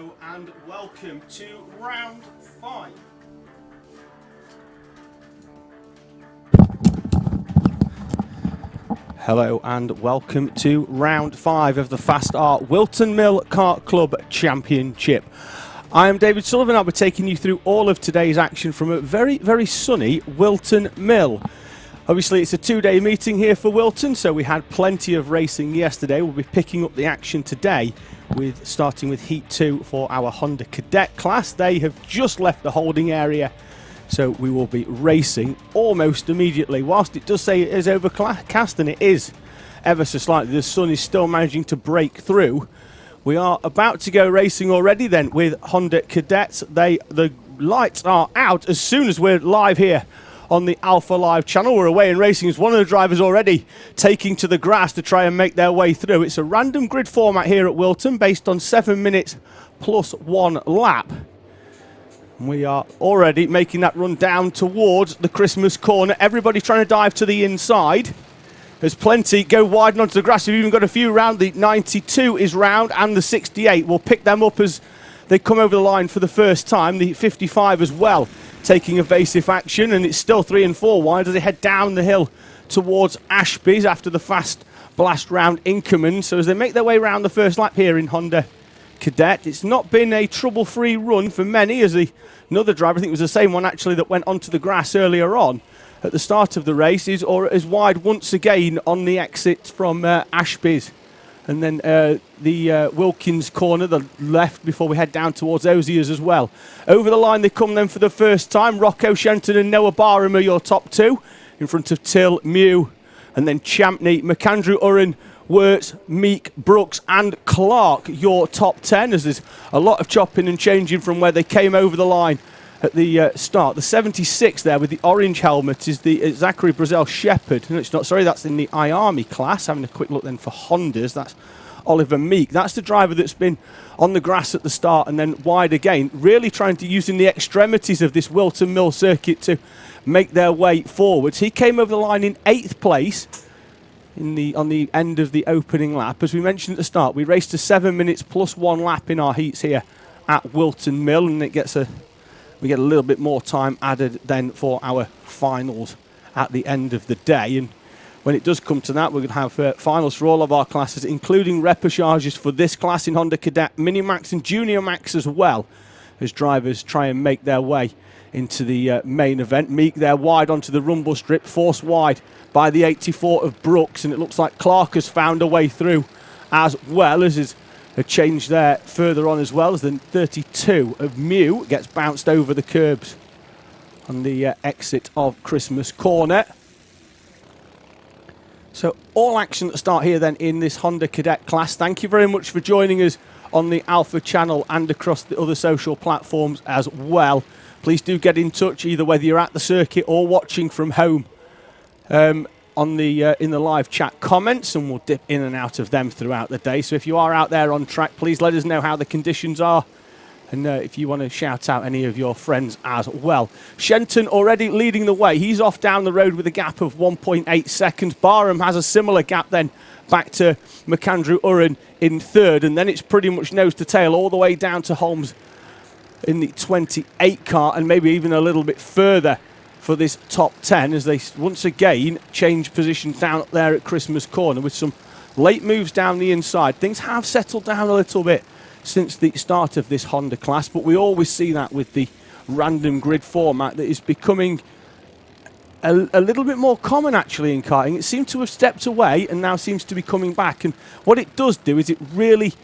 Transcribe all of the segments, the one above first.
Hello and welcome to round 5. Hello and welcome to round 5 of the FastR Whilton Mill Kart Club Championship. I am David Sullivan. I'll be taking you through all of today's action from a very, very sunny Whilton Mill. Obviously, it's a two-day meeting here for Whilton, so we had plenty of racing yesterday. We'll be picking up the action today, starting with Heat 2 for our Honda Cadet class. They have just left the holding area, so we will be racing almost immediately. Whilst it does say it is overcast, and it is ever so slightly, the sun is still managing to break through. We are about to go racing already then with Honda Cadets. The lights are out as soon as we're live here on the Alpha Live channel. We're away and racing as one of the drivers already taking to the grass to try and make their way through. It's a random grid format here at Whilton based on 7 minutes plus 1 lap. We are already making that run down towards the Christmas corner. Everybody trying to dive to the inside. There's plenty go wide and onto the grass. We've even got a few round. The 92 is round and the 68. We'll pick them up as they come over the line for the first time. The 55 as well, taking evasive action, and it's still 3 and 4 wide as they head down the hill towards Ashby's after the fast blast round Inkerman. So as they make their way around the first lap here in Honda Cadet, it's not been a trouble-free run for many, as another driver, I think it was the same one actually that went onto the grass earlier on at the start of the race, is wide once again on the exit from Ashby's. And then the Wilkins corner, the left, before we head down towards Osiers as well. Over the line they come then for the first time. Rocco Shenton and Noah Barham are your top two, in front of Till, Mew, and then Champney, McAndrew, Urran, Wirtz, Meek, Brooks and Clark, your top 10, as there's a lot of chopping and changing from where they came over the line at the start. The 76 there with the orange helmet is the Zachary Brazel Shepherd. No, it's not, sorry, that's in the iArmy class. Having a quick look then for Hondas, that's Oliver Meek. That's the driver that's been on the grass at the start and then wide again, really trying to using the extremities of this Whilton Mill circuit to make their way forwards. He came over the line in 8th place on the end of the opening lap. As we mentioned at the start, we raced a 7 minutes plus 1 lap in our heats here at Whilton Mill, and we get a little bit more time added then for our finals at the end of the day. And when it does come to that, we're going to have finals for all of our classes, including repêchages for this class in Honda Cadet, Minimax and Junior Max as well, as drivers try and make their way into the main event. Meek there wide onto the rumble strip, forced wide by the 84 of Brooks, and it looks like Clark has found a way through as well, as is a change there further on as well, as the 32 of Mew gets bounced over the curbs on the exit of Christmas corner. So all action at the start here then in this Honda Cadet class. Thank you very much for joining us on the Alpha channel and across the other social platforms as well. Please do get in touch, either whether you're at the circuit or watching from home on the in the live chat comments, and we'll dip in and out of them throughout the day. So if you are out there on track, please let us know how the conditions are, and if you want to shout out any of your friends as well. Shenton already leading the way. He's off down the road with a gap of 1.8 seconds. Barham has a similar gap then back to McAndrew Urran in 3rd, and then it's pretty much nose to tail all the way down to Holmes in the 28 car, and maybe even a little bit further for this top 10, as they once again change positions down up there at Christmas corner with some late moves down the inside. Things have settled down a little bit since the start of this Honda class, but we always see that with the random grid format that is becoming a little bit more common actually in karting. It seemed to have stepped away and now seems to be coming back, and what it does do is it really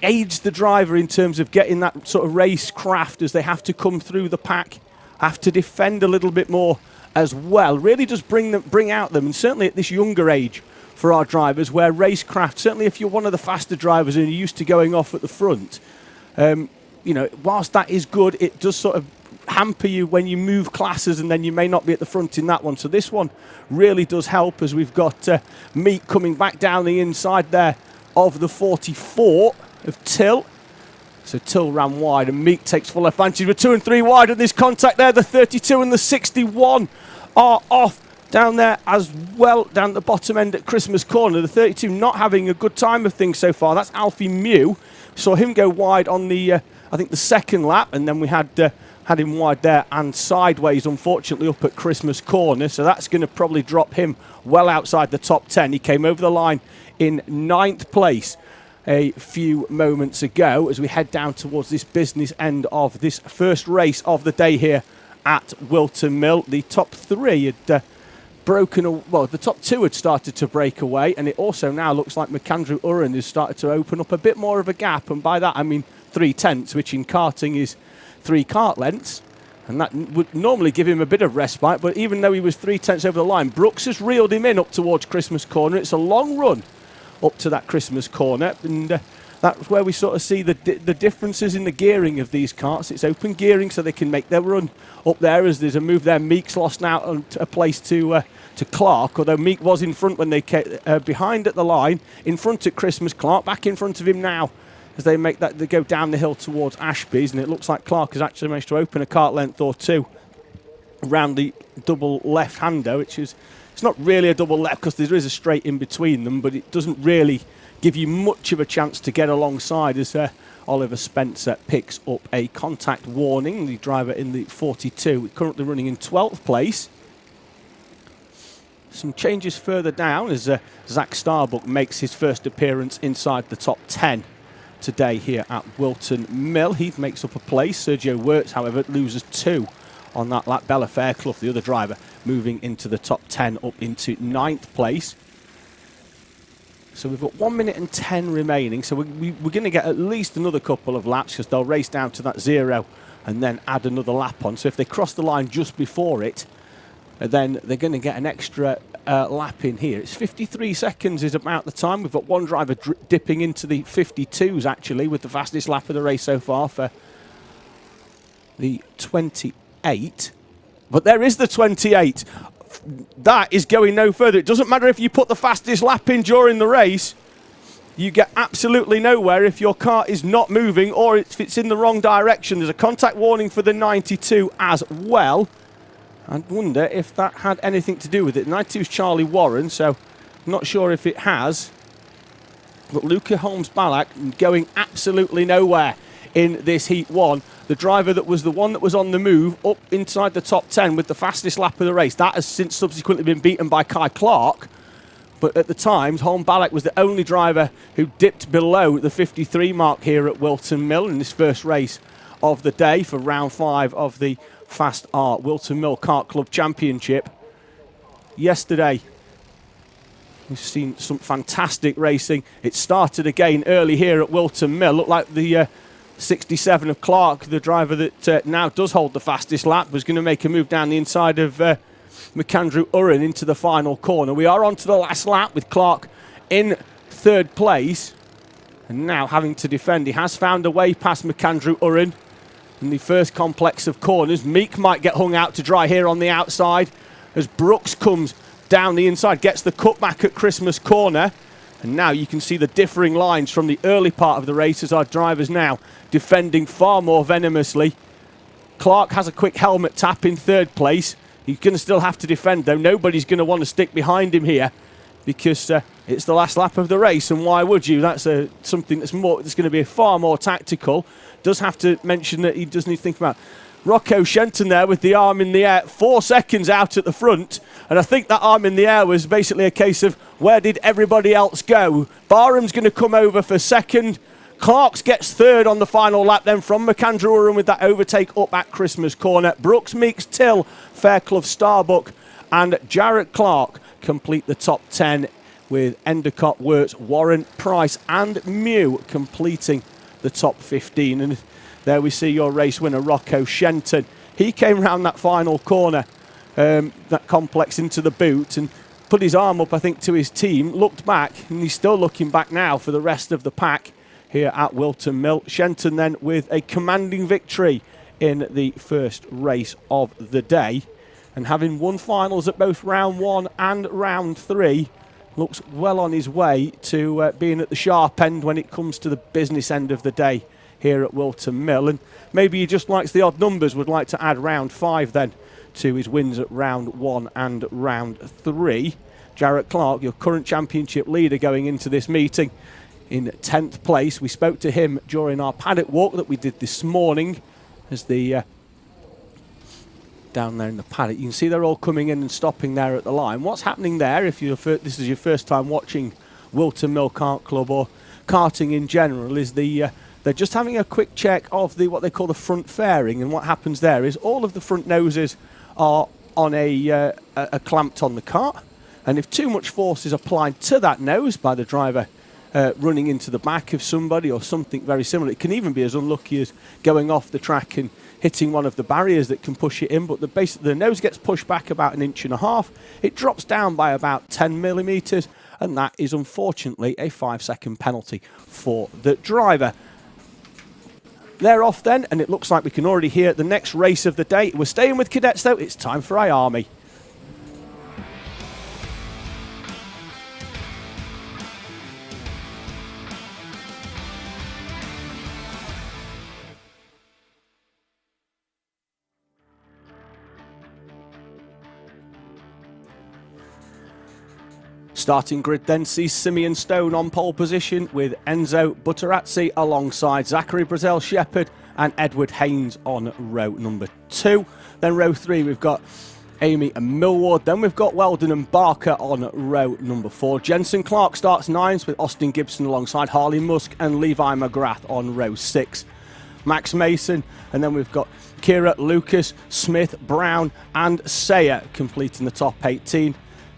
aids the driver in terms of getting that sort of race craft as they have to come through the pack, have to defend a little bit more as well. Really does bring out them, and certainly at this younger age for our drivers, where racecraft, certainly if you're one of the faster drivers and you're used to going off at the front, you know, whilst that is good, it does sort of hamper you when you move classes, and then you may not be at the front in that one. So this one really does help, as we've got Meek coming back down the inside there of the 44 of Till. So Till ran wide and Meek takes full advantage. We're 2 and 3 wide at this contact there. The 32 and the 61 are off down there as well, down at the bottom end at Christmas corner. The 32 not having a good time of things so far. That's Alfie Mew Saw him go wide on the, I think, the second lap, and then we had him wide there and sideways, unfortunately, up at Christmas Corner. So that's going to probably drop him well outside the top 10. He came over the line in 9th place a few moments ago as we head down towards this business end of this first race of the day here at Whilton Mill. The top 3 had the top 2 had started to break away, and it also now looks like McAndrew Uren has started to open up a bit more of a gap, and by that I mean 3/10, which in karting is 3 kart lengths, and that would normally give him a bit of respite. But even though he was 3/10 over the line, Brooks has reeled him in up towards Christmas Corner. It's a long run up to that Christmas Corner, and that's where we sort of see the differences in the gearing of these karts. It's open gearing, so they can make their run up there. As there's a move there, Meek's lost now a place to Clark, although Meek was in front when they came behind at the line, in front at Christmas. Clark back in front of him now as they make that, they go down the hill towards Ashby's, and it looks like Clark has actually managed to open a kart length or 2 around the double left-hander, which is, it's not really a double left because there is a straight in between them, but it doesn't really give you much of a chance to get alongside as Oliver Spencer picks up a contact warning. The driver in the 42 currently running in 12th place. Some changes further down as Zach Starbuck makes his first appearance inside the top 10 today here at Whilton Mill. He makes up a place. Sergio Wirtz, however, loses 2 on that lap. Bella Fairclough, the other driver, moving into the top 10 up into 9th place. So we've got 1 minute and 10 remaining. So we're going to get at least another couple of laps because they'll race down to that 0 and then add another lap on. So if they cross the line just before it, then they're going to get an extra lap in here. It's 53 seconds is about the time. We've got one driver dipping into the 52s, actually, with the fastest lap of the race so far for the 28. But there is the 28. That is going no further. It doesn't matter if you put the fastest lap in during the race. You get absolutely nowhere if your car is not moving or if it's in the wrong direction. There's a contact warning for the 92 as well. I wonder if that had anything to do with it. 92 is Charlie Warren, so I'm not sure if it has. But Luca Holmes-Ballack going absolutely nowhere in this Heat 1. The driver that was the one that was on the move up inside the top 10 with the fastest lap of the race. That has since subsequently been beaten by Kai Clark. But at the time, Holm-Ballack was the only driver who dipped below the 53 mark here at Whilton Mill in this first race of the day for round 5 of the FastR Whilton Mill Kart Club Championship. Yesterday, we've seen some fantastic racing. It started again early here at Whilton Mill. Looked like the 67 of Clark, the driver that now does hold the fastest lap, was going to make a move down the inside of McAndrew Uren into the final corner. We are on to the last lap with Clark in 3rd place. And now having to defend. He has found a way past McAndrew Uren in the first complex of corners. Meek might get hung out to dry here on the outside as Brooks comes down the inside, gets the cutback at Christmas Corner. And now you can see the differing lines from the early part of the race as our drivers now defending far more venomously. Clark has a quick helmet tap in 3rd place. He's going to still have to defend, though. Nobody's going to want to stick behind him here because it's the last lap of the race, and why would you? That's something that's going to be far more tactical. Does have to mention that he does need to think about Rocco Shenton there with the arm in the air, 4 seconds out at the front, and I think that arm in the air was basically a case of where did everybody else go? Barham's going to come over for 2nd. Clarks gets 3rd on the final lap then from McAndrew Uren with that overtake up at Christmas Corner. Brooks, Meeks, Till, Fairclough, Starbuck and Jarrett Clark complete the top 10 with Endicott, Wirtz, Warren, Price and Mew completing the top 15. And there we see your race winner, Rocco Shenton. He came round that final corner, that complex into the boot and put his arm up, I think, to his team, looked back, and he's still looking back now for the rest of the pack here at Whilton Mill. Shenton then with a commanding victory in the first race of the day. And having won finals at both round 1 and round 3, looks well on his way to being at the sharp end when it comes to the business end of the day here at Whilton Mill. And maybe he just likes the odd numbers, would like to add round 5 then to his wins at round 1 and round 3. Jarrett Clark, your current championship leader going into this meeting, in 10th place. We spoke to him during our paddock walk that we did this morning as the down there in the paddock. You can see they're all coming in and stopping there at the line. What's happening there, if you're this is your first time watching Whilton Mill Kart Club or karting in general, is they're just having a quick check of what they call the front fairing. And what happens there is all of the front noses are on a clamped on the cart, and if too much force is applied to that nose by the driver running into the back of somebody or something very similar, it can even be as unlucky as going off the track and hitting one of the barriers that can push it in. But the nose gets pushed back about 1.5 inches. It drops down by about 10 millimeters, and that is unfortunately a 5-second penalty for the driver. They're off then, and it looks like we can already hear the next race of the day. We're staying with cadets though. It's time for iArmy. Starting grid then sees Simeon Stone on pole position with Enzo Butterazzi alongside Zachary Brazell Shepherd and Edward Haynes on row number 2. Then row 3 we've got Amy and Millward. Then we've got Weldon and Barker on row number 4. Jensen Clark starts 9th with Austin Gibson alongside Harley Musk and Levi McGrath on row 6. Max Mason, and then we've got Kira, Lucas, Smith, Brown and Sayer completing the top 18.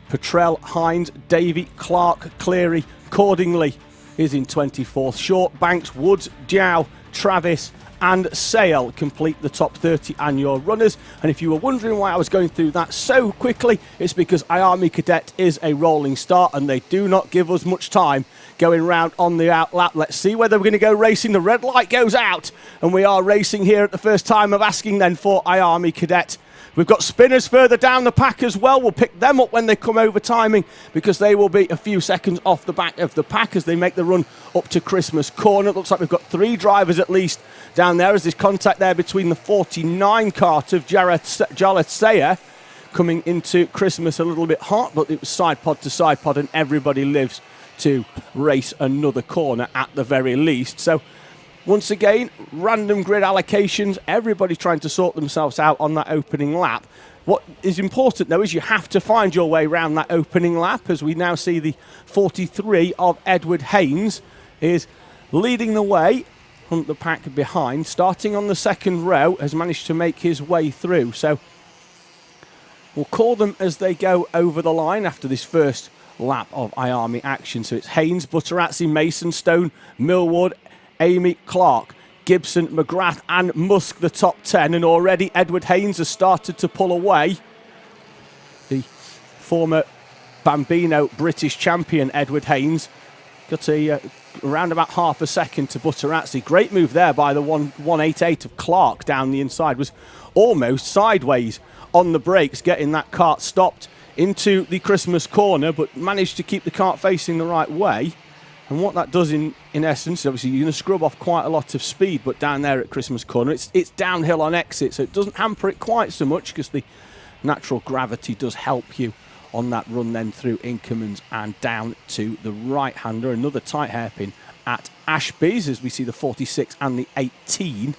Petrell, Hines, Davey, Clark, Cleary, Cordingley is in 24th. Short, Banks, Woods, Jow, Travis and Sale complete the top 30 annual runners. And if you were wondering why I was going through that so quickly, it's because iArmy Cadet is a rolling start and they do not give us much time going round on the out lap. Let's see whether we're going to go racing. The red light goes out and we are racing here at the first time of asking then for iArmy Cadet. We've got spinners further down the pack as well. We'll pick them up when they come over timing because they will be a few seconds off the back of the pack as they make the run up to Christmas Corner. It looks like we've got 3 drivers at least down there as there's contact there between the 49 cart of Jareth Sayer coming into Christmas a little bit hot, but it was side pod to side pod and everybody lives to race another corner at the very least. So once again, random grid allocations, everybody trying to sort themselves out on that opening lap. What is important, though, is you have to find your way around that opening lap, as we now see the 43 of Edward Haynes is leading the way from the pack behind. Starting on the second row, has managed to make his way through. So we'll call them as they go over the line after this first lap of iArmy action. So it's Haynes, Butterazzi, Mason, Stone, Millward, Amy, Clark, Gibson, McGrath and Musk the top 10, and already Edward Haynes has started to pull away. The former Bambino British champion Edward Haynes got around about half a second to Butterazzi. Great move there by the 188 of Clark down the inside, was almost sideways on the brakes, getting that cart stopped into the Christmas Corner, but managed to keep the cart facing the right way. And what that does in essence, obviously you're going to scrub off quite a lot of speed, but down there at Christmas Corner, it's downhill on exit, so it doesn't hamper it quite so much because the natural gravity does help you on that run then through Inkermans and down to the right-hander. Another tight hairpin at Ashby's as we see the 46 and the 18.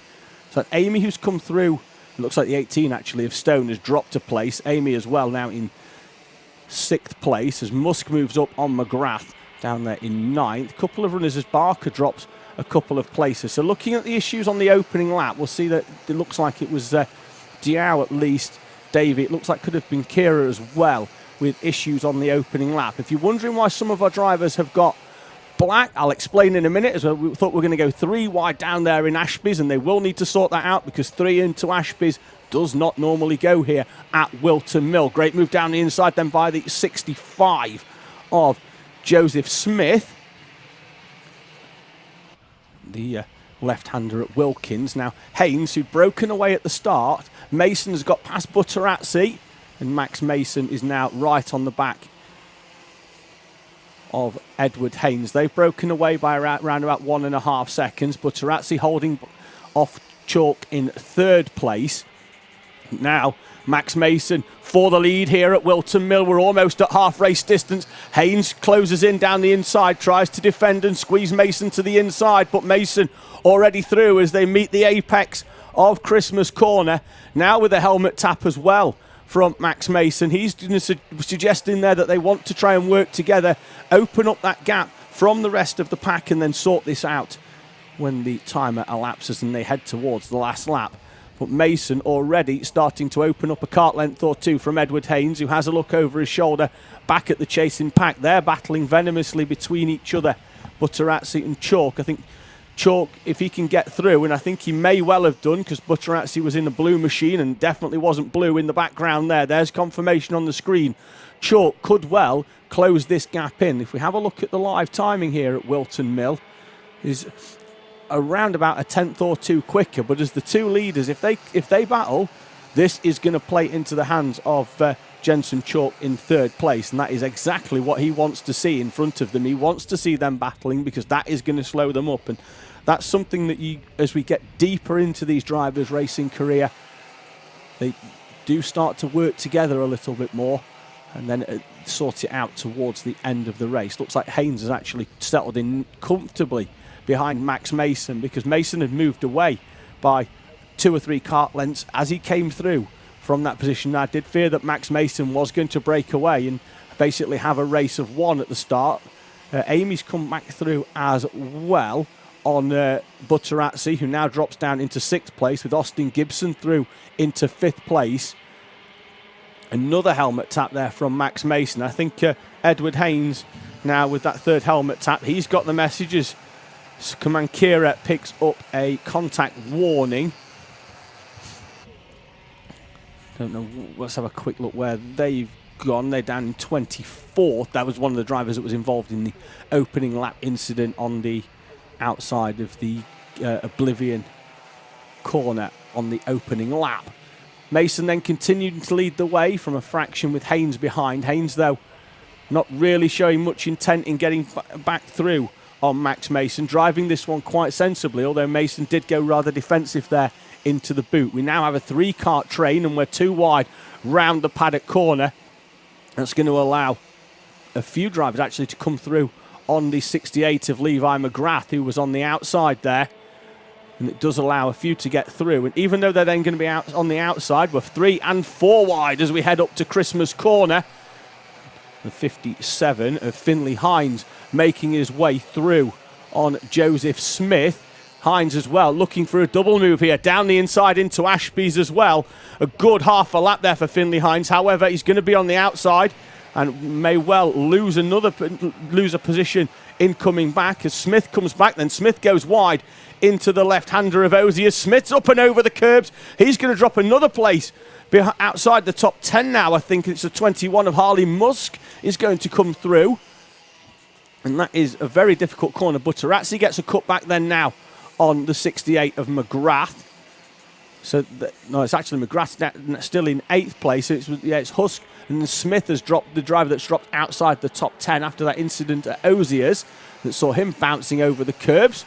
So Amy, who's come through, it looks like the 18 actually of Stone, has dropped a place. Amy as well now in 6th place as Musk moves up on McGrath down there in 9th. Couple of runners as Barker drops a couple of places. So looking at the issues on the opening lap, we'll see that it looks like it was Diao at least, Davey. It looks like could have been Kira as well with issues on the opening lap. If you're wondering why some of our drivers have got black, I'll explain in a minute, as well. We thought we were going to go 3 wide down there in Ashby's, and they will need to sort that out because 3 into Ashby's does not normally go here at Whilton Mill. Great move down the inside then by the 65 of Joseph Smith, the left-hander at Wilkins. Now Haynes, who'd broken away at the start, Mason's got past Butterazzi, and Max Mason is now right on the back of Edward Haynes. They've broken away by around about 1.5 seconds. Butterazzi holding off chalk in 3rd place. Now, Max Mason for the lead here at Whilton Mill. We're almost at half race distance. Haynes closes in down the inside, tries to defend and squeeze Mason to the inside, but Mason already through as they meet the apex of Christmas Corner. Now with a helmet tap as well from Max Mason. He's suggesting there that they want to try and work together, open up that gap from the rest of the pack and then sort this out when the timer elapses and they head towards the last lap. But Mason already starting to open up a kart length or two from Edward Haynes, who has a look over his shoulder back at the chasing pack. They're battling venomously between each other, Butterazzi and Chalk. I think Chalk, if he can get through, and I think he may well have done, because Butterazzi was in the blue machine and definitely wasn't blue in the background there. There's confirmation on the screen. Chalk could well close this gap in. If we have a look at the live timing here at Whilton Mill, is around about a tenth or two quicker, but as the two leaders, if they battle, this is going to play into the hands of Jensen Chalk in third place, and that is exactly what he wants to see in front of them. He wants to see them battling because that is going to slow them up, and that's something that as we get deeper into these drivers' racing career, they do start to work together a little bit more and then sort it out towards the end of the race. Looks like Haynes has actually settled in comfortably behind Max Mason, because Mason had moved away by 2 or 3 kart lengths as he came through from that position. I did fear that Max Mason was going to break away and basically have a race of one at the start. Amy's come back through as well on Butterazzi, who now drops down into 6th place, with Austin Gibson through into 5th place. Another helmet tap there from Max Mason. I think Edward Haynes now with that 3rd helmet tap, he's got the messages. Command Kira picks up a contact warning. Don't know, let's have a quick look where they've gone. They're down in 24th. That was one of the drivers that was involved in the opening lap incident on the outside of the Oblivion corner on the opening lap. Mason then continued to lead the way from a fraction with Haynes behind. Haynes, though, not really showing much intent in getting back through on Max Mason, driving this one quite sensibly, although Mason did go rather defensive there into the boot. We now have a 3-kart train and we're 2 wide round the Paddock corner. That's going to allow a few drivers actually to come through on the 68 of Levi McGrath, who was on the outside there. And it does allow a few to get through. And even though they're then going to be out on the outside, we're 3 and 4 wide as we head up to Christmas Corner. The 57 of Finley Hines making his way through on Joseph Smith. Hines as well looking for a double move here down the inside into Ashby's as well. A good half a lap there for Finley Hines. However, he's going to be on the outside and may well lose a position in coming back as Smith comes back. Then Smith goes wide into the left-hander of Ozier. Smith's up and over the curbs. He's going to drop another place outside the top 10 now. I think it's the 21 of Harley Musk is going to come through. And that is a very difficult corner. Butterazzi gets a cut back then now on the 68 of McGrath. So, no, it's actually McGrath still in 8th place. So it's Husk, and Smith has dropped, the driver that's dropped outside the top 10 after that incident at Ozier's that saw him bouncing over the curbs.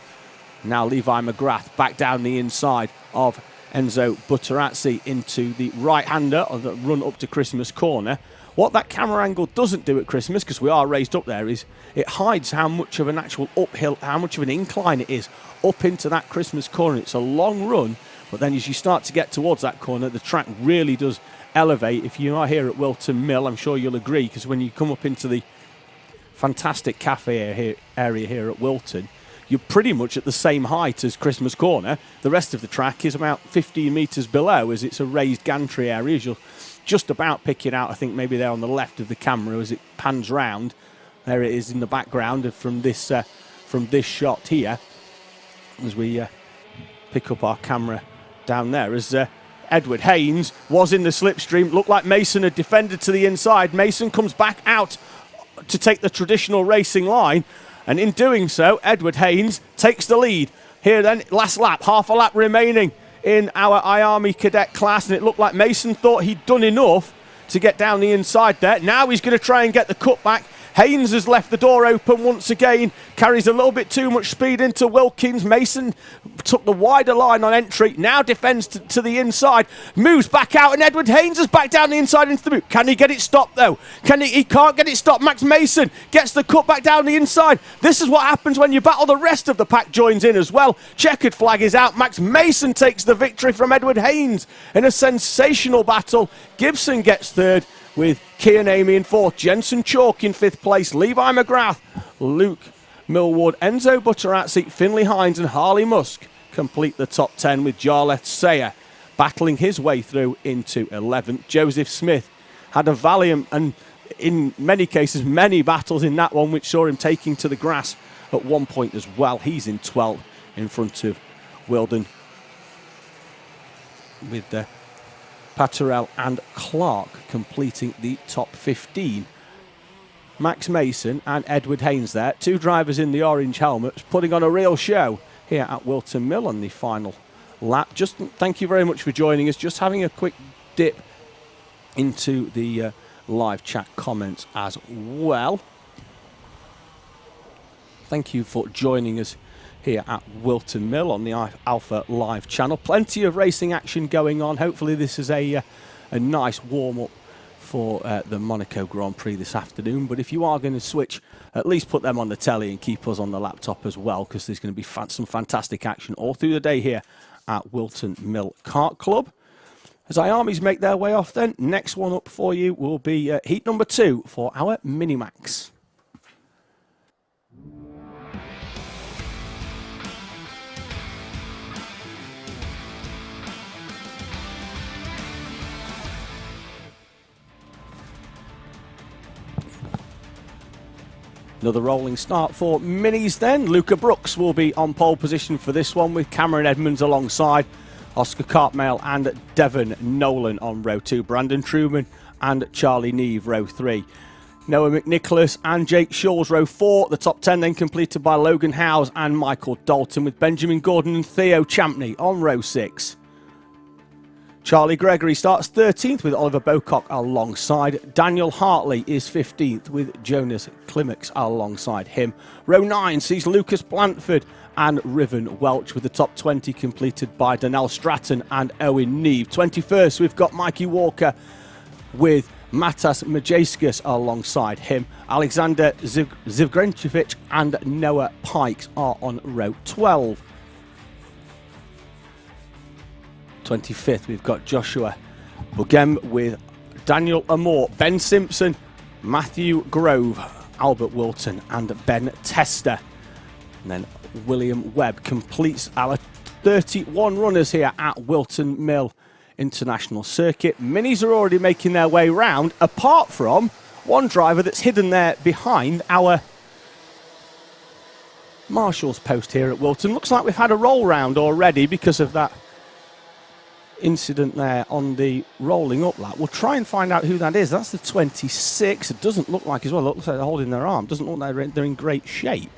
Now Levi McGrath back down the inside of Enzo Butterazzi into the right-hander on the run up to Christmas Corner. What that camera angle doesn't do at Christmas, because we are raised up there, is it hides how much of an actual uphill, how much of an incline it is up into that Christmas Corner. It's a long run, but then as you start to get towards that corner, the track really does elevate. If you are here at Whilton Mill, I'm sure you'll agree, because when you come up into the fantastic cafe area here at Whilton, you're pretty much at the same height as Christmas Corner. The rest of the track is about 15 metres below, as it's a raised gantry area. As you'll just about pick it out, I think maybe there on the left of the camera as it pans round. There it is in the background from this shot here, as we pick up our camera down there. As Edward Haynes was in the slipstream, looked like Mason had defended to the inside. Mason comes back out to take the traditional racing line. And in doing so, Edward Haynes takes the lead. Here then, last lap, half a lap remaining in our iArmy Cadet class. And it looked like Mason thought he'd done enough to get down the inside there. Now he's going to try and get the cut back. Haynes has left the door open once again, carries a little bit too much speed into Wilkins. Mason took the wider line on entry, now defends to the inside, moves back out, and Edward Haynes is back down the inside into the boot. Can he get it stopped though? He can't get it stopped. Max Mason gets the cut back down the inside. This is what happens when you battle. The rest of the pack joins in as well. Checkered flag is out. Max Mason takes the victory from Edward Haynes in a sensational battle. Gibson gets third, with Kian Amy in fourth, Jensen Chalk in fifth place, Levi McGrath, Luke Millward, Enzo Butterazzi, Finley Hines and Harley Musk complete the top 10, with Jarlath Sayer battling his way through into 11th. Joseph Smith had a valiant and in many cases many battles in that one, which saw him taking to the grass at one point as well. He's in 12th in front of Whilton, with Patterell and Clark completing the top 15. Max Mason and Edward Haynes there, two drivers in the orange helmets, putting on a real show here at Whilton Mill on the final lap. Just thank you very much for joining us. Just having a quick dip into the live chat comments as well. Thank you for joining us here at Whilton Mill on the Alpha Live channel. Plenty of racing action going on. Hopefully this is a nice warm-up for the Monaco Grand Prix this afternoon. But if you are going to switch, at least put them on the telly and keep us on the laptop as well, because there's going to be some fantastic action all through the day here at Whilton Mill Kart Club. As IARMYs make their way off then, next one up for you will be heat number 2 for our Minimax. Another rolling start for Minis then. Luca Brooks will be on pole position for this one, with Cameron Edmonds alongside Oscar Cartmail and Devon Nolan on row 2. Brandon Truman and Charlie Neve row 3. Noah McNicholas and Jake Shaw's row 4. The top 10 then completed by Logan Howes and Michael Dalton, with Benjamin Gordon and Theo Champney on row 6. Charlie Gregory starts 13th with Oliver Bocock alongside. Daniel Hartley is 15th with Jonas Klimax alongside him. Row 9 sees Lucas Blanford and Riven Welch, with the top 20 completed by Donnell Stratton and Owen Neve. 21st we've got Mikey Walker with Matas Majeskus alongside him. Alexander Zivgrenchevich and Noah Pikes are on row 12. 25th, we've got Joshua Bugem with Daniel Amore, Ben Simpson, Matthew Grove, Albert Wilton and Ben Tester. And then William Webb completes our 31 runners here at Whilton Mill International Circuit. Minis are already making their way round, apart from one driver that's hidden there behind our marshal's post here at Whilton. Looks like we've had a roll round already because of that incident there on the rolling up lap. We'll try and find out who that is. That's the 26. It doesn't look like as well. It looks like they're holding their arm. Doesn't look like they're in great shape,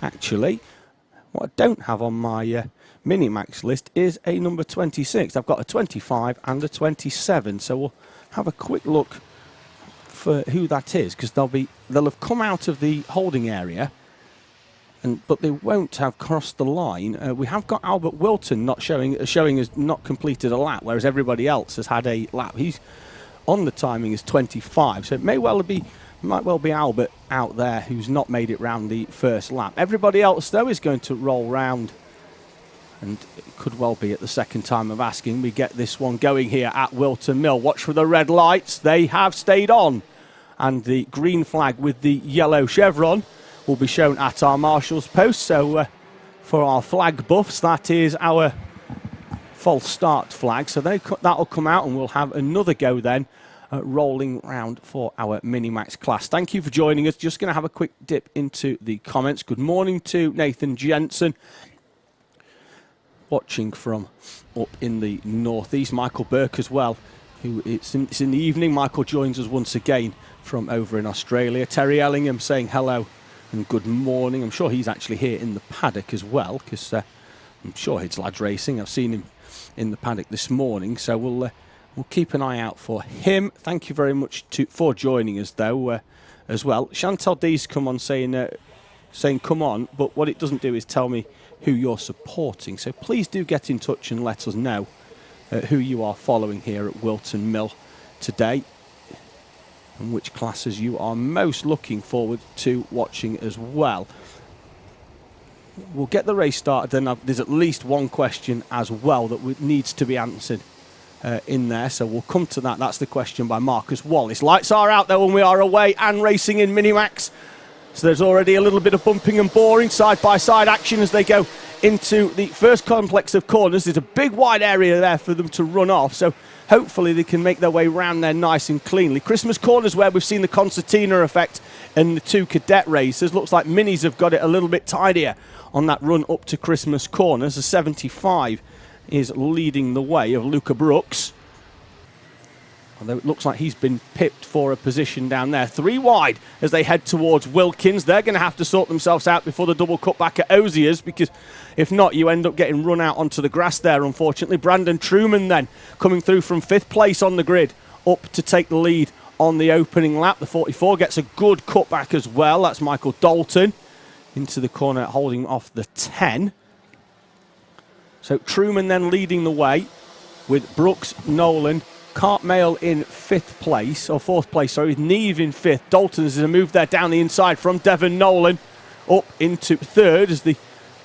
actually. What I don't have on my Minimax list is a number 26. I've got a 25 and a 27. So we'll have a quick look for who that is, because they'll have come out of the holding area, but they won't have crossed the line. We have got Albert Wilton not showing as not completed a lap, whereas everybody else has had a lap. He's on the timing is 25, so it might well be Albert out there who's not made it round the first lap. Everybody else though is going to roll round, and it could well be at the second time of asking. We get this one going here at Whilton Mill. Watch for the red lights. They have stayed on, and the green flag with the yellow chevron will be shown at our marshal's post. So for our flag buffs, that is our false start flag. So that'll come out, and we'll have another go then rolling round for our Minimax class. Thank you for joining us. Just going to have a quick dip into the comments. Good morning to Nathan Jensen, watching from up in the northeast. Michael Burke as well, who it's in the evening. Michael joins us once again from over in Australia. Terry Ellingham saying hello and good morning. I'm sure he's actually here in the paddock as well, because I'm sure it's lads racing. I've seen him in the paddock this morning, so we'll keep an eye out for him. Thank you very much for joining us, though. as well. Chantal D's come on saying come on, but what it doesn't do is tell me who you're supporting. So please do get in touch and let us know who you are following here at Whilton Mill today, and which classes you are most looking forward to watching as well. We'll get the race started, then there's at least one question as well that needs to be answered in there, so we'll come to that. That's the question by Marcus Wallace. Lights are out there when we are away and racing in Minimax, so there's already a little bit of bumping and boring, side-by-side action as they go into the first complex of corners. There's a big wide area there for them to run off, so hopefully they can make their way round there nice and cleanly. Christmas corners where we've seen the concertina effect in the two cadet races. Looks like Minis have got it a little bit tidier on that run up to Christmas corners. The 75 is leading the way of Luca Brooks, although it looks like he's been pipped for a position down there. 3 wide as they head towards Wilkins. They're going to have to sort themselves out before the double cut back at Ozier's, because if not, you end up getting run out onto the grass there, unfortunately. Brandon Truman then coming through from 5th place on the grid up to take the lead on the opening lap. The 44 gets a good cutback as well. That's Michael Dalton into the corner, holding off the 10. So Truman then leading the way with Brooks, Nolan, Cartmail in 5th place, or 4th place, sorry, with Neve in 5th. Dalton's is a move there down the inside from Devon Nolan up into 3rd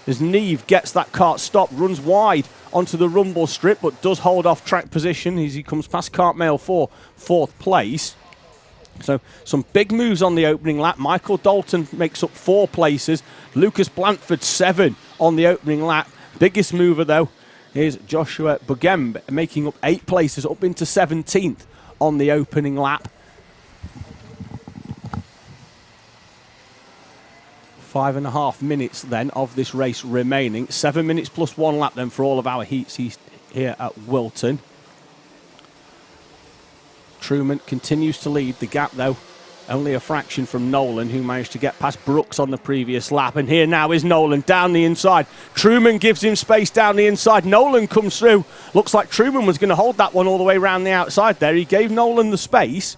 as Neve gets that cart stopped, runs wide onto the rumble strip, but does hold off track position as he comes past Cartmail for 4th place. So some big moves on the opening lap. Michael Dalton makes up 4 places. Lucas Blanford 7 on the opening lap. Biggest mover though is Joshua Bugembe, making up 8 places, up into 17th on the opening lap. 5.5 minutes then of this race remaining. 7 minutes plus 1 lap then for all of our heats here at Whilton. Truman continues to lead. The gap though only a fraction from Nolan, who managed to get past Brooks on the previous lap. And here now is Nolan down the inside. Truman gives him space down the inside. Nolan comes through. Looks like Truman was going to hold that one all the way around the outside there. He gave Nolan the space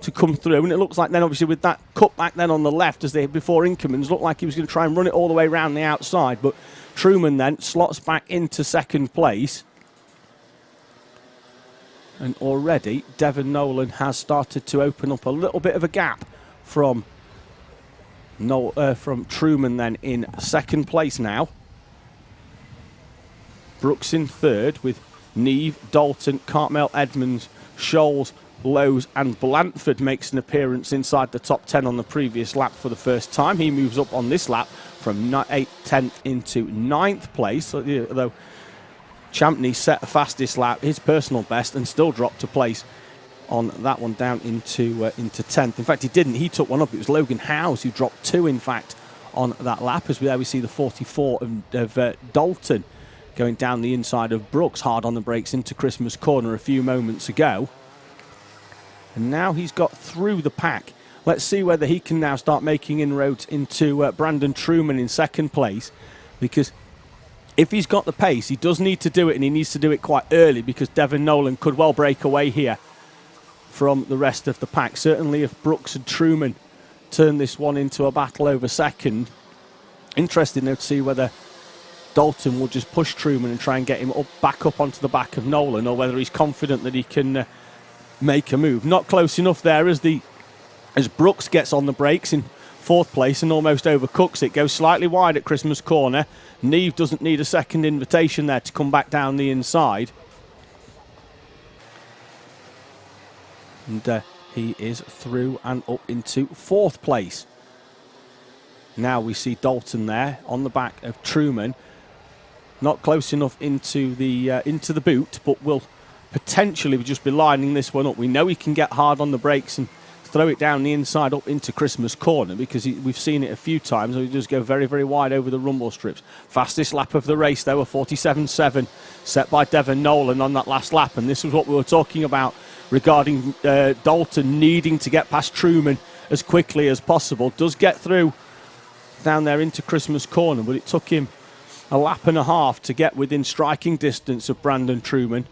to come through, and it looks like then obviously with that cut back then on the left as they had before Inkermans, looked like he was going to try and run it all the way around the outside. But Truman then slots back into 2nd place. And already Devon Nolan has started to open up a little bit of a gap from Truman then in 2nd place now. Brooks in 3rd with Neve, Dalton, Cartmel, Edmonds, Scholes, Lowe's and Blanford makes an appearance inside the top 10 on the previous lap for the first time. He moves up on this lap from 8th, 10th into 9th place, although Champney set the fastest lap, his personal best, and still dropped a place on that one down into 10th. In fact, he didn't. He took one up. It was Logan Howes who dropped 2, in fact, on that lap. As we see the 44 of Dalton going down the inside of Brooks, hard on the brakes into Christmas corner a few moments ago. And now he's got through the pack. Let's see whether he can now start making inroads into Brandon Truman in 2nd place, because if he's got the pace, he does need to do it, and he needs to do it quite early, because Devon Nolan could well break away here from the rest of the pack. Certainly if Brooks and Truman turn this one into a battle over 2nd. Interesting to see whether Dalton will just push Truman and try and get him back up onto the back of Nolan, or whether he's confident that he can make a move. Not close enough there as Brooks gets on the brakes in 4th place and almost overcooks it. Goes slightly wide at Christmas corner. Neve doesn't need a second invitation there to come back down the inside. And he is through and up into 4th place. Now we see Dalton there on the back of Truman. Not close enough into the boot, but will potentially just be lining this one up. We know he can get hard on the brakes and throw it down the inside up into Christmas corner, because we've seen it a few times. He does go very, very wide over the rumble strips. Fastest lap of the race, though, a 47.7 set by Devon Nolan on that last lap. And this was what we were talking about regarding Dalton needing to get past Truman as quickly as possible. Does get through down there into Christmas corner, but it took him a lap and a half to get within striking distance of Brandon Truman.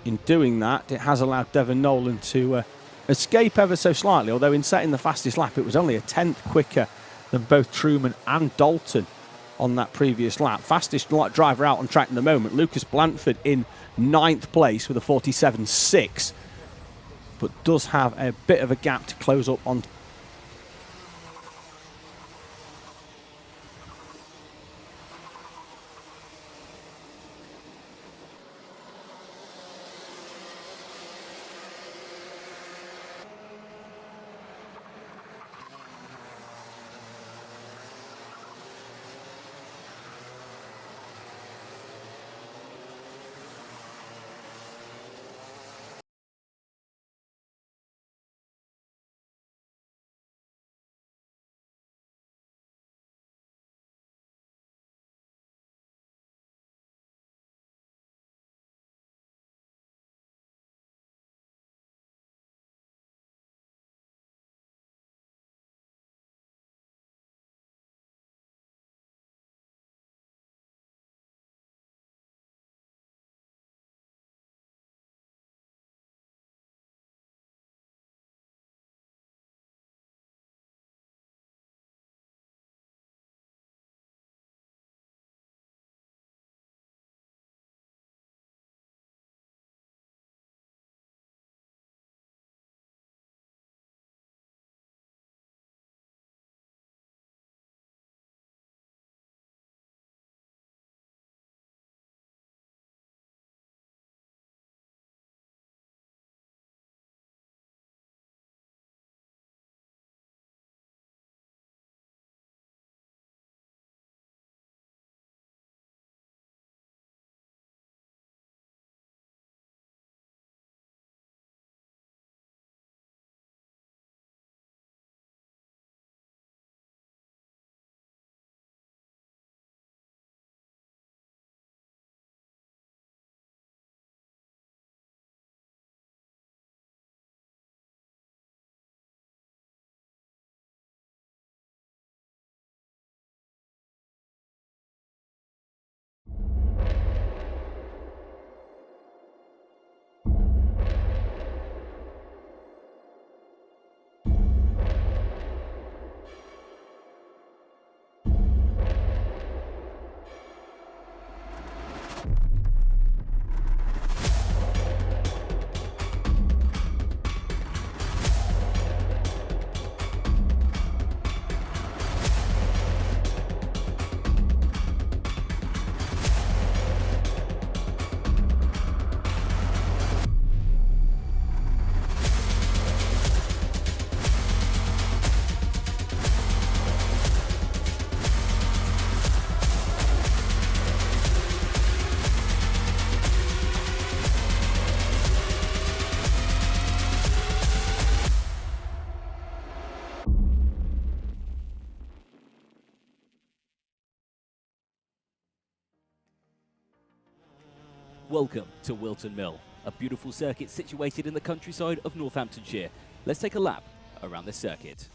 In doing that, it has allowed Devon Nolan to escape ever so slightly, although in setting the fastest lap, it was only a tenth quicker than both Truman and Dalton on that previous lap. Fastest driver out on track in the moment, Lucas Blanford in 9th place with a 47.6, but does have a bit of a gap to close up on. Welcome to Whilton Mill, a beautiful circuit situated in the countryside of Northamptonshire. Let's take a lap around this circuit.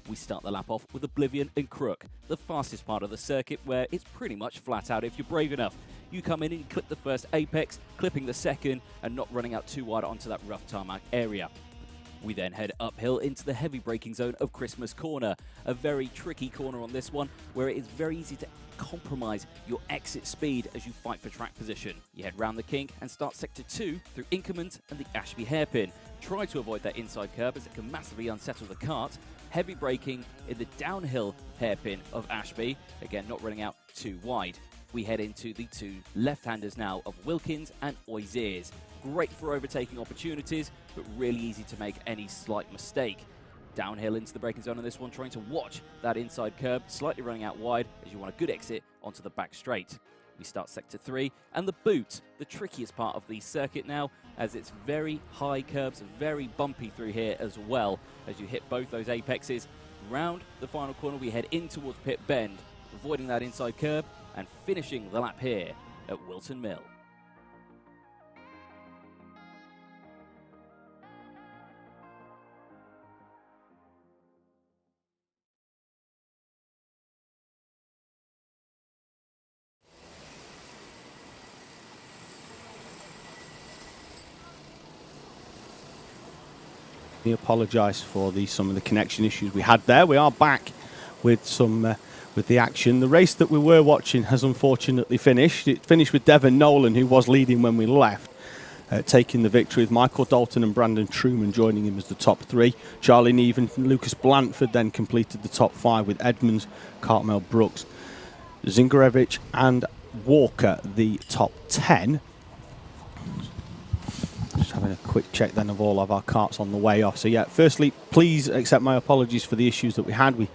We start the lap off with Oblivion and Crook, the fastest part of the circuit where it's pretty much flat out if you're brave enough. You come in and you clip the first apex, clipping the second and not running out too wide onto that rough tarmac area. We then head uphill into the heavy braking zone of Christmas Corner, a very tricky corner on this one where it is very easy to compromise your exit speed as you fight for track position. You head round the kink and start sector 2 through Inkerman and the Ashby hairpin. Try to avoid that inside curb as it can massively unsettle the kart. Heavy braking in the downhill hairpin of Ashby, again not running out too wide. We head into the two left-handers now of Wilkins and Oisiers. Great for overtaking opportunities, but really easy to make any slight mistake. Downhill into the braking zone on this one, trying to watch that inside curb, slightly running out wide as you want a good exit onto the back straight. We start sector 3, and the boot, the trickiest part of the circuit now, as it's very high curbs, very bumpy through here as well. As you hit both those apexes, round the final corner we head in towards Pit Bend, avoiding that inside curb and finishing the lap here at Whilton Mill. We apologise for some of the connection issues we had there. We are back with with the action. The race that we were watching has unfortunately finished. It finished with Devon Nolan, who was leading when we left, taking the victory, with Michael Dalton and Brandon Truman joining him as the top three. Charlie Neve and Lucas Blanford then completed the top five, with Edmonds, Cartmel Brooks, Zingarevich and Walker the top 10. Just having a quick check then of all of our karts on the way off. So yeah, firstly, please accept my apologies for the issues that we had. We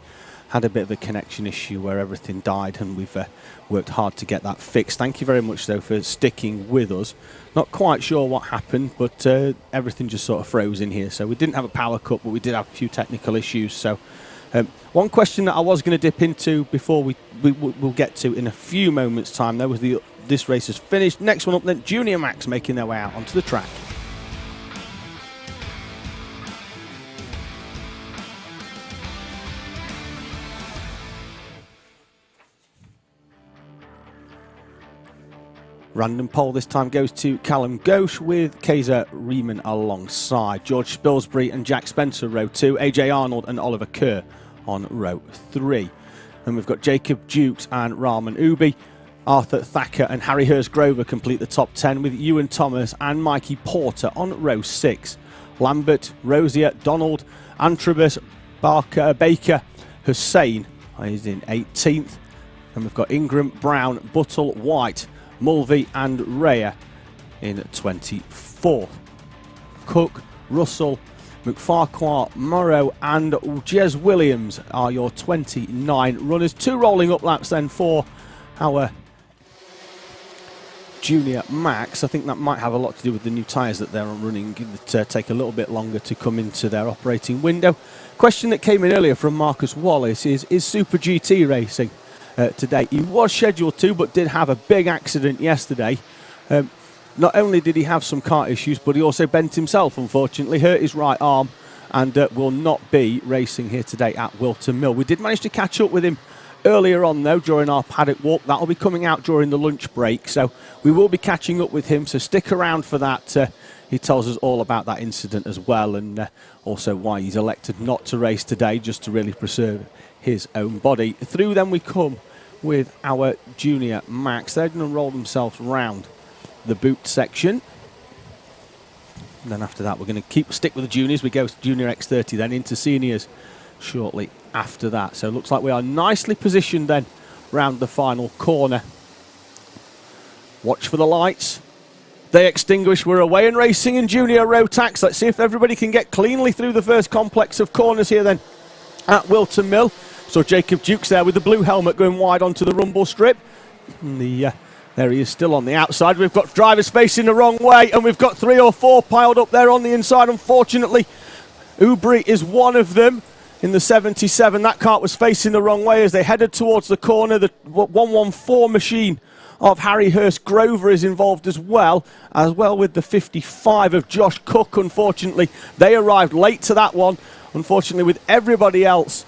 had a bit of a connection issue where everything died, and we've worked hard to get that fixed. Thank you very much though for sticking with us. Not quite sure what happened, but everything just sort of froze in here. So we didn't have a power cut, but we did have a few technical issues. So one question that I was going to dip into before we'll get to in a few moments time, there was this race is finished. Next one up then, Junior Max making their way out onto the track. Random poll this time goes to Callum Ghosh, with Kaiser Riemann alongside. George Spilsbury and Jack Spencer, row 2. AJ Arnold and Oliver Kerr on row 3. And we've got Jacob Dukes and Rahman Ubi. Arthur Thacker and Harry Hurst Grover complete the top 10, with Ewan Thomas and Mikey Porter on row 6. Lambert, Rosier, Donald, Antrobus, Baker, Hussein is in 18th. And we've got Ingram, Brown, Buttle, White, Mulvey and Raya in 24th. Cook, Russell, McFarquhar, Morrow and Jez Williams are your 29 runners. 2 rolling up laps then for our Junior Max. I think that might have a lot to do with the new tyres that they're running that take a little bit longer to come into their operating window. Question that came in earlier from Marcus Wallace is Super GT racing today? He was scheduled to, but did have a big accident yesterday. Not only did he have some kart issues, but he also bent himself, unfortunately, hurt his right arm, and will not be racing here today at Whilton Mill. We did manage to catch up with him earlier on, though, during our paddock walk. That'll be coming out during the lunch break, so we will be catching up with him, so stick around for that. He tells us all about that incident as well, and also why he's elected not to race today, just to really preserve his own body. Through then we come with our Junior Max. They're going to roll themselves round the boot section. And then after that, we're going to stick with the juniors. We go to Junior X30, then into seniors shortly after that. So it looks like we are nicely positioned then round the final corner. Watch for the lights. They extinguish. We're away and racing in Junior Rotax. Let's see if everybody can get cleanly through the first complex of corners here then at Whilton Mill. So Jacob Dukes there with the blue helmet going wide onto the rumble strip. And there he is still on the outside. We've got drivers facing the wrong way, and we've got 3 or 4 piled up there on the inside. Unfortunately, Ubri is one of them in the 77. That kart was facing the wrong way as they headed towards the corner. The 114 machine of Harry Hurst Grover is involved as well with the 55 of Josh Cook. Unfortunately, they arrived late to that one. Unfortunately, with everybody else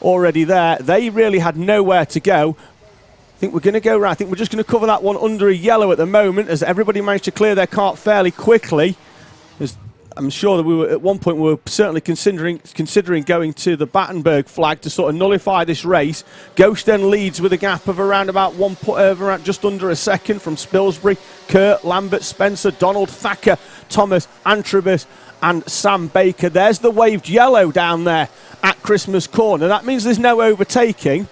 already there, they really had nowhere to go. I think we're going to go right. I think we're just going to cover that one under a yellow at the moment, as everybody managed to clear their kart fairly quickly. I'm sure that we were at one point we were certainly considering going to the Battenberg flag to sort of nullify this race. Ghosh then leads with a gap of around about just under a second from Spilsbury, Kurt, Lambert, Spencer, Donald, Thacker, Thomas, Antrobus and Sam Baker. There's the waved yellow down there at Christmas Corner. That means there's no overtaking.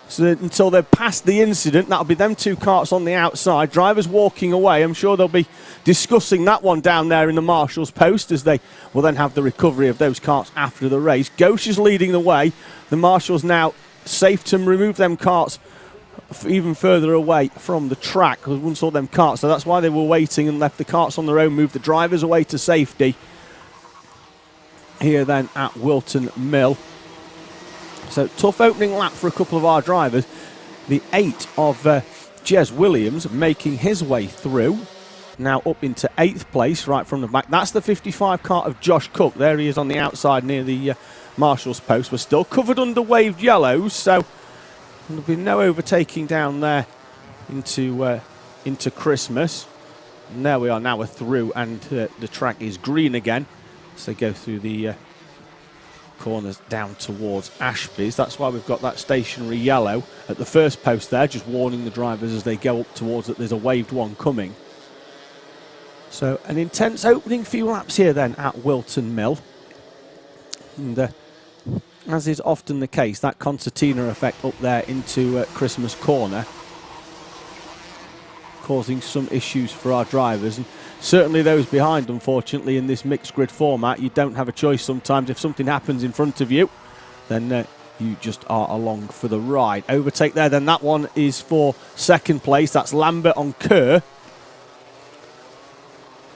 So until they're past the incident, that'll be them 2 karts on the outside. Drivers walking away. I'm sure they'll be discussing that one down there in the marshal's post, as they will then have the recovery of those karts after the race. Ghosh is leading the way. The marshal's now safe to remove them karts even further away from the track, because we saw them karts. So that's why they were waiting and left the karts on their own, moved the drivers away to safety here then at Whilton Mill. So tough opening lap for a couple of our drivers. The 8 of Jez Williams making his way through. Now up into 8th place right from the back. That's the 55 kart of Josh Cook. There he is on the outside near the marshal's post. We're still covered under waved yellows, so there'll be no overtaking down there into Christmas. And there we are, now we're through, and the track is green again. as they go through the corners down towards Ashby's. That's why we've got that stationary yellow at the first post there, just warning the drivers as they go up towards it. There's a waved one coming. So an intense opening few laps here then at Whilton Mill. And as is often the case, that concertina effect up there into Christmas Corner causing some issues for our drivers, and certainly those behind. Unfortunately, in this mixed grid format, you don't have a choice sometimes. If something happens in front of you, then you just are along for the ride. Overtake there, then that one is for second place. That's Lambert on Kerr.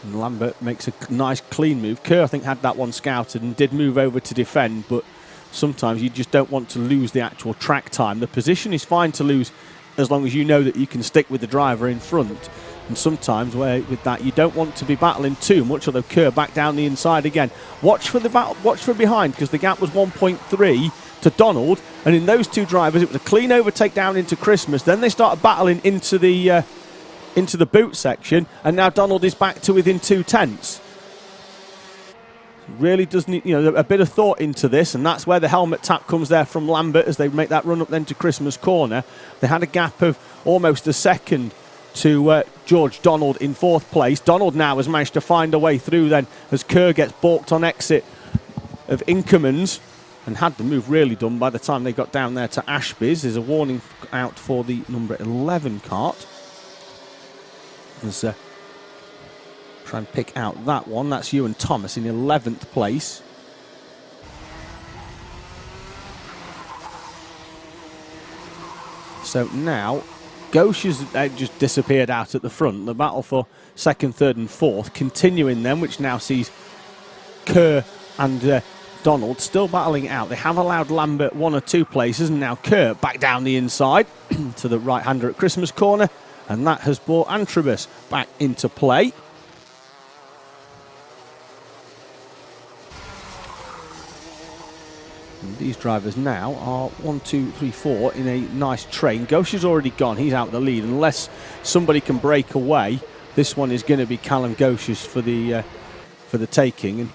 And Lambert makes a nice clean move. Kerr, I think, had that one scouted and did move over to defend, but sometimes you just don't want to lose the actual track time. The position is fine to lose as long as you know that you can stick with the driver in front. And sometimes with that you don't want to be battling too much, although Kerr back down the inside again. Watch for the battle, watch for behind, because the gap was 1.3 to Donald, and in those two drivers it was a clean overtake down into Christmas. Then they started battling into the boot section, and now Donald is back to within 2/10. Really does need, a bit of thought into this, and that's where the helmet tap comes there from Lambert as they make that run up then to Christmas Corner. They had a gap of almost a second to George Donald in fourth place. Donald now has managed to find a way through then as Kerr gets balked on exit of Inkermans and had the move really done by the time they got down there to Ashby's. There's a warning out for the number 11 Kart. There's try and pick out that one. That's Ewan Thomas in 11th place. So now Ghosh has just disappeared out at the front. The battle for second, third and fourth continuing then, which now sees Kerr and Donald still battling out. They have allowed Lambert 1 or 2 places, and now Kerr back down the inside to the right-hander at Christmas Corner, and that has brought Antrobus back into play. And these drivers now are 1, 2, 3, 4 in a nice train. Ghosh is already gone. He's out the lead. Unless somebody can break away, this one is going to be Callum Ghosh's for the taking. And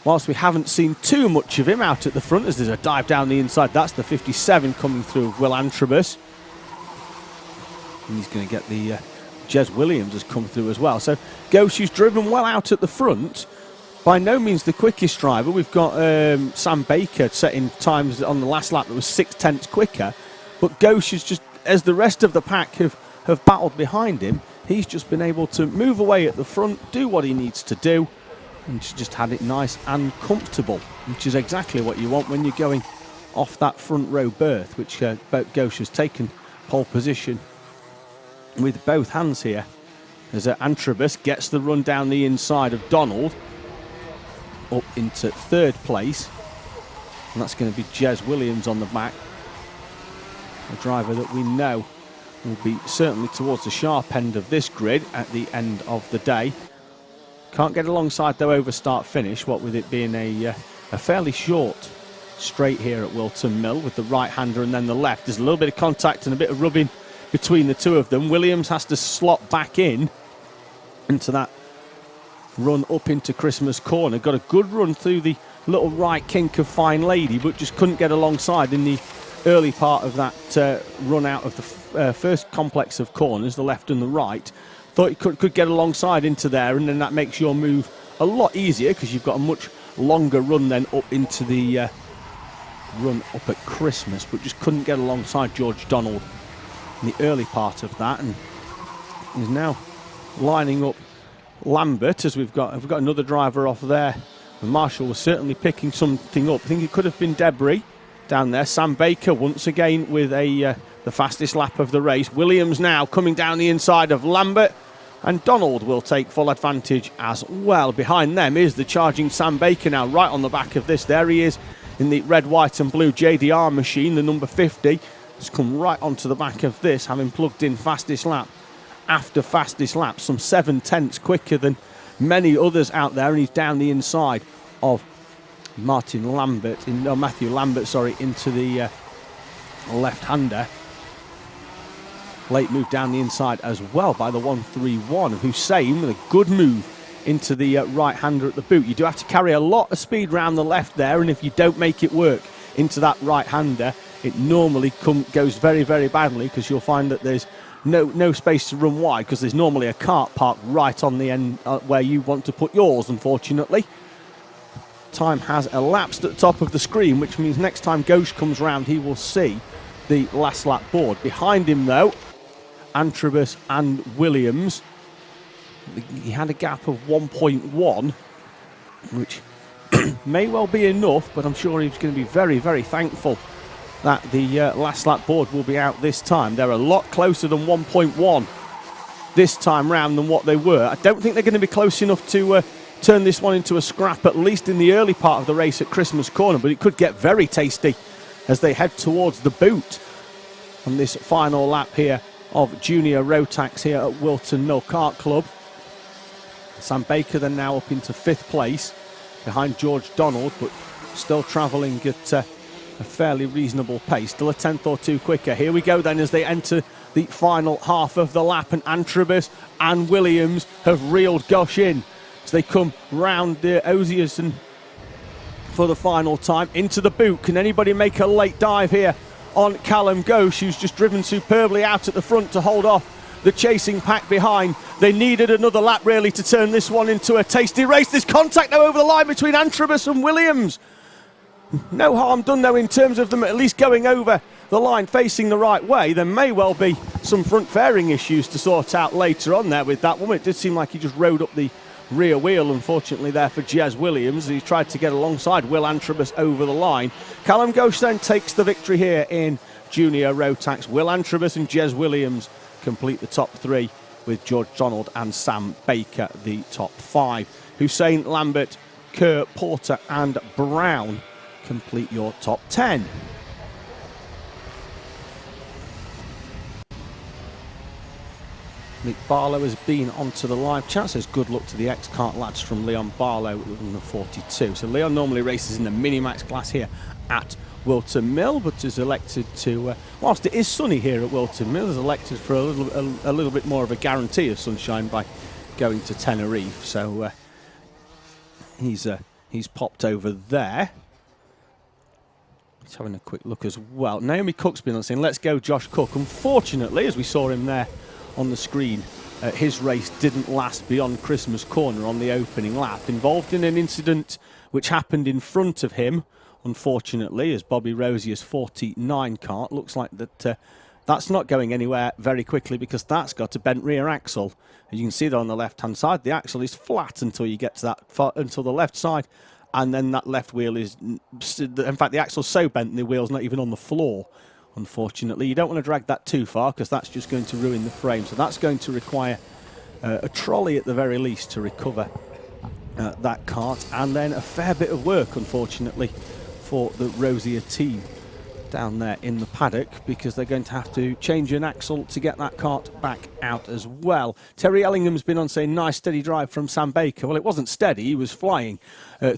whilst we haven't seen too much of him out at the front, as there's a dive down the inside, that's the 57 coming through, Will Antrobus. And he's going to get the Jez Williams has come through as well. So Ghosh is driven well out at the front. By no means the quickest driver. We've got Sam Baker setting times on the last lap that was 6/10 quicker. But Ghosh is just, as the rest of the pack have battled behind him, he's just been able to move away at the front, do what he needs to do, and just had it nice and comfortable, which is exactly what you want when you're going off that front row berth, which Ghosh has taken pole position with both hands here. As Antrobus gets the run down the inside of Donald, up into third place, and that's going to be Jez Williams on the back, a driver that we know will be certainly towards the sharp end of this grid at the end of the day. Can't get alongside though over start finish, what with it being a fairly short straight here at Whilton Mill with the right hander and then the left. There's a little bit of contact and a bit of rubbing between the two of them. Williams has to slot back into that run up into Christmas Corner. Got a good run through the little right kink of Fine Lady, but just couldn't get alongside in the early part of that run out of the first complex of corners, the left and the right. Thought he could get alongside into there, and then that makes your move a lot easier because you've got a much longer run then up into the run up at Christmas, but just couldn't get alongside George Donald in the early part of that, and is now lining up Lambert as we've got another driver off there. And Marshall was certainly picking something up. I think it could have been debris down there. Sam Baker once again with the fastest lap of the race. Williams now coming down the inside of Lambert, and Donald will take full advantage as well. Behind them is the charging Sam Baker now, right on the back of this. There he is in the red, white and blue JDR machine, the number 50. Has come right onto the back of this, having plugged in fastest lap after fastest lap, some 7/10 quicker than many others out there, and he's down the inside of Matthew Lambert, into the left-hander. Late move down the inside as well by the 131 of Hussein with a good move into the right-hander at the boot. You do have to carry a lot of speed round the left there, and if you don't make it work into that right-hander, it normally goes very, very badly, because you'll find that there's no space to run wide, because there's normally a kart parked right on the end where you want to put yours, unfortunately. Time has elapsed at the top of the screen, which means next time Ghosh comes round, he will see the last lap board. Behind him, though, Antrobus and Williams. He had a gap of 1.1, which may well be enough, but I'm sure he's going to be very, very thankful that the last lap board will be out this time. They're a lot closer than 1.1 this time round than what they were. I don't think they're going to be close enough to turn this one into a scrap, at least in the early part of the race at Christmas Corner, but it could get very tasty as they head towards the boot on this final lap here of Junior Rotax here at Whilton Mill Kart Club. Sam Baker then now up into 5th place behind George Donald, but still travelling at a fairly reasonable pace, still a tenth or two quicker. Here we go then as they enter the final half of the lap, and Antrobus and Williams have reeled Ghosh in as they come round the Osiers and for the final time into the boot. Can anybody make a late dive here on Callum Ghosh, who's just driven superbly out at the front to hold off the chasing pack behind? They needed another lap really to turn this one into a tasty race. There's contact now over the line between Antrobus and Williams. No harm done though in terms of them at least going over the line facing the right way. There may well be some front fairing issues to sort out later on there with that one. It did seem like he just rode up the rear wheel, unfortunately, there for Jez Williams. He tried to get alongside Will Antrobus over the line. Callum Ghosh then takes the victory here in Junior Rotax. Will Antrobus and Jez Williams complete the top 3, with George Donald and Sam Baker the top 5. Hussein, Lambert, Kerr, Porter and Brown complete your top 10. Nick Barlow has been onto the live chat, says good luck to the X-Kart lads from Leon Barlow in the 42. So Leon normally races in the Minimax class here at Whilton Mill, but is elected to, whilst it is sunny here at Whilton Mill, is elected for a little bit more of a guarantee of sunshine by going to Tenerife. So he's popped over there. He's having a quick look as well. Naomi Cook's been on saying, let's go Josh Cook. Unfortunately, as we saw him there on the screen, his race didn't last beyond Christmas Corner on the opening lap, involved in an incident which happened in front of him, unfortunately, as Bobby Rosier's 49 kart. Looks like that's not going anywhere very quickly, because that's got a bent rear axle. As you can see there on the left-hand side, the axle is flat until you get to that until the left side, and then that left wheel is, in fact, the axle's so bent the wheel's not even on the floor. Unfortunately, you don't want to drag that too far, because that's just going to ruin the frame. So that's going to require a trolley at the very least to recover that kart, and then a fair bit of work, unfortunately, for the Rosier team down there in the paddock, because they're going to have to change an axle to get that kart back out as well. Terry Ellingham's been on saying nice steady drive from Sam Baker. Well, it wasn't steady, he was flying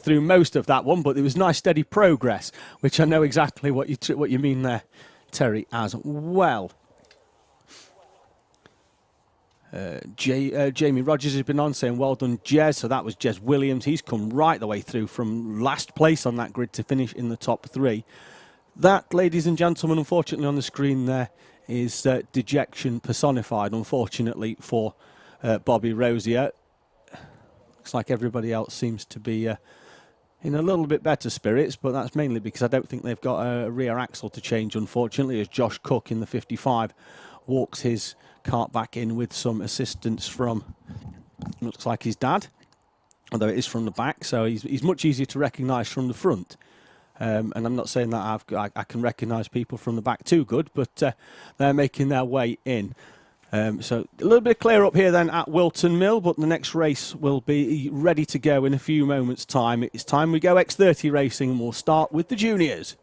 through most of that one, but it was nice steady progress, which I know exactly what you mean there, Terry, as well. Jamie Rogers has been on saying well done Jez, so that was Jez Williams. He's come right the way through from last place on that grid to finish in the top 3. That, ladies and gentlemen, unfortunately on the screen there is dejection personified, unfortunately, for Bobby Rosier. Looks like everybody else seems to be in a little bit better spirits, but that's mainly because I don't think they've got a rear axle to change, unfortunately, as Josh Cook in the 55 walks his kart back in with some assistance from, looks like his dad, although it is from the back, so he's much easier to recognise from the front. And I'm not saying that I can recognise people from the back too good, but they're making their way in. So a little bit clear up here then at Whilton Mill, but the next race will be ready to go in a few moments' time. It's time we go X30 racing, and we'll start with the juniors.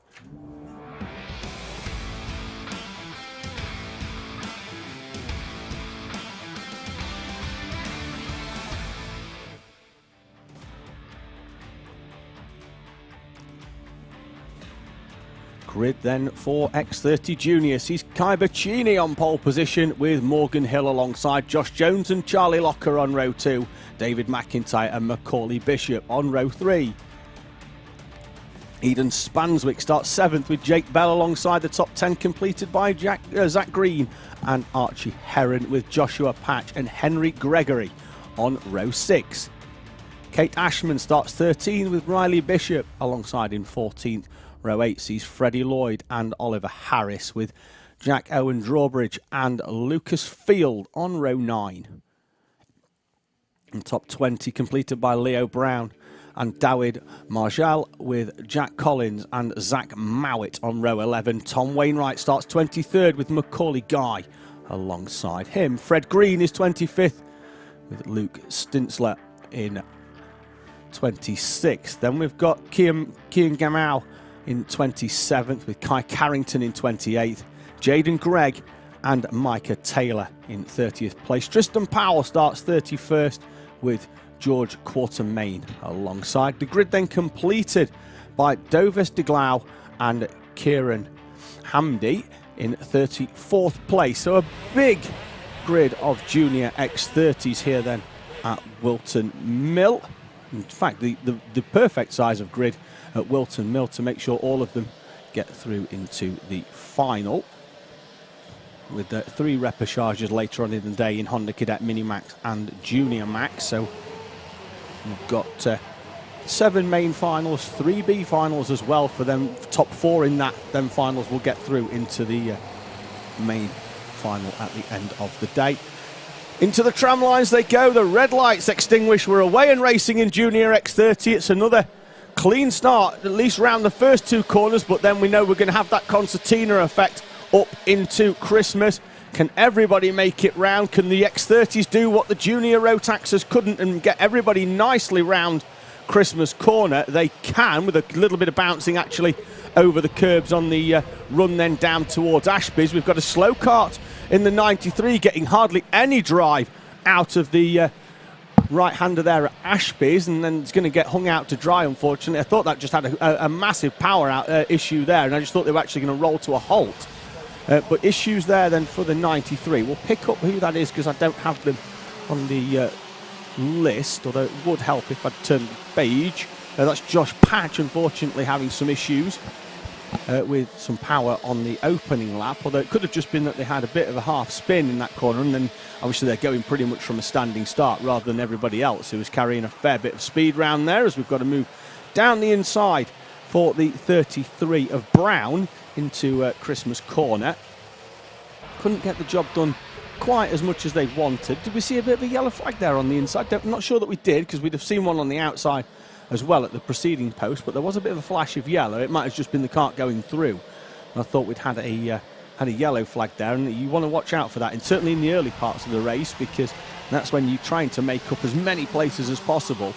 Grid then for X30 Junior sees Kai Bacchini on pole position with Morgan Hill alongside Josh Jones and Charlie Locker on row 2, David McIntyre and Macaulay Bishop on row 3. Eden Spanswick starts 7th with Jake Bell alongside the top 10 completed by Zach Green and Archie Heron with Joshua Patch and Henry Gregory on row 6. Kate Ashman starts 13th with Riley Bishop alongside in 14th. Row 8 sees Freddie Lloyd and Oliver Harris with Jack Owen Drawbridge and Lucas Field on row 9. And top 20 completed by Leo Brown and Dawid Marjal with Jack Collins and Zach Mowat on row 11. Tom Wainwright starts 23rd with Macaulay Guy alongside him. Fred Green is 25th with Luke Stintzler in 26th. Then we've got Kian Gamau in 27th with Kai Carrington in 28th. Jaden Gregg and Micah Taylor in 30th place. Tristan Powell starts 31st with George Quartermain alongside. The grid then completed by Dovis de Glau and Kieran Hamdi in 34th place. So a big grid of junior X30s here then at Whilton Mill. In fact, the perfect size of grid at Whilton Mill to make sure all of them get through into the final. With 3 repêchages later on in the day in Honda Cadet Mini Max and Junior Max. So we've got 7 main finals, 3 B finals as well for them. Top 4 in that, them finals will get through into the main final at the end of the day. Into the tram lines they go. The red lights extinguished. We're away and racing in Junior X30. It's another clean start, at least round the first 2 corners, but then we know we're going to have that concertina effect up into Christmas. Can everybody make it round? Can the X30s do what the junior Rotaxers couldn't and get everybody nicely round Christmas corner? They can, with a little bit of bouncing actually over the curbs on the run then down towards Ashby's. We've got a slow kart in the 93 getting hardly any drive out of the right-hander there at Ashby's, and then it's going to get hung out to dry, unfortunately. I thought that just had a massive power out issue there, and I just thought they were actually going to roll to a halt. But issues there then for the 93. We'll pick up who that is because I don't have them on the list, although it would help if I'd turn the page. That's Josh Patch, unfortunately, having some issues with some power on the opening lap, although it could have just been that they had a bit of a half spin in that corner, and then obviously they're going pretty much from a standing start rather than everybody else who was carrying a fair bit of speed round there, as we've got to move down the inside for the 33 of Brown into Christmas corner. Couldn't get the job done quite as much as they wanted. Did we see a bit of a yellow flag there on the inside? I'm not sure that we did, because we'd have seen one on the outside as well at the preceding post, but there was a bit of a flash of yellow. It might have just been the kart going through. And I thought we'd had a yellow flag there, and you want to watch out for that, and certainly in the early parts of the race, because that's when you're trying to make up as many places as possible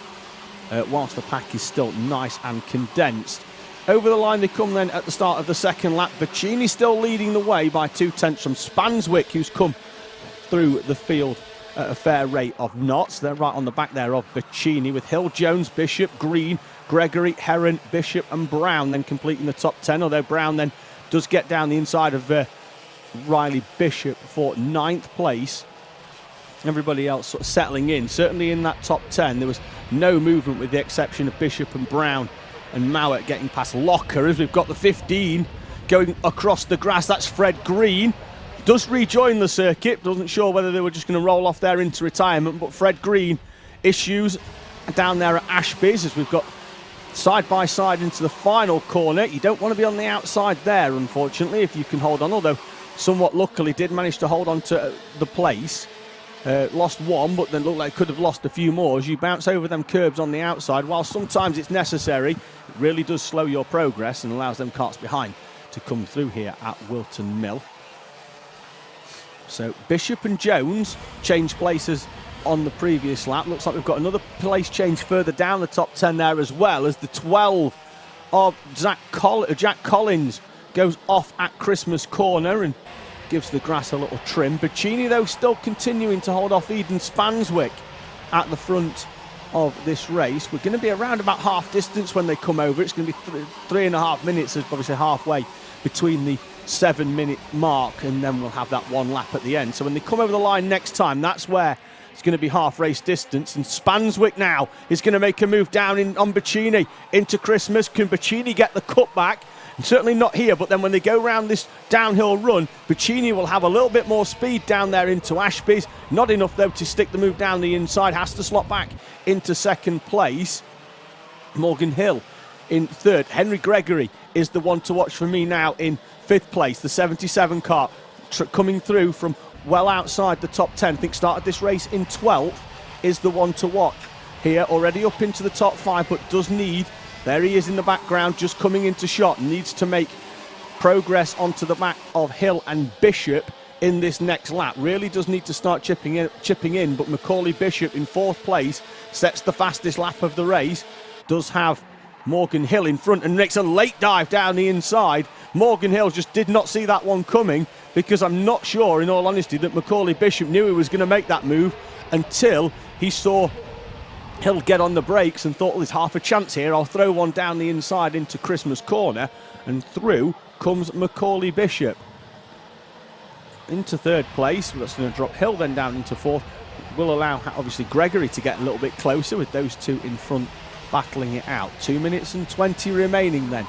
whilst the pack is still nice and condensed. Over the line they come then at the start of the second lap. Bacchini still leading the way by 2/10 from Spanswick, who's come through the field at a fair rate of knots. They're right on the back there of Bacchini, with Hill, Jones, Bishop, Green, Gregory, Heron, Bishop and Brown then completing the top 10, although Brown then does get down the inside of Riley Bishop for 9th place. Everybody else sort of settling in. Certainly in that top 10 there was no movement with the exception of Bishop and Brown and Mowat getting past Locker, as we've got the 15 going across the grass. That's Fred Green. Does rejoin the circuit. Wasn't sure whether they were just going to roll off there into retirement, but Fred Green issues down there at Ashby's, as we've got side by side into the final corner. You don't want to be on the outside there, unfortunately, if you can hold on, although somewhat luckily did manage to hold on to the place. Lost one, but then looked like could have lost a few more as you bounce over them curbs on the outside. While sometimes it's necessary, it really does slow your progress and allows them karts behind to come through here at Whilton Mill. So Bishop and Jones change places on the previous lap. Looks like we've got another place change further down the top 10 there, as well as the 12 of Jack Collins goes off at Christmas corner and gives the grass a little trim. Bacchini, though, still continuing to hold off Eden Spanswick at the front of this race. We're going to be around about half distance when they come over. It's going to be 3.5 minutes, as obviously halfway between the 7-minute mark, and then we'll have that one lap at the end. So when they come over the line next time, that's where it's going to be half race distance. And Spanswick now is going to make a move down on Bacchini into Christmas. Can Bacchini get the cutback? Certainly not here, but then when they go round this downhill run, Bacchini will have a little bit more speed down there into Ashby's. Not enough, though, to stick the move down the inside. Has to slot back into second place. Morgan Hill in third. Henry Gregory is the one to watch for me now in fifth place. The 77 car coming through from well outside the top 10. I think started this race in 12th is the one to watch. Here, already up into the top 5, but does need... There he is in the background, just coming into shot. Needs to make progress onto the back of Hill and Bishop in this next lap. Really does need to start chipping in, but Macaulay Bishop in fourth place sets the fastest lap of the race. Does have Morgan Hill in front and makes a late dive down the inside. Morgan Hill just did not see that one coming, because I'm not sure, in all honesty, that Macaulay Bishop knew he was going to make that move until he saw Hill get on the brakes and thought, well, there's half a chance here. I'll throw one down the inside into Christmas corner, and through comes Macaulay Bishop into third place. That's going to drop Hill then down into fourth. Will allow, obviously, Gregory to get a little bit closer with those two in front battling it out. 2 minutes and 20 remaining then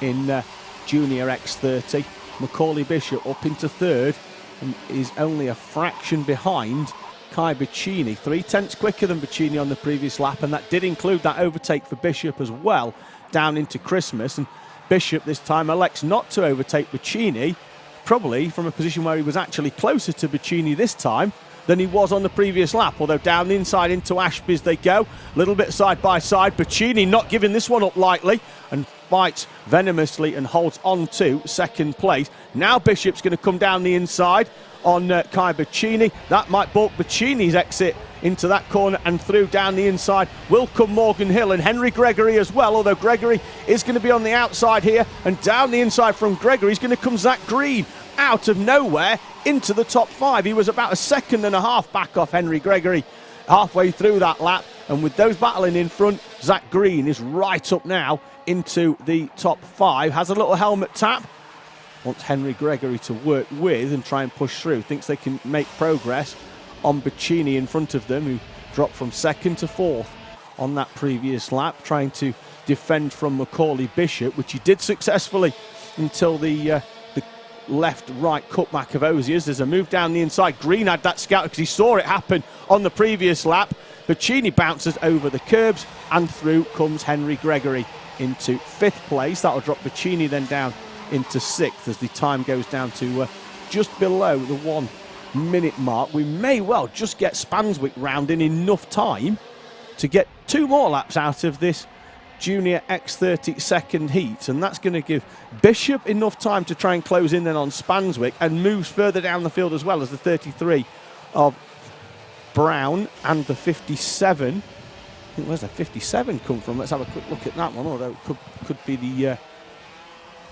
in Junior X30. Macaulay Bishop up into third and is only a fraction behind Kai Bacchini, 3/10 quicker than Bacchini on the previous lap, and that did include that overtake for Bishop as well down into Christmas. And Bishop this time elects not to overtake Bacchini, probably from a position where he was actually closer to Bacchini this time than he was on the previous lap, although down the inside into Ashby's they go, a little bit side by side. Bacchini not giving this one up lightly and fights venomously and holds on to second place. Now Bishop's going to come down the inside on Kai Bacchini. That might balk Bacchini's exit into that corner, and through down the inside will come Morgan Hill and Henry Gregory as well, although Gregory is going to be on the outside here, and down the inside from Gregory is going to come Zach Green out of nowhere into the top 5. He was about a second and a half back off Henry Gregory halfway through that lap, and with those battling in front, Zach Green is right up now into the top 5. Has a little helmet tap. Wants Henry Gregory to work with and try and push through. Thinks they can make progress on Bacchini in front of them, who dropped from second to fourth on that previous lap, trying to defend from Macaulay Bishop, which he did successfully until the left-right cutback of Osiers. There's a move down the inside. Green had that scout because he saw it happen on the previous lap. Bacchini bounces over the curbs, and through comes Henry Gregory into fifth place. That'll drop Bacchini then down into sixth as the time goes down to just below the 1 minute mark. We may well just get Spanswick round in enough time to get 2 more laps out of this Junior X30 second heat, and that's going to give Bishop enough time to try and close in then on Spanswick, and moves further down the field as well as the 33 of Brown and the 57. I think, where's the 57 come from? Let's have a quick look at that one, although it could be the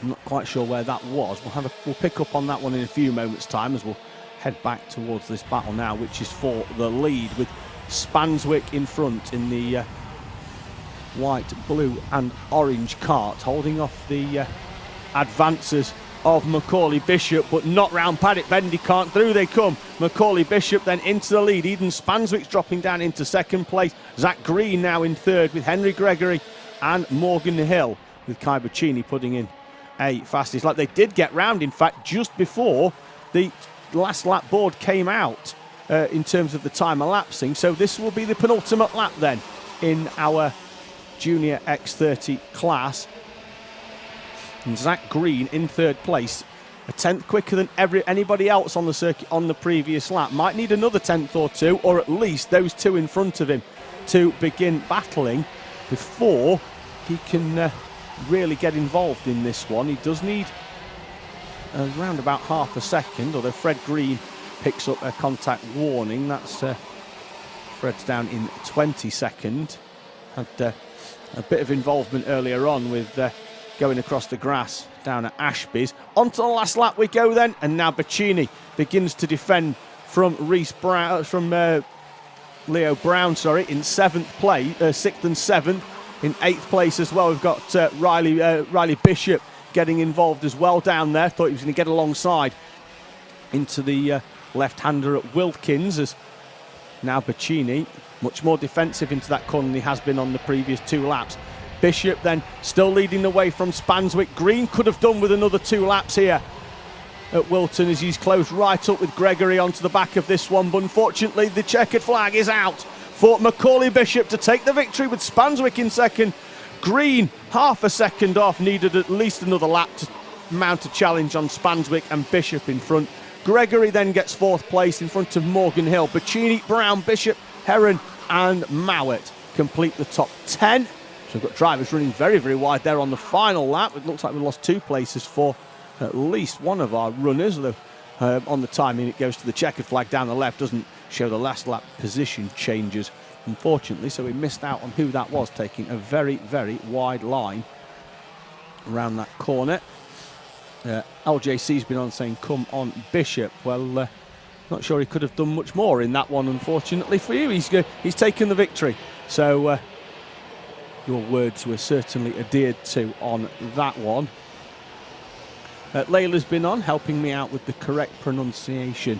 I'm not quite sure where that was. We'll pick up on that one in a few moments' time as we'll head back towards this battle now, which is for the lead, with Spanswick in front in the white, blue and orange Kart, holding off the advances of Macaulay Bishop, but not round Paddock Bend. He can't. Through they come. Macaulay Bishop then into the lead. Eden Spanswick's dropping down into second place. Zach Green now in third, with Henry Gregory and Morgan Hill, with Kai Bacchini putting in a fastest lap. They did get round, in fact, just before the last lap board came out in terms of the time elapsing. So this will be the penultimate lap then in our Junior X30 class. And Zach Green in third place, a 10th quicker than anybody else on the circuit on the previous lap. Might need another 10th or 2, or at least those 2 in front of him, to begin battling before he can really get involved in this one. He does need around about half a second, although Fred Green picks up a contact warning. That's Fred's down in 22nd. Had a bit of involvement earlier on with going across the grass down at Ashby's. On to the last lap we go then, and now Bacchini begins to defend from Leo Brown, in 7th place, 6th and 7th. In 8th place as well, we've got Riley Bishop getting involved as well down there. Thought he was going to get alongside into the left-hander at Wilkins, as now Bacchini, much more defensive into that corner than he has been on the previous 2 laps. Bishop then still leading the way from Spanswick. Green could have done with another 2 laps here at Wilton, as he's closed right up with Gregory onto the back of this one, but unfortunately the checkered flag is out for Macaulay Bishop to take the victory with Spanswick in second. Green half a second off, needed at least another lap to mount a challenge on Spanswick, and Bishop in front. Gregory then gets 4th place in front of Morgan Hill. Bacchini, Brown, Bishop, Heron and Mowat complete the top 10. So we've got drivers running very, very wide there on the final lap. It looks like we lost 2 places for at least one of our runners, although on the timing it goes to the checkered flag down the left, doesn't show the last lap position changes, unfortunately, so we missed out on who that was, taking a very, very wide line around that corner. LJC's been on saying come on Bishop. Well, not sure he could have done much more in that one, unfortunately for you. He's taken the victory, so your words were certainly adhered to on that one. Layla's been on, helping me out with the correct pronunciation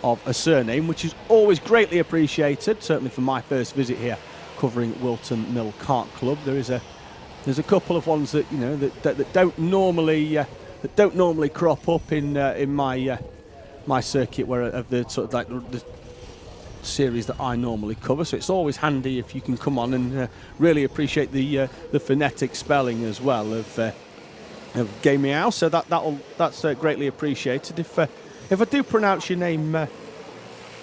of a surname, which is always greatly appreciated, certainly for my first visit here covering Wilton Mill Kart Club. There's a couple of ones that, you know, that don't normally crop up in my circuit, where of the sort of like the series that I normally cover, so it's always handy if you can come on, and really appreciate the phonetic spelling as well of Gay Meow, so that's greatly appreciated. If I do pronounce your name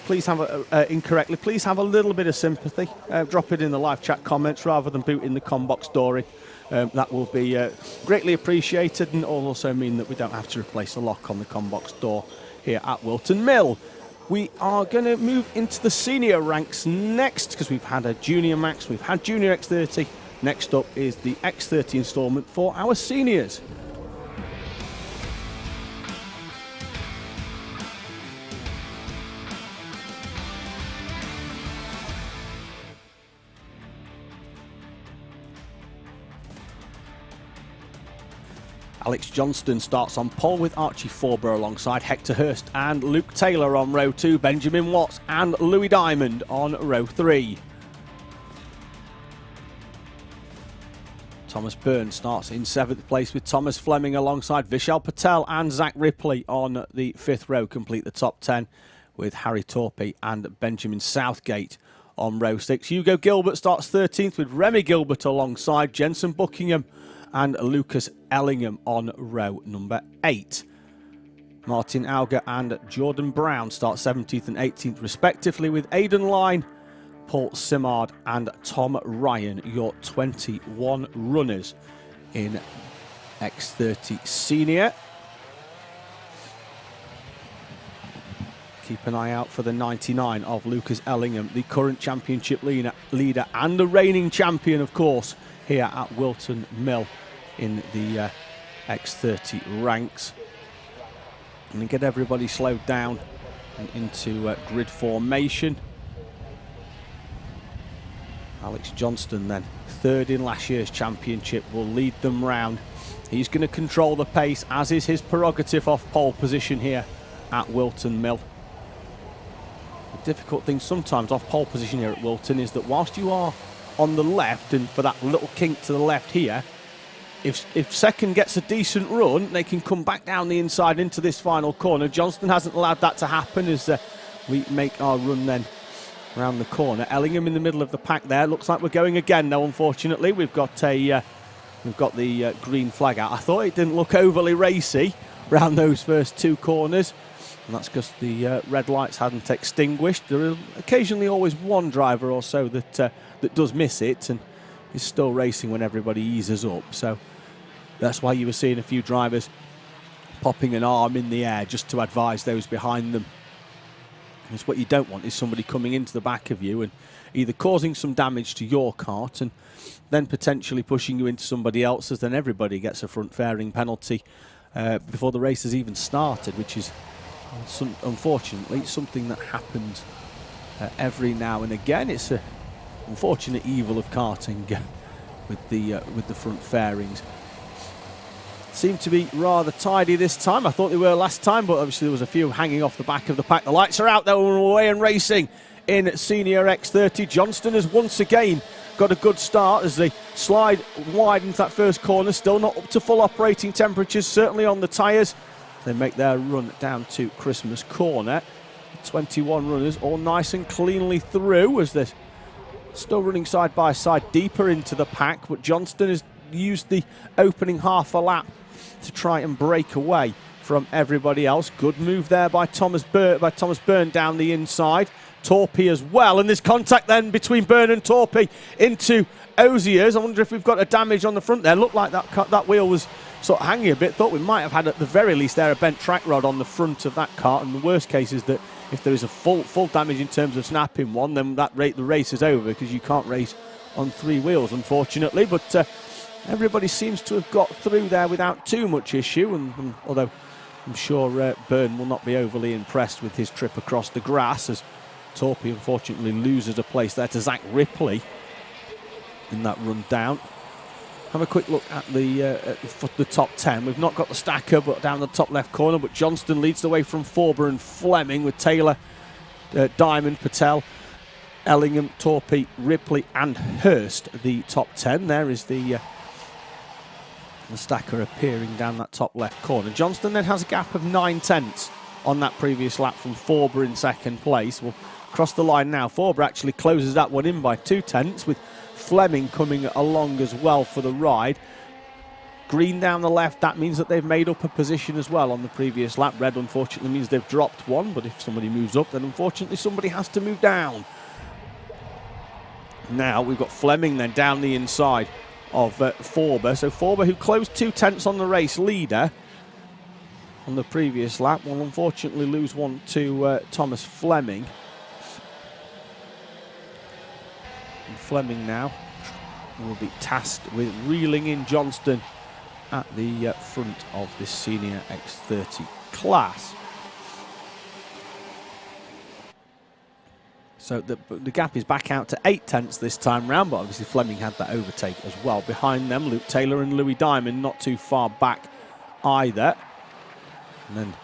please have incorrectly, please have a little bit of sympathy. Drop it in the live chat comments rather than booting the combox story. That will be greatly appreciated, and will also mean that we don't have to replace the lock on the combox door here at Wilton Mill. We are going to move into the senior ranks next, because we've had a junior max, we've had junior X30. Next up is the X30 instalment for our seniors. Alex Johnston starts on pole with Archie Forborough alongside Hector Hurst and Luke Taylor on row 2, Benjamin Watts and Louis Diamond on row 3. Thomas Byrne starts in 7th place with Thomas Fleming alongside Vishal Patel and Zach Ripley on the 5th row, complete the top 10 with Harry Torpey and Benjamin Southgate on row 6. Hugo Gilbert starts 13th with Remy Gilbert alongside Jensen Buckingham and Lucas Ellingham on row number 8. Martin Auger and Jordan Brown start 17th and 18th respectively with Aidan Line, Paul Simard and Tom Ryan, your 21 runners in X30 Senior. Keep an eye out for the 99 of Lucas Ellingham, the current championship leader and the reigning champion, of course, here at Wilton Mill in the X30 ranks. And get everybody slowed down and into grid formation. Alex Johnston then, 3rd in last year's championship, will lead them round. He's going to control the pace, as is his prerogative off pole position here at Wilton Mill. The difficult thing sometimes off pole position here at Wilton is that whilst you are on the left, and for that little kink to the left here, if second gets a decent run, they can come back down the inside into this final corner. Johnston hasn't allowed that to happen as we make our run then around the corner. Ellingham in the middle of the pack there. Looks like we're going again now, unfortunately. We've got the green flag out. I thought it didn't look overly racy around those first 2 corners, and that's because the red lights hadn't extinguished. There are occasionally always one driver or so that does miss it and is still racing when everybody eases up. So that's why you were seeing a few drivers popping an arm in the air just to advise those behind them. Because what you don't want is somebody coming into the back of you and either causing some damage to your kart and then potentially pushing you into somebody else's. Then everybody gets a front fairing penalty before the race has even started, which is unfortunately something that happens every now and again. It's an unfortunate evil of karting with the front fairings. seem to be rather tidy this time. I thought they were last time, but obviously there was a few hanging off the back of the pack. The lights are out, though, and away and racing in Senior X30. Johnston has once again got a good start as they slide wide into that first corner. Still not up to full operating temperatures, certainly on the tyres. They make their run down to Christmas Corner. 21 runners all nice and cleanly through as they're still running side by side deeper into the pack, but Johnston has used the opening half a lap to try and break away from everybody else. Good move there by Thomas Byrne down the inside. Torpy as well, and there's contact then between Byrne and Torpy into Ozier's. I wonder if we've got a damage on the front there. Looked like that wheel was sort of hanging a bit. Thought we might have had at the very least there a bent track rod on the front of that cart, and the worst case is that if there is a full damage in terms of snapping one, then the race is over, because you can't race on three wheels, unfortunately. But everybody seems to have got through there without too much issue, and although I'm sure Byrne will not be overly impressed with his trip across the grass, as Torpy unfortunately loses a place there to Zach Ripley in that run down. Have a quick look at the top 10. We've not got the stacker, but down the top left corner. But Johnston leads the way from Forber and Fleming, with Taylor, Diamond, Patel, Ellingham, Torpy, Ripley and Hurst the top 10. There is the stacker appearing down that top left corner. Johnston then has a gap of 9 tenths on that previous lap from Forber in second place. We'll cross the line now. Forber actually closes that one in by 2 tenths, with Fleming coming along as well for the ride. Green down the left, that means that they've made up a position as well on the previous lap. Red unfortunately means they've dropped one, but if somebody moves up, then unfortunately somebody has to move down. Now we've got Fleming then down the inside of Forber. So Forber, who closed 2 tenths on the race leader on the previous lap, will unfortunately lose one to Thomas Fleming. And Fleming now will be tasked with reeling in Johnston at the front of this Senior X30 class. So the gap is back out to 8 tenths this time round, but obviously Fleming had that overtake as well. Behind them, Luke Taylor and Louis Diamond not too far back either. And then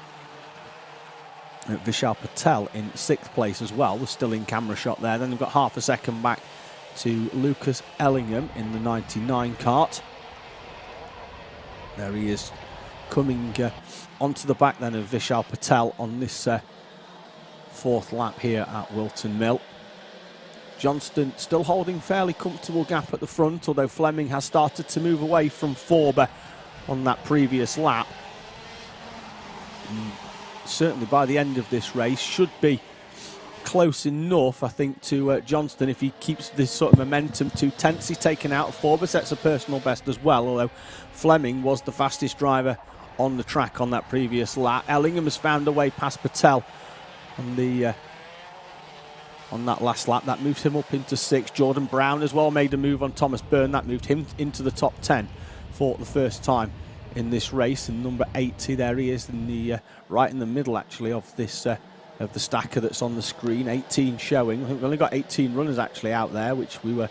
Vishal Patel in 6th place as well. We're still in camera shot there. Then we've got half a second back to Lucas Ellingham in the 99 cart. There he is, coming onto the back then of Vishal Patel on this 4th lap here at Whilton Mill. Johnston still holding fairly comfortable gap at the front, although Fleming has started to move away from Forber on that previous lap. And certainly by the end of this race should be close enough, I think, to Johnston if he keeps this sort of momentum. 2 tenths he's taken out of Forber, sets a personal best as well, although Fleming was the fastest driver on the track on that previous lap. Ellingham has found a way past Patel on that last lap. That moves him up into 6th. Jordan Brown as well made a move on Thomas Byrne. That moved him into the top 10 for the first time in this race. And number 80, there he is in the right in the middle actually of this of the stacker that's on the screen. 18 showing. I think we've only got 18 runners actually out there, which we were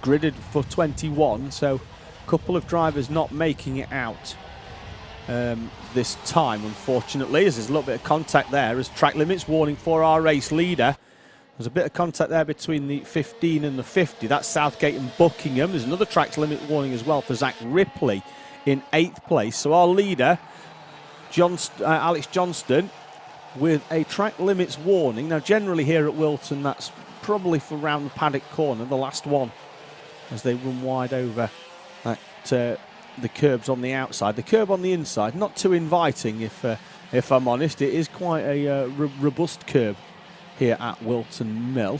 gridded for 21. So a couple of drivers not making it out this time, unfortunately, as there's a little bit of contact there as track limits warning for our race leader. There's a bit of contact there between the 15 and the 50. That's Southgate and Buckingham. There's another track limit warning as well for Zach Ripley in 8th place. So our leader, Alex Johnston, with a track limits warning. Now generally here at Whilton, that's probably for round the Paddock corner, the last one, as they run wide over that the curbs on the outside. The curb on the inside, not too inviting if I'm honest. It is quite a robust curb here at Whilton Mill.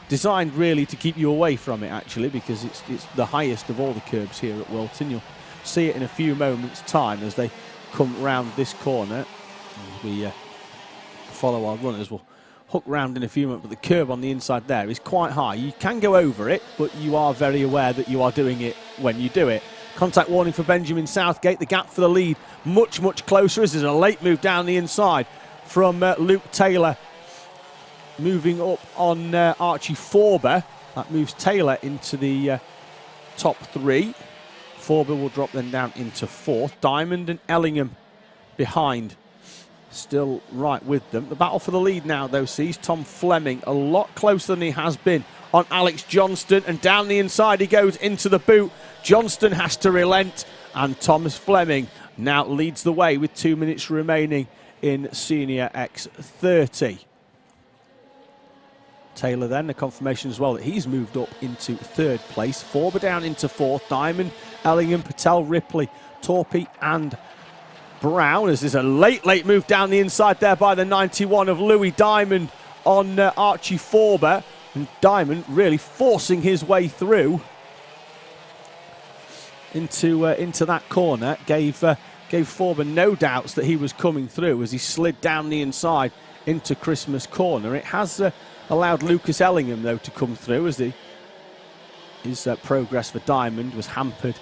Designed really to keep you away from it actually, because it's the highest of all the curbs here at Whilton. You'll see it in a few moments time as they come round this corner. We follow our runners. We'll hook round in a few moments, but the curb on the inside there is quite high. You can go over it, but you are very aware that you are doing it when you do it. Contact warning for Benjamin Southgate. The gap for the lead much, much closer as there's a late move down the inside from Luke Taylor. Moving up on Archie Forber. That moves Taylor into the top 3. Forber will drop them down into 4th. Diamond and Ellingham behind, still right with them. The battle for the lead now, though, sees Tom Fleming a lot closer than he has been on Alex Johnston, and down the inside he goes into the boot. Johnston has to relent, and Thomas Fleming now leads the way with 2 minutes remaining in Senior X30. Taylor then, the confirmation as well that he's moved up into 3rd place. Forber down into 4th. Diamond, Ellingham, Patel, Ripley, Torpy and Brown, as there's a late move down the inside there by the 91 of Louis Diamond on Archie Forber. And Diamond really forcing his way through into that corner. Gave Forber no doubts that he was coming through as he slid down the inside into Christmas Corner. It has allowed Lucas Ellingham, though, to come through as his progress for Diamond was hampered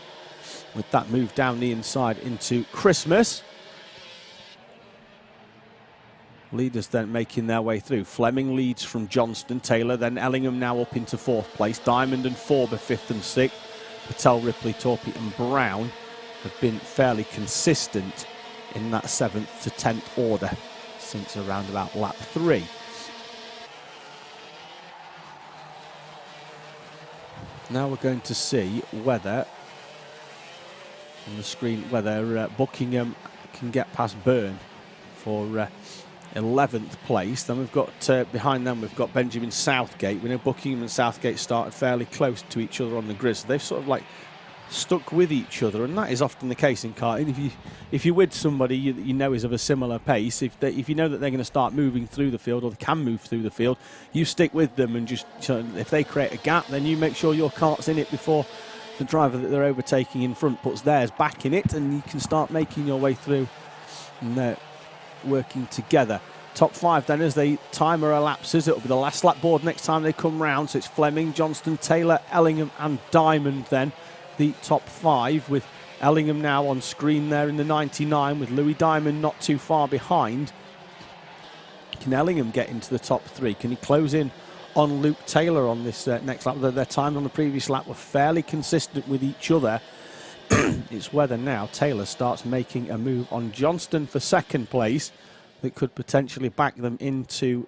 with that move down the inside into Christmas. Leaders then making their way through. Fleming leads from Johnston. Taylor, then Ellingham now up into 4th place. Diamond and Forber 5th and 6th. Patel, Ripley, Torpy and Brown have been fairly consistent in that 7th to 10th order since around about lap 3. Now we're going to see whether, on the screen, whether Buckingham can get past Byrne for 11th place. Then we've got, behind them, we've got Benjamin Southgate. We know Buckingham and Southgate started fairly close to each other on the grid, so they've sort of like stuck with each other, and that is often the case in karting. If you're with somebody you know is of a similar pace, if you know that they're going to start moving through the field, or they can move through the field, you stick with them, and just if they create a gap, then you make sure your kart's in it before the driver that they're overtaking in front puts theirs back in it, and you can start making your way through and they're working together. Top 5 then, as the timer elapses, it'll be the last lap board next time they come round, so it's Fleming, Johnston, Taylor, Ellingham and Diamond then. The top 5, with Ellingham now on screen there in the 99, with Louis Diamond not too far behind. Can Ellingham get into the top 3? Can he close in on Luke Taylor on this next lap? Their times on the previous lap were fairly consistent with each other. It's whether now Taylor starts making a move on Johnston for 2nd place that could potentially back them into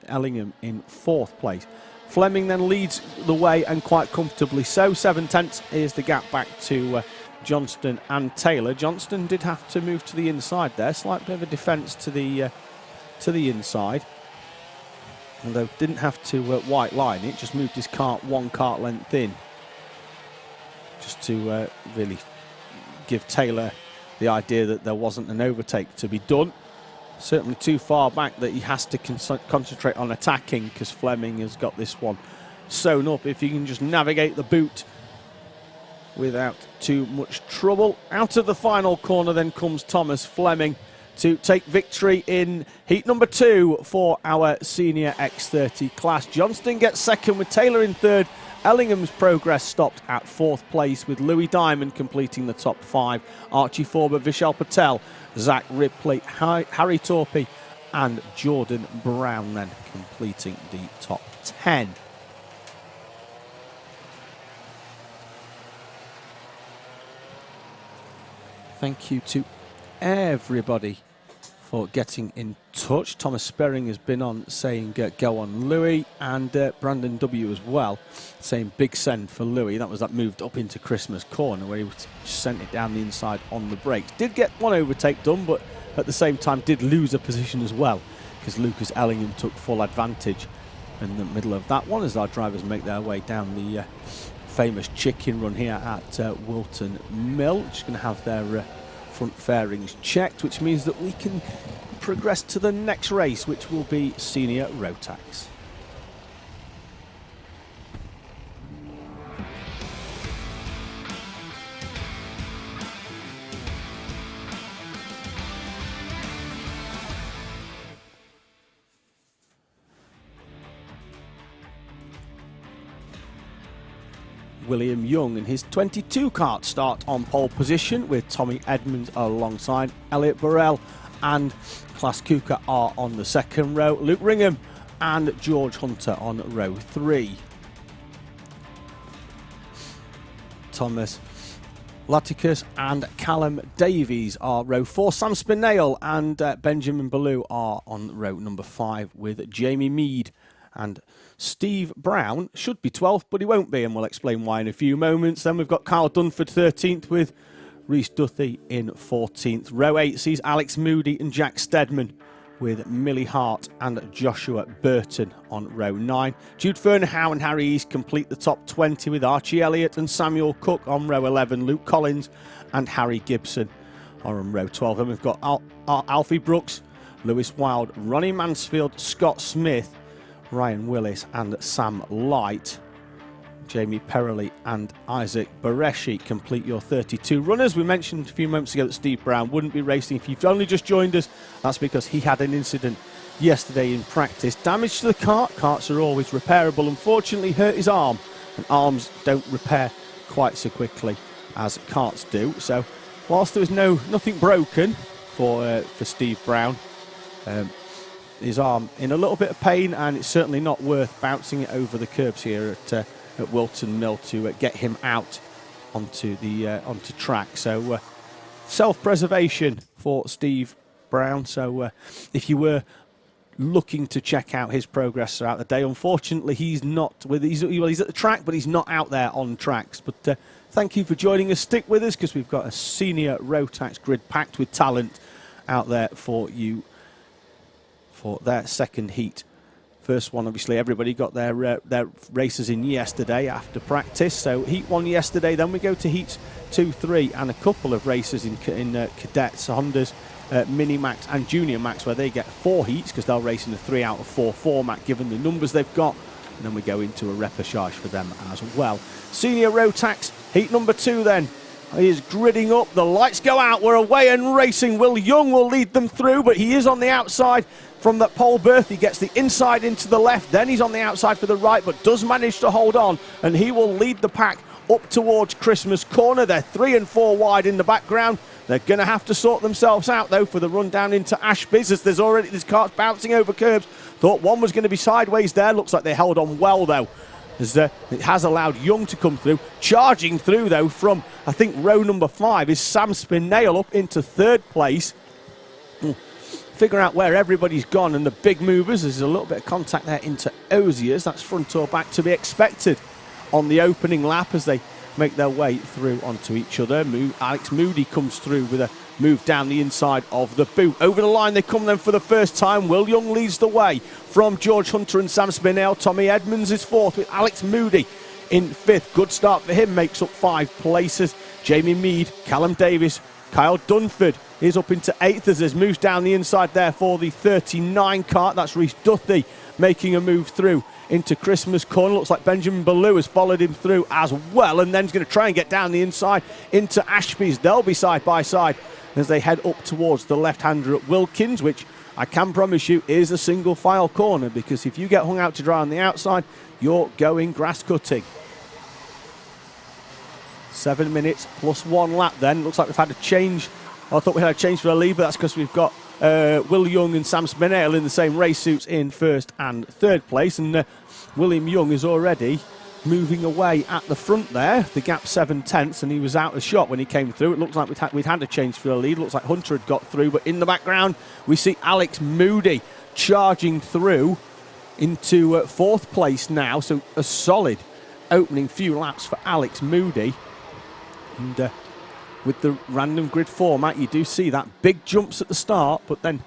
Ellingham in 4th place. Fleming then leads the way, and quite comfortably so. 7/10 is the gap back to Johnston and Taylor. Johnston did have to move to the inside there, slight bit of a defence to the inside, although didn't have to white line it, just moved his kart 1 kart length in, just to really give Taylor the idea that there wasn't an overtake to be done. Certainly too far back that he has to concentrate on attacking, because Fleming has got this one sewn up. If he can just navigate the boot without too much trouble. Out of the final corner then comes Thomas Fleming to take victory in heat number 2 for our Senior X30 class. Johnston gets 2nd with Taylor in 3rd. Ellingham's progress stopped at 4th place, with Louis Diamond completing the top 5. Archie Forber, Vishal Patel, Zach Ripley, Harry Torpy and Jordan Brown then completing the top 10. Thank you to everybody for getting in touch. Thomas Sperring has been on saying go on Louis, and Brandon W as well saying big send for Louis. That was that moved up into Christmas Corner where he sent it down the inside on the brakes. Did get one overtake done, but at the same time did lose a position as well, because Lucas Ellingham took full advantage in the middle of that one as our drivers make their way down the famous chicken run here at Whilton Mill. Just going to have their front fairings checked, which means that we can progress to the next race, which will be Senior Rotax. William Young and his 22 kart start on pole position, with Tommy Edmonds alongside Elliot Burrell, and Klaas Kuka are on the 2nd row. Luke Ringham and George Hunter on row 3. Thomas Laticus and Callum Davies are row 4. Sam Spinale and Benjamin Ballou are on row number 5 with Jamie Mead. And Steve Brown should be 12th, but he won't be, and we'll explain why in a few moments. Then we've got Kyle Dunford 13th with Rhys Duthie in 14th. Row 8 sees Alex Moody and Jack Steadman with Millie Hart and Joshua Burton on row 9. Jude Fernhow and Harry East complete the top 20 with Archie Elliott and Samuel Cook on row 11. Luke Collins and Harry Gibson are on row 12. Then we've got Alfie Brooks, Lewis Wild, Ronnie Mansfield, Scott Smith, Ryan Willis and Sam Light. Jamie Perrelly and Isaac Bareshi complete your 32 runners. We mentioned a few moments ago that Steve Brown wouldn't be racing. If you've only just joined us, that's because he had an incident yesterday in practice. Damage to the kart. Karts are always repairable. Unfortunately, hurt his arm, and arms don't repair quite so quickly as karts do. So, whilst there was nothing broken for Steve Brown, his arm in a little bit of pain, and it's certainly not worth bouncing it over the curbs here at Whilton Mill to get him out onto track. So self-preservation for Steve Brown. So if you were looking to check out his progress throughout the day, unfortunately he's not with. He's at the track, but he's not out there on tracks. But thank you for joining us. Stick with us because we've got a senior Rotax grid packed with talent out there for you for their second heat. First one, obviously, everybody got their races in yesterday after practice. So heat 1 yesterday, then we go to heats 2, 3, and a couple of races in cadets, Hondas, Mini Max and Junior Max, where they get 4 heats because they'll race in a 3 out of 4 format given the numbers they've got. And then we go into a repechage for them as well. Senior Rotax, heat number 2 then. He is gridding up, the lights go out, we're away and racing. Will Young will lead them through, but he is on the outside from that pole berth. He gets the inside into the left, then he's on the outside for the right, but does manage to hold on, and he will lead the pack up towards Christmas Corner. They're 3 and 4 wide in the background. They're going to have to sort themselves out, though, for the run down into Ashby's, as there's carts bouncing over curbs. Thought one was going to be sideways there. Looks like they held on well, though, as it has allowed Young to come through. Charging through, though, from, I think, row number 5 is Sam Spinale up into 3rd place. Figure out where everybody's gone, and the big movers. There's a little bit of contact there into Osiers. That's front or back to be expected on the opening lap as they make their way through onto each other. Alex Moody comes through with a move down the inside of the boot. Over the line they come then for the first time. Will Young leads the way from George Hunter and Sam Spinale. Tommy Edmonds is 4th with Alex Moody in 5th. Good start for him, makes up 5 places. Jamie Mead, Callum Davis, Kyle Dunford is up into 8th as there's moves down the inside there for the 39 kart. That's Rhys Duthie making a move through into Christmas Corner. Looks like Benjamin Ballou has followed him through as well, and then he's going to try and get down the inside into Ashby's. They'll be side by side as they head up towards the left-hander at Wilkins, which I can promise you is a single file corner, because if you get hung out to dry on the outside, you're going grass cutting. 7 minutes plus 1 lap then. Looks like we've had a change. I thought we had a change for the lead, but that's because we've got Will Young and Sam Spinale in the same race suits in 1st and 3rd place, and William Young is already moving away at the front there. The gap 7/10, and he was out of shot when he came through. It looks like we'd had a change for the lead. Looks like Hunter had got through, but in the background we see Alex Moody charging through into 4th place now. So a solid opening few laps for Alex Moody. And with the random grid format, you do see that big jumps at the start, but then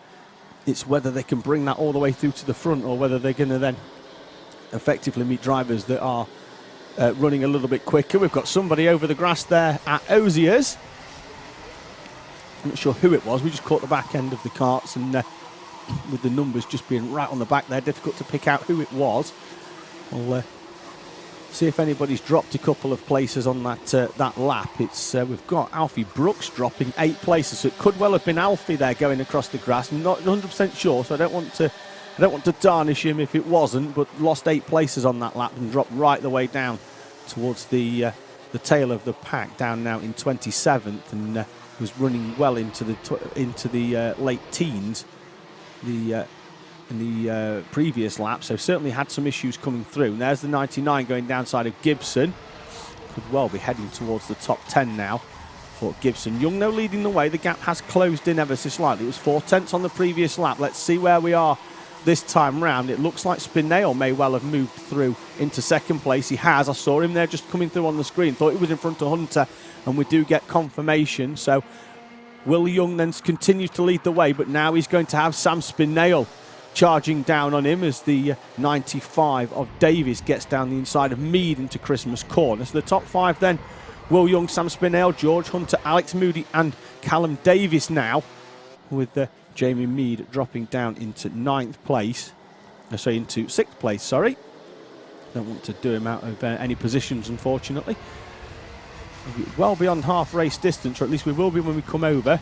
it's whether they can bring that all the way through to the front, or whether they're going to then effectively meet drivers that are running a little bit quicker. We've got somebody over the grass there at Osiers. I'm not sure who it was. We just caught the back end of the karts, and with the numbers just being right on the back there, difficult to pick out who it was. We'll see if anybody's dropped a couple of places on that lap. It's we've got Alfie Brooks dropping 8 places, so it could well have been Alfie there going across the grass. I'm not 100% sure, so I don't want to tarnish him if it wasn't, but lost 8 places on that lap and dropped right the way down towards the tail of the pack, down now in 27th, and was running well into the late teens in the previous lap, so certainly had some issues coming through. And there's the 99 going downside of Gibson. Could well be heading towards the top 10 now. for Gibson. Young now leading the way. The gap has closed in ever so slightly. It was 4/10 on the previous lap. Let's see where we are this time round. It looks like Spinell may well have moved through into second place. He has. I saw him there just coming through on the screen. Thought he was in front of Hunter, and we do get confirmation. So Will Young then continues to lead the way, but now he's going to have Sam Spinell charging down on him as the 95 of Davies gets down the inside of Mead into Christmas Corner. So the top 5 then, Will Young, Sam Spinell, George Hunter, Alex Moody and Callum Davies now, with Jamie Mead dropping down into 9th place. Into 6th place, sorry. Don't want to do him out of any positions, unfortunately. We'll be well beyond half race distance, or at least we will be when we come over.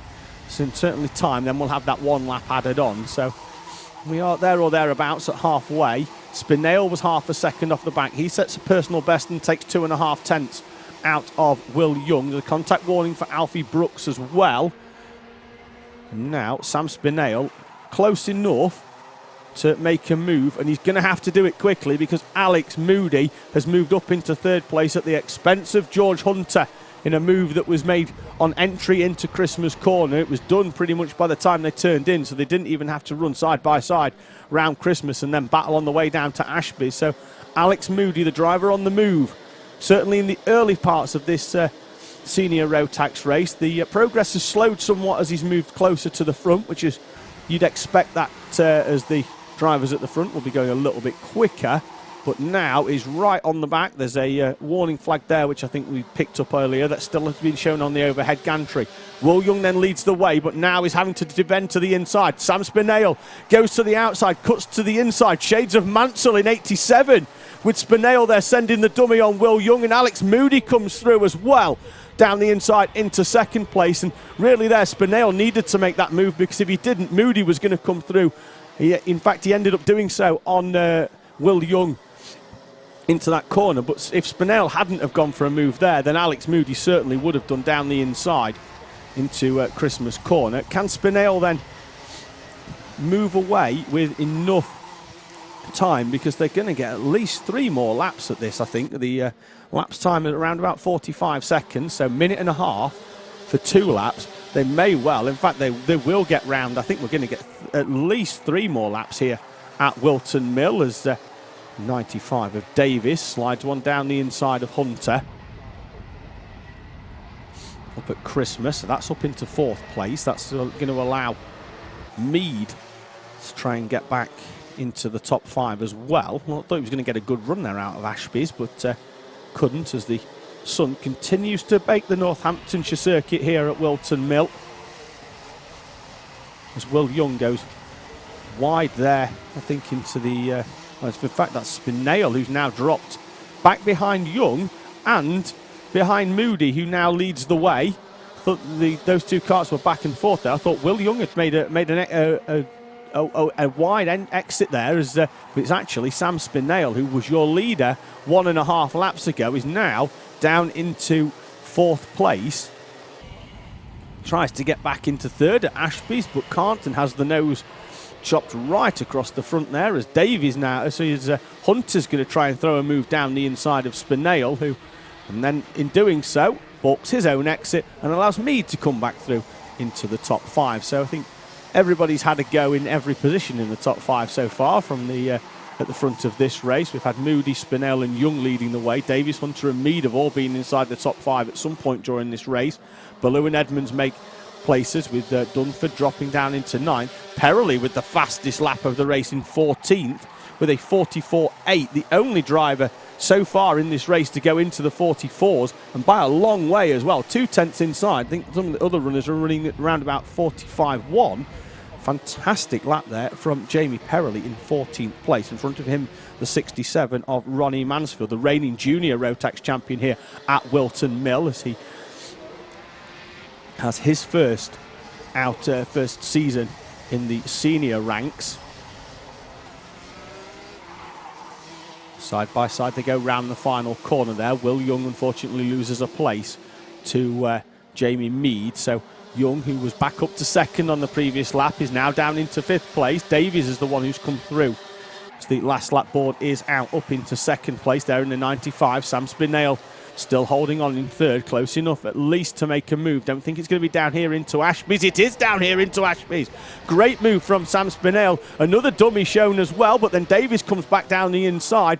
So certainly time, then we'll have that 1 lap added on. So we are there or thereabouts at halfway. Spinell was half a second off the back. He sets a personal best and takes 2.5 tenths out of Will Young. There's a contact warning for Alfie Brooks as well. And now Sam Spinell close enough to make a move, and he's going to have to do it quickly because Alex Moody has moved up into 3rd place at the expense of George Hunter in a move that was made on entry into Christmas Corner. It was done pretty much by the time they turned in, so they didn't even have to run side by side round Christmas and then battle on the way down to Ashby. So Alex Moody, the driver, on the move. Certainly in the early parts of this senior Rotax race, the progress has slowed somewhat as he's moved closer to the front, which is, you'd expect that as the drivers at the front will be going a little bit quicker. But now is right on the back. There's a warning flag there, which I think we picked up earlier. That still has been shown on the overhead gantry. Will Young then leads the way, but now is having to defend to the inside. Sam Spinell goes to the outside, cuts to the inside. Shades of Mansell in 87. With Spinell there sending the dummy on Will Young, and Alex Moody comes through as well down the inside into 2nd place. And really there, Spinell needed to make that move, because if he didn't, Moody was going to come through. In fact, he ended up doing so on Will Young into that corner, but if Spinell hadn't have gone for a move there, then Alex Moody certainly would have done down the inside into Christmas Corner. Can Spinell then move away with enough time, because they're going to get at least 3 more laps at this? I think the laps time is around about 45 seconds, so 1.5 minutes for 2 laps. They may well, in fact they will get round. I think we're going to get at least 3 more laps here at Whilton Mill as 95 of Davis slides one down the inside of Hunter. Up at Christmas, so that's up into 4th place. That's going to allow Mead to try and get back into the top 5 as well. I thought he was going to get a good run there out of Ashby's, but couldn't, as the sun continues to bake the Northamptonshire circuit here at Whilton Mill. As Will Young goes wide there, I think into the... in fact, that's Spinell, who's now dropped back behind Young and behind Moody, who now leads the way. I thought those 2 carts were back and forth there. I thought Will Young had made a wide exit there, as it's actually Sam Spinell, who was your leader 1.5 laps ago, is now down into 4th place. Tries to get back into 3rd at Ashby's, but can't, and has the nose chopped right across the front there, as Davies now, so Hunter's going to try and throw a move down the inside of Spinell, who, and then in doing so, balks his own exit and allows Mead to come back through into the top 5. So I think everybody's had a go in every position in the top 5 so far from the at the front of this race. We've had Moody, Spinell and Young leading the way. Davies, Hunter and Mead have all been inside the top 5 at some point during this race. Ballou and Edmonds make places, with Dunford dropping down into 9th. Perrelly with the fastest lap of the race in 14th with a 44.8, the only driver so far in this race to go into the 44s, and by a long way as well, 2 tenths inside. I think some of the other runners are running at around about 45.1. Fantastic lap there from Jamie Perrelly in 14th place. In front of him, the 67 of Ronnie Mansfield, the reigning junior Rotax champion here at Whilton Mill, as he has his first season in the senior ranks. Side by side they go round the final corner there. Will Young unfortunately loses a place to Jamie Mead. So Young, who was back up to 2nd on the previous lap, is now down into 5th place. Davies is the one who's come through. So the last lap board is out, up into 2nd place there in the 95. Sam Spinell still holding on in third, close enough at least to make a move. Don't think it's going to be down here into Ashby's. It is down here into Ashby's. Great move from Sam Spinell. Another dummy shown as well, but then Davies comes back down the inside.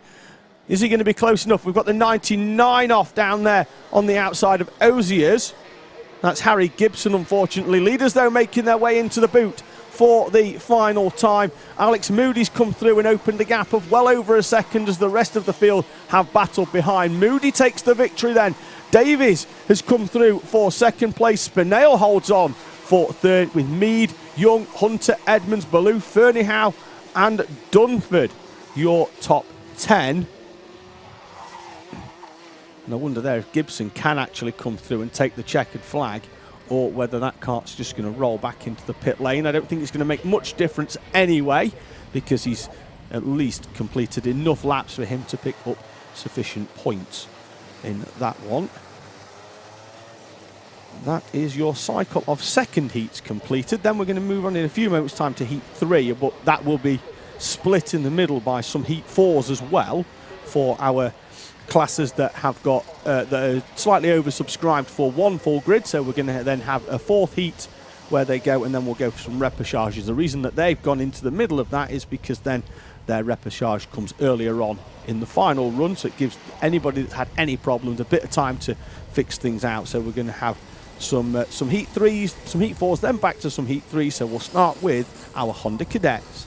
Is he going to be close enough? We've got the 99 off down there on the outside of Ozier's. That's Harry Gibson, unfortunately. Leaders, though, making their way into the boot for the final time. Alex Moody's come through and opened a gap of well over a second as the rest of the field have battled behind. Moody takes the victory then. Davies has come through for second place. Spinell holds on for third with Mead, Young, Hunter, Edmonds, Ballou, Fernie Howe and Dunford. Your top 10. And I wonder there if Gibson can actually come through and take the checkered flag, or whether that cart's just going to roll back into the pit lane. I don't think it's going to make much difference anyway, because he's at least completed enough laps for him to pick up sufficient points in that one. That is your cycle of second heats completed. Then we're going to move on in a few moments' time to heat 3, but that will be split in the middle by some heat 4s as well for our classes that have got that are slightly oversubscribed for one full grid. So we're going to then have a fourth heat where they go, and then we'll go for some repêchages. The reason that they've gone into the middle of that is because then their repêchage comes earlier on in the final run, so it gives anybody that's had any problems a bit of time to fix things out. So we're going to have some heat 3s, some heat 4s, then back to some heat 3s. So we'll start with our Honda Cadets.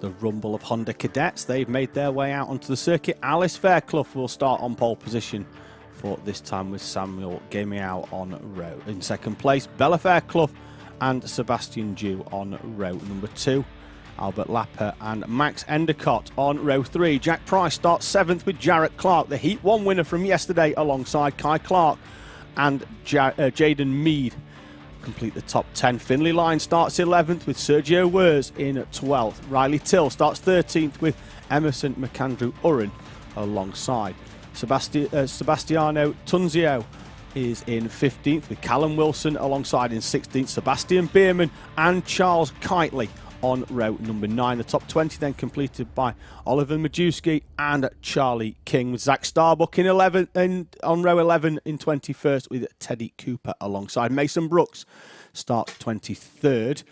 The rumble of Honda Cadets, they've made their way out onto the circuit. Alice Fairclough will start on pole position for this time, with Samuel Gamiao on row in second place. Bella Fairclough and Sebastian Dew on row number 2. Albert Lapper and Max Endicott on row 3. Jack Price starts 7th with Jarrett Clark, the Heat 1 winner from yesterday, alongside Kai Clark and Jaden Mead. Complete the top 10. Finley Line starts 11th with Sergio Wers in 12th. Riley Till starts 13th with Emerson McAndrew Urran alongside. Sebastiano Tunzio is in 15th with Callum Wilson alongside in 16th. Sebastian Bierman and Charles Kitely on row number 9. The top 20 then completed by Oliver Majewski and Charlie King, with Zach Starbuck in 11 and on row 11 in 21st with Teddy Cooper alongside. Mason Brooks starts 23rd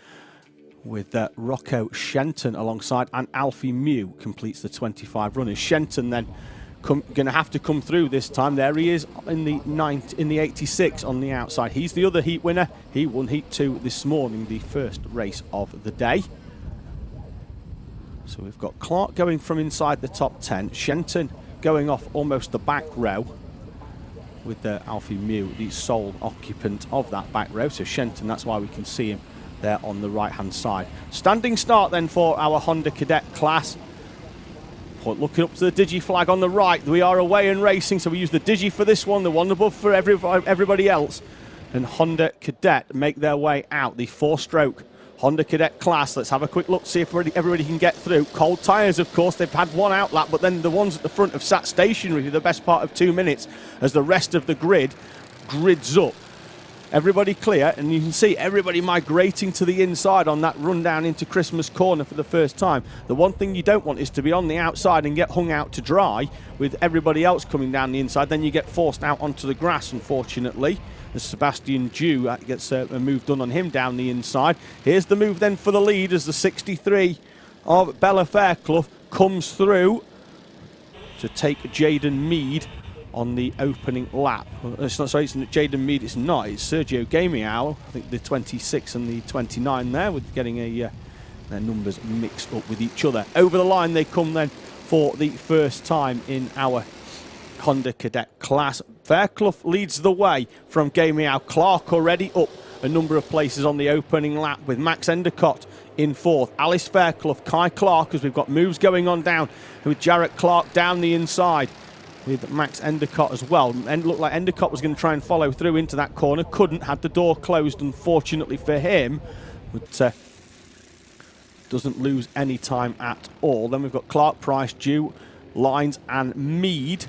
with Rocco Shenton alongside, and Alfie Mew completes the 25 runners. Shenton then going to have to come through this time. There he is in the 86 on the outside. He's the other heat winner. He won heat 2 this morning, the first race of the day. So we've got Clark going from inside the top 10, Shenton going off almost the back row, with Alfie Mew, the sole occupant of that back row. So Shenton, that's why we can see him there on the right-hand side. Standing start then for our Honda Cadet class. Looking up to the Digi flag on the right. We are away and racing, so we use the Digi for this one, the one above for everybody else. And Honda Cadet make their way out, the 4-stroke Honda Cadet class. Let's have a quick look, see if everybody can get through. Cold tyres, of course. They've had one outlap, but then the ones at the front have sat stationary for the best part of 2 minutes as the rest of the grid grids up. Everybody clear, and you can see everybody migrating to the inside on that run down into Christmas Corner for the first time. The one thing you don't want is to be on the outside and get hung out to dry with everybody else coming down the inside. Then you get forced out onto the grass, unfortunately, as Sebastian Dew gets a move done on him down the inside. Here's the move then for the lead as the 63 of Bella Fairclough comes through to take Jaden Mead on the opening lap. It's not, sorry, it's Jaden Mead, it's not. It's Sergio Gamiao, I think the 26 and the 29 there, with getting their numbers mixed up with each other. Over the line they come then for the first time in our Honda Cadet class. Fairclough leads the way from Gamiao. Clark already up a number of places on the opening lap, with Max Endicott in 4th. Alice Fairclough, Kai Clark, as we've got moves going on down with Jarrett Clark down the inside, with Max Endicott as well. And looked like Endicott was going to try and follow through into that corner. Couldn't, had the door closed, unfortunately for him. But doesn't lose any time at all. Then we've got Clark, Price, Dew, Lines and Mead,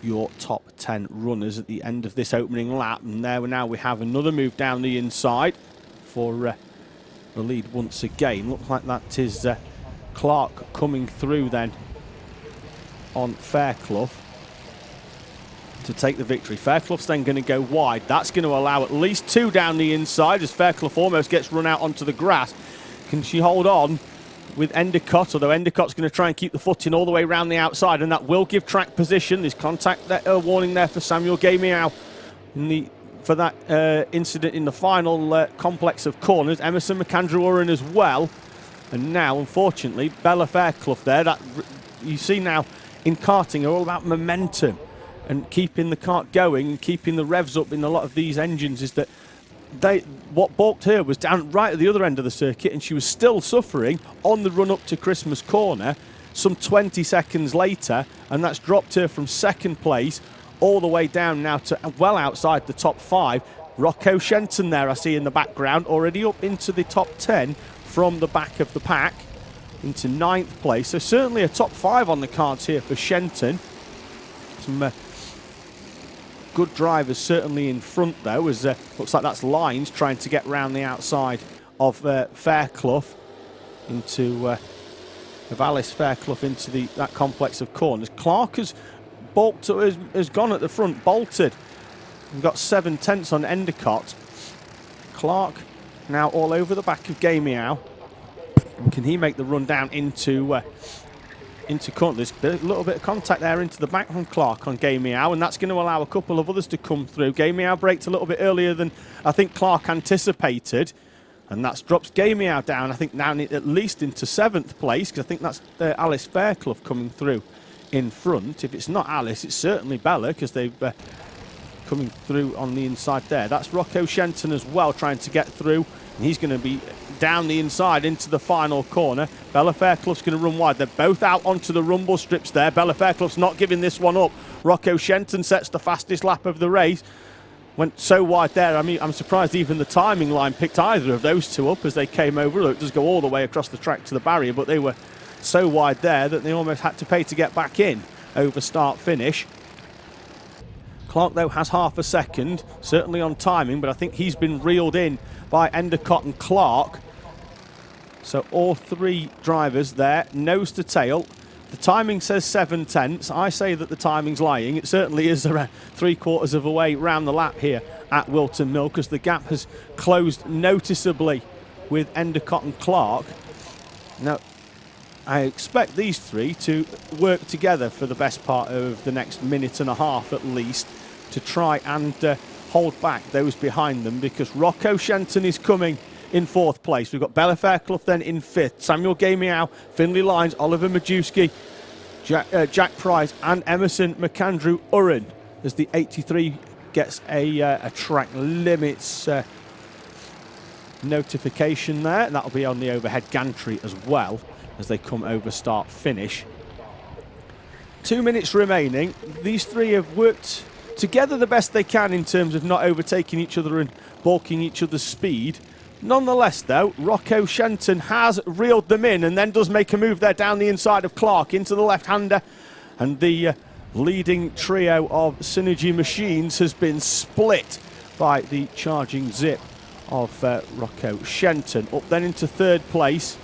your top 10 runners at the end of this opening lap. And there now we have another move down the inside for the lead once again. Looks like that is Clark coming through then on Fairclough to take the victory. Fairclough's then going to go wide. That's going to allow at least 2 down the inside as Fairclough almost gets run out onto the grass. Can she hold on with Endicott? Although Endicott's going to try and keep the footing all the way around the outside, and that will give track position. There's contact warning there for Samuel Gamiao for that incident in the final complex of corners. Emerson McAndrew as well. And now, unfortunately, Bella Fairclough there. That you see now in karting are all about momentum and keeping the kart going and keeping the revs up in a lot of these engines. Is that what balked her was down right at the other end of the circuit, and she was still suffering on the run up to Christmas Corner some 20 seconds later, and that's dropped her from 2nd place all the way down now to well outside the top 5. Rocco Shenton there I see in the background, already up into the top 10 from the back of the pack into 9th place. So certainly a top 5 on the cards here for Shenton. Some good drivers certainly in front though, as looks like that's Lines trying to get round the outside of Fairclough into of Alice Fairclough into that complex of corners. Clark has gone at the front, bolted. We've got 7 tenths on Endicott. Clark now all over the back of Gamiao. And can he make the run down into corner? There's a little bit of contact there into the back from Clark on Gamiao, and that's going to allow a couple of others to come through. Gamiao braked a little bit earlier than I think Clark anticipated, and that drops Gamiao down, I think, now at least into 7th place, because I think that's Alice Fairclough coming through in front. If it's not Alice, it's certainly Bella, because they've coming through on the inside there. That's Rocco Shenton as well, trying to get through, and he's going to be down the inside into the final corner. Bella Fairclough's going to run wide. They're both out onto the rumble strips there. Bella Fairclough's not giving this one up. Rocco Shenton sets the fastest lap of the race. Went so wide there. I mean, I'm surprised even the timing line picked either of those two up as they came over. Look, it does go all the way across the track to the barrier, but they were so wide there that they almost had to pay to get back in over start finish. Clark though has half a second, certainly on timing, but I think he's been reeled in by Endicott and Clark. So all 3 drivers there, nose to tail. The timing says 7 tenths. I say that the timing's lying. It certainly is around 3/4 of a way round the lap here at Whilton Mill, because the gap has closed noticeably with Endicott and Clark. Now, I expect these three to work together for the best part of the next minute and a half at least to try and hold back those behind them, because Rocco Shenton is coming in 4th place. We've got Bella Fairclough then in 5th. Samuel Gamiao, Finlay Lyons, Oliver Majewski, Jack Price and Emerson McAndrew Urran as the 83 gets a track limits notification there. That'll be on the overhead gantry as well as they come over start finish. 2 minutes remaining. These three have worked together the best they can in terms of not overtaking each other and balking each other's speed. Nonetheless, though, Rocco Shenton has reeled them in and then does make a move there down the inside of Clark into the left-hander. And the leading trio of Synergy Machines has been split by the charging zip of Rocco Shenton. Up then into 3rd place.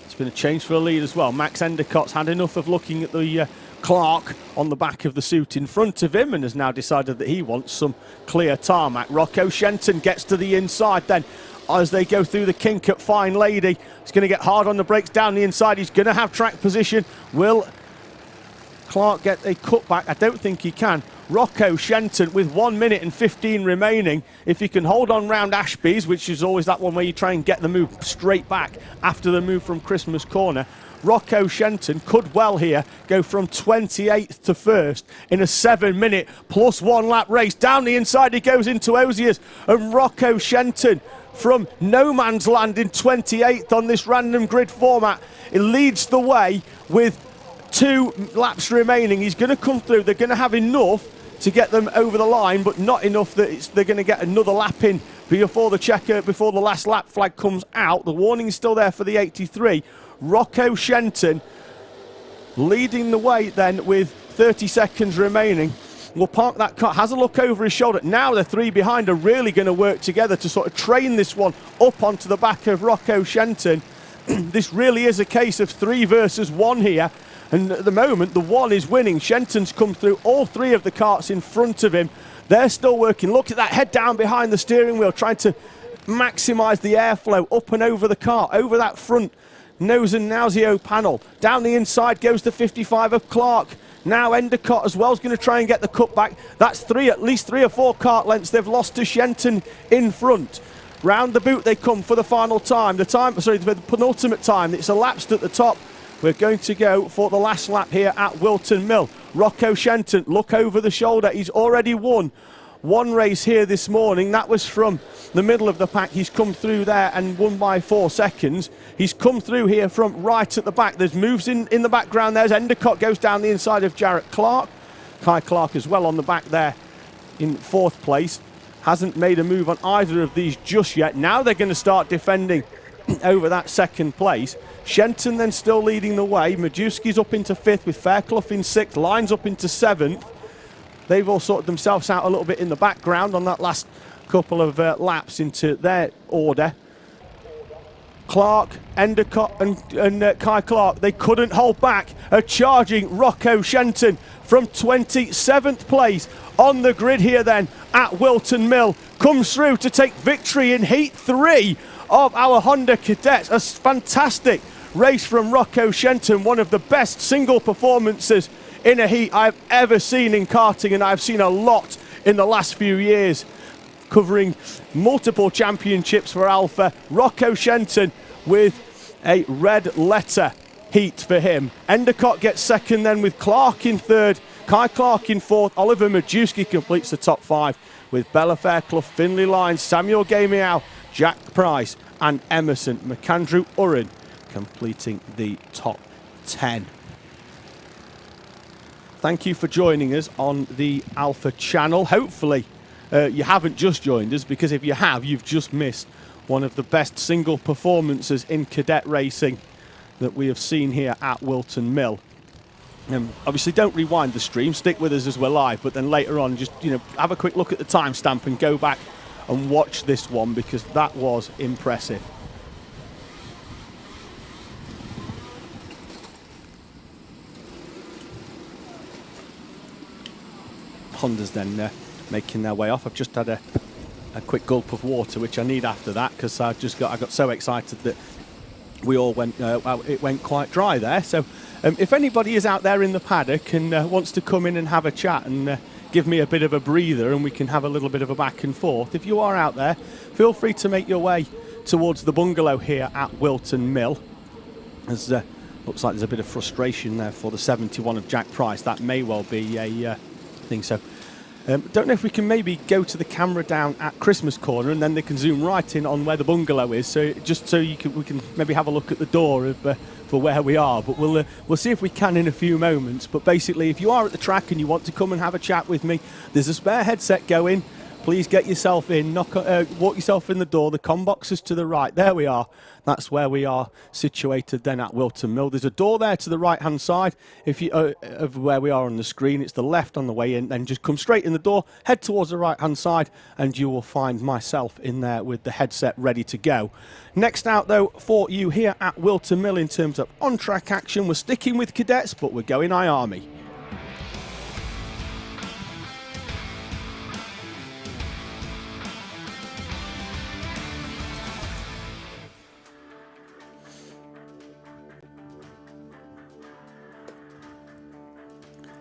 It's been a change for a lead as well. Max Endicott's had enough of looking at the Clark on the back of the suit in front of him and has now decided that he wants some clear tarmac. Rocco Shenton gets to the inside then as they go through the kink at Fine Lady. He's going to get hard on the brakes down the inside. He's going to have track position. Will Clark get a cutback? I don't think he can. Rocco Shenton with 1 minute and 15 remaining. If he can hold on round Ashby's, which is always that one where you try and get the move straight back after the move from Christmas Corner, Rocco Shenton could well here go from 28th to 1st in a 7-minute plus 1 lap race. Down the inside he goes into Osiers, and Rocco Shenton from no man's land in 28th on this random grid format. It leads the way with 2 laps remaining. He's going to come through. They're going to have enough to get them over the line, but not enough that they're going to get another lap in before the last lap flag comes out. The warning is still there for the 83. Rocco Shenton leading the way then with 30 seconds remaining. Will park that car, has a look over his shoulder. Now the three behind are really going to work together to sort of train this one up onto the back of Rocco Shenton. This really is a case of 3 versus 1 here. And at the moment, the 1 is winning. Shenton's come through all 3 of the karts in front of him. They're still working. Look at that head down behind the steering wheel, trying to maximise the airflow up and over the kart, over that front nose and Nauseo panel. Down the inside goes the 55 of Clark. Now Endicott as well is going to try and get the cutback. That's at least 3 or 4 kart lengths they've lost to Shenton in front. Round the boot they come for the final time. For the penultimate time. It's elapsed at the top. We're going to go for the last lap here at Whilton Mill. Rocco Shenton, look over the shoulder. He's already won 1 race here this morning. That was from the middle of the pack. He's come through there and won by 4 seconds. He's come through here from right at the back. There's moves in the background. There's Endicott goes down the inside of Jarrett Clark. Kai Clark as well on the back there in 4th place. Hasn't made a move on either of these just yet. Now they're going to start defending over that 2nd place. Shenton then still leading the way. Majewski's up into 5th with Fairclough in 6th. Lyons up into 7th. They've all sorted themselves out a little bit in the background on that last couple of laps into their order. Clark, Endicott and Kai Clark, they couldn't hold back. A charging Rocco Shenton from 27th place on the grid here then at Whilton Mill. Comes through to take victory in Heat 3 of our Honda Cadets. A fantastic race from Rocco Shenton, one of the best single performances in a heat I've ever seen in karting, and I've seen a lot in the last few years, covering multiple championships for Alpha. Rocco Shenton with a red letter heat for him. Endicott gets 2nd then with Clark in 3rd, Kai Clark in 4th. Oliver Majewski completes the top 5 with Bella Fairclough, Finlay Lyons, Samuel Gamiao, Jack Price and Emerson McAndrew Urran completing the top 10. Thank you for joining us on the Alpha channel. Hopefully you haven't just joined us, because if you have, you've just missed one of the best single performances in cadet racing that we have seen here at Whilton Mill. Obviously don't rewind the stream, stick with us as we're live, but then later on just have a quick look at the timestamp and go back and watch this one, because that was impressive. Honda's then making their way off. I've just had a a quick gulp of water, which I need after that, because I got so excited that we all went. It went quite dry there. So, if anybody is out there in the paddock and wants to come in and have a chat and give me a bit of a breather, and we can have a little bit of a back and forth. If you are out there, feel free to make your way towards the bungalow here at Whilton Mill. As looks like there's a bit of frustration there for the 71 of Jack Price. That may well be a thing. So. Don't know if we can maybe go to the camera down at Christmas Corner, and then they can zoom right in on where the bungalow is. So just so we can maybe have a look at the door for where we are. But we'll see if we can in a few moments. But basically, if you are at the track and you want to come and have a chat with me, there's a spare headset going. Please get yourself in, walk yourself in the door. The comm box is to the right. There we are. That's where we are situated then at Whilton Mill. There's a door there to the right-hand side. If you of where we are on the screen, it's the left on the way in. Then just come straight in the door, head towards the right-hand side, and you will find myself in there with the headset ready to go. Next out, though, for you here at Whilton Mill in terms of on-track action, we're sticking with cadets, but we're going I-Army.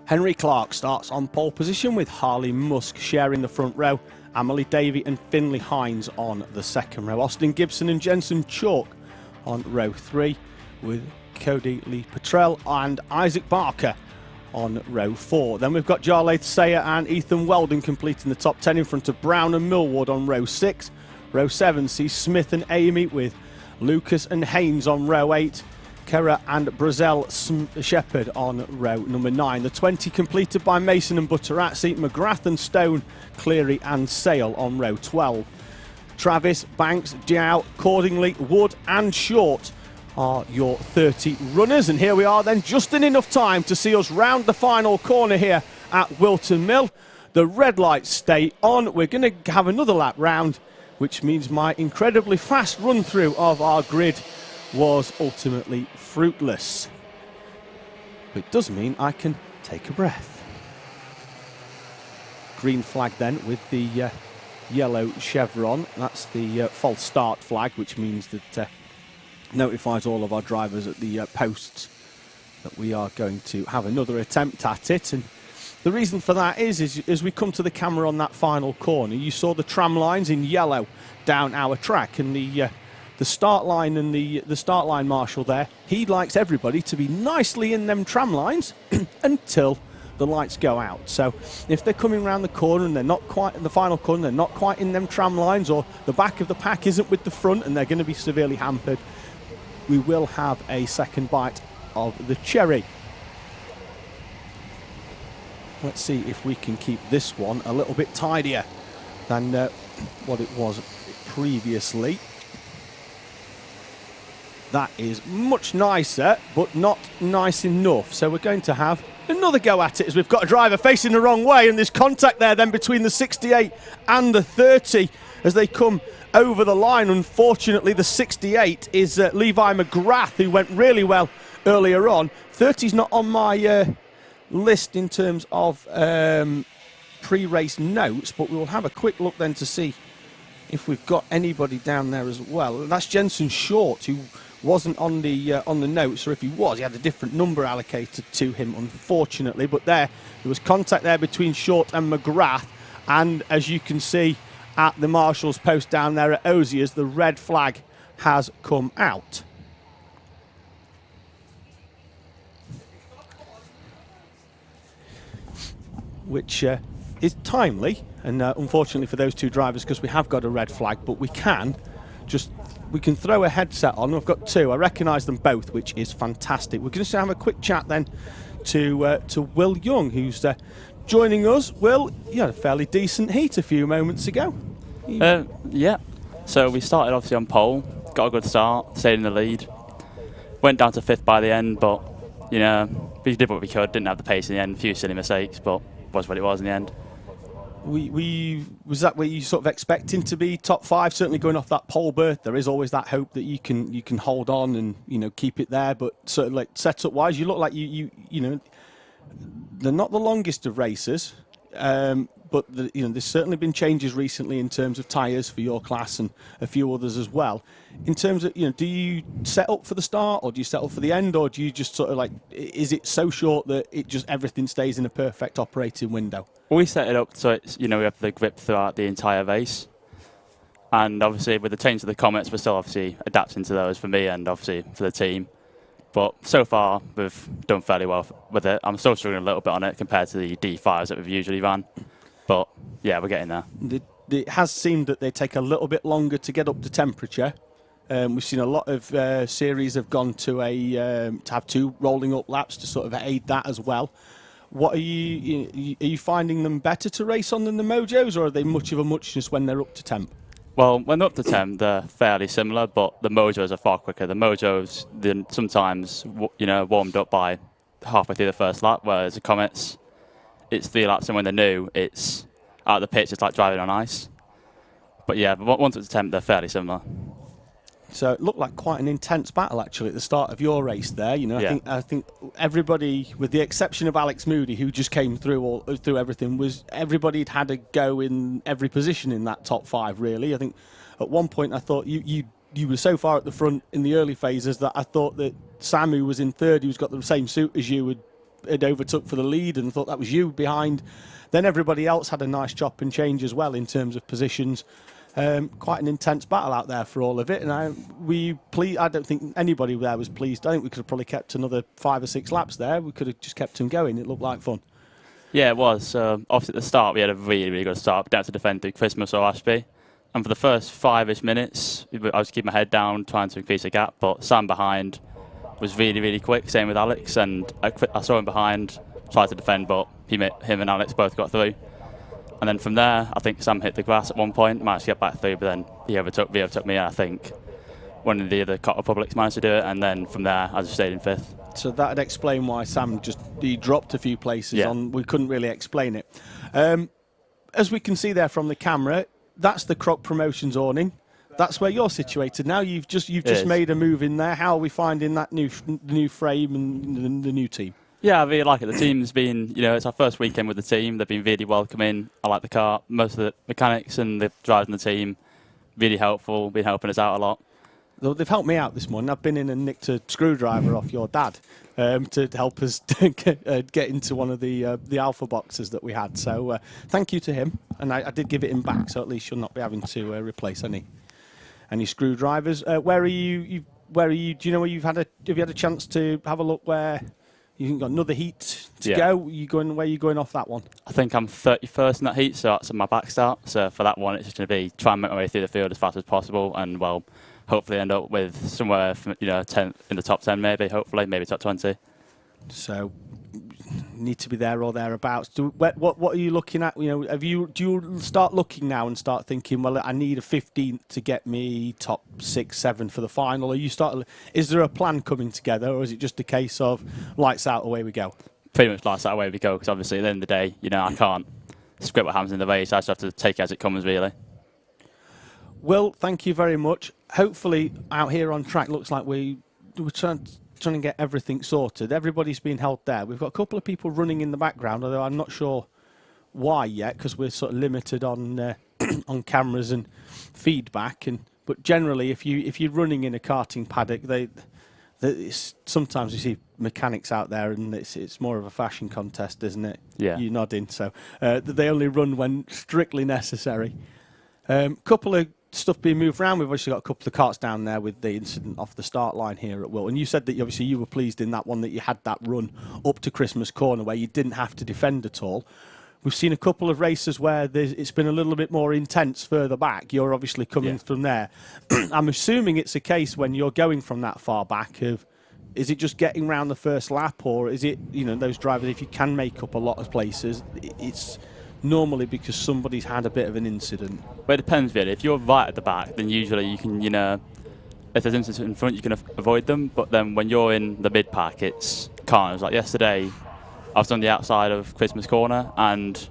Henry Clark starts on pole position with Harley Musk sharing the front row, Amelie Davey and Finlay Hines on the second row, Austin Gibson and Jensen Chalk on row 3 with Cody Lee Petrell and Isaac Barker on row 4. Then we've got Jarlath Sayer and Ethan Weldon completing the top 10 in front of Brown and Millward on row 6. Row 7 sees Smith and Amy with Lucas and Haynes on row 8. Kera and Brazel Shepherd on row number 9. The 20 completed by Mason and Butterazzi, McGrath and Stone, Cleary and Sale on row 12. Travis, Banks, Dow, Cordingley, Wood and Short are your 30 runners. And here we are then, just in enough time to see us round the final corner here at Whilton Mill. The red lights stay on. We're going to have another lap round, which means my incredibly fast run through of our grid was ultimately fruitless. But it does mean I can take a breath. Green flag then with the yellow chevron. That's the false start flag, which means that notifies all of our drivers at the posts that we are going to have another attempt at it. And the reason for that is as we come to the camera on that final corner, you saw the tram lines in yellow down our track, and the start line and the start line marshal there, he likes everybody to be nicely in them tram lines until the lights go out. So if they're coming around the corner and they're not quite in the final corner, they're not quite in them tram lines, or the back of the pack isn't with the front and they're going to be severely hampered, we will have a second bite of the cherry. Let's see if we can keep this one a little bit tidier than what it was previously. That is much nicer, but not nice enough. So we're going to have another go at it, as we've got a driver facing the wrong way, and there's contact there then between the 68 and the 30 as they come over the line. Unfortunately, the 68 is Levi McGrath, who went really well earlier on. 30's not on my list in terms of pre-race notes, but we will have a quick look then to see if we've got anybody down there as well. That's Jensen Short, who wasn't on the notes, or if he was, he had a different number allocated to him, unfortunately. But there was contact there between Short and McGrath, and as you can see at the marshal's post down there at Osiers, the red flag has come out. Which is timely, and unfortunately for those two drivers, because we have got a red flag, but we can throw a headset on. We've got two. I recognise them both, which is fantastic. We're going to have a quick chat then to Will Young, who's joining us. Will, you had a fairly decent heat a few moments ago. Yeah. So we started obviously on pole, got a good start, stayed in the lead. Went down to 5th by the end, but you know, we did what we could. Didn't have the pace in the end. A few silly mistakes, but was what it was in the end. Was that where you sort of expecting to be top 5? Certainly going off that pole berth, there is always that hope that you can hold on and keep it there. But sort of like setup wise, you look like you know they're not the longest of racers, but there's certainly been changes recently in terms of tyres for your class and a few others as well. In terms of, do you set up for the start, or do you set up for the end, or do you just sort of like, is it so short that it just everything stays in a perfect operating window? Well, we set it up so it's, we have the grip throughout the entire race. And obviously with the change of the Comets, we're still obviously adapting to those for me and obviously for the team. But so far, we've done fairly well with it. I'm still struggling a little bit on it compared to the D5s that we've usually run. But yeah, we're getting there. It has seemed that they take a little bit longer to get up to temperature. We've seen a lot of series have gone to to have 2 rolling up laps to sort of aid that as well. What are you finding them better to race on than the Mojos, or are they much of a muchness when they're up to temp? Well, when they're up to temp, they're fairly similar, but the Mojos are far quicker. The Mojos, sometimes, warmed up by halfway through the first lap, whereas the Comets, it's 3 laps, and when they're new, it's out of the pitch, it's like driving on ice. But yeah, once it's temp, they're fairly similar. So it looked like quite an intense battle, actually, at the start of your race there. I think everybody, with the exception of Alex Moody, who just came through everything, everybody'd had a go in every position in that top 5, really. I think at one point I thought you were so far at the front in the early phases that I thought that Sam, who was in 3rd, who's got the same suit as you, had overtook for the lead, and thought that was you behind. Then everybody else had a nice chop and change as well in terms of positions. Quite an intense battle out there for all of it, and I don't think anybody there was pleased. I think we could have probably kept another 5 or 6 laps there. We could have just kept them going. It looked like fun. Yeah, it was. Obviously, at the start, we had a really, really good start. We didn't have to defend through Christmas or Ashby. And for the first 5-ish minutes, I was keeping my head down, trying to increase the gap. But Sam behind was really, really quick. Same with Alex. And I saw him behind, tried to defend, but him and Alex both got through. And then from there, I think Sam hit the grass at one point, managed to get back through, but then he overtook me, and I think one of the other Kart Republics managed to do it, and then from there, I just stayed in 5th. So that would explain why Sam he dropped a few places on. We couldn't really explain it. As we can see there from the camera, that's the Croc Promotions awning. That's where you're situated now. You've just made a move in there. How are we finding that new frame and the new team? Yeah, I really like it. The team's been, it's our first weekend with the team. They've been really welcoming. I like the car. Most of the mechanics and the drivers in the team, really helpful, been helping us out a lot. They've helped me out this morning. I've been in and nicked a screwdriver off your dad to help us get into one of the Alpha boxes that we had. So thank you to him. And I did give it him back, so at least you'll not be having to replace any screwdrivers. Where are you? Do you know where have you had a chance to have a look where? You've got another heat to go. Where are you going off that one? I think I'm 31st in that heat, so that's my back start. So for that one, it's just going to be try and make my way through the field as fast as possible, and hopefully end up with somewhere from 10 in the top 10, maybe top 20. So need to be there or thereabouts. What are you looking at? Do you start looking now and start thinking, well, I need a 15th to get me top 6, 7 for the final? Or is there a plan coming together, or is it just a case of lights out, away we go? Pretty much lights out, away we go. Because obviously at the end of the day, I can't script what happens in the race. I just have to take it as it comes, really. Will, thank you very much. Hopefully out here on track, looks like we're trying to get everything sorted. Everybody's been held there. We've got a couple of people running in the background, although I'm not sure why yet, because we're sort of limited on on cameras and feedback. But generally, if you're running in a karting paddock, sometimes you see mechanics out there, and it's more of a fashion contest, isn't it? Yeah. You're nodding. So they only run when strictly necessary. Couple of stuff being moved around. We've obviously got a couple of karts down there with the incident off the start line here at Whilton. You said that obviously you were pleased in that one that you had that run up to Christmas Corner where you didn't have to defend at all. We've seen a couple of races where it's been a little bit more intense further back. You're obviously coming from there. I'm assuming it's a case when you're going from that far back is it just getting round the first lap, or is it, those drivers, if you can make up a lot of places, it's normally because somebody's had a bit of an incident? Well, it depends, really. If you're right at the back, then usually you can, if there's incidents in front, you can avoid them. But then when you're in the mid-pack, it's carnage. Like yesterday, I was on the outside of Christmas Corner, and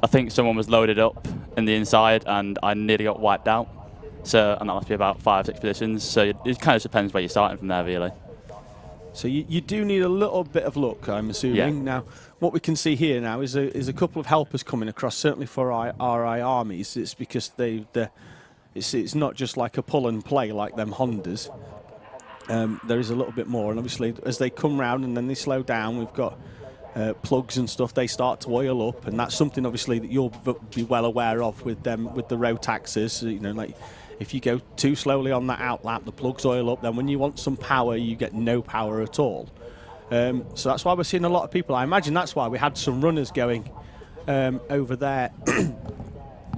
I think someone was loaded up in the inside, and I nearly got wiped out. And that must be about 5 or 6 positions. So it kind of depends where you're starting from there, really. So you do need a little bit of luck, I'm assuming. Yeah. Now, what we can see here now is a couple of helpers coming across, certainly for our armies. It's because it's not just like a pull and play like them Hondas. There is a little bit more, and obviously as they come round and then they slow down, we've got plugs and stuff. They start to oil up, and that's something obviously that you'll be well aware of with them with the Rotaxes. You know, like if you go too slowly on that outlap, the plugs oil up. Then when you want some power, you get no power at all. So that's why we're seeing a lot of people. I imagine that's why we had some runners going over there.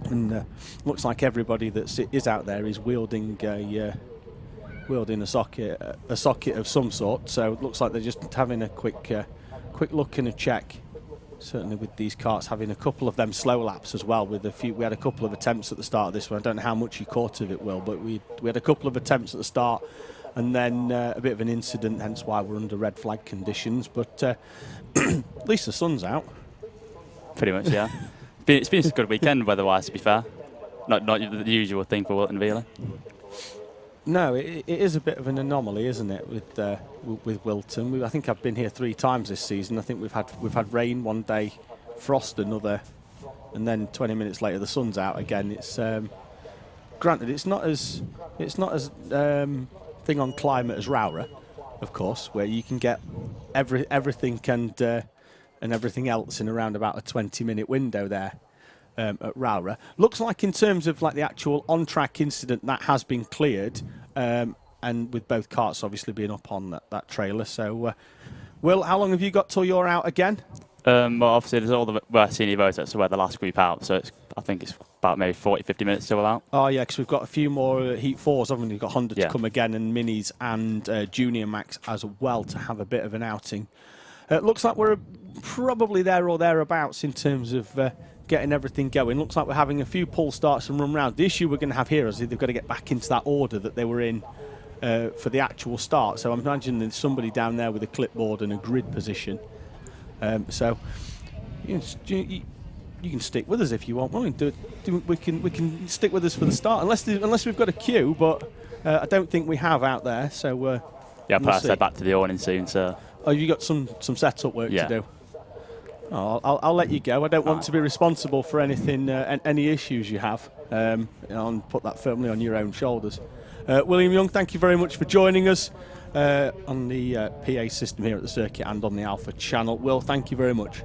And looks like everybody that is out there is wielding a socket of some sort. So it looks like they're just having a quick look and a check. Certainly with these karts, having a couple of them slow laps as well. With we had a couple of attempts at the start of this one. I don't know how much you caught of it, Will, but we had a couple of attempts at the start, and then a bit of an incident. Hence why we're under red flag conditions. But at least the sun's out. Pretty much, yeah. It's been a good weekend weather-wise, to be fair. Not the usual thing for Whilton, really. No, it is a bit of an anomaly, isn't it, with Whilton? I think I've been here 3 times this season. I think we've had rain one day, frost another, and then 20 minutes later the sun's out again. It's granted it's not as thing on climate as Rowra, of course, where you can get everything and everything else in around about a 20-minute window there. At Rowra. Looks like in terms of like the actual on-track incident that has been cleared, and with both karts obviously being up on that trailer. So, Will, how long have you got till you're out again? Well, obviously there's all the senior Rotax, so we're the last group out, so I think it's about maybe 40-50 minutes till we're out. Oh yeah, because we've got a few more Heat 4s, haven't we? We've got Honda to come again, and Minis and Junior Max as well to have a bit of an outing. Looks like we're probably there or thereabouts in terms of getting everything going. Looks like we're having a few pull starts and run round. The issue we're going to have here is they've got to get back into that order that they were in for the actual start. So I'm imagining there's somebody down there with a clipboard and a grid position. So you can stick with us if you want. We can stick with us for the start, unless we've got a queue, but I don't think we have out there. So yeah, I'll probably head back to the awning soon. So you got some setup work to do. Oh, I'll let you go. I don't want to be responsible for anything, any issues you have. I'll put that firmly on your own shoulders. William Young, thank you very much for joining us on the PA system here at the circuit and on the Alpha channel. Will, thank you very much.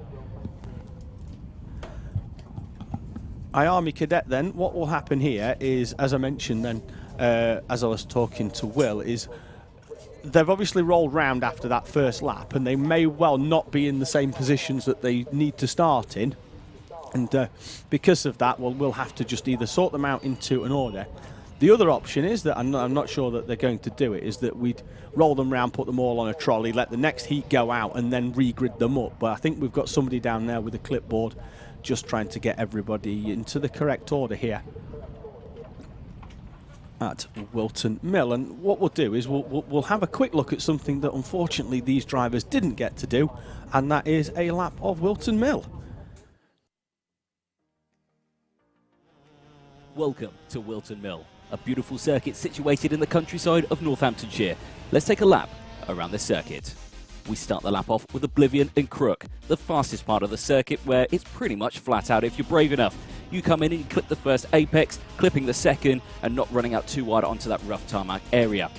Army Cadet then, what will happen here is, as I mentioned then, as I was talking to Will, is they've obviously rolled round after that first lap, and they may well not be in the same positions that they need to start in. And because of that, we'll have to just either sort them out into an order. The other option is that, I'm not sure that they're going to do it, is that we'd roll them round, put them all on a trolley, let the next heat go out, and then regrid them up. But I think we've got somebody down there with a clipboard just trying to get everybody into the correct order here at Whilton Mill. And what we'll do is we'll have a quick look at something that unfortunately these drivers didn't get to do, and that is a lap of Whilton Mill. Welcome to Whilton Mill, a beautiful circuit situated in the countryside of Northamptonshire. Let's take a lap around this circuit. We start the lap off with Oblivion and Crook, the fastest part of the circuit, where it's pretty much flat out if you're brave enough. You come in and you clip the first apex, clipping the second, and not running out too wide onto that rough tarmac area.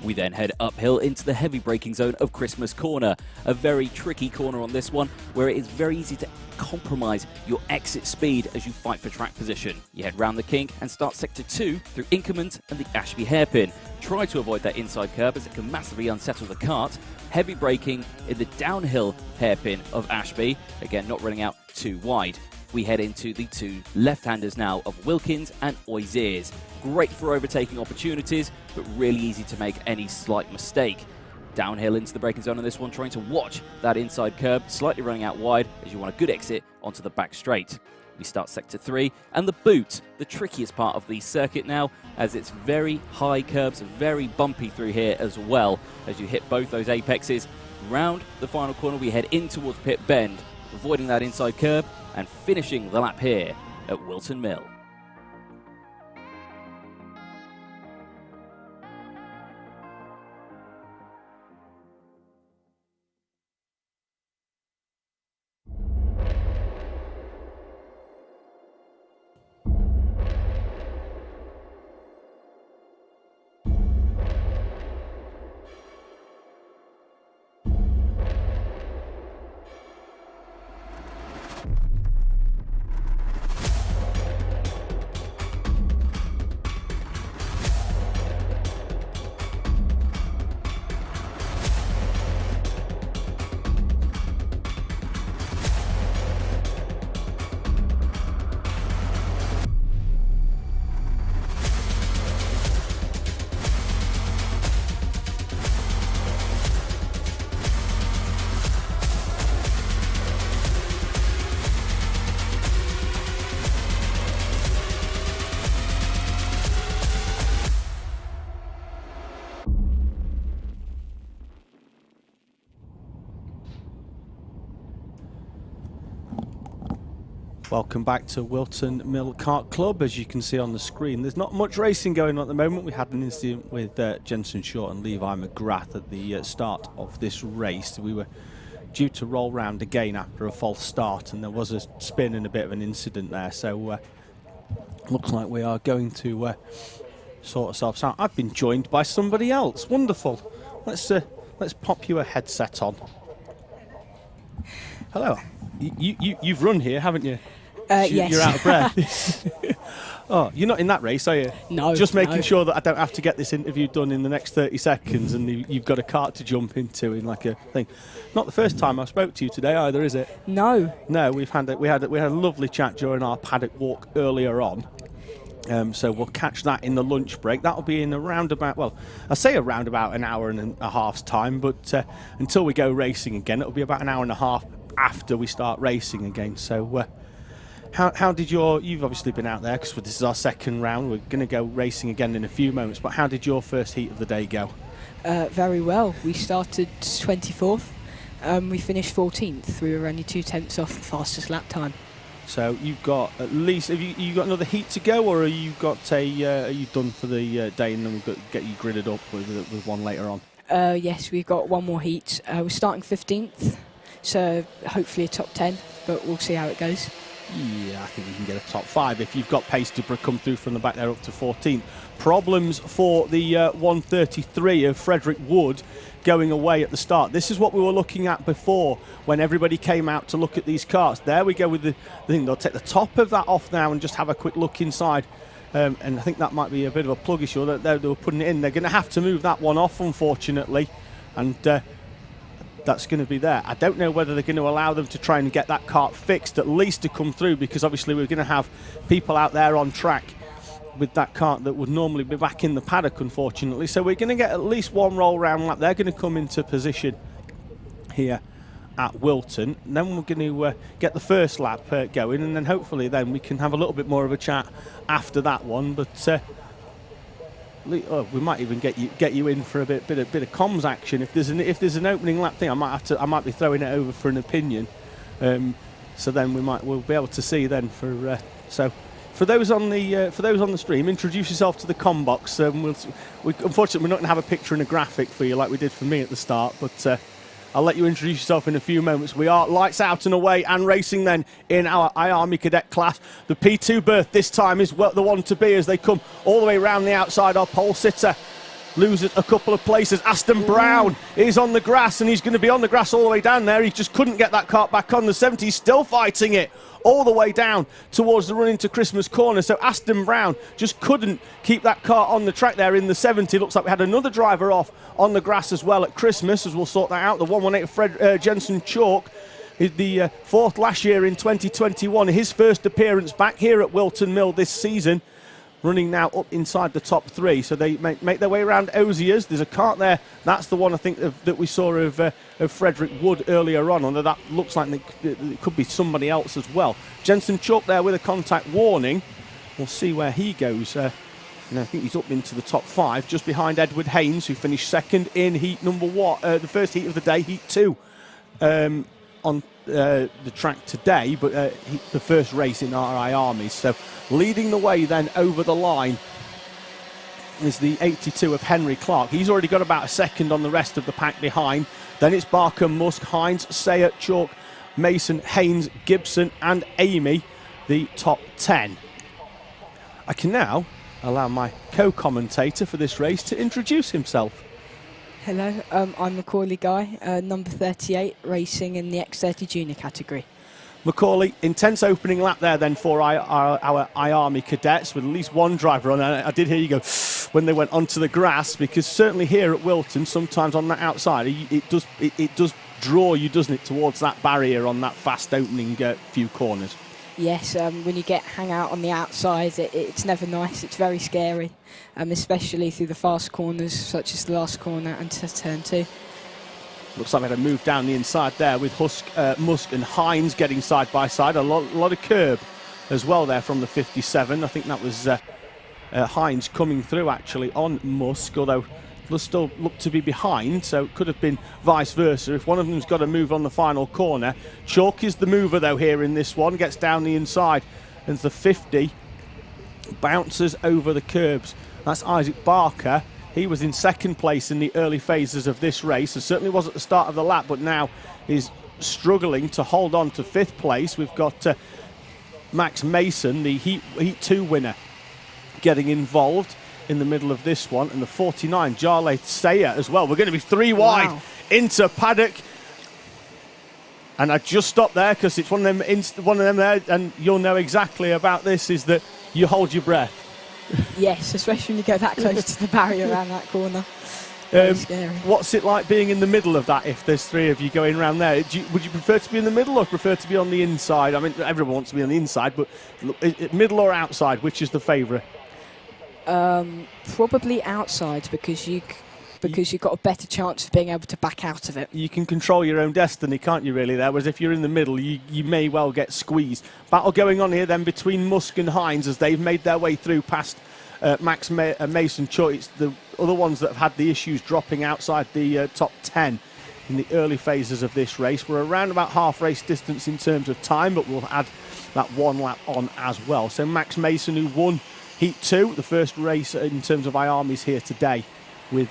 We then head uphill into the heavy braking zone of Christmas Corner, a very tricky corner on this one, where it is very easy to compromise your exit speed as you fight for track position. You head round the kink and start sector 2 through Inkerman and the Ashby hairpin. Try to avoid that inside curve as it can massively unsettle the kart. Heavy braking in the downhill hairpin of Ashby, again not running out too wide. We head into the 2 left-handers now of Wilkins and Oisiers. Great for overtaking opportunities, but really easy to make any slight mistake. Downhill into the braking zone on this one, trying to watch that inside curb, slightly running out wide as you want a good exit onto the back straight. We start sector 3, and the boot, the trickiest part of the circuit now, as it's very high curbs, very bumpy through here as well. As you hit both those apexes, round the final corner we head in towards pit bend, avoiding that inside curb and finishing the lap here at Whilton Mill. Welcome back to Whilton Mill Kart Club. As you can see on the screen, there's not much racing going on at the moment. We had an incident with Jensen Short and Levi McGrath at the start of this race. We were due to roll round again after a false start, and there was a spin and a bit of an incident there. So looks like we are going to sort ourselves out. I've been joined by somebody else. Wonderful. Let's pop you a headset on. Hello. You've run here, haven't you? Yes. You're out of breath. Oh, you're not in that race, are you? No. Just making no. sure that I don't have to get this interview done in the next 30 seconds, and you've got a cart to jump into in like a thing. Not the first time I spoke to you today either, is it? No. No, we had a lovely chat during our paddock walk earlier on. So we'll catch that in the lunch break. That'll be in around about, well, I say around about an hour and a half's time, but until we go racing again, it'll be about an hour and a half after we start racing again. So how did you've obviously been out there because this is our second round. We're going to go racing again in a few moments, but how did your first heat of the day go? Very well. We started 24th. We finished 14th. We were only 2/10 off the fastest lap time. So you've got at least, have you got another heat to go, or are you done for the day and then we've got to get you gridded up with one later on? Yes, we've got one more heat. We're starting 15th, so hopefully a top 10, but we'll see how it goes. Yeah, I think you can get a top 5 if you've got pace to come through from the back there up to 14th. Problems for the 133 of Frederick Wood going away at the start. This is what we were looking at before when everybody came out to look at these carts. There we go with the thing. They'll take the top of that off now and just have a quick look inside. And I think that might be a bit of a plug issue that they were putting it in. They're going to have to move that one off, unfortunately. And that's going to be there. I don't know whether they're going to allow them to try and get that cart fixed, at least to come through, because obviously we're going to have people out there on track with that cart that would normally be back in the paddock, unfortunately. So we're going to get at least one roll round lap. They're going to come into position here at Whilton. And then we're going to get the first lap going, and then hopefully then we can have a little bit more of a chat after that one. But we might even get you in for a bit of comms action if there's an opening lap thing. I might be throwing it over for an opinion. So then we'll be able to see then for so. For those on the stream, introduce yourself to the comm box. Unfortunately, we're not going to have a picture and a graphic for you like we did for me at the start, but I'll let you introduce yourself in a few moments. We are lights out and away and racing then in our Army Cadet class. The P2 berth this time is the one to be as they come all the way around the outside. Our pole sitter loses a couple of places. Aston Brown is on the grass, and he's going to be on the grass all the way down there. He just couldn't get that cart back on the 70. He's still fighting it all the way down towards the run into Christmas corner. So Aston Brown just couldn't keep that cart on the track there in the 70. Looks like we had another driver off on the grass as well at Christmas, as we'll sort that out. The 118 of Jensen Chalk, the fourth last year in 2021. His first appearance back here at Whilton Mill this season. Running now up inside the top 3, so they make their way around Osiers. There's a cart there. That's the one I think that we saw of Frederick Wood earlier on, although that looks like it could be somebody else as well. Jensen Chalk there with a contact warning. We'll see where he goes. I think he's up into the top 5, just behind Edward Haynes, who finished second in heat number 1, the first heat of the day, heat 2, on the track today, but the first race in RI Armies. So leading the way then over the line is the 82 of Henry Clark. He's already got about a second on the rest of the pack behind. Then it's Barker, Musk, Hines, Sayer, Chalk, Mason, Haynes, Gibson and Amy, the top 10. I can now allow my co-commentator for this race to introduce himself. Hello, I'm Macaulay Guy, number 38, racing in the X30 Junior category. Macaulay, intense opening lap there then for our Army Cadets with at least one driver on. I did hear you go when they went onto the grass, because certainly here at Whilton, sometimes on that outside, it does draw you, doesn't it, towards that barrier on that fast opening few corners. Yes, when you hang out on the outside, it's never nice. It's very scary, especially through the fast corners, such as the last corner and to turn 2. Looks like we had a move down the inside there with Musk and Hines getting side by side. A lot of curb as well there from the 57. I think that was Hines coming through actually on Musk, although will still look to be behind, so it could have been vice versa if one of them's got to move on the final corner. Chalk is the mover though here in this one, gets down the inside, and the 50 bounces over the curbs. That's Isaac Barker. He was in second place in the early phases of this race, and certainly was at the start of the lap, but now is struggling to hold on to 5th place. We've got Max Mason, the Heat 2 winner, getting involved in the middle of this one, and the 49, Jarlath Sayer as well. We're going to be 3 wide into Paddock. And I just stopped there because it's one of them there, and you'll know exactly about this, is that you hold your breath. Yes, especially when you go that close to the barrier around that corner. Scary. What's it like being in the middle of that if there's 3 of you going around there? Would you prefer to be in the middle or prefer to be on the inside? I mean, everyone wants to be on the inside, but middle or outside, which is the favourite? Probably outside, because you've got a better chance of being able to back out of it. You can control your own destiny, can't you, really, there? Whereas if you're in the middle, you may well get squeezed. Battle going on here then between Musk and Hines as they've made their way through past Max Mason. It's the other ones that have had the issues dropping outside the top 10 in the early phases of this race. We're around about half race distance in terms of time, but we'll add that 1 lap on as well. So Max Mason, who won Heat 2, the first race in terms of iArmies here today, with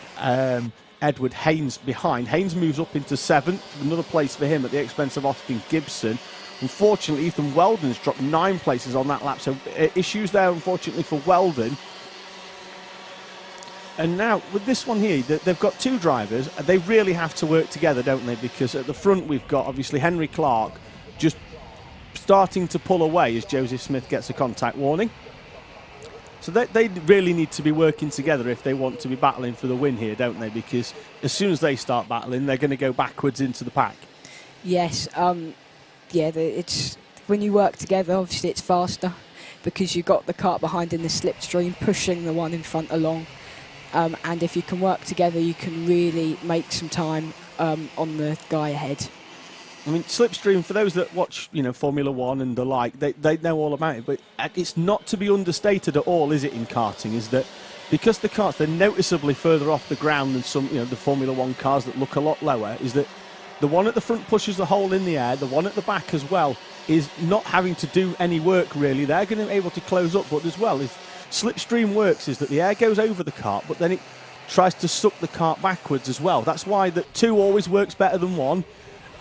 Edward Haynes behind. Haynes moves up into 7th, another place for him at the expense of Austin Gibson. Unfortunately, Ethan Weldon's dropped 9 places on that lap, so issues there, unfortunately, for Weldon. And now, with this one here, they've got 2 drivers. They really have to work together, don't they? Because at the front, we've got, obviously, Henry Clark just starting to pull away as Joseph Smith gets a contact warning. So they really need to be working together if they want to be battling for the win here, don't they? Because as soon as they start battling, they're going to go backwards into the pack. Yes, it's when you work together, obviously it's faster because you've got the kart behind in the slipstream pushing the one in front along. And if you can work together, you can really make some time on the guy ahead. I mean, slipstream, for those that watch, Formula One and the like, they know all about it. But it's not to be understated at all, is it, in karting, is that because the karts, they're noticeably further off the ground than some, the Formula One cars that look a lot lower, is that the one at the front pushes the hole in the air, the one at the back as well is not having to do any work, really. They're going to be able to close up, but as well, is slipstream works is that the air goes over the kart, but then it tries to suck the kart backwards as well. That's why that 2 always works better than 1.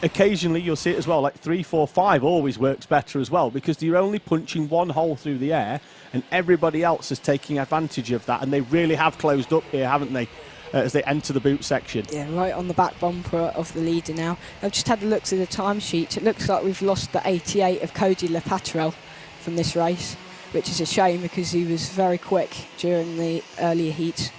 Occasionally you'll see it as well, like 3, 4, 5 always works better as well, because you're only punching 1 hole through the air and everybody else is taking advantage of that, and they really have closed up here, haven't they, as they enter the boot section. Yeah, right on the back bumper of the leader now. I've just had a look through the timesheet. It looks like we've lost the 88 of Cody LePatrel from this race, which is a shame because he was very quick during the earlier heats.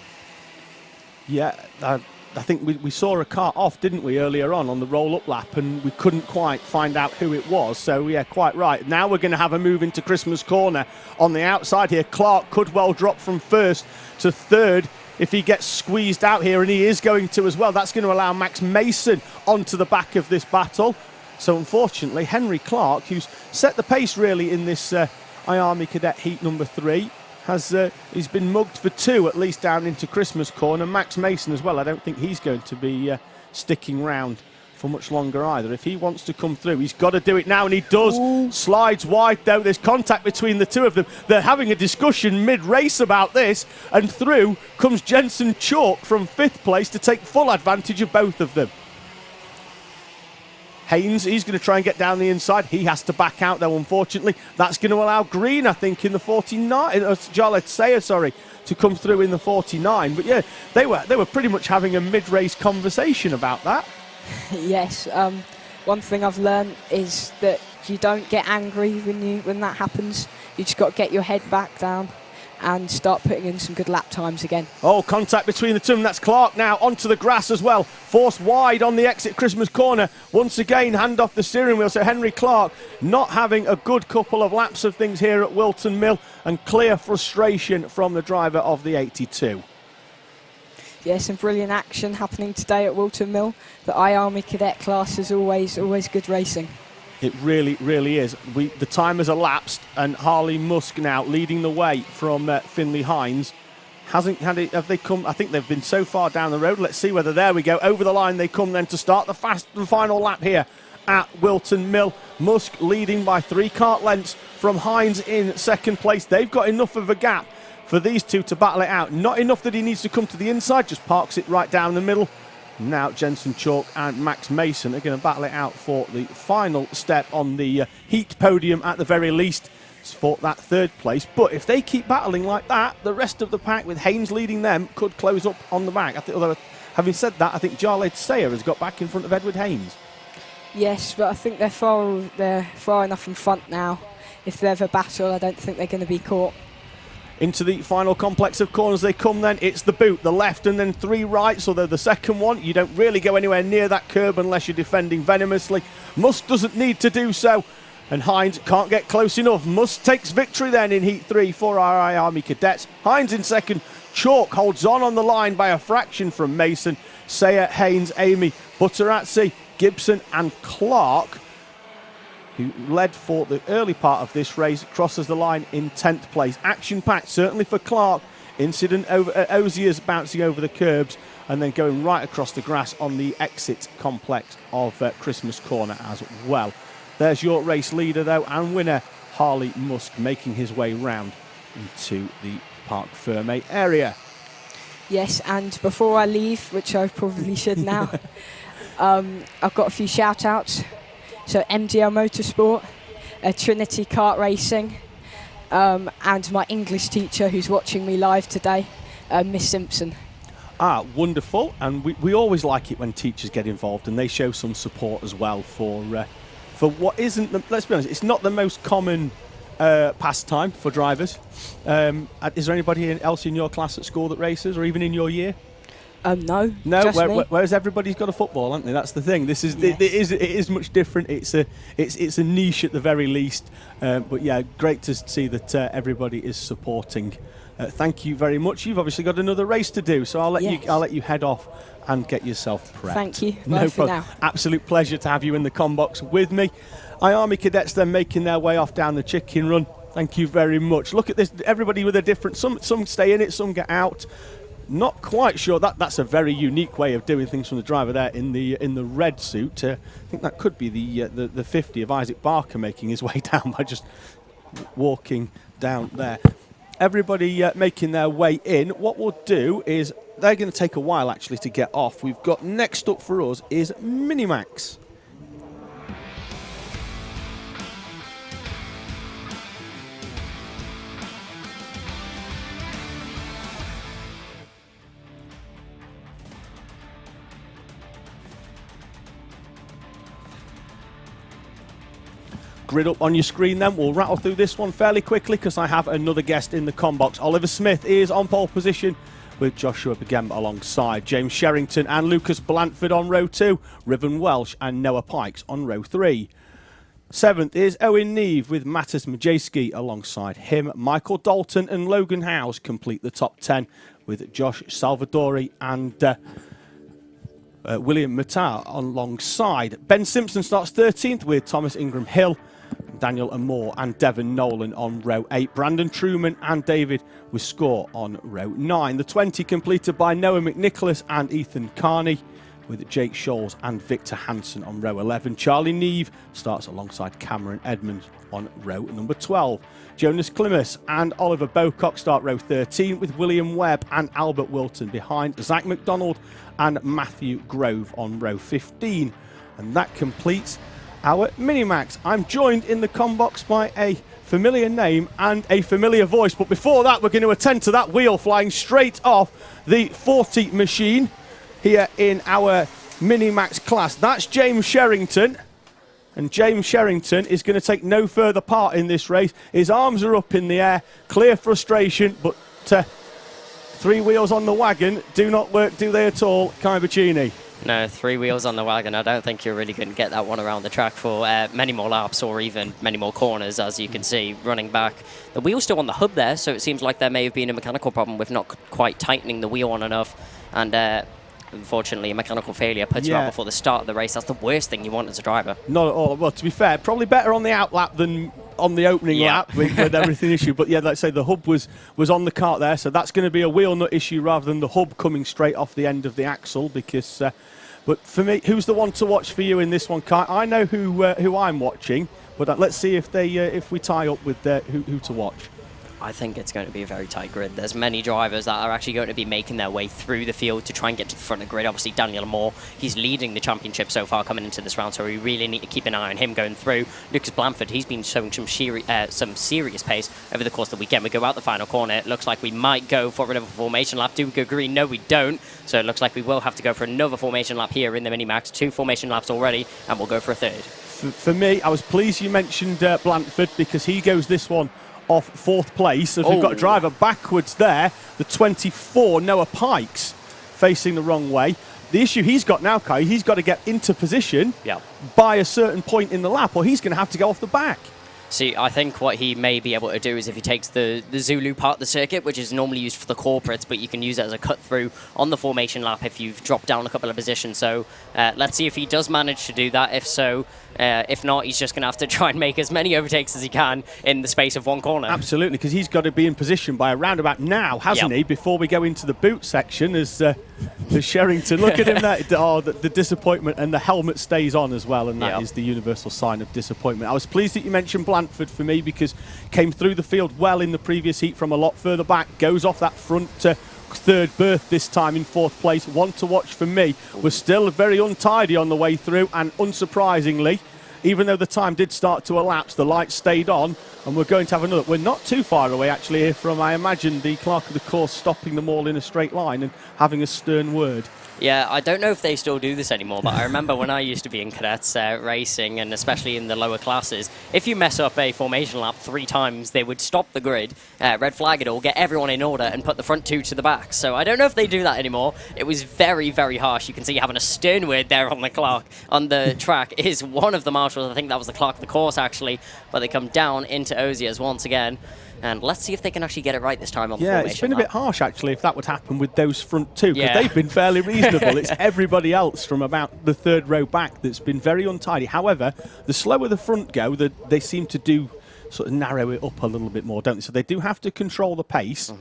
Yeah, I think we saw a car off, didn't we, earlier on the roll-up lap, and we couldn't quite find out who it was. So, yeah, quite right. Now we're going to have a move into Christmas Corner on the outside here. Clark could well drop from 1st to 3rd if he gets squeezed out here, and he is going to as well. That's going to allow Max Mason onto the back of this battle. So, unfortunately, Henry Clark, who's set the pace, really, in this iArmy Cadet Heat number 3, he's been mugged for 2 at least down into Christmas Corner. Max Mason as well. I don't think he's going to be sticking round for much longer either. If he wants to come through, he's got to do it now, and he does. Ooh. Slides wide though. There's contact between the 2 of them. They're having a discussion mid-race about this, and through comes Jensen Chalk from 5th place to take full advantage of both of them. Haynes, he's going to try and get down the inside. He has to back out, though, unfortunately. That's going to allow Green, I think, in the 49, Jarlath Sayer, to come through in the 49. But, yeah, they were pretty much having a mid-race conversation about that. Yes. One thing I've learned is that you don't get angry when that happens. You just got to get your head back down and start putting in some good lap times again. Oh, contact between the 2 of them. That's Clark now onto the grass as well. Forced wide on the exit Christmas Corner. Once again, hand off the steering wheel. So Henry Clark not having a good couple of laps of things here at Whilton Mill, and clear frustration from the driver of the 82. Yeah, some brilliant action happening today at Whilton Mill. The iArmy Cadet class is always good racing. It really, really is. The time has elapsed, and Harley Musk now leading the way from Finley Hines. hasn't had it. Have they come? I think they've been so far down the road. Let's see whether, there we go, over the line they come then to start the final lap here at Whilton Mill. Musk leading by 3 kart lengths from Hines in second place. They've got enough of a gap for these two to battle it out. Not enough that he needs to come to the inside, just parks it right down the middle. Now Jensen Chalk and Max Mason are going to battle it out for the final step on the heat podium at the very least, for that 3rd place. But if they keep battling like that, the rest of the pack, with Haynes leading them, could close up on the back. Although, having said that, I think Jarlaid Sayer has got back in front of Edward Haynes. Yes, but I think they're far enough in front now. If they ever battle, I don't think they're going to be caught. Into the final complex of corners they come then. It's the boot, the left, and then 3 rights, although the second one, you don't really go anywhere near that curb unless you're defending venomously. Musk doesn't need to do so, and Hines can't get close enough. Musk takes victory then in Heat 3 for RI Army Cadets. Hines in second. Chalk holds on the line by a fraction from Mason. Sayer, Haynes, Amy, Butterazzi, Gibson and Clark, who led for the early part of this race, crosses the line in 10th place. Action-packed, certainly for Clark. Incident over Ozier's bouncing over the curbs and then going right across the grass on the exit complex of Christmas Corner as well. There's your race leader, though, and winner, Harley Musk, making his way round into the Parc Fermé area. Yes, and before I leave, which I probably should now, I've got a few shout-outs. So MDL Motorsport, Trinity Kart Racing, and my English teacher who's watching me live today, Miss Simpson. Ah, wonderful. And we always like it when teachers get involved and they show some support as well for what isn't, let's be honest, it's not the most common pastime for drivers. Is there anybody else in your class at school that races, or even in your year? No. No. Whereas everybody's got a football, haven't they? That's the thing. This is yes. it is much different. It's a niche at the very least. But yeah, great to see that everybody is supporting. Thank you very much. You've obviously got another race to do, so I'll let you head off and get yourself prepped. Thank you. No problem. Absolute pleasure to have you in the combox with me. Army Cadets then making their way off down the chicken run. Thank you very much. Look at this. Everybody with a different. Some stay in it. Some get out. Not quite sure. That's a very unique way of doing things from the driver there in the red suit. I think that could be the 50 of Isaac Barker making his way down by just walking down there. Everybody making their way in. What we'll do is they're going to take a while actually to get off. We've got next up for us is Minimax. Grid up on your screen then. We'll rattle through this one fairly quickly because I have another guest in the combox. Oliver Smith is on pole position with Joshua Begem alongside. James Sherrington and Lucas Blanford on row 2. Riven Welsh and Noah Pikes on row 3. 7th is Owen Neve with Mattis Majewski alongside him. Michael Dalton and Logan Howes complete the top 10 with Josh Salvadori and William Matar alongside. Ben Simpson starts 13th with Thomas Ingram Hill, Daniel Amore and Devon Nolan on row 8. Brandon Truman and David Wiscore on row 9. The 20 completed by Noah McNicholas and Ethan Carney with Jake Scholes and Victor Hansen on row 11. Charlie Neve starts alongside Cameron Edmonds on row number 12. Jonas Klimas and Oliver Bocock start row 13 with William Webb and Albert Wilton behind. Zach McDonald and Matthew Grove on row 15. And that completes our Minimax. I'm joined in the combox by a familiar name and a familiar voice. But before that, we're going to attend to that wheel flying straight off the 40 machine here in our Minimax class. That's James Sherrington. And James Sherrington is going to take no further part in this race. His arms are up in the air. Clear frustration, but 3 wheels on the wagon do not work, do they at all, Kai Bacchini? No, 3 wheels on the wagon. I don't think you're really going to get that one around the track for many more laps or even many more corners, as you can see, running back. The wheel's still on the hub there, so it seems like there may have been a mechanical problem with not quite tightening the wheel on enough. And unfortunately, a mechanical failure puts you out before the start of the race. That's the worst thing you want as a driver. Not at all. Well, to be fair, probably better on the outlap than on the opening Yeah. lap with everything issue. But yeah, let's say the hub was on the kart there, so that's going to be a wheel nut issue rather than the hub coming straight off the end of the axle. Because, but for me, who's the one to watch for you in this one, Kart? I know who I'm watching, but let's see if we tie up with who to watch. I think it's going to be a very tight grid. There's many drivers that are actually going to be making their way through the field to try and get to the front of the grid. Obviously, Daniel Moore, he's leading the championship so far coming into this round, so we really need to keep an eye on him going through. Lucas Blanford, he's been showing some serious pace over the course of the weekend. We go out the final corner. It looks like we might go for another formation lap. Do we go green? No, we don't. So it looks like we will have to go for another formation lap here in the Minimax. 2 formation laps already, and we'll go for a third. For me, I was pleased you mentioned Blanford, because he goes this one off 4th place, as we've got a driver backwards there, the 24, Noah Pikes, facing the wrong way. The issue he's got now, Kai, he's got to get into position by a certain point in the lap, or he's going to have to go off the back. See, I think what he may be able to do is if he takes the Zulu part of the circuit, which is normally used for the corporates, but you can use it as a cut-through on the formation lap if you've dropped down a couple of positions. So let's see if he does manage to do that. If so, if not, he's just going to have to try and make as many overtakes as he can in the space of one corner. Absolutely, because he's got to be in position by around about now, hasn't he, before we go into the boot section, as Sherrington. Look at him there. Oh, the disappointment, and the helmet stays on as well, and that is the universal sign of disappointment. I was pleased that you mentioned Blanford for me, because came through the field well in the previous heat from a lot further back, goes off that front 3rd berth this time in 4th place. One to watch for me was still very untidy on the way through, and unsurprisingly, even though the time did start to elapse, the lights stayed on, and we're going to have another. We're not too far away actually here from, I imagine, the clerk of the course stopping them all in a straight line and having a stern word. Yeah, I don't know if they still do this anymore, but I remember when I used to be in cadets racing, and especially in the lower classes, if you mess up a formation lap 3 times, they would stop the grid, red flag it all, get everyone in order, and put the front 2 to the back. So I don't know if they do that anymore. It was very, very harsh. You can see having a stern word there on the clock, on the track, is one of the marshals. I think that was the clerk of the course, actually, but they come down into Ozias once again. And let's see if they can actually get it right this time on the formation. Yeah, it's been a bit harsh, actually, if that would happen with those front 2, because they've been fairly reasonable. It's everybody else from about the 3rd row back that's been very untidy. However, the slower the front go, they seem to do sort of narrow it up a little bit more, don't they? So they do have to control the pace.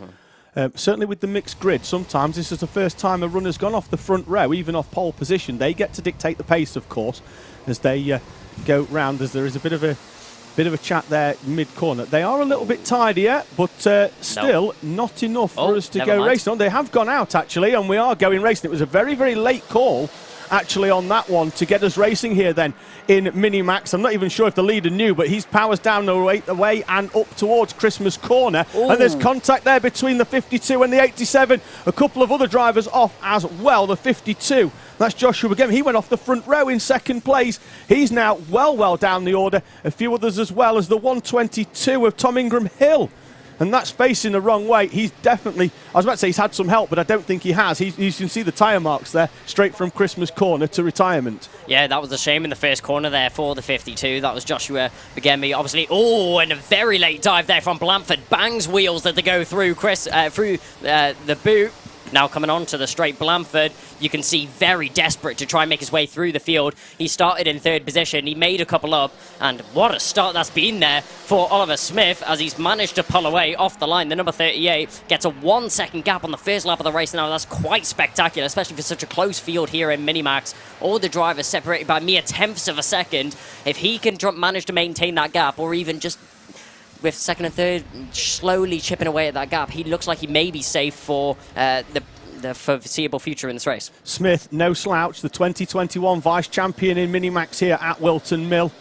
Certainly with the mixed grid, sometimes this is the first time a runner's gone off the front row, even off pole position. They get to dictate the pace, of course, as they go round, as there is a bit of a chat there mid-corner. They are a little bit tidier, but still not enough for us to go racing on. They have gone out, actually, and we are going racing. It was a very, very late call, actually, on that one to get us racing here then in Minimax. I'm not even sure if the leader knew, but he's powers down the way and up towards Christmas Corner. Ooh. And there's contact there between the 52 and the 87. A couple of other drivers off as well, the 52. That's Joshua again. He went off the front row in 2nd place. He's now well down the order. A few others as well as the 122 of Tom Ingram Hill. And that's facing the wrong way. He's definitely, I was about to say he's had some help, but I don't think he has. You can see the tyre marks there, straight from Christmas Corner to retirement. Yeah, that was a shame in the first corner there for the 52. That was Joshua Bugemi, obviously. Oh, and a very late dive there from Blanford. Bangs wheels that they go through the boot. Now coming on to the straight, Blanford, you can see very desperate to try and make his way through the field. He started in 3rd position. He made a couple up, and what a start that's been there for Oliver Smith as he's managed to pull away off the line. The number 38 gets a 1-second gap on the first lap of the race. Now that's quite spectacular, especially for such a close field here in Minimax. All the drivers separated by mere tenths of a second. If he can manage to maintain that gap, or even just with 2nd and 3rd slowly chipping away at that gap, he looks like he may be safe for the foreseeable future in this race. Smith, no slouch, the 2021 vice champion in Minimax here at Whilton Mill.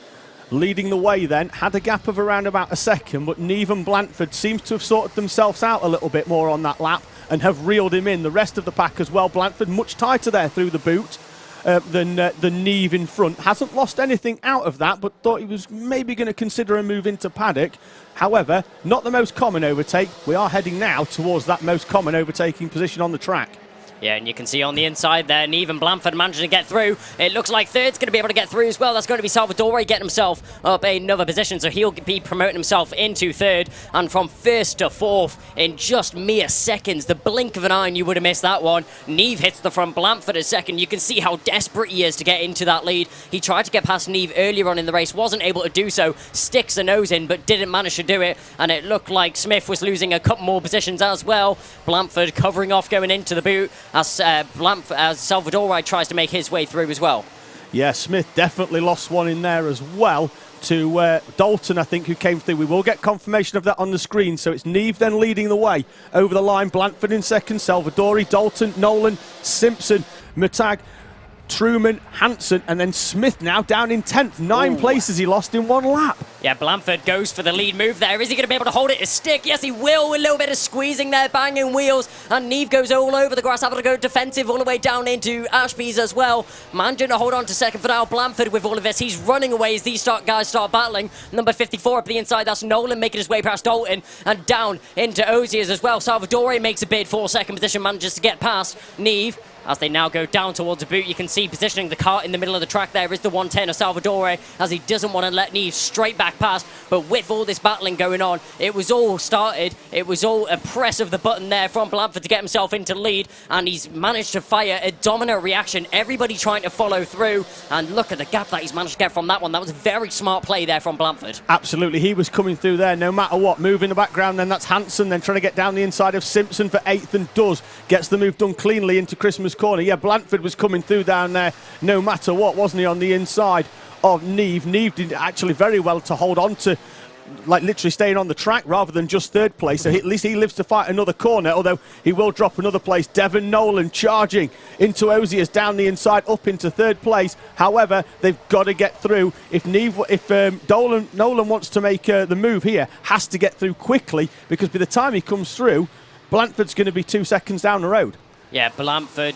Leading the way then, had a gap of around about a second, but Neve and Blanford seems to have sorted themselves out a little bit more on that lap and have reeled him in. The rest of the pack as well. Blanford much tighter there through the boot than Neve in front. Hasn't lost anything out of that, but thought he was maybe going to consider a move into Paddock. However, not the most common overtake. We are heading now towards that most common overtaking position on the track. Yeah, and you can see on the inside there, Neve and Blanford managing to get through. It looks like third's going to be able to get through as well. That's going to be Salvatore getting himself up another position, so he'll be promoting himself into third. And from first to fourth in just mere seconds, the blink of an eye, and you would have missed that one. Neve hits the front, Blanford a second. You can see how desperate he is to get into that lead. He tried to get past Neve earlier on in the race, wasn't able to do so. Sticks a nose in, but didn't manage to do it. And it looked like Smith was losing a couple more positions as well. Blanford covering off going into the boot as Salvatore tries to make his way through as well. Yeah, Smith definitely lost one in there as well to Dalton, I think, who came through. We will get confirmation of that on the screen. So it's Neve then leading the way over the line. Blanford in second, Salvatore, Dalton, Nolan, Simpson, Mutag, Truman, Hansen, and then Smith now down in 10th. 9 places he lost in 1 lap. Yeah, Blanford goes for the lead move there. Is he going to be able to hold it to stick? Yes, he will. A little bit of squeezing there, banging wheels. And Neve goes all over the grass, having to go defensive all the way down into Ashby's as well. Managing to hold on to second for now. Blanford with all of this. He's running away as these guys start battling. Number 54 up the inside. That's Nolan making his way past Dalton and down into Oziers as well. Salvatore makes a bid for second position, manages to get past Neve. As they now go down towards the boot, you can see positioning the kart in the middle of the track there is the 110 of Salvatore, as he doesn't want to let Neve straight back past. But with all this battling going on, it was all a press of the button there from Blanford to get himself into lead, and he's managed to fire a dominant reaction. Everybody trying to follow through, and look at the gap that he's managed to get from that one. That was a very smart play there from Blanford. Absolutely, he was coming through there no matter what. Move in the background, then that's Hansen, then trying to get down the inside of Simpson for 8th, and gets the move done cleanly into Christmas corner. Yeah, Blanford was coming through down there no matter what, wasn't he, on the inside of Neve. Neve did actually very well to hold on to, like, literally staying on the track rather than just third place. So at least he lives to fight another corner, although he will drop another place. Devon Nolan charging into Oziers down the inside, up into third place. However, they've got to get through. If Nolan wants to make the move here, has to get through quickly, because by the time he comes through, Blanford's going to be 2 seconds down the road. Yeah, Blanford,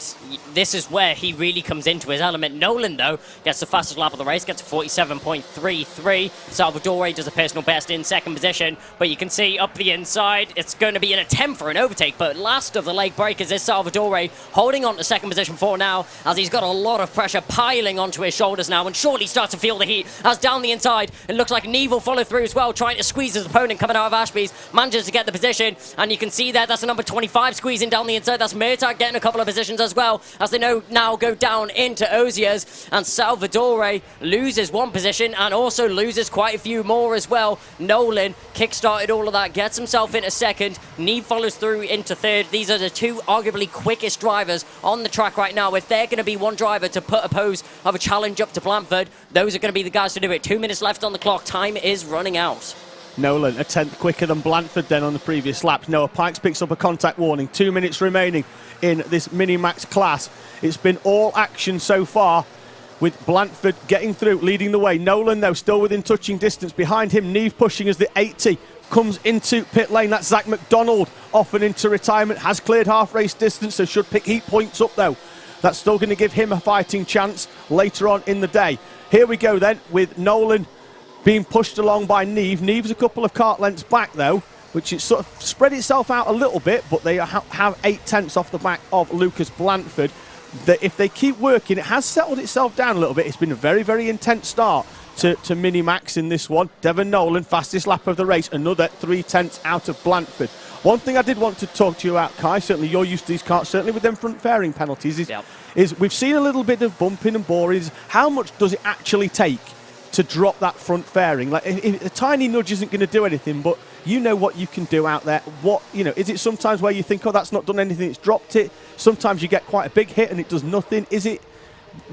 this is where he really comes into his element. Nolan, though, gets the fastest lap of the race, gets 47.33. Salvatore does a personal best in second position, but you can see up the inside, it's going to be an attempt for an overtake, but last of the leg breakers is Salvatore, holding on to second position for now, as he's got a lot of pressure piling onto his shoulders now, and surely starts to feel the heat, as down the inside, it looks like Neve will follow through as well, trying to squeeze his opponent coming out of Ashby's, manages to get the position, and you can see there, that's the number 25 squeezing down the inside, that's Murtagh getting a couple of positions as well, as they now go down into Oziers, and Salvatore loses 1 position and also loses quite a few more as well. Nolan kick-started all of that, gets himself into second. Neve follows through into third. These are the 2 arguably quickest drivers on the track right now. If they're going to be one driver to put a pose of a challenge up to Blanford, those are going to be the guys to do it. 2 minutes left on the clock. Time is running out. Nolan a 10th quicker than Blanford then on the previous lap. Noah Pikes picks up a contact warning. 2 minutes remaining in this Mini-Max class. It's been all action so far, with Blanford getting through, leading the way. Nolan, though, still within touching distance. Behind him, Neve pushing as the 80 comes into pit lane. That's Zach McDonald off and into retirement. Has cleared half race distance, so should pick heat points up, though. That's still going to give him a fighting chance later on in the day. Here we go then, with Nolan being pushed along by Neve. Neve's a couple of kart lengths back, though, which is sort of spread itself out a little bit, but they have 8 tenths off the back of Lucas Blanford. That if they keep working, it has settled itself down a little bit. It's been a very, very intense start to Mini-Max in this one. Devon Nolan, fastest lap of the race, another 3 tenths out of Blanford. One thing I did want to talk to you about, Kai, certainly you're used to these karts, certainly with them front fairing penalties, is we've seen a little bit of bumping and boring. How much does it actually take to drop that front fairing? Like, if a tiny nudge isn't going to do anything, but you know what you can do out there. What, you know, is it sometimes where you think, oh, that's not done anything, it's dropped it? Sometimes you get quite a big hit and it does nothing. Is it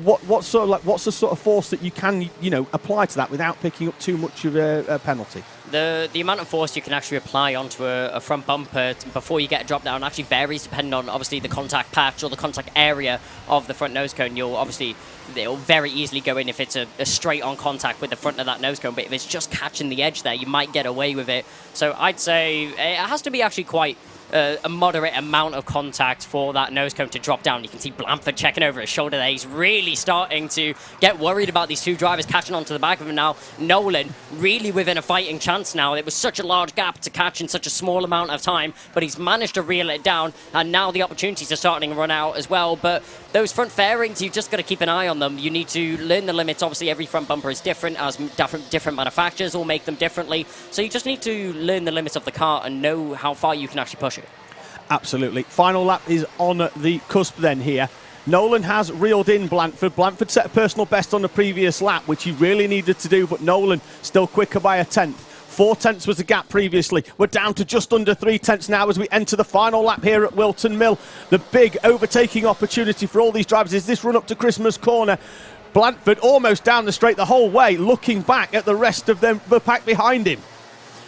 what's the sort of force that you can, you know, apply to that without picking up too much of a penalty? The amount of force you can actually apply onto a front bumper before you get a drop down actually varies depending on, obviously, the contact patch or the contact area of the front nose cone. It'll very easily go in if it's a straight on contact with the front of that nose cone, but if it's just catching the edge there, you might get away with it. So I'd say it has to be actually quite a moderate amount of contact for that nose cone to drop down. You can see Blanford checking over his shoulder there. He's really starting to get worried about these two drivers catching onto the back of him now. Nolan really within a fighting chance now. It was such a large gap to catch in such a small amount of time, but he's managed to reel it down, and now the opportunities are starting to run out as well. But those front fairings, you've just got to keep an eye on them. You need to learn the limits. Obviously, every front bumper is different, as different manufacturers all make them differently. So you just need to learn the limits of the car and know how far you can actually push it. Absolutely. Final lap is on the cusp then here. Nolan has reeled in Blanford. Blanford set a personal best on the previous lap, which he really needed to do, but Nolan still quicker by a tenth. 4 tenths was the gap previously. We're down to just under 3 tenths now as we enter the final lap here at Whilton Mill. The big overtaking opportunity for all these drivers is this run up to Christmas Corner. Blanford almost down the straight the whole way, looking back at the rest of the pack behind him.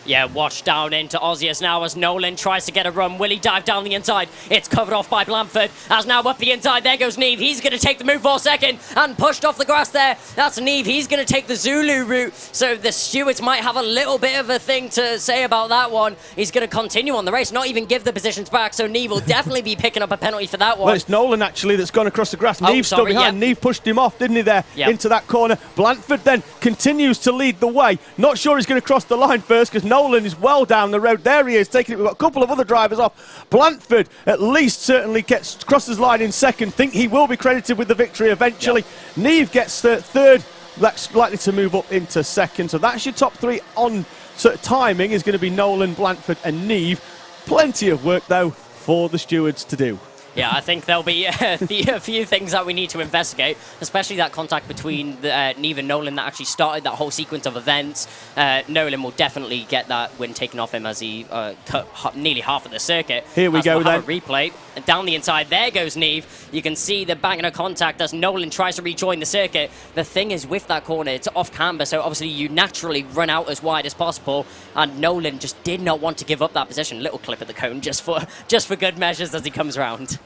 Yeah, watch down into Ozias now as Nolan tries to get a run. Will he dive down the inside? It's covered off by Blanford. As now up the inside, there goes Neve. He's going to take the move for a second and pushed off the grass there. That's Neve. He's going to take the Zulu route. So the stewards might have a little bit of a thing to say about that one. He's going to continue on the race, not even give the positions back. So Neve will definitely be picking up a penalty for that one. Well, it's Nolan actually that's gone across the grass. Neve's still behind. Neve pushed him off, didn't he, there into that corner. Blanford then continues to lead the way. Not sure he's going to cross the line first because Nolan is well down the road. There he is, taking it. We've got a couple of other drivers off. Blanford at least certainly crosses line in second. Think he will be credited with the victory eventually. Neve gets third. That's likely to move up into second. So that's your top three on sort of timing is going to be Nolan, Blanford and Neve. Plenty of work though for the stewards to do. Yeah, I think there'll be a few things that we need to investigate, especially that contact between Neve and Nolan that actually started that whole sequence of events. Nolan will definitely get that win taken off him as he cut nearly half of the circuit. Here we go then. A replay. And down the inside, there goes Neve. You can see the banging of contact as Nolan tries to rejoin the circuit. The thing is, with that corner, it's off camber, so obviously you naturally run out as wide as possible, and Nolan just did not want to give up that position. Little clip of the cone just for good measures as he comes round.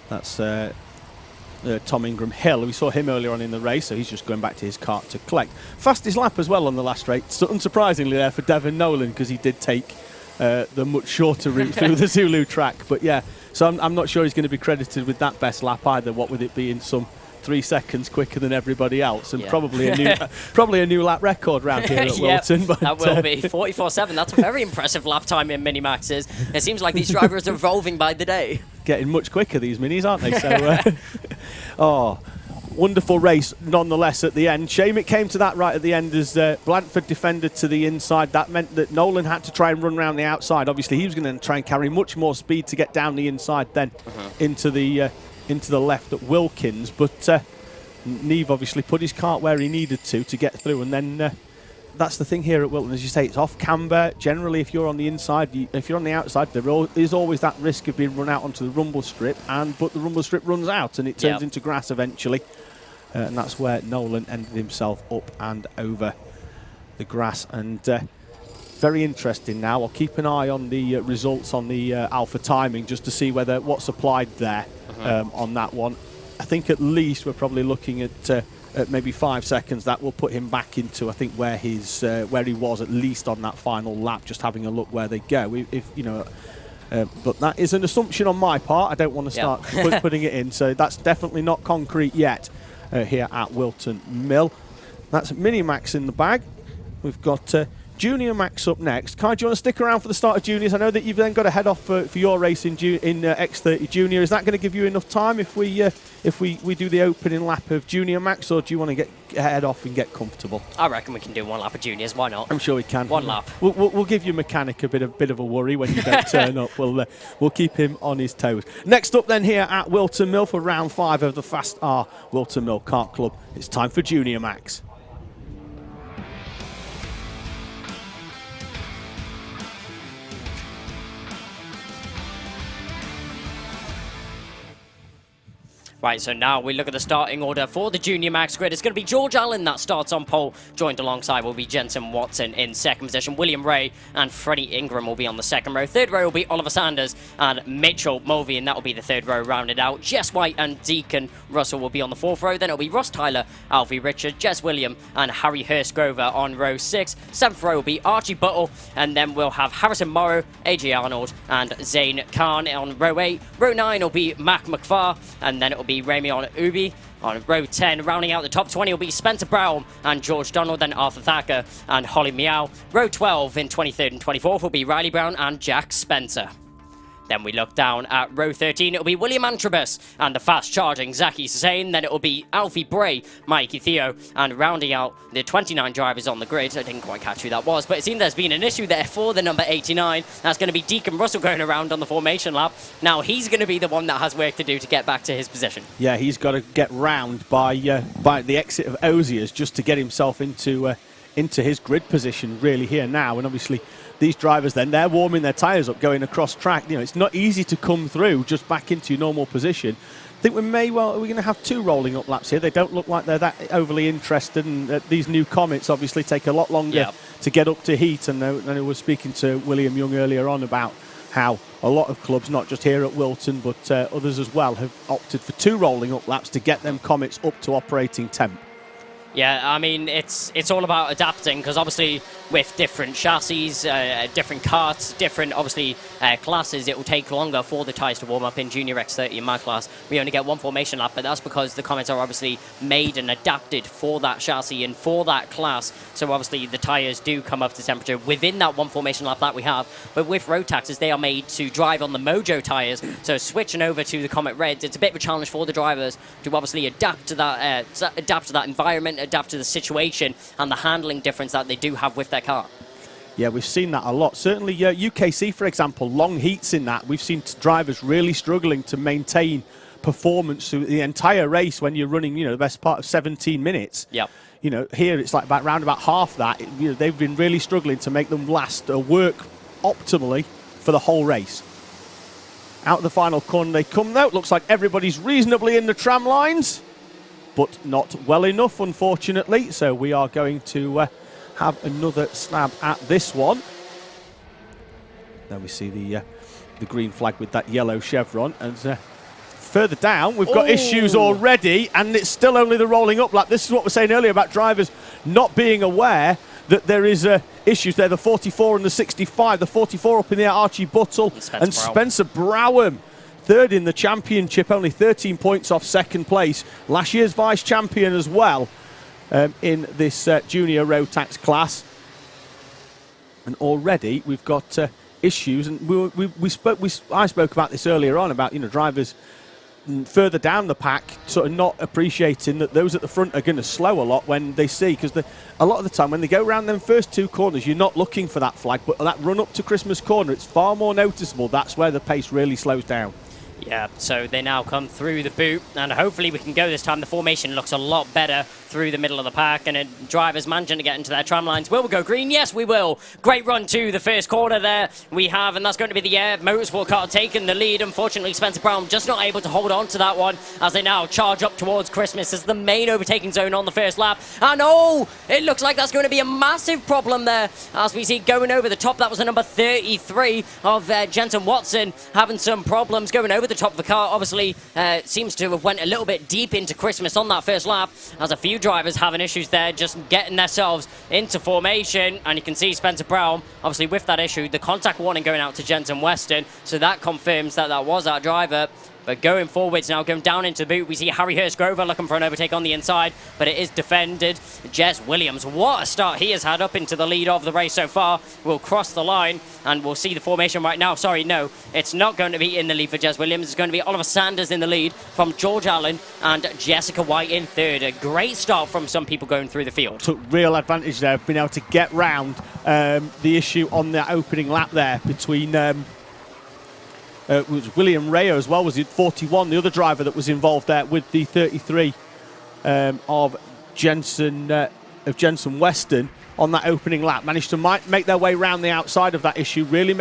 That's Tom Ingram Hill. We saw him earlier on in the race, so he's just going back to his kart to collect. Fastest lap as well on the last race, so unsurprisingly there for Devon Nolan, because he did take the much shorter route through the Zulu track. But yeah, so I'm not sure he's going to be credited with that best lap either, what with it being some 3 seconds quicker than everybody else, and probably a new lap record round here at Whilton. But that will be 44.7. That's a very impressive lap time in mini maxes. It seems like these drivers are evolving by the day. Getting much quicker, these minis, aren't they? So, wonderful race nonetheless at the end. Shame it came to that right at the end as Blanford defended to the inside. That meant that Nolan had to try and run around the outside. Obviously, he was going to try and carry much more speed to get down the inside then into the left at Wilkins. But Neve obviously put his kart where he needed to get through, and then that's the thing here at Whilton, as you say, it's off camber. Generally, if you're on the inside, if you're on the outside, there is always that risk of being run out onto the rumble strip, but the rumble strip runs out and it turns into grass eventually, and that's where Nolan ended himself up and over the grass. And very interesting now. I'll keep an eye on the results on the alpha timing just to see what's applied there on that one. I think at least we're probably looking at maybe 5 seconds. That will put him back into, I think, where he was at least on that final lap. Just having a look where they go. But that is an assumption on my part. I don't want to start putting it in. So that's definitely not concrete yet here at Whilton Mill. That's Minimax in the bag. We've got Junior Max up next. Kai, do you want to stick around for the start of Juniors? I know that you've then got to head off for your race in X30 Junior. Is that going to give you enough time if we do the opening lap of Junior Max, or do you want to head off and get comfortable? I reckon we can do one lap of Juniors. Why not? I'm sure we can. One lap. We'll give your mechanic a bit of a worry when you don't turn up. We'll keep him on his toes. Next up then here at Whilton Mill for round 5 of the FastR Whilton Mill Kart Club. It's time for Junior Max. Right, so now we look at the starting order for the Junior Max Grid. It's going to be George Allen that starts on pole. Joined alongside will be Jensen Watson in second position. William Ray and Freddie Ingram will be on the second row. Third row will be Oliver Sanders and Mitchell Mulvey, and that will be the third row rounded out. Jess White and Deacon Russell will be on the fourth row. Then it'll be Ross Tyler, Alfie Richard, Jess William and Harry Hurst-Grover on row 6. Seventh row will be Archie Buttle, and then we'll have Harrison Morrow, AJ Arnold and Zane Khan on row 8. Row 9 will be Mac McFar, and then it will be Ramion Ubi. On row 10, rounding out the top 20 will be Spencer Brown and George Donald, then Arthur Thacker and Holly Meow. Row 12 in 23rd and 24th will be Riley Brown and Jack Spencer. Then we look down at row 13, it'll be William Antrobus and the fast-charging Zaki Sane. Then it'll be Alfie Bray, Mikey Theo, and rounding out the 29 drivers on the grid. I didn't quite catch who that was, but it seems there's been an issue there for the number 89. That's going to be Deacon Russell going around on the formation lap. Now he's going to be the one that has work to do to get back to his position. Yeah, he's got to get round by the exit of Oziers just to get himself into his grid position really here now. And obviously these drivers then, they're warming their tyres up going across track. You know, it's not easy to come through just back into your normal position. I think we're going to have 2 rolling up laps here. They don't look like they're that overly interested, and these new Comets obviously take a lot longer to get up to heat. And I was speaking to William Young earlier on about how a lot of clubs, not just here at Whilton, but others as well, have opted for 2 rolling up laps to get them Comets up to operating temp. Yeah, I mean, it's all about adapting, because obviously with different chassis, different karts, different, obviously, classes, it will take longer for the tyres to warm up. In Junior X30 in my class, we only get 1 formation lap, but that's because the Comets are obviously made and adapted for that chassis and for that class. So obviously the tyres do come up to temperature within that 1 formation lap that we have. But with Rotaxes, they are made to drive on the Mojo tyres. So switching over to the Comet Reds, it's a bit of a challenge for the drivers to obviously adapt to that environment, adapt to the situation and the handling difference that they do have with their car. Yeah, we've seen that a lot. Certainly UKC, for example, long heats in that. We've seen drivers really struggling to maintain performance through the entire race when you're running, the best part of 17 minutes. Yep. Here it's like around about half that. They've been really struggling to make them last or work optimally for the whole race. Out of the final corner they come, though. It looks like everybody's reasonably in the tram lines, but not well enough, unfortunately. So we are going to have another stab at this one. There we see the green flag with that yellow chevron. And further down, we've got issues already, and it's still only the rolling up lap. This is what we're saying earlier about drivers not being aware that there is issues there. The 44 and the 65. The 44 up in the air, Archie Buttle and Spencer Browham. Third in the championship, only 13 points off second place. Last year's vice champion as well in this junior Rotax class. And already we've got issues, and I spoke about this earlier on about drivers further down the pack sort of not appreciating that those at the front are going to slow a lot when they see, because a lot of the time when they go around them first 2 corners, you're not looking for that flag, but that run up to Christmas corner, it's far more noticeable. That's where the pace really slows down. Yeah, so they now come through the boot, and hopefully we can go this time. The formation looks a lot better through the middle of the pack, and drivers managing to get into their tram lines. Will we go green? Yes, we will. Great run to the first corner there we have, and that's going to be the Air Motorsport car taking the lead. Unfortunately, Spencer Brown just not able to hold on to that one as they now charge up towards Christmas as the main overtaking zone on the first lap. And it looks like that's going to be a massive problem there as we see going over the top. That was the number 33 of Jensen Watson having some problems going over the top of the car. Obviously, seems to have went a little bit deep into Christmas on that first lap, as a few drivers having issues there just getting themselves into formation. And you can see Spencer Brown, obviously with that issue, the contact warning going out to Jensen Weston, so that confirms that was our driver. But going forwards now, going down into the boot, we see Harry Hurst-Grover looking for an overtake on the inside, but it is defended. Jess Williams, what a start he has had up into the lead of the race so far, will cross the line, and we'll see the formation right now. Sorry, no, it's not going to be in the lead for Jess Williams. It's going to be Oliver Sanders in the lead from George Allen and Jessica White in third. A great start from some people going through the field. Took real advantage there of being able to get round the issue on the opening lap there between... it was William Rayo as well, was it 41, the other driver that was involved there with the 33 of Jensen Weston on that opening lap. Managed to make their way round the outside of that issue, really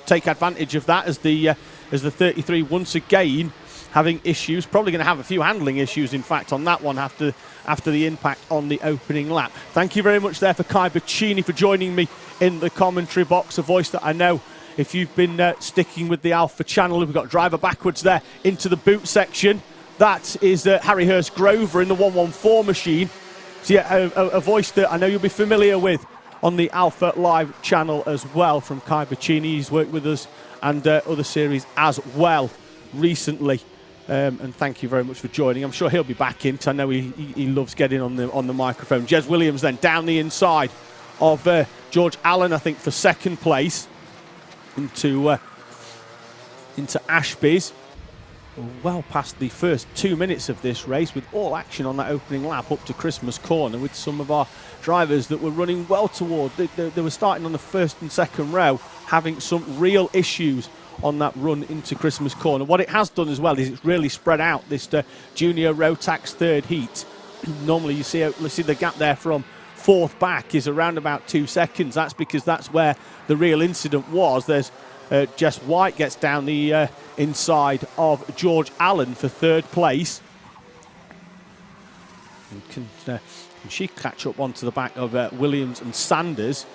take advantage of that as the 33 once again having issues, probably going to have a few handling issues, in fact, on that one after the impact on the opening lap. Thank you very much there for Kai Bacchini for joining me in the commentary box, a voice that I know if you've been sticking with the Alpha channel. We've got driver backwards there into the boot section. That is Harry Hurst Grover in the 114 machine. So yeah, a voice that I know you'll be familiar with on the Alpha Live channel as well from Kai Bacchini. He's worked with us and other series as well recently. And thank you very much for joining. I'm sure he'll be back in, because I know he loves getting on the microphone. Jez Williams then down the inside of George Allen, I think, for second place into Ashby's. Well past the first 2 minutes of this race, with all action on that opening lap up to Christmas Corner, with some of our drivers that were running well toward. They were starting on the first and second row, having some real issues on that run into Christmas Corner. What it has done as well is it's really spread out this junior Rotax third heat. Normally you see the gap there from fourth back is around about 2 seconds. That's because that's where the real incident was. There's Jess White gets down the inside of George Allen for third place. And can she catch up onto the back of Williams and Sanders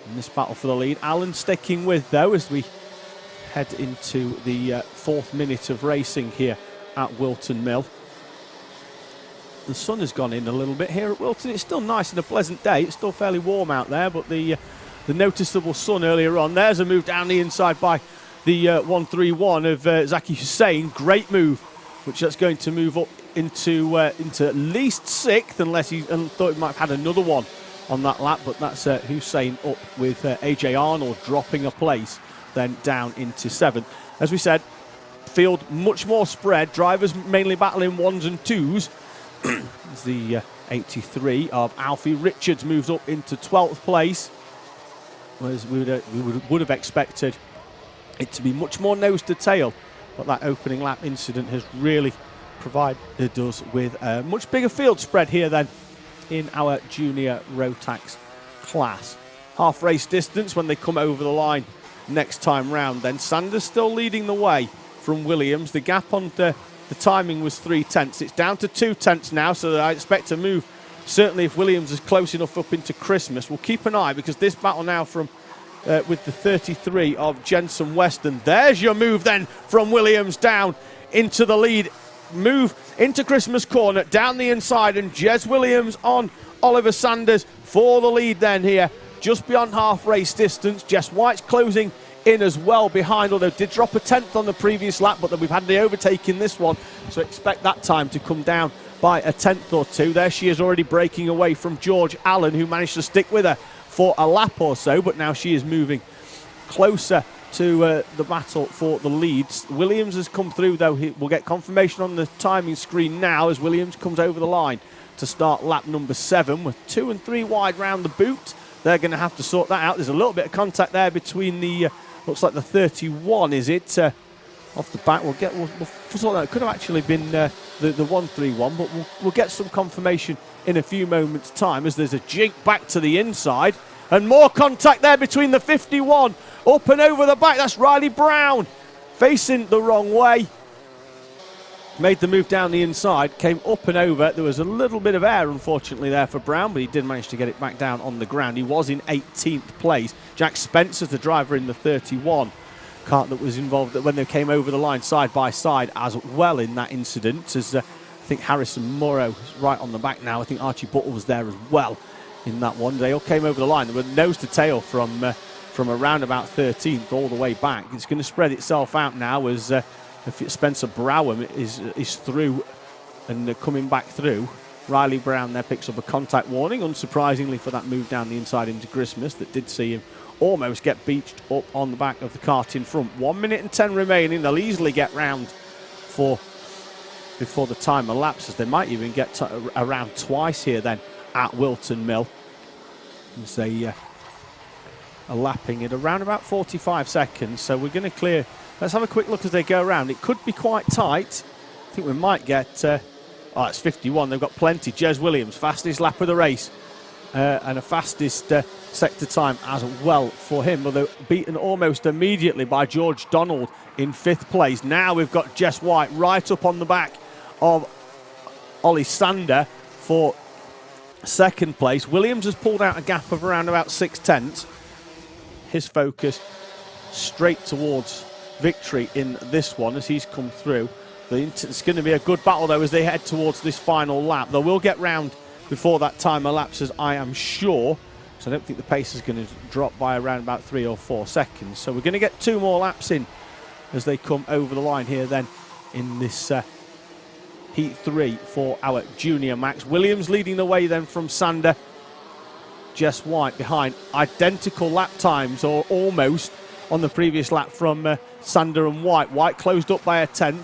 in this battle for the lead? Allen sticking with, though, as we head into the fourth minute of racing here at Whilton Mill. The sun has gone in a little bit here at Whilton. It's still nice and a pleasant day. It's still fairly warm out there, but the noticeable sun earlier on. There's a move down the inside by the 131 of Zaki Hussain. Great move, which that's going to move up into at least sixth, unless he thought he might have had another one on that lap. But that's Hussain up with AJ Arnold dropping a place, then down into seventh. As we said, field much more spread. Drivers mainly battling ones and twos. As the 83 of Alfie Richards moves up into 12th place. Whereas we would have expected it to be much more nose to tail, but that opening lap incident has really provided us with a much bigger field spread here then in our junior Rotax class. Half race distance when they come over the line next time round. Then Sanders still leading the way from Williams. The gap on the timing was 3/10. It's down to 2/10 now, so I expect to move. Certainly if Williams is close enough up into Christmas, we'll keep an eye, because this battle now from with the 33 of Jensen Weston. There's your move then from Williams down into the lead. Move into Christmas Corner, down the inside, and Jez Williams on Oliver Sanders for the lead then here. Just beyond half race distance. Jess White's closing in as well behind, although did drop a 10th on the previous lap, but then we've had the overtake in this one, so expect that time to come down by a 10th or two. There she is, already breaking away from George Allen, who managed to stick with her for a lap or so, but now she is moving closer to the battle for the leads. Williams has come through, though. We'll get confirmation on the timing screen now as Williams comes over the line to start lap number 7 with 2 and 3 wide round the boot. They're going to have to sort that out. There's a little bit of contact there between the looks like the 31, is it? Off the back, we'll sort that. It could have actually been the 131, but we'll get some confirmation in a few moments' time as there's a jink back to the inside. And more contact there between the 51 up and over the back. That's Riley Brown facing the wrong way. Made the move down the inside, came up and over. There was a little bit of air, unfortunately, there for Brown, but he did manage to get it back down on the ground. He was in 18th place. Jack Spencer's the driver in the 31. Kart that was involved when they came over the line side by side as well in that incident. As I think Harrison Morrow is right on the back now. I think Archie Buttle was there as well in that one. They all came over the line. They were nose to tail from around about 13th all the way back. It's going to spread itself out now as Spencer Browham is through and coming back through. Riley Brown there picks up a contact warning, unsurprisingly, for that move down the inside into Christmas that did see him almost get beached up on the back of the kart in front. 1 minute and 10 remaining. They'll easily get round before the time elapses. They might even get around twice here then at Whilton Mill. As they are lapping at around about 45 seconds. So we're going to clear. Let's have a quick look as they go around. It could be quite tight. I think we might get... it's 51. They've got plenty. Jez Williams, fastest lap of the race. and a fastest sector time as well for him, although beaten almost immediately by George Donald in 5th place. Now we've got Jess White right up on the back of Ollie Sander for 2nd place. Williams has pulled out a gap of around about 6/10. His focus straight towards victory in this one as he's come through. It's going to be a good battle though as they head towards this final lap. They will get round before that time elapses, I am sure. So I don't think the pace is going to drop by around about 3 or 4 seconds. So we're going to get 2 more laps in as they come over the line here then in this Heat 3 for our junior Max. Williams leading the way then from Sander. Jess White behind. Identical lap times, or almost, on the previous lap from Sander and White. White closed up by a 10th.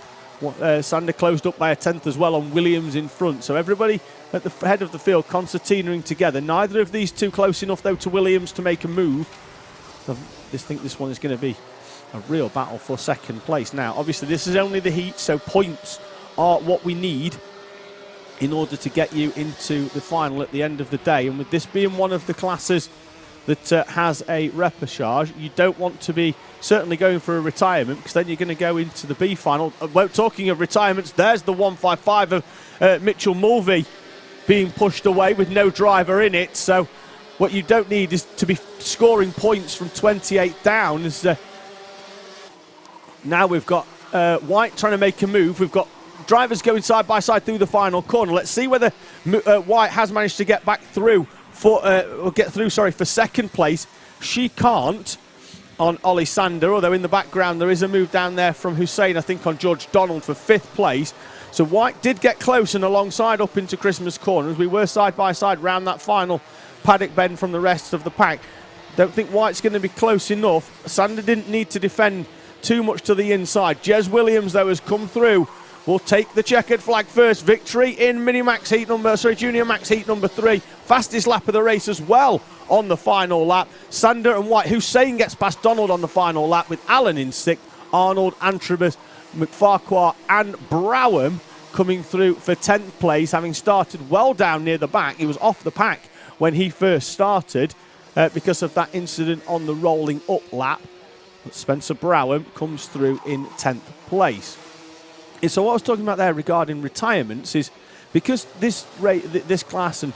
Sander closed up by a 10th as well on Williams in front. So everybody at the head of the field concertinaing together. Neither of these two close enough though to Williams to make a move. I think this one is going to be a real battle for 2nd place. Now obviously this is only the heat, so points are what we need in order to get you into the final at the end of the day. And with this being one of the classes that has a repechage, you don't want to be certainly going for a retirement, because then you're going to go into the B final. Well, talking of retirements, there's the 155 of Mitchell Mulvey being pushed away with no driver in it. So what you don't need is to be scoring points from 28 down. As, now we've got White trying to make a move. We've got drivers going side by side through the final corner. Let's see whether White has managed to get back through for 2nd place. She can't on Ollie Sander, although in the background there is a move down there from Hussein, I think, on George Donald for 5th place. So White did get close and alongside up into Christmas Corner as we were side by side round that final paddock bend from the rest of the pack. Don't think White's going to be close enough. Sander didn't need to defend too much to the inside. Jez Williams, though, has come through. Will take the checkered flag first. Victory in junior max heat number 3. Fastest lap of the race as well on the final lap. Sander and White. Hussein gets past Donald on the final lap with Allen in 6th. Arnold, Antrobus, McFarquhar and Browham coming through for 10th place, having started well down near the back. He was off the pack when he first started because of that incident on the rolling up lap. But Spencer Browham comes through in 10th place. And so what I was talking about there regarding retirements is because this class and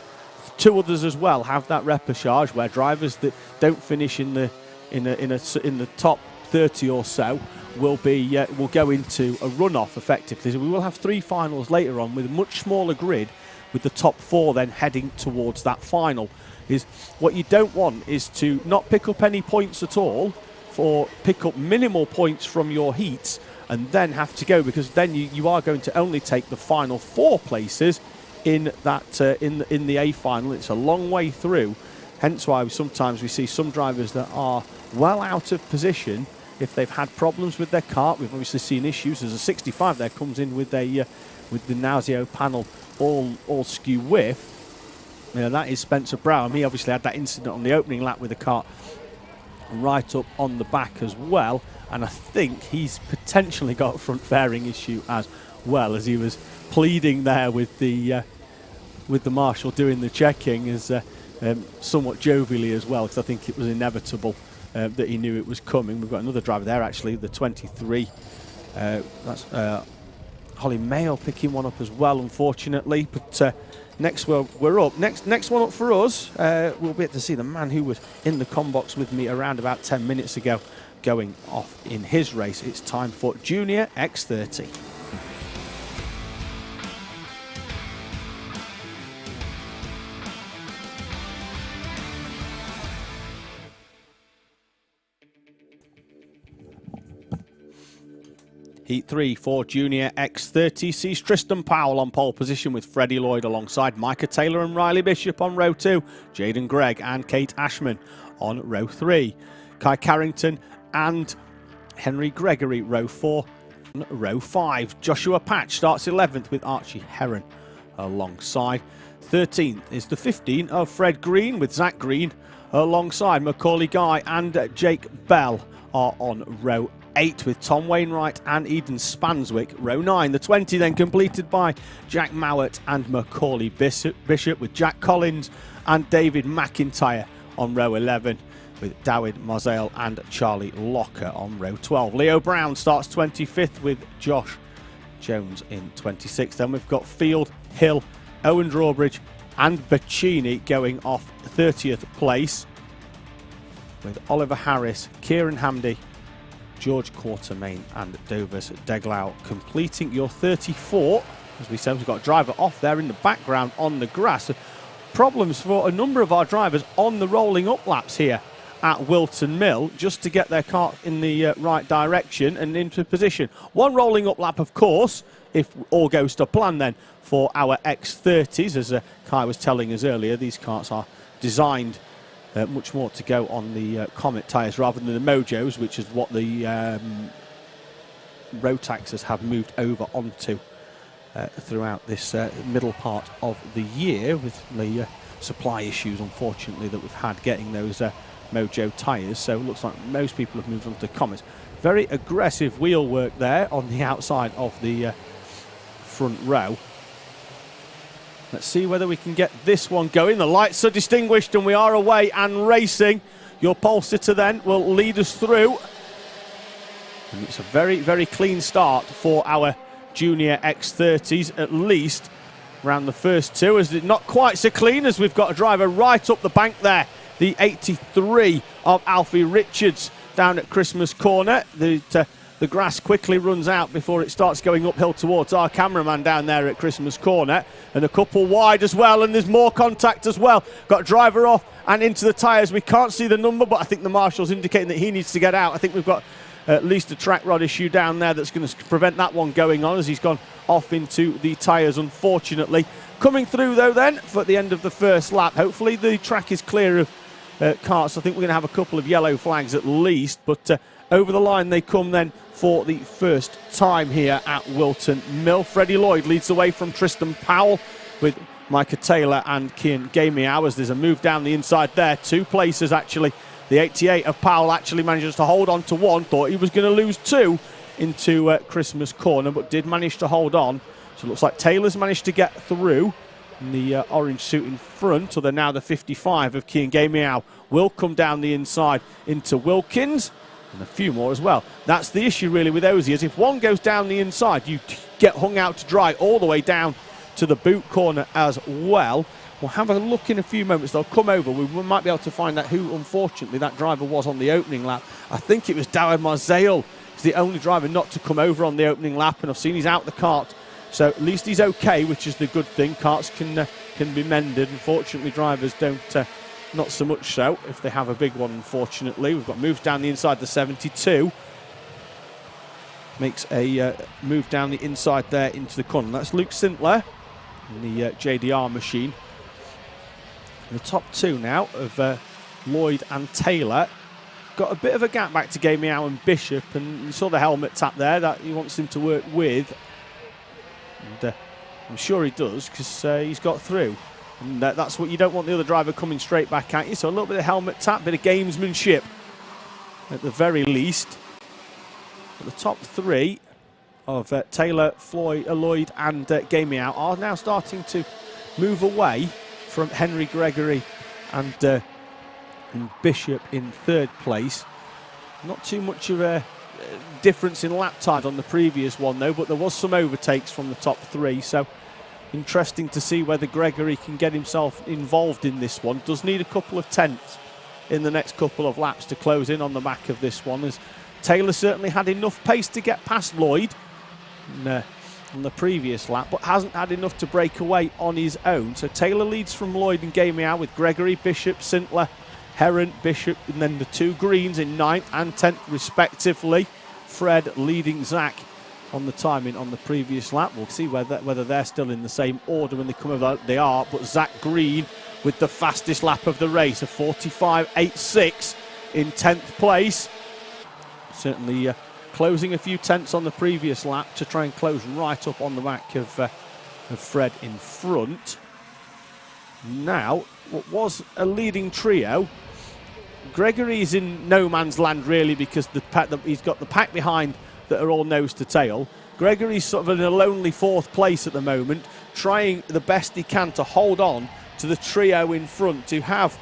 2 others as well have that repechage where drivers that don't finish in the top 30 or so will go into a runoff effectively. So we will have 3 finals later on with a much smaller grid, with the top 4 then heading towards that final. Is what you don't want is to not pick up any points at all, or pick up minimal points from your heats and then have to go, because then you are going to only take the final 4 places in that in the A final. It's a long way through, hence why sometimes we see some drivers that are well out of position if they've had problems with their kart. We've obviously seen issues. There's a 65 there comes in with the Nauseo panel all skew with. That is Spencer Brown. He obviously had that incident on the opening lap with the kart right up on the back as well, and I think he's potentially got a front fairing issue as well, as he was pleading there with the marshal doing the checking as somewhat jovially as well, because I think it was inevitable that he knew it was coming. We've got another driver there actually, the 23. That's Holly Mayo picking one up as well, unfortunately. But next we're up. Next one up for us, we'll be able to see the man who was in the combox with me around about 10 minutes ago going off in his race. It's time for Junior X30. Heat 3 for Junior X30 sees Tristan Powell on pole position with Freddie Lloyd alongside Micah Taylor and Riley Bishop on row 2, Jaden Gregg and Kate Ashman on row 3, Kai Carrington and Henry Gregory row 4, row 5. Joshua Patch starts 11th with Archie Heron alongside. 13th is the 15 of Fred Green with Zach Green alongside Macaulay Guy and Jake Bell are on row 8 with Tom Wainwright and Eden Spanswick. Row 9, the 20 then completed by Jack Mowat and Macaulay Bishop with Jack Collins and David McIntyre on row 11 with Dawid Mosale and Charlie Locker on row 12. Leo Brown starts 25th with Josh Jones in 26th. Then we've got Field, Hill, Owen Drawbridge and Bacchini going off 30th place, with Oliver Harris, Kieran Hamdy, George Quartermain and Dovers Deglau completing your 34. As we said, we've got a driver off there in the background on the grass. Problems for a number of our drivers on the rolling up laps here at Whilton Mill, just to get their car in the right direction and into position. One rolling up lap, of course, if all goes to plan then, for our X30s. As Kai was telling us earlier, these carts are designed much more to go on the Comet tyres rather than the Mojos, which is what the Rotaxes have moved over onto throughout this middle part of the year, with the supply issues, unfortunately, that we've had getting those Mojo tyres. So it looks like most people have moved on to Comets. Very aggressive wheel work there on the outside of the front row. Let's see whether we can get this one going. The lights are distinguished and we are away and racing. Your pole sitter then will lead us through. And it's a very, very clean start for our junior X30s, at least around the first two. As it's not quite so clean, as we've got a driver right up the bank there. The 83 of Alfie Richards down at Christmas Corner. The grass quickly runs out before it starts going uphill towards our cameraman down there at Christmas Corner. And a couple wide as well, and there's more contact as well. Got a driver off and into the tyres. We can't see the number, but I think the marshal's indicating that he needs to get out. I think we've got at least a track rod issue down there that's going to prevent that one going on, as he's gone off into the tyres, unfortunately. Coming through, though, then, for the end of the first lap. Hopefully the track is clear of carts. I think we're going to have a couple of yellow flags at least, but over the line they come then for the first time here at Whilton Mill. Freddie Lloyd leads the way from Tristan Powell with Micah Taylor and Kian Gamiao, as there's a move down the inside there. 2 places, actually. The 88 of Powell actually manages to hold on to one. Thought he was going to lose 2 into Christmas Corner, but did manage to hold on. So it looks like Taylor's managed to get through in the orange suit in front. Although now the 55 of Kian Gamiao will come down the inside into Wilkins. And a few more as well. That's the issue really with Ozzy, is if one goes down the inside, you get hung out to dry all the way down to the boot corner as well. We'll have a look in a few moments. They'll come over. We might be able to find out who, unfortunately, that driver was on the opening lap. I think it was Dawid Mosale. He's the only driver not to come over on the opening lap, and I've seen he's out the cart. So at least he's okay, which is the good thing. Carts can be mended. Unfortunately, drivers don't... not so much so if they have a big one, unfortunately. We've got moves down the inside, the 72. Makes a move down the inside there into the corner. That's Luke Sinclair in the JDR machine. The top 2 now of Lloyd and Taylor. Got a bit of a gap back to Gamiao and Bishop, and you saw the helmet tap there that he wants him to work with. And I'm sure he does, because he's got through. And that's what you don't want, the other driver coming straight back at you. So a little bit of helmet tap, bit of gamesmanship at the very least. But the top 3 of Taylor, Lloyd and Gamiao are now starting to move away from Henry Gregory and Bishop in 3rd place. Not too much of a difference in lap time on the previous one, though, but there was some overtakes from the top 3. So interesting to see whether Gregory can get himself involved in this one. Does need a couple of tenths in the next couple of laps to close in on the back of this one, as Taylor certainly had enough pace to get past Lloyd on the previous lap, but hasn't had enough to break away on his own. So Taylor leads from Lloyd and Gamiao, with Gregory, Bishop, Sinclair, Heron, Bishop, and then the 2 greens in 9th and 10th respectively. Fred leading Zach on the timing on the previous lap. We'll see whether they're still in the same order when they come over. They are, but Zach Green with the fastest lap of the race, a 45.86 in 10th place. Certainly closing a few tenths on the previous lap to try and close right up on the back of Fred in front. Now, what was a leading trio Gregory's in no man's land really, because he's got the pack behind that are all nose to tail. Gregory's sort of in a lonely 4th place at the moment, trying the best he can to hold on to the trio in front, to have,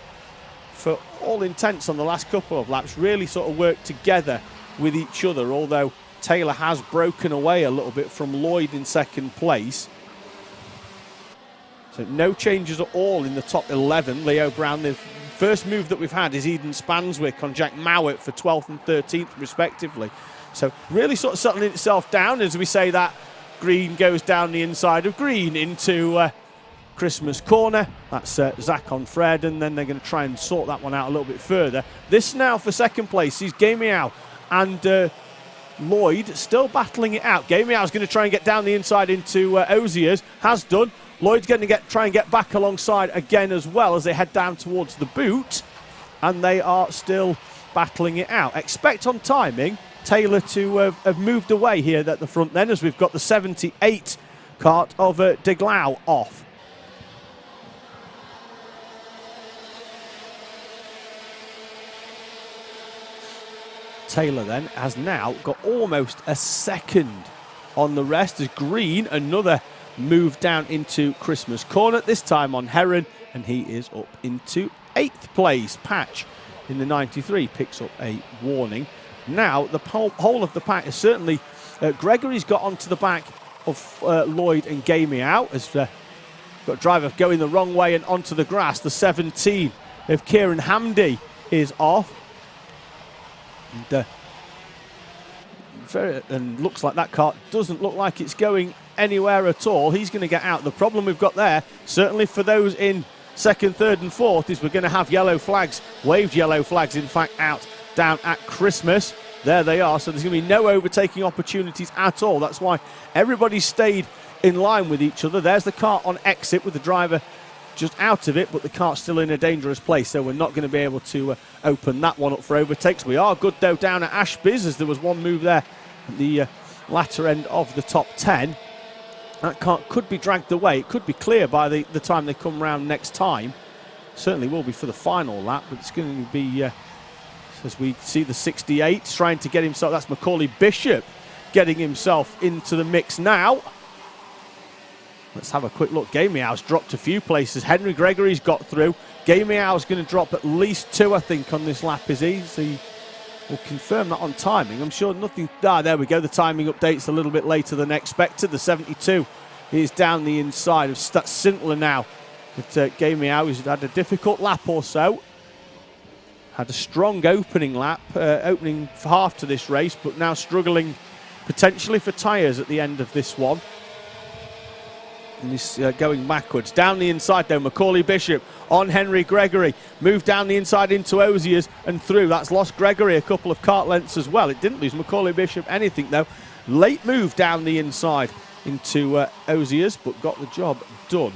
for all intents on the last couple of laps, really sort of worked together with each other, although Taylor has broken away a little bit from Lloyd in 2nd place. So no changes at all in the top 11. Leo Brown, the first move that we've had is Eden Spanswick on Jack Mowat for 12th and 13th respectively. So really sort of settling itself down as we say that. Green goes down the inside of green into Christmas corner. That's Zach on Fred, and then they're going to try and sort that one out a little bit further. This now for 2nd place is Gamiao and Lloyd still battling it out. Gamiao's going to try and get down the inside into Oziers. Has done. Lloyd's going to try and get back alongside again as well as they head down towards the boot, and they are still battling it out. Expect on timing Taylor to have moved away here at the front then, as we've got the 78 kart of De Glau off. Taylor then has now got almost a second on the rest as Green, another move down into Christmas corner, this time on Heron, and he is up into 8th place. Patch in the 93 picks up a warning. Now the whole of the pack is certainly Gregory's got onto the back of Lloyd and Gamiao as got a driver going the wrong way and onto the grass. The 17 of Kieran Hamdi is off, and looks like that kart doesn't look like it's going anywhere at all. He's going to get out. The problem we've got there, certainly for those in 2nd, 3rd and 4th, is we're going to have yellow flags, waved yellow flags in fact, out down at Christmas. There they are, so there's going to be no overtaking opportunities at all. That's why everybody stayed in line with each other. There's the kart on exit with the driver just out of it, but the kart's still in a dangerous place, so we're not going to be able to open that one up for overtakes. We are good though down at Ashby's, as there was one move there at the latter end of the top 10. That kart could be dragged away. It could be clear by the time they come round next time. Certainly will be for the final lap, but it's going to be, as we see the 68 trying to get himself, that's Macaulay Bishop getting himself into the mix now. Let's have a quick look. Gamiao's dropped a few places. Henry Gregory's got through. Gamiao's going to drop at least 2, I think, on this lap, is he? So we'll confirm that on timing. I'm sure nothing. There we go. The timing update's a little bit later than expected. The 72 is down the inside of Sintler now. But Gamiao has had a difficult lap or so. Had a strong opening lap, opening half to this race, but now struggling potentially for tyres at the end of this one. And he's going backwards. Down the inside though, Macaulay Bishop on Henry Gregory. Moved down the inside into Oziers and through. That's lost Gregory a couple of kart lengths as well. It didn't lose Macaulay Bishop anything though. Late move down the inside into Oziers, but got the job done.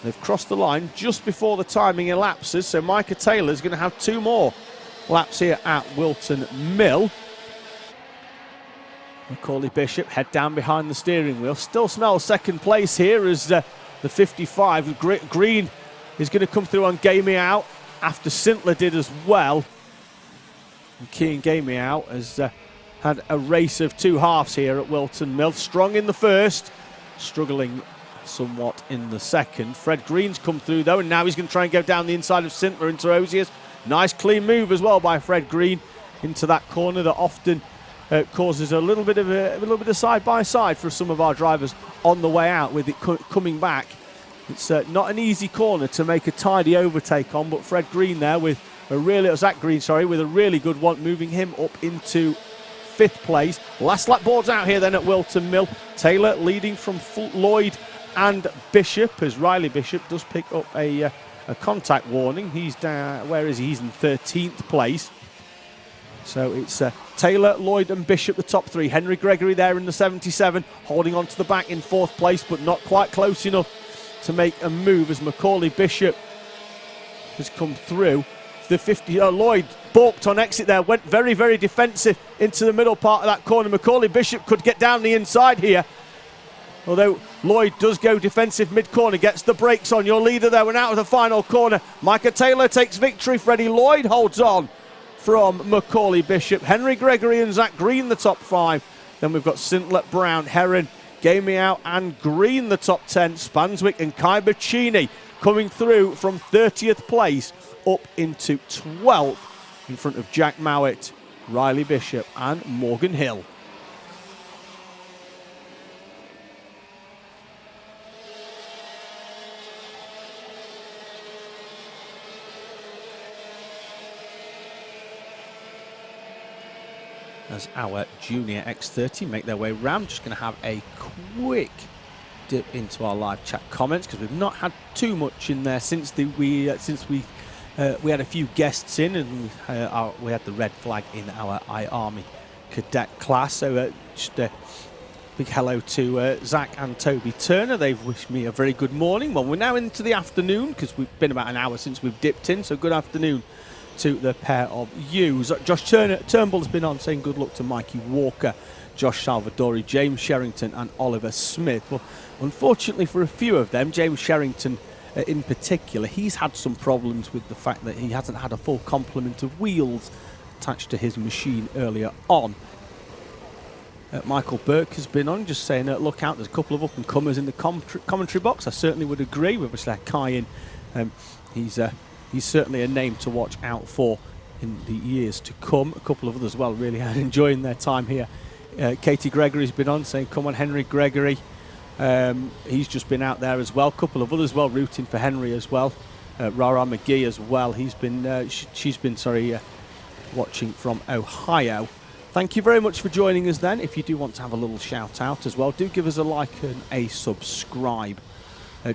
They've crossed the line just before the timing elapses, so Micah Taylor's going to have 2 more laps here at Whilton Mill. Macaulay Bishop head down behind the steering wheel. Still smells 2nd place here as the 55. Green is going to come through on Gamiao after Sintler did as well. And Keane Gamiao has had a race of 2 halves here at Whilton Mill. Strong in the first, struggling somewhat in the second. Fred Green's come through though, and now he's going to try and go down the inside of Sintler into Oziers. Nice clean move as well by Fred Green into that corner that often causes a little bit of side by side for some of our drivers on the way out with it coming back. It's not an easy corner to make a tidy overtake on, but Fred Green there with a really Zach Green, sorry, with a really good one, moving him up into 5th place. Last lap boards out here then at Whilton Mill. Taylor leading from Lloyd and Bishop, as Riley Bishop does pick up a contact warning. He's down, where is he? He's in 13th place. So it's Taylor, Lloyd and Bishop, the top 3. Henry Gregory there in the 77, holding on to the back in 4th place, but not quite close enough to make a move as Macaulay Bishop has come through. The 50, Lloyd balked on exit there, went very, very defensive into the middle part of that corner. Macaulay Bishop could get down the inside here, although Lloyd does go defensive mid-corner, gets the brakes on. Your leader there went out of the final corner. Micah Taylor takes victory. Freddie Lloyd holds on from Macaulay Bishop. Henry Gregory and Zach Green, the top 5. Then we've got Sintlet, Brown, Heron, Gamey Out and Green, the top 10. Spanswick and Kai Bacchini coming through from 30th place up into 12th in front of Jack Mowat, Riley Bishop and Morgan Hill. As our junior X30 make their way round, just going to have a quick dip into our live chat comments because we've not had too much in there since we had a few guests in, and we had the red flag in our Army Cadet class. So just a big hello to Zach and Toby Turner. They've wished me a very good morning. Well, we're now into the afternoon because we've been about an hour since we've dipped in. So good afternoon to the pair of yous. Josh Turnbull's been on saying good luck to Mikey Walker, Josh Salvadori, James Sherrington and Oliver Smith. Well, unfortunately for a few of them, James Sherrington in particular, he's had some problems with the fact that he hasn't had a full complement of wheels attached to his machine earlier on. Michael Burke has been on just saying, look out, there's a couple of up-and-comers in the commentary box. I certainly would agree with us. Kyan, he's certainly a name to watch out for in the years to come. A couple of others, well, really enjoying their time here. Katie Gregory's been on saying, come on, Henry Gregory. He's just been out there as well. A couple of others, well, rooting for Henry as well. Rara McGee as well. She's been watching from Ohio. Thank you very much for joining us then. If you do want to have a little shout out as well, do give us a like and a subscribe.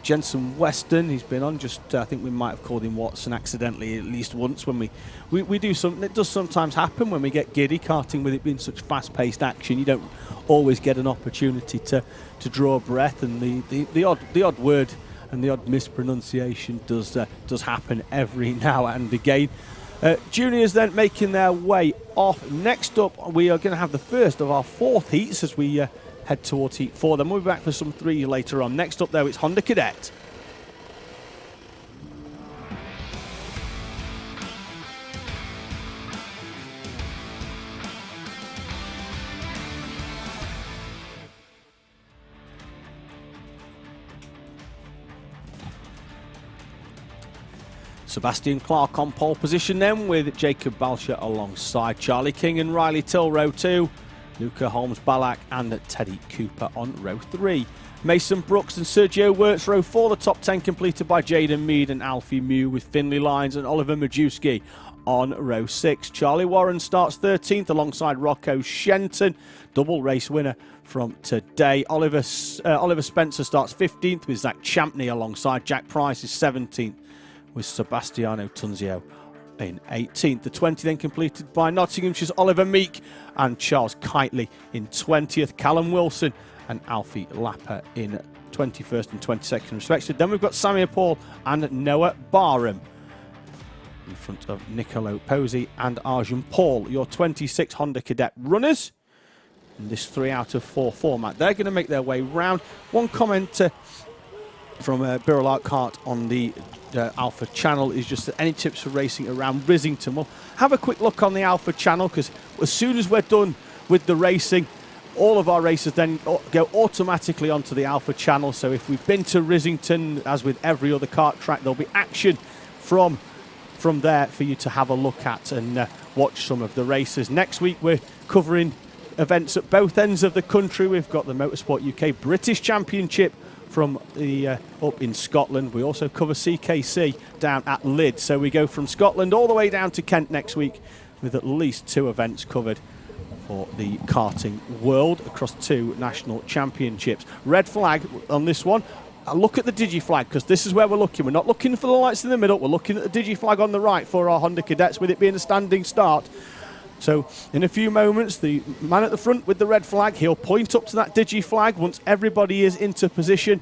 Jensen Weston, he's been on. Just I think we might have called him Watson accidentally at least once when we do something. It does sometimes happen when we get giddy karting, with it being such fast-paced action. You don't always get an opportunity to draw a breath, and the odd word and the odd mispronunciation does happen every now and again. Juniors then making their way off. Next up, we are going to have the first of our 4th heats as we head towards Heat 4. Then we'll be back for some 3 later on. Next up, though, it's Honda Cadet. Sebastian Clark on pole position then, with Jacob Balsher alongside Charlie King and Riley Till row 2. Luca Holmes-Ballack and Teddy Cooper on row 3. Mason Brooks and Sergio Wirtz row 4. The top 10 completed by Jaden Mead and Alfie Mew, with Finley Lyons and Oliver Majewski on row 6. Charlie Warren starts 13th alongside Rocco Shenton, double race winner from today. Oliver Spencer starts 15th with Zach Champney alongside Jack Price is 17th with Sebastiano Tunzio in 18th. The 20 then completed by Nottinghamshire's Oliver Meek and Charles Kitely in 20th. Callum Wilson and Alfie Lapper in 21st and 22nd respectively. Then we've got Samir Paul and Noah Barham in front of Nicolo Posey and Arjun Paul, your 26 Honda Cadet runners in this 3 out of 4 format. They're going to make their way round. One comment from Birrell Art Kart on the Alpha channel is just that any tips for racing around Rizzington? Well, have a quick look on the Alpha channel, because as soon as we're done with the racing, all of our races then go automatically onto the Alpha channel. So if we've been to Rizzington, as with every other kart track, there'll be action from there for you to have a look at and watch some of the races. Next week we're covering events at both ends of the country. We've got the Motorsport UK British Championship from the up in Scotland. We also cover CKC down at Lydd. So we go from Scotland all the way down to Kent next week, with at least 2 events covered for the karting world across 2 national championships. Red flag on this one. Look at the digi-flag, because this is where we're looking. We're not looking for the lights in the middle. We're looking at the digi-flag on the right for our Honda Cadets, with it being a standing start. So in a few moments, the man at the front with the red flag, he'll point up to that digi-flag once everybody is into position.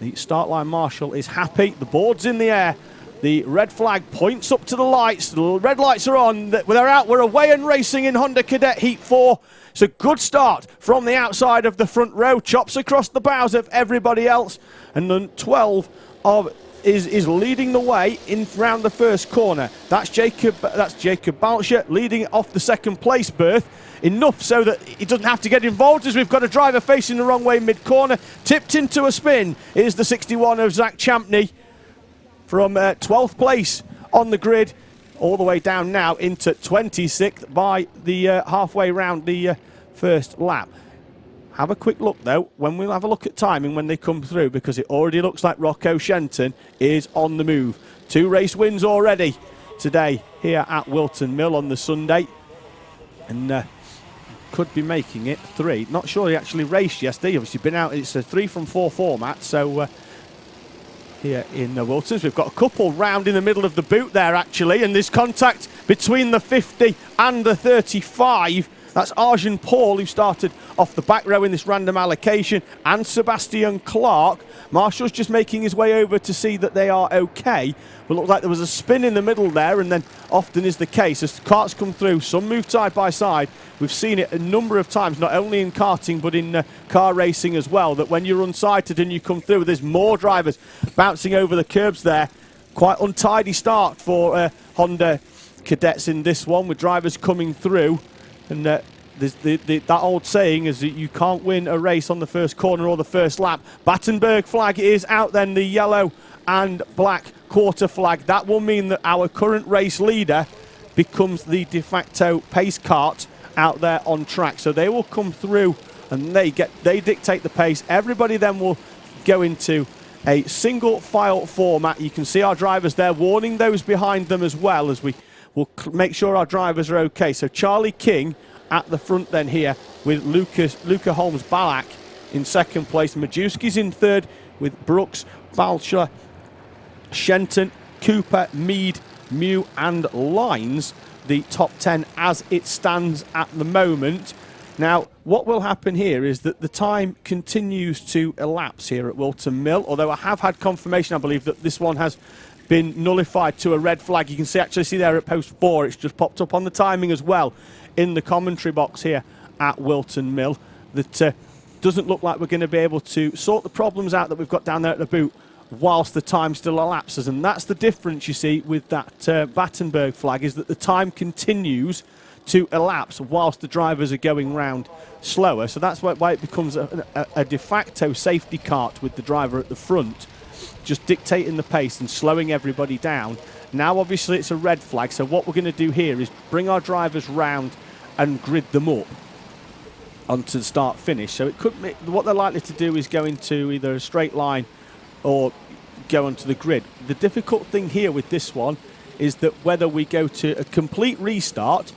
The start line marshal is happy. The board's in the air. The red flag points up to the lights. The red lights are on. They're out. We're away and racing in Honda Cadet Heat 4. So good start from the outside of the front row, chops across the bows of everybody else, and then 12 is leading the way in round the first corner. That's Jacob Balcher leading it off the second place berth. Enough so that he doesn't have to get involved, as we've got a driver facing the wrong way mid-corner. Tipped into a spin is the 61 of Zach Champney from 12th place on the grid, all the way down now into 26th by the halfway round the first lap. Have a quick look though when we'll have a look at timing when they come through, because it already looks like Rocco Shenton is on the move. 2 race wins already today here at Whilton Mill on the Sunday, and could be making it 3. Not sure he actually raced yesterday. Obviously been out. It's a 3 from 4 format. So here in Wiltons, we've got a couple round in the middle of the boot there actually, and there's contact between the 50 and the 35. That's Arjun Paul, who started off the back row in this random allocation, and Sebastian Clark. Marshall's just making his way over to see that they are okay. But it looked like there was a spin in the middle there, and then often is the case as the carts come through. Some move side by side. We've seen it a number of times, not only in karting but in car racing as well, that when you're unsighted and you come through, there's more drivers bouncing over the curbs there. Quite untidy start for Honda Cadets in this one, with drivers coming through. And that old saying is that you can't win a race on the first corner or the first lap. Battenberg flag is out then, the yellow and black quarter flag. That will mean that our current race leader becomes the de facto pace kart out there on track. So they will come through and they dictate the pace. Everybody then will go into a single file format. You can see our drivers there warning those behind them as well, as we will make sure our drivers are okay. So Charlie King at the front then here with Luca Holmes-Balak in second place. Majewski's in third with Brooks, Balcher, Shenton, Cooper, Mead, Mew and Lines. The top 10 as it stands at the moment. Now, what will happen here is that the time continues to elapse here at Whilton Mill, although I have had confirmation, I believe, that this one has been nullified to a red flag. You can actually see there at post 4, it's just popped up on the timing as well in the commentary box here at Whilton Mill, that doesn't look like we're going to be able to sort the problems out that we've got down there at the boot whilst the time still elapses. And that's the difference, you see, with that Battenberg flag, is that the time continues to elapse whilst the drivers are going round slower. So that's why it becomes a de facto safety kart, with the driver at the front just dictating the pace and slowing everybody down. Now obviously it's a red flag, so what we're going to do here is bring our drivers round and grid them up onto the start finish. So it could be, what they're likely to do is go into either a straight line or go onto the grid. The difficult thing here with this one is that whether we go to a complete restart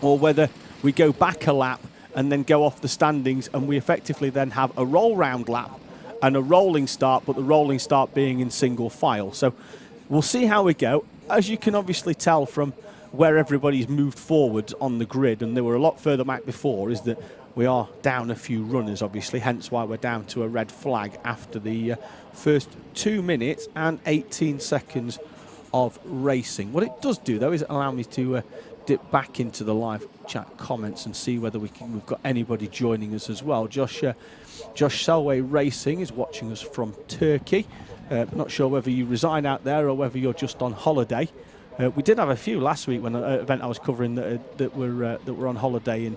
or whether we go back a lap and then go off the standings, and we effectively then have a roll round lap and a rolling start, but the rolling start being in single file. So we'll see how we go. As you can obviously tell from where everybody's moved forward on the grid, and they were a lot further back before, is that we are down a few runners, obviously, hence why we're down to a red flag after the first 2 minutes and 18 seconds of racing. What it does do, though, is allow me to dip back into the live chat comments and see whether we've got anybody joining us as well. Josh Selway Racing is watching us from Turkey. Not sure whether you reside out there or whether you're just on holiday. We did have a few last week when an event I was covering that were on holiday and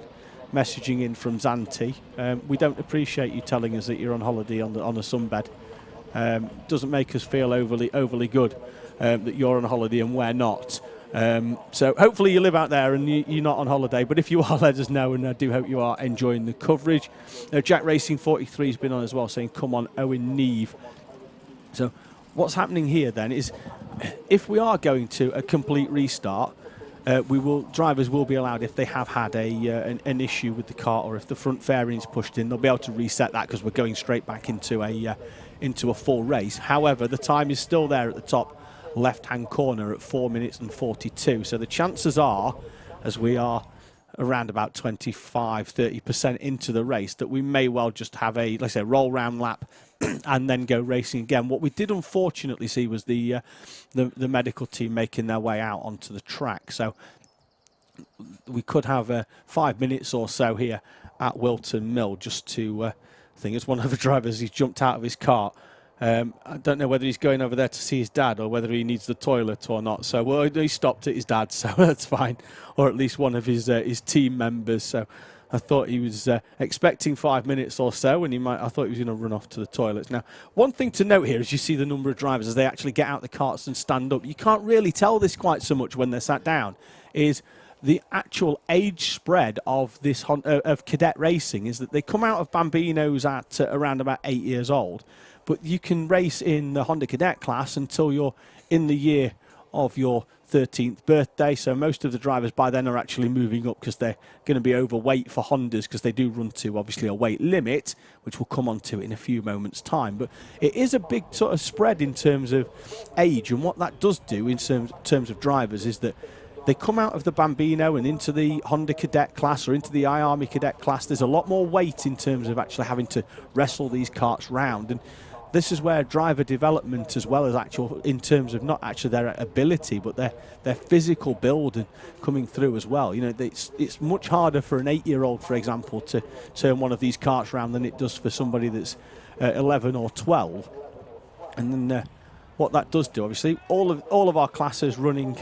messaging in from Zante. We don't appreciate you telling us that you're on holiday on a sunbed. Doesn't make us feel overly good that you're on holiday and we're not. So hopefully you live out there and you're not on holiday, but if you are, let us know, and I do hope you are enjoying the coverage. Jack Racing 43 has been on as well, saying come on Owen Neve. So what's happening here then is, if we are going to a complete restart, drivers will be allowed, if they have had an issue with the kart, or if the front fairing's pushed in, they'll be able to reset that, because we're going straight back into a full race. However, the time is still there at the top left-hand corner at 4 minutes and 42. So the chances are, as we are around about 25-30% into the race, that we may well just have a, let's say, roll round lap and then go racing again. What we did unfortunately see was the medical team making their way out onto the track. So we could have 5 minutes or so here at Whilton Mill just to, I think it's one of the drivers, he's jumped out of his cart. I don't know whether he's going over there to see his dad or whether he needs the toilet or not. So, well, he stopped at his dad, so that's fine. Or at least one of his team members. So I thought he was expecting 5 minutes or so, and I thought he was going to run off to the toilets. Now, one thing to note here is you see the number of drivers as they actually get out the carts and stand up. You can't really tell this quite so much when they're sat down, is the actual age spread of this of cadet racing is that they come out of Bambinos at around about 8 years old. But you can race in the Honda Cadet class until you're in the year of your 13th birthday. So most of the drivers by then are actually moving up because they're going to be overweight for Hondas, because they do run to obviously a weight limit, which we'll come on to in a few moments' time. But it is a big sort of spread in terms of age, and what that does do in terms of drivers is that they come out of the Bambino and into the Honda Cadet class or into the iArmy Cadet class. There's a lot more weight in terms of actually having to wrestle these carts round, and this is where driver development, as well as actual in terms of not actually their ability but their physical build and coming through as well. You know, it's much harder for an 8-year-old, for example, to turn one of these carts around than it does for somebody that's 11 or 12. And then what that does do, obviously, all of our classes running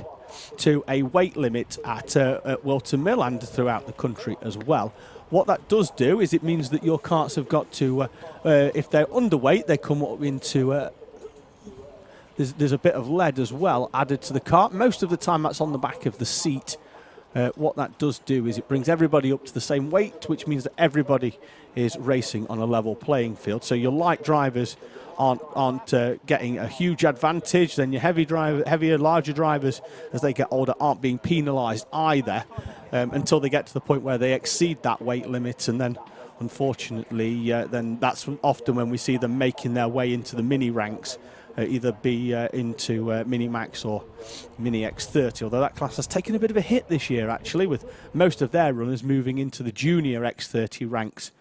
to a weight limit at Whilton Mill and throughout the country as well. What that does do is it means that your carts have got to, if they're underweight, they come up into, there's a bit of lead as well added to the cart. Most of the time that's on the back of the seat. What that does do is it brings everybody up to the same weight, which means that everybody is racing on a level playing field. So your light drivers aren't getting a huge advantage. Then your heavier, larger drivers, as they get older, aren't being penalised either until they get to the point where they exceed that weight limit. And then, unfortunately, then that's often when we see them making their way into the mini ranks, either be into Mini Max or Mini X30, although that class has taken a bit of a hit this year, actually, with most of their runners moving into the junior X30 ranks.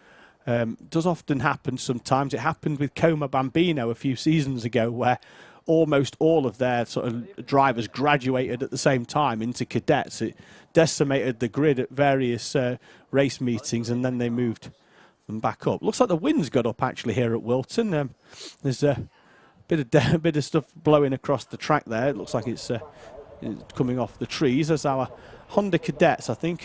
Does often happen sometimes. It happened with Coma Bambino a few seasons ago, where almost all of their sort of drivers graduated at the same time into cadets. It decimated the grid at various race meetings, and then they moved them back up. Looks like the wind's got up actually here at Whilton. There's a bit of stuff blowing across the track there. It looks like it's coming off the trees as our Honda Cadets. I think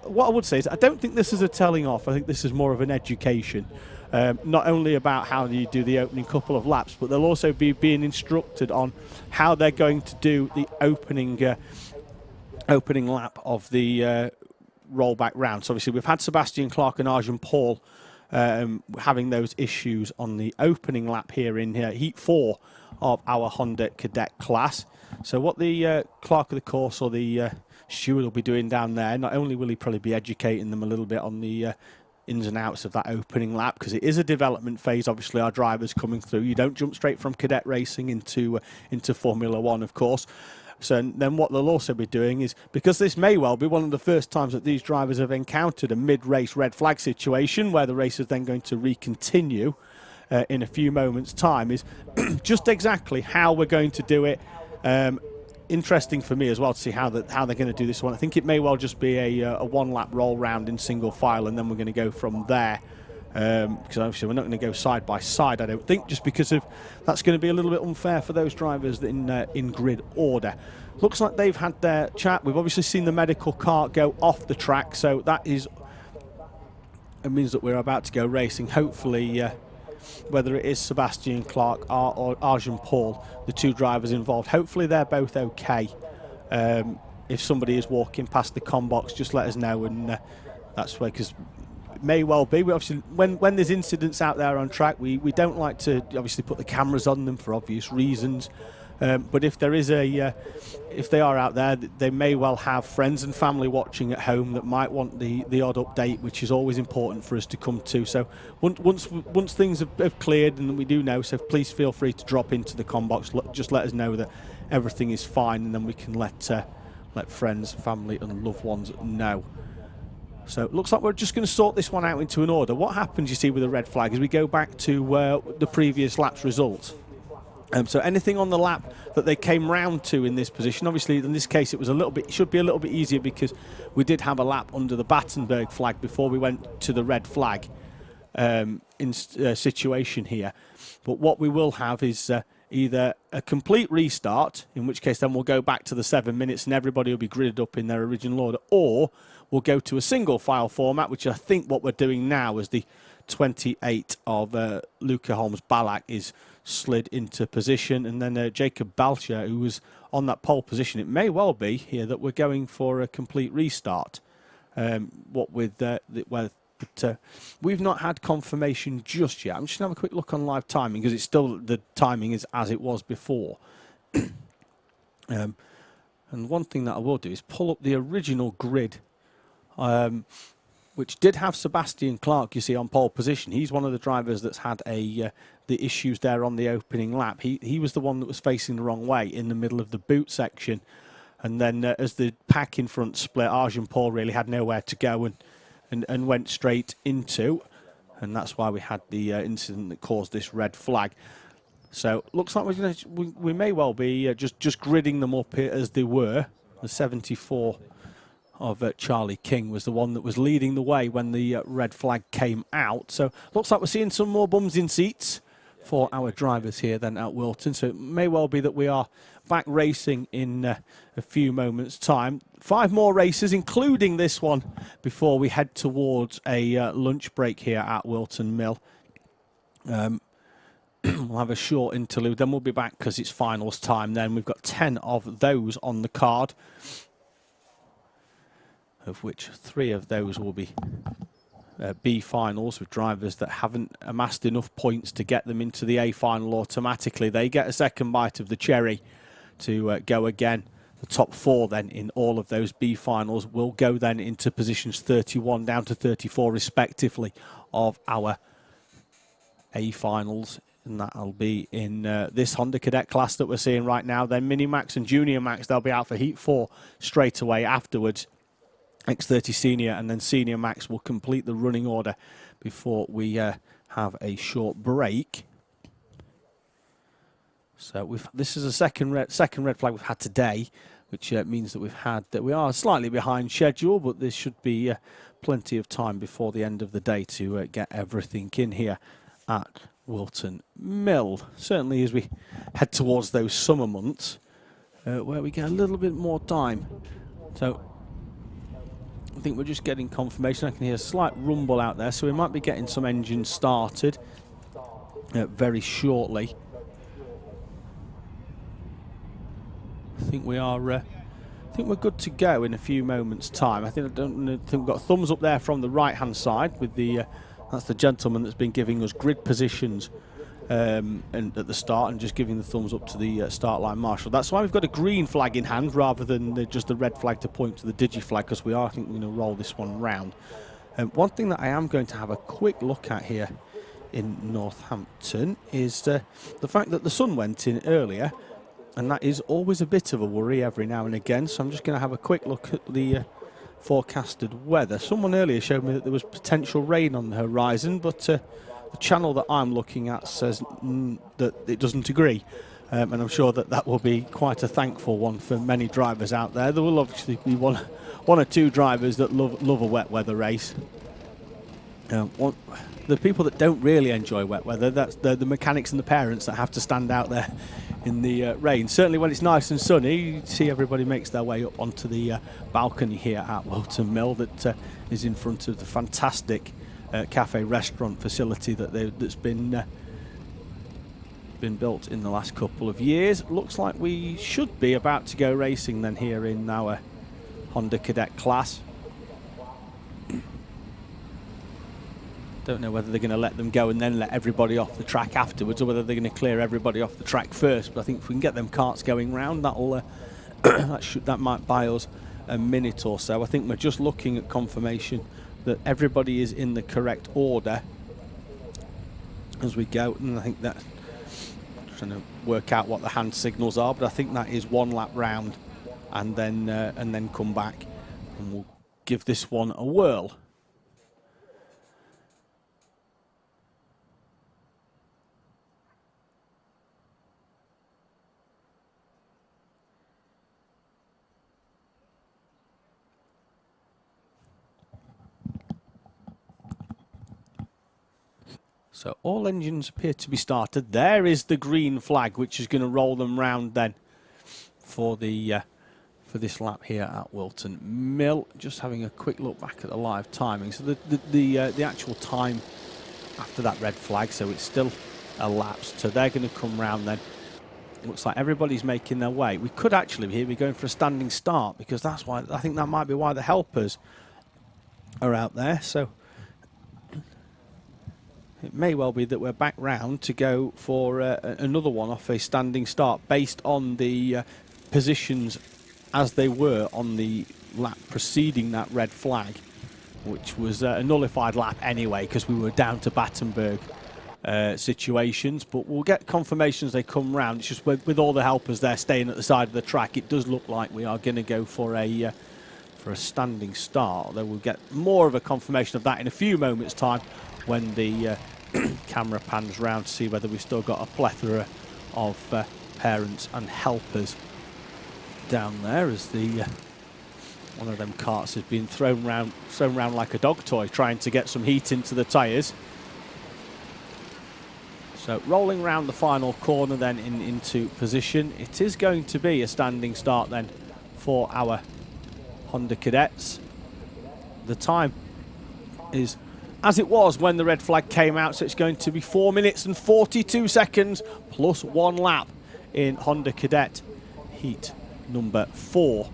what I would say is I don't think this is a telling off. I think this is more of an education, not only about how you do the opening couple of laps, but they'll also be being instructed on how they're going to do the opening lap of the rollback round. So obviously we've had Sebastian Clark and Arjun Paul having those issues on the opening lap here in Heat 4 of our Honda Cadet class. So what the clerk of the course or the steward will be doing down there, not only will he probably be educating them a little bit on the ins and outs of that opening lap, because it is a development phase, obviously, our drivers coming through. You don't jump straight from cadet racing into Formula One, of course. So then what they'll also be doing is, because this may well be one of the first times that these drivers have encountered a mid-race red flag situation where the race is then going to recontinue in a few moments' time, is just exactly how we're going to do it. Interesting for me as well to see how they're going to do this one. I think it may well just be a one-lap roll round in single file, and then we're going to go from there. Because obviously we're not going to go side by side, I don't think, just because of that's going to be a little bit unfair for those drivers in grid order. Looks like they've had their chat. We've obviously seen the medical car go off the track, so that is it means that we're about to go racing. Hopefully, whether it is Sebastian Clark or Arjun Paul, the two drivers involved, hopefully they're both okay. If somebody is walking past the com box, just let us know, and that's where, because may well be. We obviously, when there's incidents out there on track, we don't like to obviously put the cameras on them for obvious reasons. But if there is if they are out there, they may well have friends and family watching at home that might want the odd update, which is always important for us to come to. So once things have cleared, and we do know, so please feel free to drop into the com box. Just let us know that everything is fine, and then we can let friends, family, and loved ones know. So it looks like we're just going to sort this one out into an order. What happens, you see, with a red flag is we go back to the previous lap's result. So anything on the lap that they came round to in this position, obviously in this case it was a little bit, should be a little bit easier because we did have a lap under the Battenberg flag before we went to the red flag situation here. But what we will have is either a complete restart, in which case then we'll go back to the 7 minutes and everybody will be gridded up in their original order, or we'll go to a single file format, which I think what we're doing now is the 28 of Luca Holmes-Ballack is slid into position, and then Jacob Balcher, who was on that pole position. It may well be here that we're going for a complete restart. What with but we've not had confirmation just yet. I'm just going to have a quick look on live timing because it's still, the timing is as it was before. And one thing that I will do is pull up the original grid, which did have Sebastian Clark, you see, on pole position. He's one of the drivers that's had the issues there on the opening lap. He was the one that was facing the wrong way in the middle of the boot section. And then as the pack in front split, Arjun Paul really had nowhere to go and went straight into. And that's why we had the incident that caused this red flag. So looks like we may well be just gridding them up here as they were. The 74 of Charlie King was the one that was leading the way when the red flag came out. So looks like we're seeing some more bums in seats for our drivers here then at Whilton. So it may well be that we are back racing in a few moments' time. 5 more races, including this one, before we head towards a lunch break here at Whilton Mill. We'll have a short interlude, then we'll be back because it's finals time then. We've got 10 of those on the card, of which 3 of those will be B finals with drivers that haven't amassed enough points to get them into the A final automatically. They get a second bite of the cherry to go again. The top 4 then in all of those B finals will go then into positions 31 down to 34 respectively of our A finals. And that'll be in this Honda Cadet class that we're seeing right now. Then Mini Max and Junior Max, they'll be out for Heat 4 straight away afterwards. X30 Senior and then Senior Max will complete the running order before we have a short break. So this is a second red flag we've had today, which means that we are slightly behind schedule, but there should be plenty of time before the end of the day to get everything in here at Whilton Mill. Certainly as we head towards those summer months, where we get a little bit more time. So I think we're just getting confirmation. I can hear a slight rumble out there, so we might be getting some engines started very shortly. I think we are. I think we're good to go in a few moments' time. I think we've got a thumbs up there from the right-hand side with the. That's the gentleman that's been giving us grid positions and at the start and just giving the thumbs up to the start line marshal. That's why we've got a green flag in hand rather than just the red flag to point to the digi flag, because we are, I think, going to roll this one round. One thing that I am going to have a quick look at here in Northampton is the fact that the sun went in earlier, and that is always a bit of a worry every now and again. So I'm just going to have a quick look at the forecasted weather. Someone earlier showed me that there was potential rain on the horizon, but the channel that I'm looking at says that it doesn't agree, and I'm sure that will be quite a thankful one for many drivers out there. There will obviously be one or 2 drivers that love a wet weather race. The people that don't really enjoy wet weather, that's the mechanics and the parents that have to stand out there in the rain. Certainly when it's nice and sunny, you see everybody makes their way up onto the balcony here at Whilton Mill that is in front of the fantastic cafe restaurant facility that's been built in the last couple of years. Looks like we should be about to go racing then here in our Honda Cadet class. Don't know whether they're going to let them go and then let everybody off the track afterwards, or whether they're going to clear everybody off the track first. But I think if we can get them karts going round, that'll that might buy us a minute or so. I think we're just looking at confirmation that everybody is in the correct order as we go, and I think that trying to work out what the hand signals are, but I think that is 1 lap round and then come back, and we'll give this one a whirl. So all engines appear to be started. There is the green flag, which is going to roll them round then for the for this lap here at Whilton Mill. Just having a quick look back at the live timing. So the actual time after that red flag, so it's still elapsed. So they're going to come round then. Looks like everybody's making their way. We could actually be going for a standing start, because that's why I think that might be why the helpers are out there. So it may well be that we're back round to go for another one off a standing start based on the positions as they were on the lap preceding that red flag, which was a nullified lap anyway because we were down to Battenberg situations. But we'll get confirmation as they come round. It's just with all the helpers there staying at the side of the track, it does look like we are going to go for a standing start, although we'll get more of a confirmation of that in a few moments' time when the camera pans round to see whether we've still got a plethora of parents and helpers down there, as the one of them carts is being thrown round like a dog toy, trying to get some heat into the tyres. So rolling round the final corner then into position. It is going to be a standing start then for our Honda Cadets. The time is as it was when the red flag came out, so it's going to be 4 minutes and 42 seconds plus 1 lap in Honda Cadet heat number 4.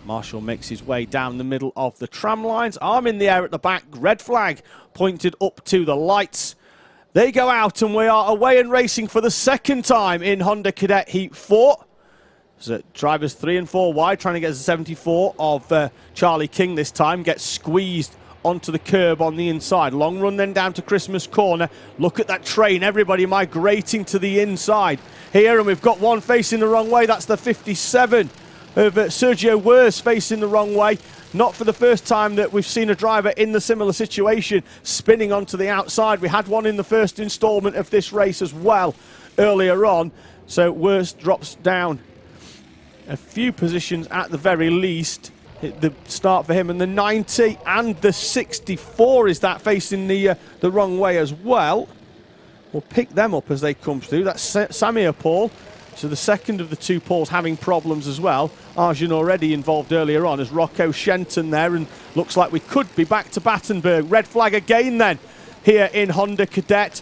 Marshall makes his way down the middle of the tram lines, arm in the air at the back, red flag pointed up to the lights. They go out and we are away and racing for the second time in Honda Cadet heat 4. So drivers 3 and 4 wide, trying to get the 74 of Charlie King this time. Gets squeezed onto the curb on the inside. Long run then down to Christmas Corner. Look at that train, everybody migrating to the inside here. And we've got one facing the wrong way. That's the 57 of Sergio Wurst facing the wrong way. Not for the first time that we've seen a driver in the similar situation spinning onto the outside. We had one in the first instalment of this race as well earlier on. So Wurst drops down a few positions at the very least. The start for him, and the 90 and the 64 is that facing the wrong way as well. We'll pick them up as they come through. That's Samir Paul. So the second of the two Pauls having problems as well. Arjun already involved earlier on as Rocco Shenton there, and looks like we could be back to Battenberg. Red flag again then here in Honda Cadet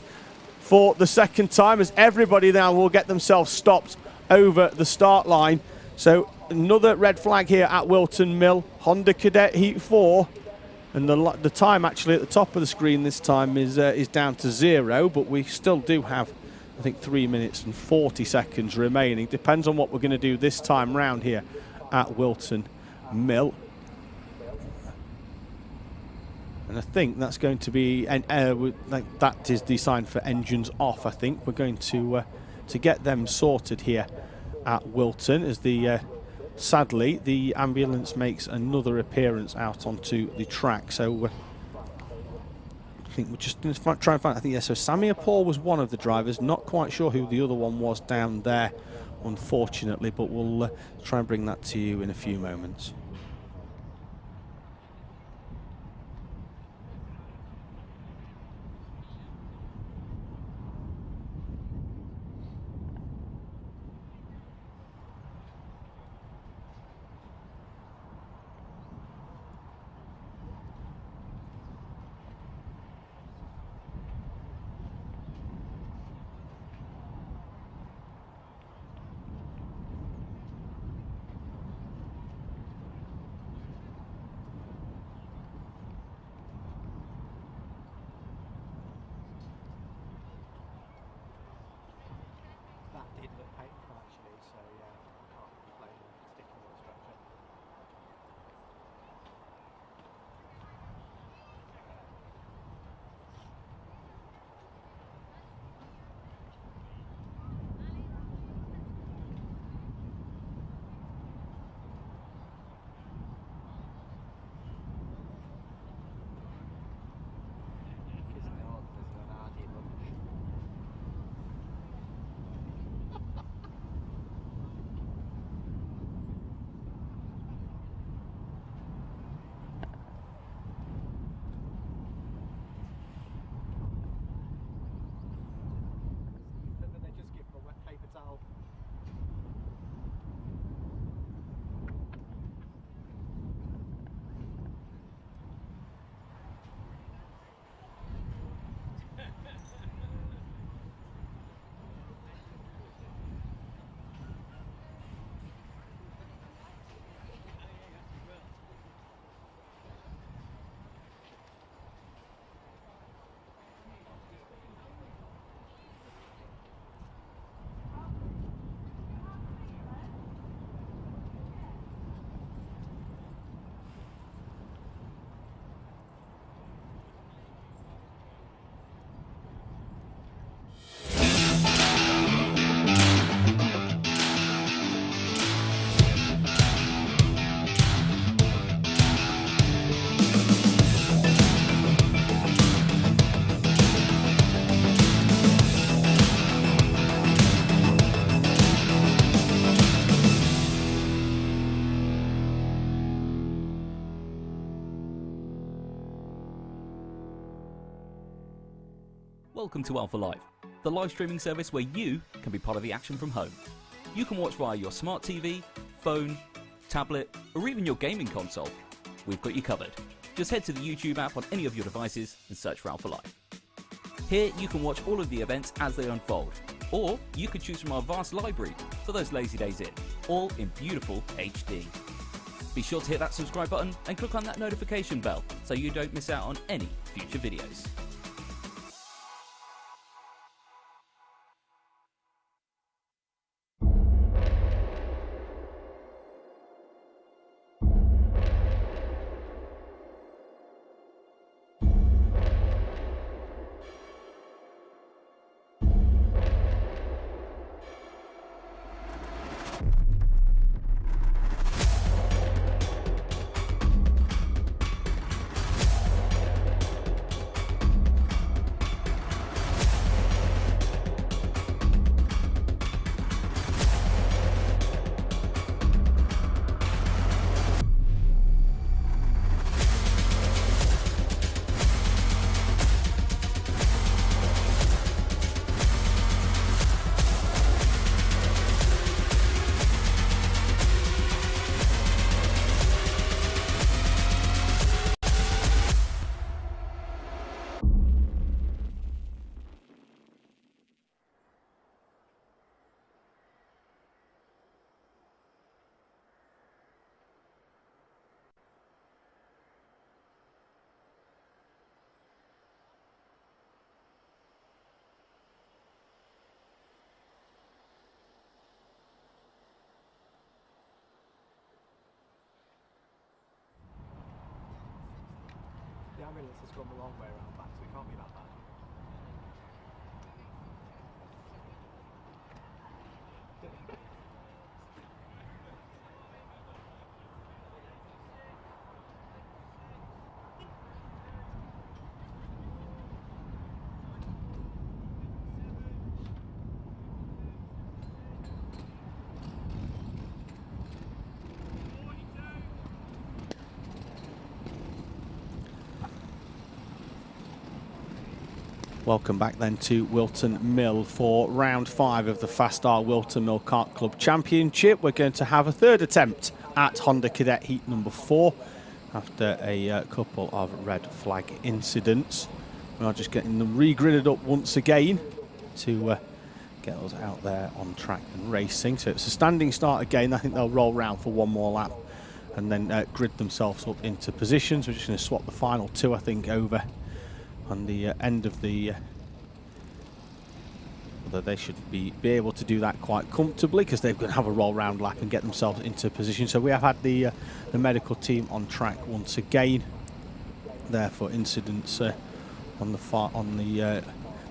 for the second time, as everybody now will get themselves stopped over the start line. So another red flag here at Whilton Mill, Honda Cadet Heat 4. And the time actually at the top of the screen this time is down to 0, but we still do have, I think, 3 minutes and 40 seconds remaining. Depends on what we're going to do this time round here at Whilton Mill. And I think that's going to be, like that is the sign for engines off. I think we're going to get them sorted here at Whilton, as the sadly the ambulance makes another appearance out onto the track. So I think we're just going to try and find, I think, yeah, so Samir Paul was one of the drivers, not quite sure who the other one was down there, unfortunately, but we'll try and bring that to you in a few moments. Welcome to Alpha Live, the live streaming service where you can be part of the action from home. You can watch via your smart TV, phone, tablet, or even your gaming console. We've got you covered. Just head to the YouTube app on any of your devices and search for Alpha Live. Here you can watch all of the events as they unfold, or you can choose from our vast library for those lazy days in, all in beautiful HD. Be sure to hit that subscribe button and click on that notification bell so you don't miss out on any future videos. The ambulance has gone the long way around back, so it can't be that bad. Welcome back then to Whilton Mill for round 5 of the FastR Whilton Mill Kart Club Championship. We're going to have a third attempt at Honda Cadet heat number 4 after a couple of red flag incidents. We are just getting them re-gridded up once again to get us out there on track and racing. So it's a standing start again. I think they'll roll round for one more lap and then grid themselves up into positions. We're just going to swap the final 2, I think, over on the end of the although they should be able to do that quite comfortably because they're going to have a roll round lap and get themselves into position. So we have had the medical team on track once again there for incidents on the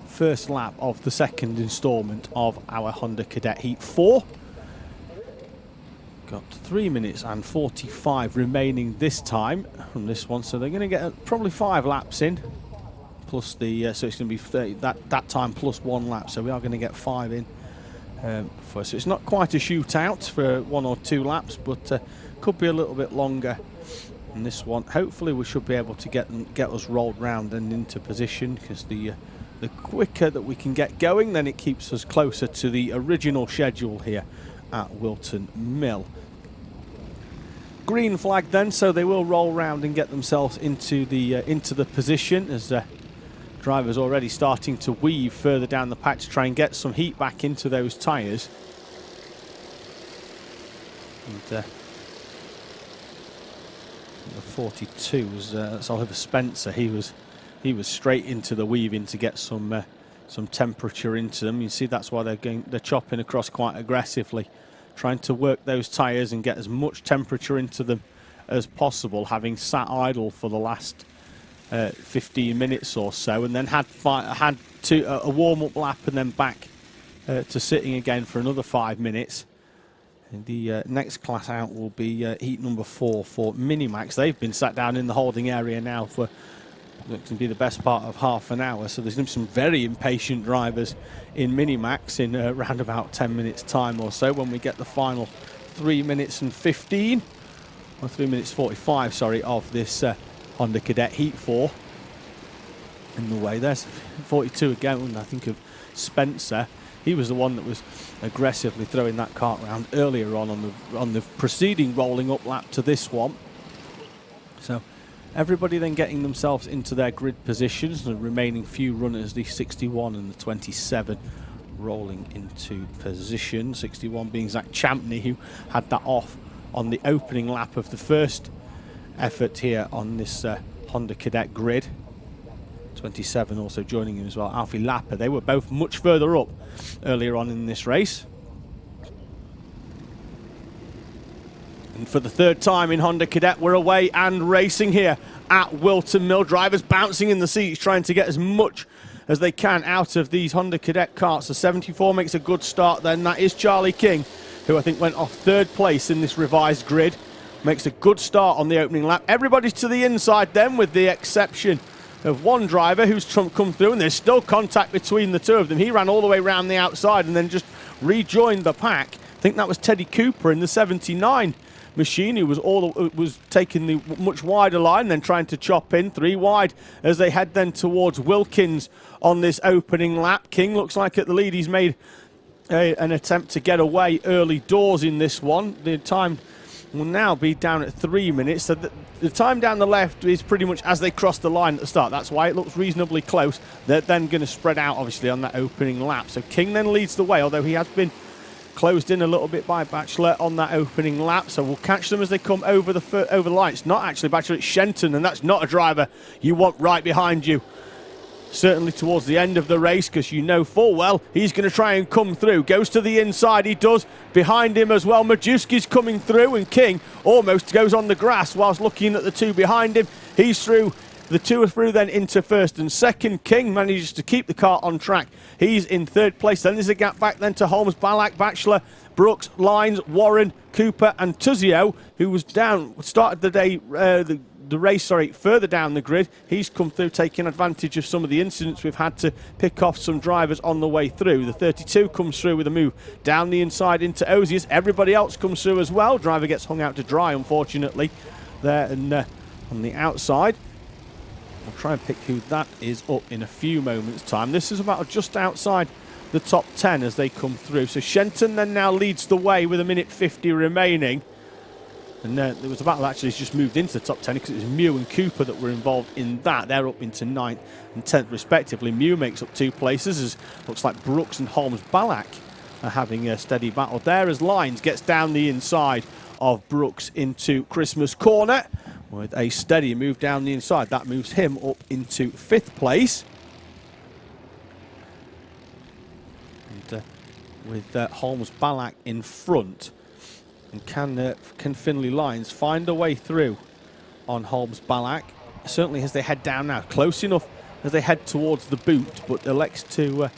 first lap of the second instalment of our Honda Cadet Heat 4. Got 3 minutes and 45 remaining this time from this one, so they're going to get probably 5 laps in. Plus the so it's going to be 30, that time plus 1 lap, so we are going to get 5 in. So it's not quite a shootout for 1 or 2 laps, but could be a little bit longer in this one. Hopefully we should be able to get us rolled round and into position, because the quicker that we can get going, then it keeps us closer to the original schedule here at Whilton Mill. Green flag then, so they will roll round and get themselves into the position as drivers already starting to weave further down the patch to try and get some heat back into those tyres. And the 42 was that's Oliver Spencer. He was straight into the weaving to get some temperature into them. You see that's why they're chopping across quite aggressively, trying to work those tyres and get as much temperature into them as possible, having sat idle for the last 15 minutes or so, and then had a warm-up lap and then back to sitting again for another 5 minutes. And the next class out will be heat number 4 for Minimax. They've been sat down in the holding area now for what can be the best part of half an hour, so there's going to be some very impatient drivers in Minimax in around about 10 minutes time or so when we get the final 3 minutes and 15 or 3 minutes 45, sorry, of this Honda Cadet Heat 4. in the way. There's 42 again, and I think of Spencer. He was the one that was aggressively throwing that kart round earlier on the preceding rolling up lap to this one. So everybody then getting themselves into their grid positions. The remaining few runners, the 61 and the 27, rolling into position. 61 being Zach Champney, who had that off on the opening lap of the first effort here on this Honda Cadet grid. 27 also joining him as well, Alfie Lapper. They were both much further up earlier on in this race. And for the third time in Honda Cadet, we're away and racing here at Whilton Mill. Drivers bouncing in the seats, trying to get as much as they can out of these Honda Cadet karts. The 74 makes a good start then. That is Charlie King, who I think went off third place in this revised grid. Makes a good start on the opening lap. Everybody's to the inside then, with the exception of one driver who's come through, and there's still contact between the two of them. He ran all the way around the outside and then just rejoined the pack. I think that was Teddy Cooper in the 79 machine, who was taking the much wider line, then trying to chop in 3 wide as they head then towards Wilkins on this opening lap. King looks like at the lead. He's made an attempt to get away early doors in this one. The time will now be down at 3 minutes. So the time down the left is pretty much as they cross the line at the start. That's why it looks reasonably close. They're then going to spread out, obviously, on that opening lap. So King then leads the way, although he has been closed in a little bit by Batchelor on that opening lap. So we'll catch them as they come over the line. It's not actually Batchelor, it's Shenton, and that's not a driver you want right behind you. Certainly towards the end of the race, because you know full well he's going to try and come through. Goes to the inside, he does. Behind him as well, Majewski's coming through, and King almost goes on the grass whilst looking at the two behind him. He's through. The two are through then into first and second. King manages to keep the car on track. He's in third place. Then there's a gap back then to Holmes, Ballack, Batchelor, Brooks, Lines, Warren, Cooper and Tuzio, who was down, started the day, the race, further down the grid. He's come through, taking advantage of some of the incidents we've had to pick off some drivers on the way through. The 32 comes through with a move down the inside into Ozius. Everybody else comes through as well. Driver gets hung out to dry, unfortunately, there and on the outside. I'll try and pick who that is up in a few moments' time. This is about just outside the top 10 as they come through. So Shenton then now leads the way with 1:50 remaining. And there was a battle actually just moved into the top 10 because it was Mew and Cooper that were involved in that. They're up into 9th and 10th respectively. Mew makes up 2 places as looks like Brooks and Holmes Ballack are having a steady battle there as Lines gets down the inside of Brooks into Christmas Corner with a steady move down the inside. That moves him up into 5th place. And with Holmes Ballack in front. And can Finley Lines find a way through on Holmes Ballack? Certainly as they head down now. Close enough as they head towards the boot, but elects to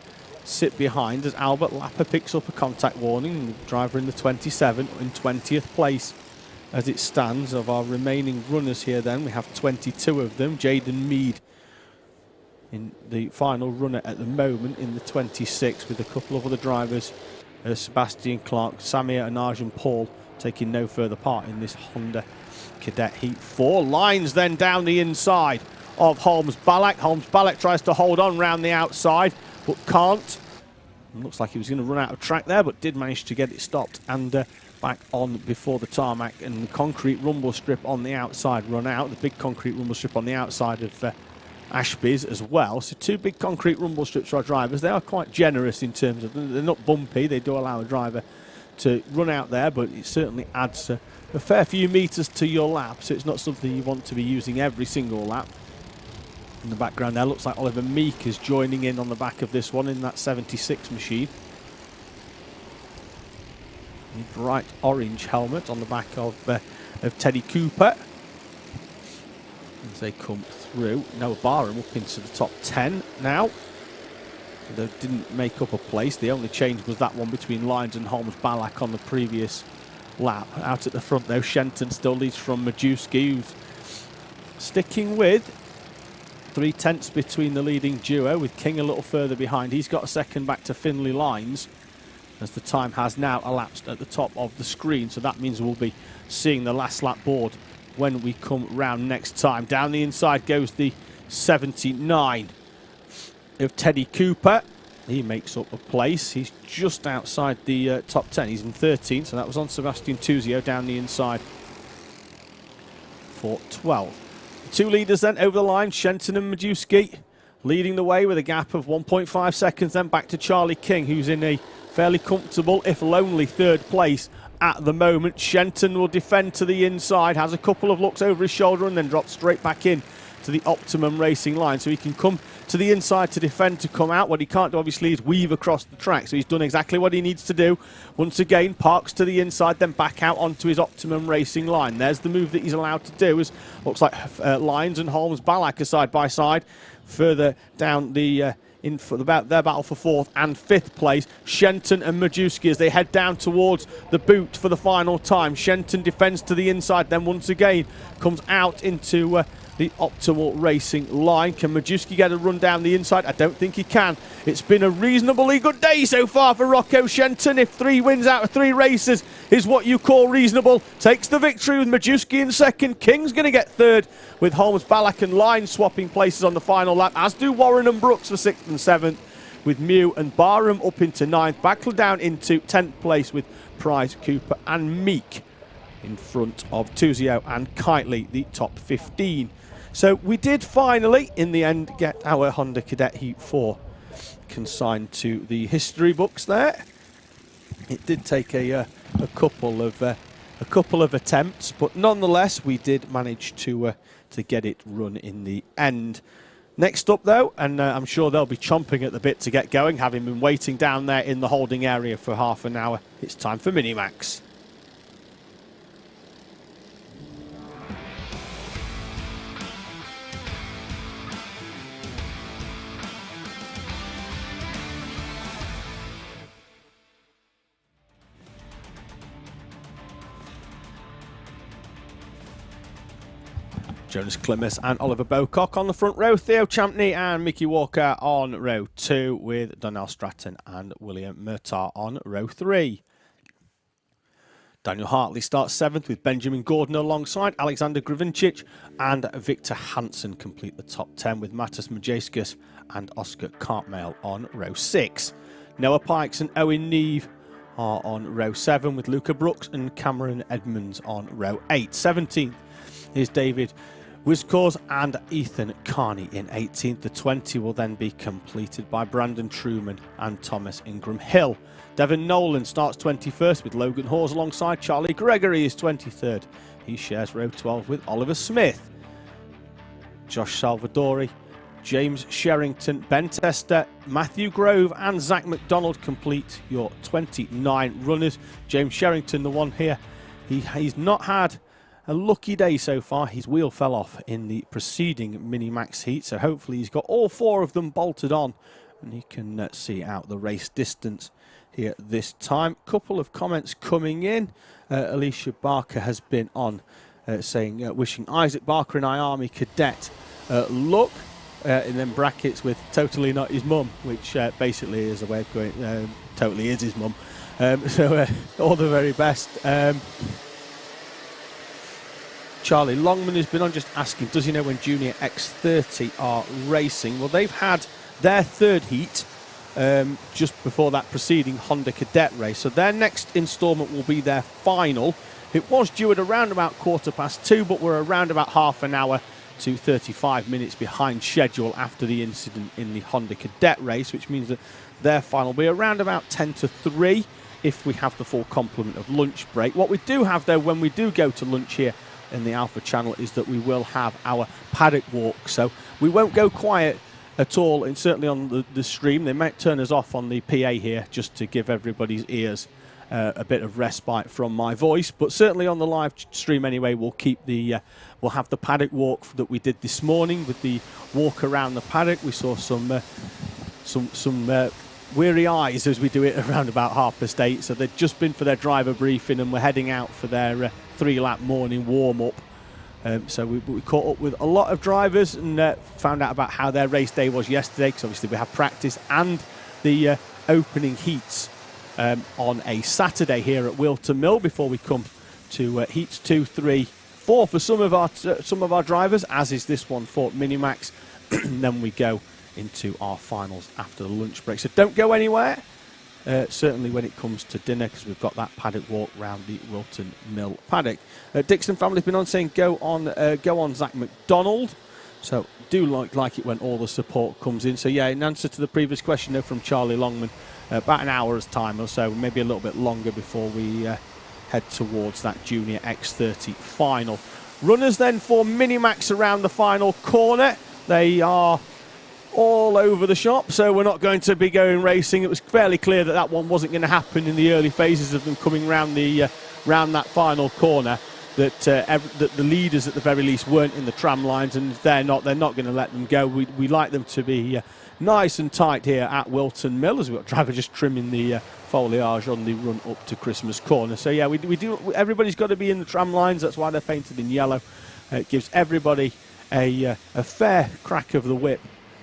sit behind as Albert Lapper picks up a contact warning. The driver in the 27 in 20th place as it stands. Of our remaining runners here then, we have 22 of them. Jaden Mead in the final runner at the moment in the 26, with a couple of other drivers, Sebastian Clark, Samir and Arjun Paul, taking no further part in this Honda Cadet Heat 4. Lines then down the inside of Holmes Ballack. Holmes Ballack tries to hold on round the outside, but can't. And looks like he was going to run out of track there, but did manage to get it stopped and back on before the tarmac, and the concrete rumble strip on the outside run out. The big concrete rumble strip on the outside of Ashby's as well. So 2 big concrete rumble strips for our drivers. They are quite generous in terms of, they're not bumpy. They do allow a driver to run out there, but it certainly adds a fair few metres to your lap. So it's not something you want to be using every single lap. In the background there, looks like Oliver Meek is joining in on the back of this one in that 76 machine. A bright orange helmet on the back of Teddy Cooper. As they come through. Noah Barham up into the top 10 now. They didn't make up a place. The only change was that one between Lines and Holmes Ballack on the previous lap. Out at the front though, Shenton still leads from Majewski, who's sticking with 3 tenths between the leading duo, with King a little further behind. He's got a second back to Finley Lines as the time has now elapsed at the top of the screen. So that means we'll be seeing the last lap board when we come round next time. Down the inside goes the 79 of Teddy Cooper. He makes up a place. He's just outside the top 10. He's in 13th, so that was on Sebastian Tuzio down the inside for 12. The two leaders then over the line, Shenton and Majewski, leading the way with a gap of 1.5 seconds. Then back to Charlie King, who's in a fairly comfortable, if lonely, third place at the moment. Shenton will defend to the inside, has a couple of looks over his shoulder and then drops straight back in to the Optimum Racing line, so he can come to the inside to defend, to come out. What he can't do, obviously, is weave across the track, so he's done exactly what he needs to do. Once again, parks to the inside, then back out onto his Optimum Racing line. There's the move that he's allowed to do. As looks like Lyons and Holmes Ballack are side by side. Further down the in for their battle for 4th and 5th place, Shenton and Majewski as they head down towards the boot for the final time. Shenton defends to the inside, then once again comes out into the Optimal Racing line. Can Majewski get a run down the inside? I don't think he can. It's been a reasonably good day so far for Rocco Shenton. If 3 wins out of 3 races is what you call reasonable, takes the victory with Majewski in 2nd. King's going to get 3rd with Holmes, Ballack and Lyons swapping places on the final lap, as do Warren and Brooks for 6th and 7th, with Mew and Barham up into 9th. Backler down into 10th place with Price, Cooper and Meek in front of Tuzio and Kitely, the top 15. So we did finally, in the end, get our Honda Cadet Heat 4 consigned to the history books there. It did take a couple of attempts, but nonetheless we did manage to get it run in the end. Next up, though, and I'm sure they'll be chomping at the bit to get going, having been waiting down there in the holding area for half an hour. It's time for Minimax. Jonas Klimas and Oliver Bocock on the front row, Theo Champney and Mickey Walker on row 2, with Donnell Stratton and William Murtaugh on row 3. Daniel Hartley starts 7th with Benjamin Gordon alongside Alexander Gravincic, and Victor Hansen complete the top 10 with Matas Majeskis and Oscar Cartmail on row 6. Noah Pikes and Owen Neve are on row 7 with Luca Brooks and Cameron Edmonds on row 8. 17th is David Wiscors and Ethan Carney in 18th. The 20 will then be completed by Brandon Truman and Thomas Ingram Hill. Devon Nolan starts 21st with Logan Hawes alongside Charlie Gregory is 23rd. He shares row 12 with Oliver Smith. Josh Salvadori, James Sherrington, Ben Tester, Matthew Grove and Zach McDonald complete your 29 runners. James Sherrington, the one here, he's not had a lucky day so far. His wheel fell off in the preceding Minimax heat, so hopefully he's got all 4 of them bolted on and he can see out the race distance here this time. Couple of comments coming in. Alicia Barker has been on saying wishing Isaac Barker and I Army Cadet luck, and then brackets with totally not his mum, which basically is a way of going totally is his mum. So all the very best. Charlie Longman has been on just asking, does he know when Junior X30 are racing? Well, they've had their 3rd heat just before that preceding Honda Cadet race. So their next instalment will be their final. It was due at around about 2:15, but we're around about half an hour to 35 minutes behind schedule after the incident in the Honda Cadet race, which means that their final will be around about 10 to 3 if we have the full complement of lunch break. What we do have, though, when we do go to lunch here in the Alpha channel, is that we will have our paddock walk, so we won't go quiet at all, and certainly on the stream. They might turn us off on the PA here just to give everybody's ears a bit of respite from my voice, but certainly on the live stream anyway, we'll keep the we'll have the paddock walk that we did this morning with the walk around the paddock. We saw some weary eyes as we do it around about 8:30, so they've just been for their driver briefing and we're heading out for their 3-lap morning warm-up. So we caught up with a lot of drivers and found out about how their race day was yesterday, because obviously we have practice and the opening heats on a Saturday here at Whilton Mill before we come to heats 2, 3, 4 for some of our drivers, as is this one for Minimax. And then we go into our finals after the lunch break. So don't go anywhere. Certainly when it comes to dinner, because we've got that paddock walk round the Whilton Mill paddock. Dixon family have been on saying go on Zach McDonald. So do like it when all the support comes in. So yeah, in answer to the previous question though from Charlie Longman, about an hour's time or so, maybe a little bit longer before we head towards that Junior X30 final. Runners then for Minimax around the final corner. They are all over the shop, so we're not going to be going racing. It was fairly clear that one wasn't going to happen in the early phases of them coming round that final corner. That the leaders at the very least weren't in the tram lines, and if they're not going to let them go. We like them to be nice and tight here at Whilton Mill, as we've got driver just trimming the foliage on the run up to Christmas corner. So yeah, we do. Everybody's got to be in the tram lines. That's why they're painted in yellow. It gives everybody a fair crack of the whip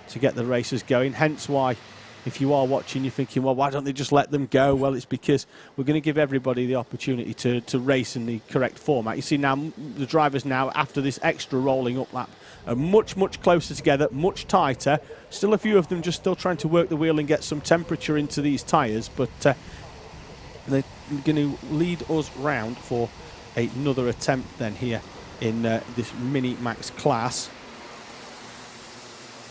to get the races going. Hence why, if you are watching, you're thinking, well, why don't they just let them go? Well, it's because we're going to give everybody the opportunity to race in the correct format. You see now, the drivers now, after this extra rolling up lap, are much closer together, much tighter. Still a few of them just still trying to work the wheel and get some temperature into these tyres, but they're going to lead us round for another attempt then here in this Mini Max class.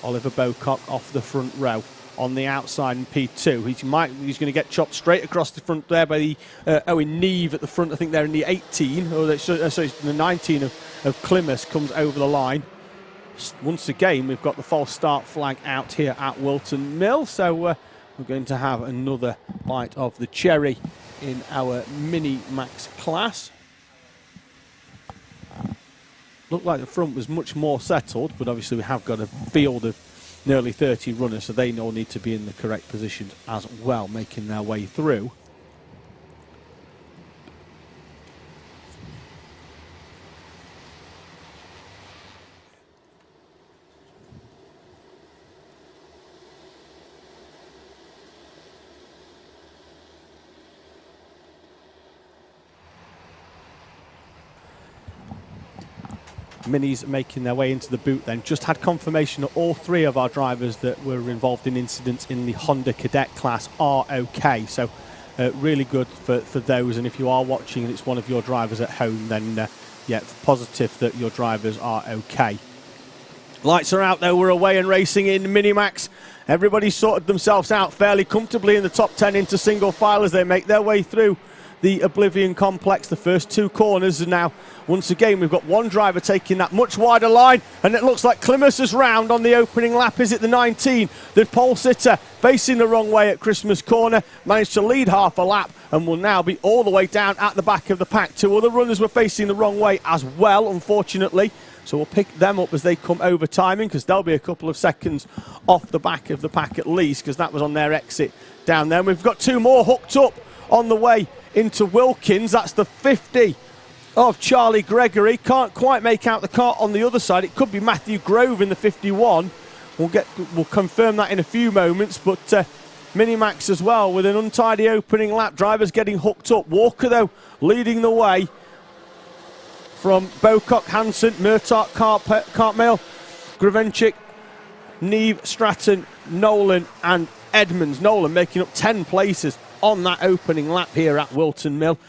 Oliver Bocock off the front row on the outside in P2. He's going to get chopped straight across the front there by the Owen Neve at the front. I think they're in the 18, or the 19 of Klimas comes over the line. Once again, we've got the false start flag out here at Whilton Mill, so we're going to have another bite of the cherry in our Mini Max class. Looked like the front was much more settled, but obviously we have got a field of nearly 30 runners, so they all need to be in the correct positions as well, making their way through. Minis making their way into the boot then. Just had confirmation that all three of our drivers that were involved in incidents in the Honda Cadet class are okay. So really good for those. And if you are watching and it's one of your drivers at home, then yeah, positive that your drivers are okay. Lights are out though. We're away and racing in Minimax. Everybody sorted themselves out fairly comfortably in the top 10 into single file as they make their way through the Oblivion complex. The first two corners are now, once again, we've got one driver taking that much wider line, and it looks like Klimas is round on the opening lap. Is it the 19? The pole sitter facing the wrong way at Christmas corner managed to lead half a lap and will now be all the way down at the back of the pack. Two other runners were facing the wrong way as well, unfortunately. So we'll pick them up as they come over timing, because they'll be a couple of seconds off the back of the pack at least, because that was on their exit down there. And we've got two more hooked up on the way into Wilkins. That's the 50 of Charlie Gregory. Can't quite make out the cart on the other side. It could be Matthew Grove in the 51. We'll confirm that in a few moments. But Minimax as well with an untidy opening lap. Drivers getting hooked up. Walker though leading the way from Bocock, Hansen, Murtagh, Cartmail, Gravenchik, Neve, Stratton, Nolan and Edmonds. Nolan making up 10 places on that opening lap here at Whilton Mill.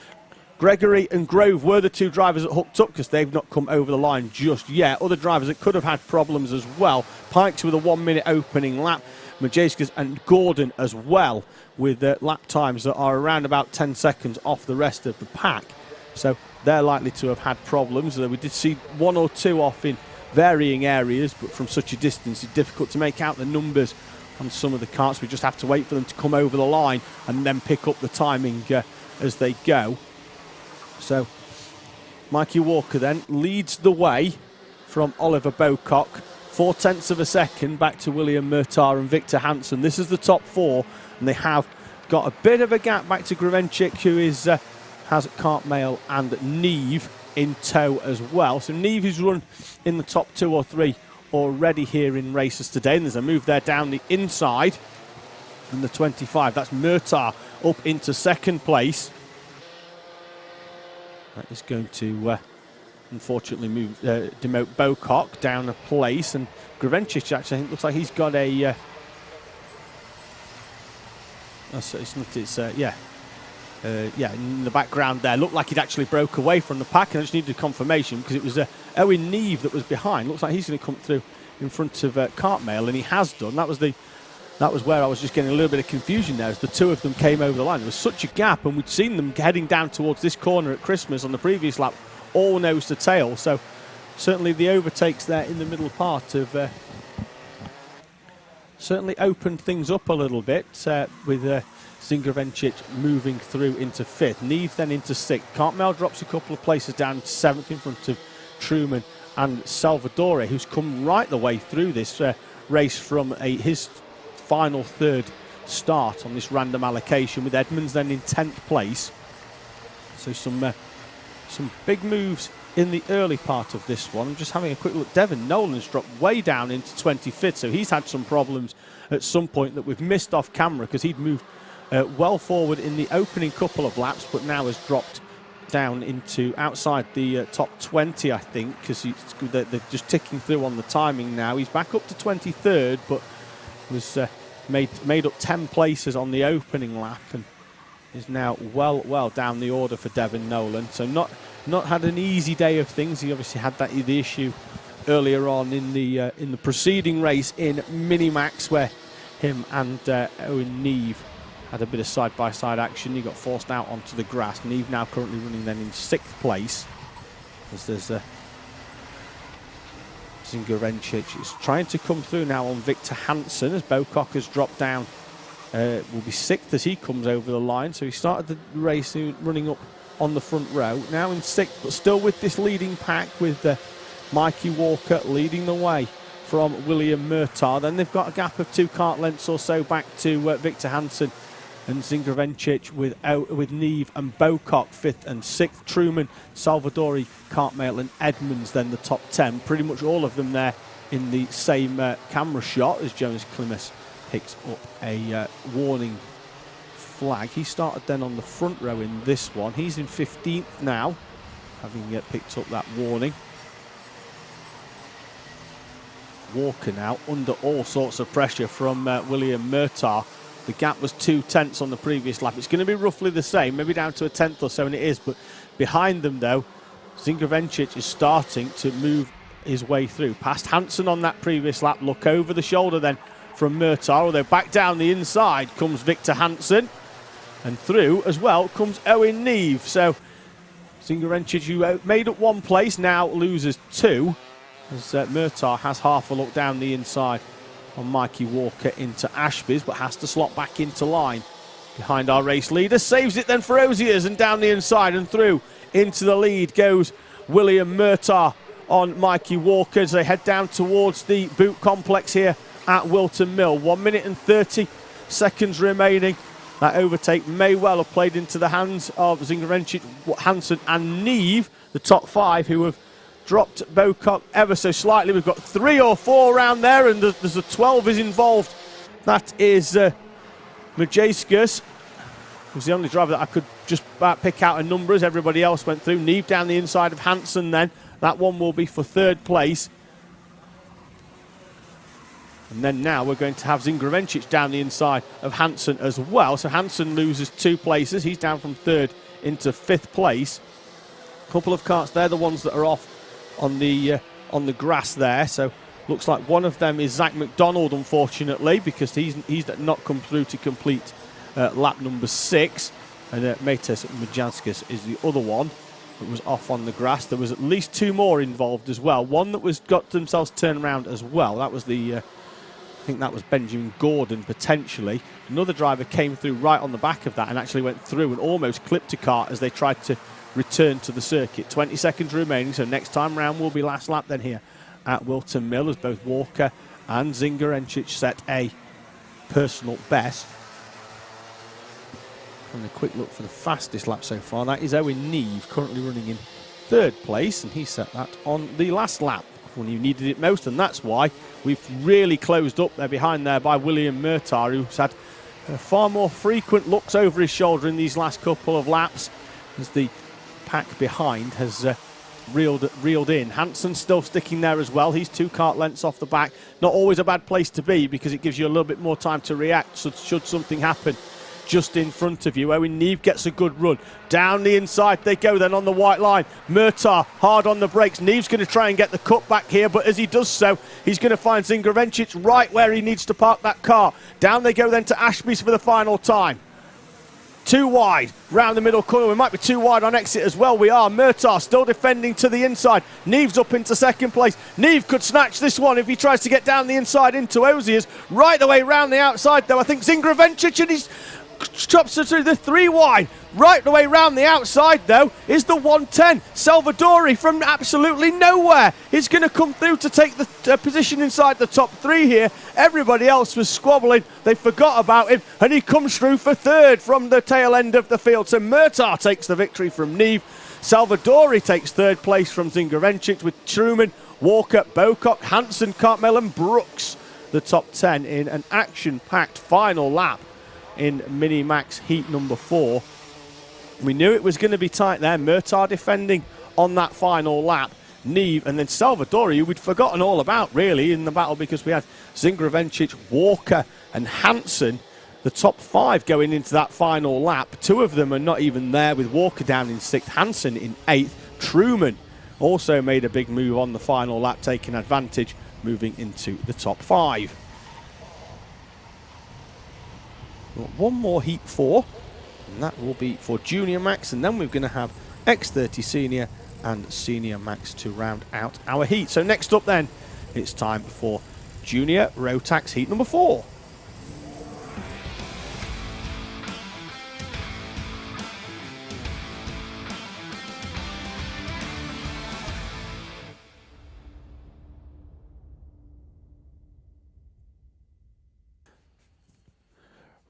Gregory and Grove were the two drivers that hooked up, because they've not come over the line just yet. Other drivers that could have had problems as well. Pikes with a 1 minute opening lap. Majeskas and Gordon as well, with lap times that are around about 10 seconds off the rest of the pack. So they're likely to have had problems. We did see one or two off in varying areas, but from such a distance it's difficult to make out the numbers on some of the carts. We just have to wait for them to come over the line and then pick up the timing as they go. So Mikey Walker then leads the way from Oliver Bocock. 0.4 of a second back to William Murtagh and Victor Hansen. This is the top four, and they have got a bit of a gap back to Gravenchik, who has Cartmail and Neve in tow as well. So Neve is run in the top 2 or 3 already here in races today, and there's a move there down the inside in the 25. That's Murtagh up into second place. That is going to unfortunately demote Bocock down a place, and Gravencic actually, I think, looks like he's got a yeah, in the background there, looked like he'd actually broke away from the pack, and I just needed confirmation because it was Owen Neve that was behind. Looks like he's going to come through in front of Cartmail, and he has done. That was where I was just getting a little bit of confusion there as the two of them came over the line. There was such a gap, and we'd seen them heading down towards this corner at Christmas on the previous lap, all nose to tail. So certainly the overtakes there in the middle part of certainly opened things up a little bit with Zingravencic moving through into 5th. Neve then into 6th. Cartmail drops a couple of places down to 7th in front of Truman and Salvadore, who's come right the way through this race from his final 3rd start on this random allocation, with Edmonds then in 10th place. So some big moves in the early part of this one. I'm just having a quick look. Devon Nolan's dropped way down into 25th, so he's had some problems at some point that we've missed off camera, because he'd moved well forward in the opening couple of laps, but now has dropped down into outside the top 20, I think, because they're just ticking through on the timing now. He's back up to 23rd, but was made up 10 places on the opening lap, and is now well down the order for Devon Nolan. So not had an easy day of things. He obviously had the issue earlier on in the preceding race in Minimax, where him and Owen Neve had a bit of side-by-side action. He got forced out onto the grass. Neve now currently running then in 6th place, as there's Zingravencic is trying to come through now on Victor Hansen, as Bocock has dropped down. Will be 6th as he comes over the line. So he started the race running up on the front row. Now in 6th, but still with this leading pack, with Mikey Walker leading the way from William Murtagh. Then they've got a gap of 2 kart lengths or so back to Victor Hansen and Zingravencic, with Neve and Bocock 5th and 6th. Truman, Salvadore, Cartmail and Edmonds then the top 10. Pretty much all of them there in the same camera shot, as Jonas Klimas picks up a warning flag. He started then on the front row in this one. He's in 15th now, having picked up that warning. Walker now under all sorts of pressure from William Murtagh. The gap was 2 tenths on the previous lap. It's going to be roughly the same, maybe down to a tenth or so, and it is. But behind them, though, Zingravencic is starting to move his way through. Past Hansen on that previous lap. Look over the shoulder then from Murtagh, although back down the inside comes Victor Hansen. And through as well comes Owen Neve. So Zingravencic, who made up 1 place, now loses 2, as Murtagh has half a look down the inside on Mikey Walker into Ashby's, but has to slot back into line behind our race leader. Saves it then for Oziers, and down the inside and through into the lead goes William Murtagh on Mikey Walker as they head down towards the boot complex here at Whilton Mill. 1 minute and 30 seconds remaining. That overtake may well have played into the hands of Zingravencic, Hansen and Neve, the top 5, who have dropped Bocock ever so slightly. We've got 3 or 4 around there, and there's a 12 is involved. That is Majeskus, who's the only driver that I could just pick out a number, as everybody else went through. Neve down the inside of Hansen then. That one will be for 3rd place. And then now we're going to have Zingravencic down the inside of Hansen as well. So Hansen loses 2 places. He's down from 3rd into 5th place. A couple of karts there, the ones that are off on the grass there. So looks like one of them is Zach McDonald, unfortunately, because he's not come through to complete lap number 6. And Mates Majanskas is the other one that was off on the grass. There was at least 2 more involved as well. One that got themselves turned around as well. That was I think that was Benjamin Gordon, potentially. Another driver came through right on the back of that and actually went through and almost clipped a kart as they tried to return to the circuit. 20 seconds remaining, so next time round will be last lap then here at Whilton Mill, as both Walker and Zingravencic set a personal best. And a quick look for the fastest lap so far. That is Owen Neve, currently running in 3rd place, and he set that on the last lap when you needed it most, and that's why we've really closed up there behind there by William Murtagh, who's had far more frequent looks over his shoulder in these last couple of laps, as the pack behind has reeled in. Hansen still sticking there as well. He's 2 kart lengths off the back. Not always a bad place to be because it gives you a little bit more time to react should something happen just in front of you. Owen Neve gets a good run. Down the inside they go then on the white line. Murtar hard on the brakes. Neve's going to try and get the cut back here, but as he does so, he's going to find Zingravencic right where he needs to park that car. Down they go then to Ashby's for the final time. 2 wide, round the middle corner. We might be 2 wide on exit as well. We are. Murtar still defending to the inside. Neve's up into second place. Neve could snatch this one if he tries to get down the inside into Ozier's. Right the way round the outside, though. I think Zingravencic and he's chops it through the 3 wide. Right the way round the outside, though, is the 110. Salvadori from absolutely nowhere is going to come through to take the position inside the top 3 here. Everybody else was squabbling. They forgot about him, and he comes through for 3rd from the tail end of the field. So Murtar takes the victory from Neve. Salvadori takes 3rd place from Zingravencic with Truman, Walker, Bocock, Hansen, Cartmel and Brooks. The top 10 in an action-packed final lap in Mini Max heat number 4. We knew it was going to be tight there. Murtar defending on that final lap. Neve and then Salvadori, who we'd forgotten all about really in the battle because we had Zingravencic, Walker and Hansen, the top 5 going into that final lap. 2 of them are not even there, with Walker down in 6th, Hansen in 8th. Truman also made a big move on the final lap, taking advantage, moving into the top 5. One more heat 4, and that will be for Junior Max, and then we're going to have X30 Senior and Senior Max to round out our heat. So next up then, it's time for Junior Rotax heat number 4.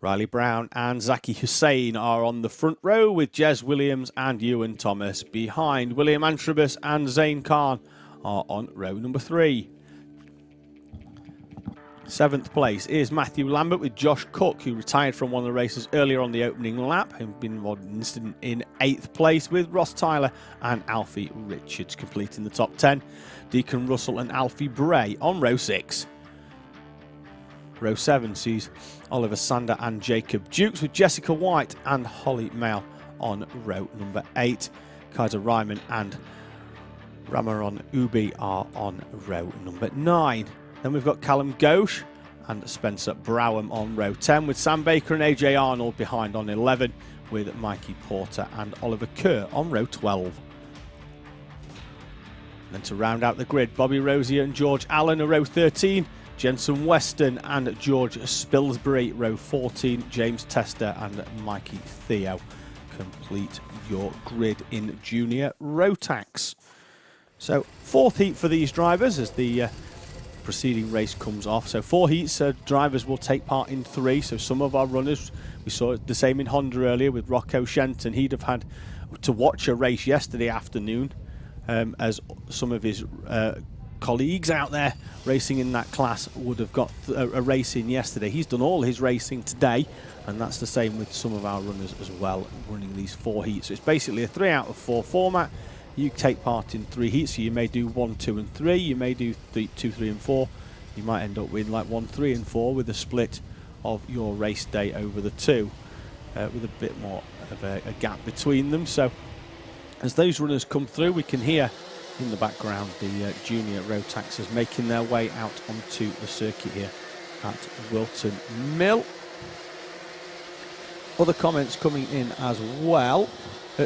Riley Brown and Zaki Hussein are on the front row, with Jez Williams and Ewan Thomas behind. William Antrobus and Zane Khan are on row number 3. 7th place is Matthew Lambert with Josh Cook, who retired from one of the races earlier on the opening lap, and been involved in an incident in 8th place, with Ross Tyler and Alfie Richards completing the top 10. Deacon Russell and Alfie Bray on row 6. Row 7 sees Oliver Sander and Jacob Dukes, with Jessica White and Holly Mail on row number 8. Kaiser Ryman and Ramaron Ubi are on row number 9. Then we've got Callum Ghosh and Spencer Browham on row 10, with Sam Baker and AJ Arnold behind on 11, with Mikey Porter and Oliver Kerr on row 12. And then to round out the grid, Bobby Rosier and George Allen are row 13. Jensen Weston and George Spilsbury, row 14. James Tester and Mikey Theo complete your grid in Junior Rotax. So 4th heat for these drivers as the preceding race comes off. So 4 heats, drivers will take part in 3. So some of our runners, we saw the same in Honda earlier with Rocco Shenton. He'd have had to watch a race yesterday afternoon as some of his colleagues out there racing in that class would have got a race in yesterday. He's done all his racing today, and that's the same with some of our runners as well, running these 4 heats. So it's basically a 3 out of 4 format. You take part in 3 heats, so you may do 1, 2 and 3, you may do 2, 3 and 4. You might end up with like 1, 3 and 4 with a split of your race day over the 2, with a bit more of a gap between them. So as those runners come through, we can hear in the background the Junior Rotaxers making their way out onto the circuit here at Whilton Mill. Other comments coming in as well.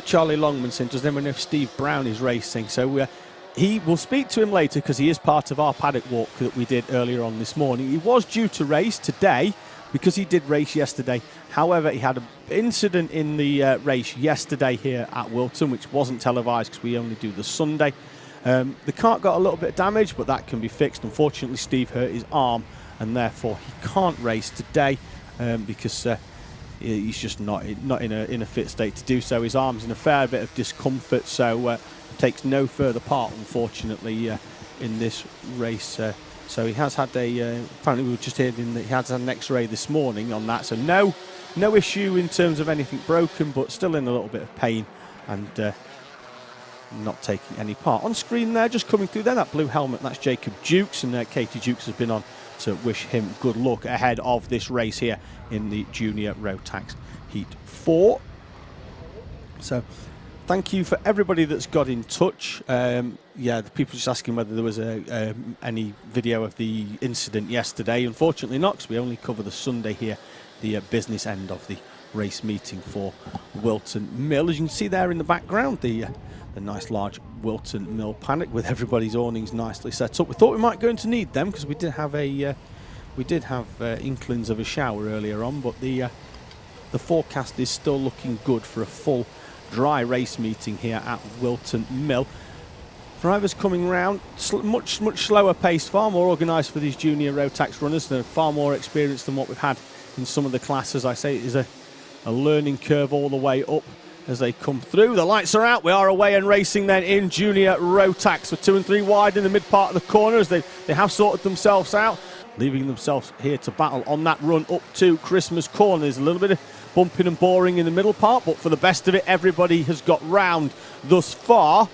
Charlie Longman saying, does anyone know if Steve Brown is racing? So we'll speak to him later, because he is part of our paddock walk that we did earlier on this morning. He was due to race today because he did race yesterday. However, he had an incident in the race yesterday here at Whilton, which wasn't televised because we only do the Sunday. The kart got a little bit of damage, but that can be fixed. Unfortunately, Steve hurt his arm, and therefore he can't race today because he's just not in a fit state to do so. His arm's in a fair bit of discomfort, so takes no further part, unfortunately, in this race. So he has had apparently we were just hearing that he has had an X-ray this morning on that. So no issue in terms of anything broken, but still in a little bit of pain, and not taking any part. On screen there, just coming through there, that blue helmet, that's Jacob Jukes, and Katie Jukes has been on to wish him good luck ahead of this race here in the Junior Rotax Heat 4. So thank you for everybody that's got in touch. Yeah, the people just asking whether there was any video of the incident yesterday. Unfortunately not, because we only cover the Sunday here, the business end of the race meeting for Whilton Mill. As you can see there in the background, the nice large Whilton Mill Paddock with everybody's awnings nicely set up. We thought we might going to need them because we did have inklings of a shower earlier on, but the forecast is still looking good for a full dry race meeting here at Whilton Mill. Drivers coming round, much slower pace, far more organised for these junior Rotax runners. They're far more experienced than what we've had in some of the classes. I say it is a learning curve all the way up as they come through. The lights are out. We are away and racing then in junior Rotax with 2 and 3 wide in the mid part of the corner as they have sorted themselves out, leaving themselves here to battle on that run up to Christmas Corner. There's a little bit of bumping and boring in the middle part, but for the best of it, everybody has got round thus far,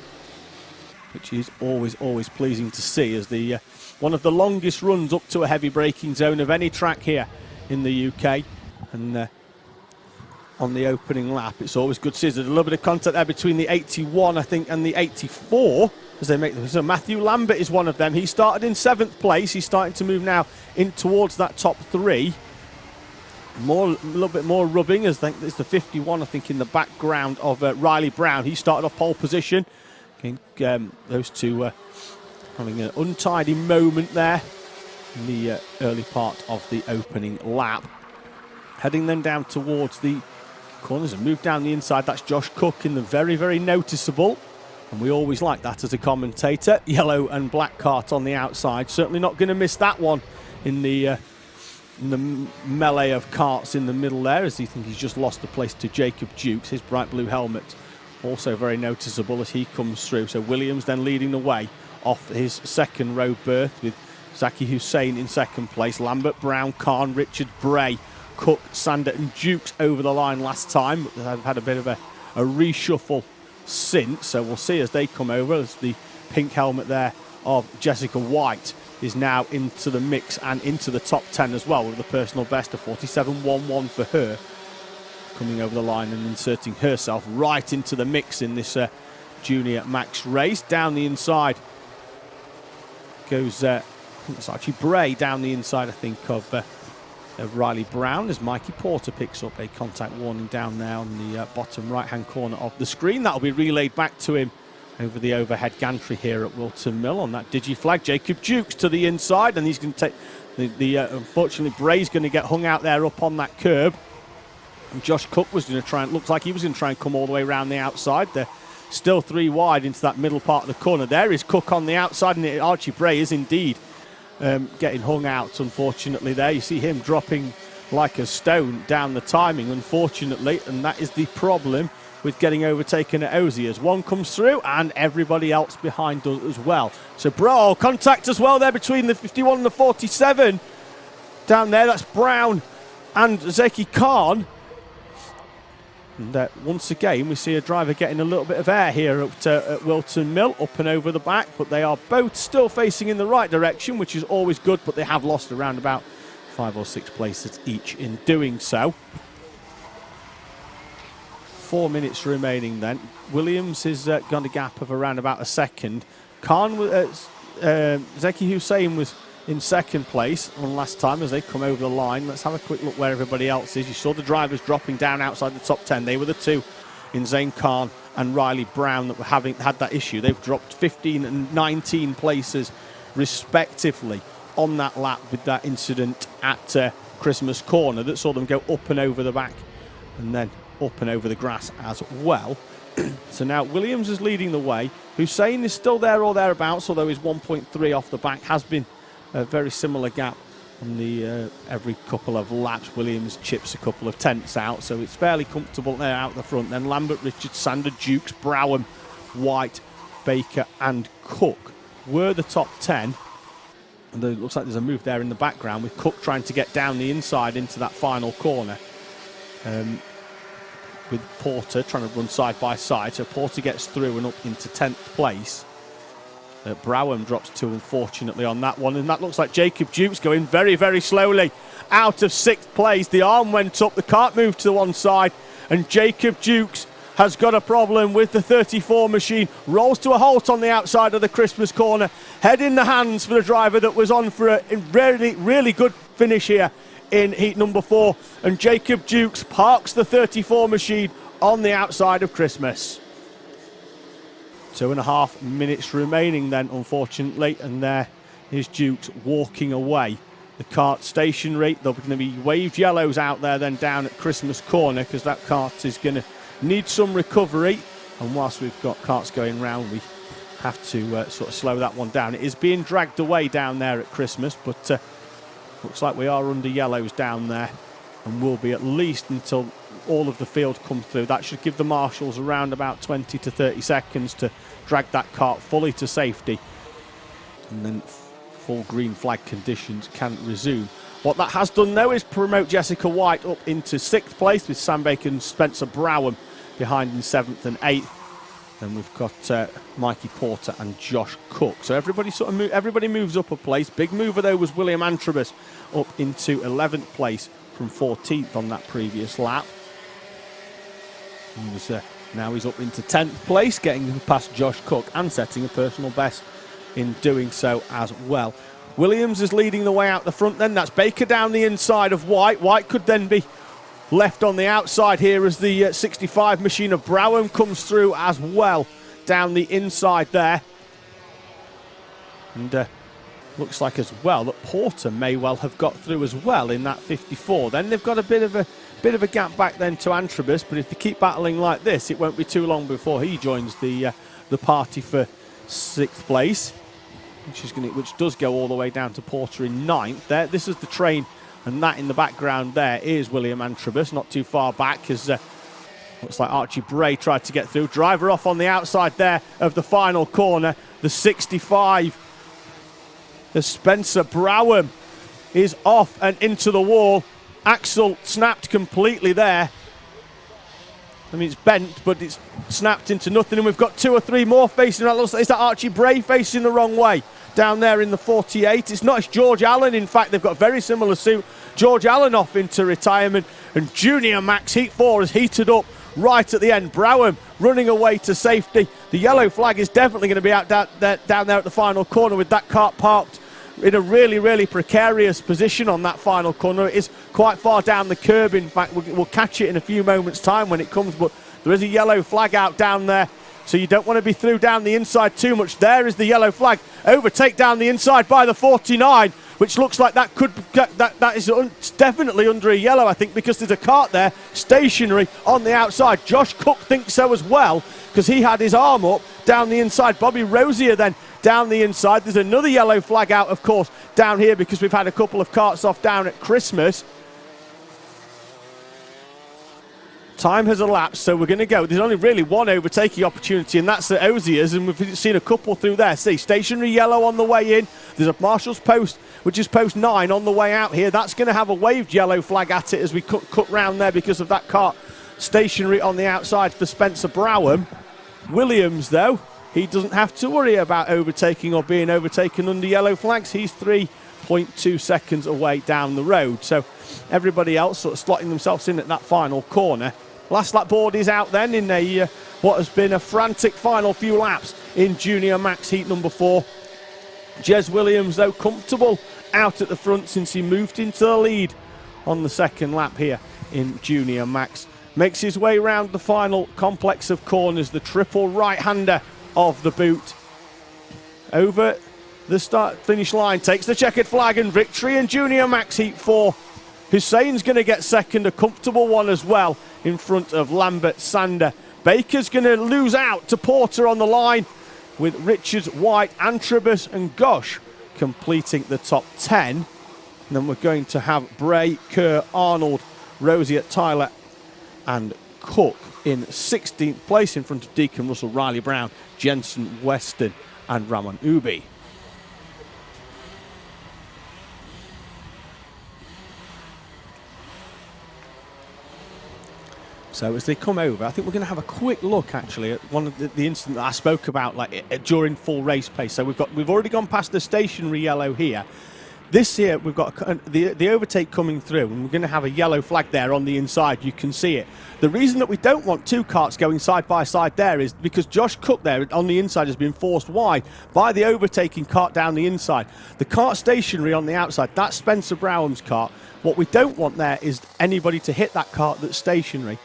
which is always pleasing to see, as the one of the longest runs up to a heavy braking zone of any track here in the UK. And on the opening lap, it's always good to see there's a little bit of contact there between the 81, I think, and the 84 as they make them. So Matthew Lambert is one of them. He started in 7th place. He's starting to move now in towards that top 3. A little bit more rubbing, as I think it's the 51, I think, in the background of Riley Brown. He started off pole position. I think those two having an untidy moment there in the early part of the opening lap. Heading then down towards the corners and move down the inside. That's Josh Cook in the very noticeable, and we always like that as a commentator, yellow and black Kart on the outside. Certainly not going to miss that one in the melee of karts in the middle there, as he think he's just lost the place to Jacob Jukes. His bright blue helmet also very noticeable as he comes through. So Williams then leading the way off his second row berth with Zaki Hussein in 2nd place. Lambert, Brown, Khan, Richard, Bray, Cook, Sander and Jukes over the line last time. They've had a bit of a reshuffle since, so we'll see as they come over, as the pink helmet there of Jessica White is now into the mix and into the top 10 as well, with a personal best of 47.11 for her, coming over the line and inserting herself right into the mix in this junior max race. Down the inside goes it's actually Bray down the inside, I think, of Riley Brown, as Mikey Porter picks up a contact warning down there on the bottom right-hand corner of the screen. That'll be relayed back to him over the overhead gantry here at Whilton Mill on that digi-flag. Jacob Jukes to the inside, and he's going to take unfortunately, Bray's going to get hung out there up on that curb. And Josh Cook was going to try and, looks like he was going to try and come all the way around the outside. They're still 3 wide into that middle part of the corner. There is Cook on the outside, and Archie Bray is indeed getting hung out, unfortunately, there. You see him dropping like a stone down the timing, unfortunately, and that is the problem with getting overtaken at Ozy, as one comes through and everybody else behind does as well. So contact as well there between the 51 and the 47 down there. That's Brown and Zeki Khan. And once again, we see a driver getting a little bit of air here at Whilton Mill, up and over the back, but they are both still facing in the right direction, which is always good, but they have lost around about 5 or 6 places each in doing so. 4 minutes remaining then. Williams has got a gap of around about a second. Zeki Hussein was in 2nd place on last time as they come over the line. Let's have a quick look where everybody else is. You saw the drivers dropping down outside the top 10. They were the 2 in Zane Khan and Riley Brown that were had that issue. They've dropped 15 and 19 places respectively on that lap with that incident at Christmas Corner that saw them go up and over the back and then up and over the grass as well. So now Williams is leading the way. Hussein is still there or thereabouts, although his 1.3 off the back has been a very similar gap on the every couple of laps. Williams chips a couple of tenths out, so it's fairly comfortable there out the front. Then Lambert, Richard, Sander, Jukes, Browham, White, Baker and Cook were the top 10. And it looks like there's a move there in the background with Cook trying to get down the inside into that final corner. with Porter trying to run side by side. So Porter gets through and up into 10th place. Browham drops 2, unfortunately, on that one. And that looks like Jacob Dukes going very, very slowly out of 6th place. The arm went up, the cart moved to one side, and Jacob Dukes has got a problem with the 34 machine. Rolls to a halt on the outside of the Christmas corner. Head in the hands for the driver that was on for a really, really good finish here in heat number 4. And Jacob Dukes parks the 34 machine on the outside of Christmas. 2.5 minutes remaining then, unfortunately, and there is Dukes walking away. The cart stationary. There'll be going to be waved yellows out there then down at Christmas corner, because that cart is going to need some recovery. And whilst we've got carts going round, we have to sort of slow that one down. It is being dragged away down there at Christmas, but looks like we are under yellows down there, and will be at least until all of the field comes through. That should give the marshals around about 20 to 30 seconds to drag that cart fully to safety, and then full green flag conditions can resume. What that has done though is promote Jessica White up into 6th place, with Sam Bacon and Spencer Browham behind in 7th and 8th. Then we've got Mikey Porter and Josh Cook. So everybody everybody moves up a place. Big mover though was William Antrobus up into 11th place from 14th on that previous lap. Now he's up into 10th place, getting past Josh Cook and setting a personal best in doing so as well. Williams is leading the way out the front then. That's Baker down the inside of White. White could then be left on the outside here as the 65 machine of Browham comes through as well down the inside there. And looks like as well that Porter may well have got through as well in that 54. Then they've got a bit of a gap back then to Antrobus, but if they keep battling like this, it won't be too long before he joins the party for 6th place, which does go all the way down to Porter in 9th. There, this is the train, and that in the background there is William Antrobus, not too far back, as looks like Archie Bray tried to get through. Driver off on the outside there of the final corner. The 65, the Spencer Browham, is off and into the wall. Axle snapped completely there. I mean, it's bent, but it's snapped into nothing. And we've got 2 or 3 more facing. Is that Archie Bray facing the wrong way down there in the 48? It's not. It's George Allen. In fact, they've got a very similar suit. George Allen off into retirement. And Junior Max Heat 4 has heated up right at the end. Browham running away to safety. The yellow flag is definitely going to be out down there at the final corner, with that cart parked in a really, really precarious position on that final corner. It is quite far down the curb. In fact, we'll catch it in a few moments' time when it comes, but there is a yellow flag out down there, so you don't want to be through down the inside too much. There is the yellow flag. Overtake down the inside by the 49, which looks like that is definitely under a yellow, I think, because there's a cart there stationary on the outside. Josh Cook thinks so as well, because he had his arm up down the inside. Bobby Rosier then down the inside. There's another yellow flag out, of course, down here, because we've had a couple of carts off down at Christmas. Time has elapsed, so we're going to go. There's only really one overtaking opportunity, and that's at Ozier's, and we've seen a couple through there. See, stationary yellow on the way in. There's a marshal's post, which is post 9 on the way out here. That's going to have a waved yellow flag at it as we cut round there because of that cart stationary on the outside for Spencer Browham. Williams, though, he doesn't have to worry about overtaking or being overtaken under yellow flags. He's 3.2 seconds away down the road. So everybody else sort of slotting themselves in at that final corner. Last lap board is out then in what has been a frantic final few laps in Junior Max Heat number 4. Jez Williams, though, comfortable out at the front since he moved into the lead on the second lap here in Junior Max. Makes his way round the final complex of corners, the triple right-hander of the boot. Over the start-finish line, takes the checkered flag and victory in Junior Max Heat 4. Hussein's going to get second, a comfortable one as well, in front of Lambert Sander. Baker's going to lose out to Porter on the line, with Richards, White, Antrobus and Gosh completing the top 10. And then we're going to have Bray, Kerr, Arnold, Rosier, Tyler and Cook in 16th place, in front of Deacon, Russell, Riley Brown, Jensen, Weston and Ramon Ubi. So as they come over, I think we're going to have a quick look actually at one of the incident that I spoke about, like during full race pace. So we've already gone past the stationary yellow here. This here, we've got the overtake coming through, and we're going to have a yellow flag there on the inside. You can see it. The reason that we don't want two karts going side by side there is because Josh Cook there on the inside has been forced wide by the overtaking kart down the inside. The kart stationary on the outside, that's Spencer Brown's kart. What we don't want there is anybody to hit that kart that's stationary.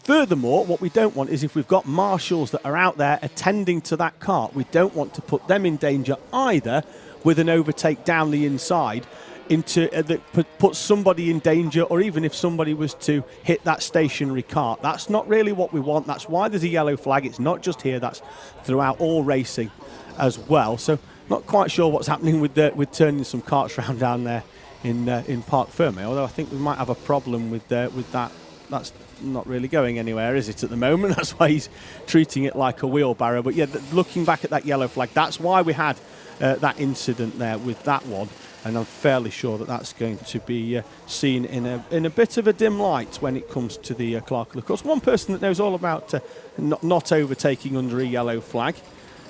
Furthermore, what we don't want is if we've got marshals that are out there attending to that kart, we don't want to put them in danger either with an overtake down the inside that puts somebody in danger, or even if somebody was to hit that stationary kart. That's not really what we want. That's why there's a yellow flag. It's not just here, that's throughout all racing as well. So not quite sure what's happening with turning some karts around down there in Parc Fermé, although I think we might have a problem with that. That's not really going anywhere, is it, at the moment? That's why he's treating it like a wheelbarrow. But yeah, looking back at that yellow flag, that's why we had that incident there with that one, and I'm fairly sure that that's going to be seen in a bit of a dim light when it comes to the Clark. Of course, one person that knows all about not overtaking under a yellow flag,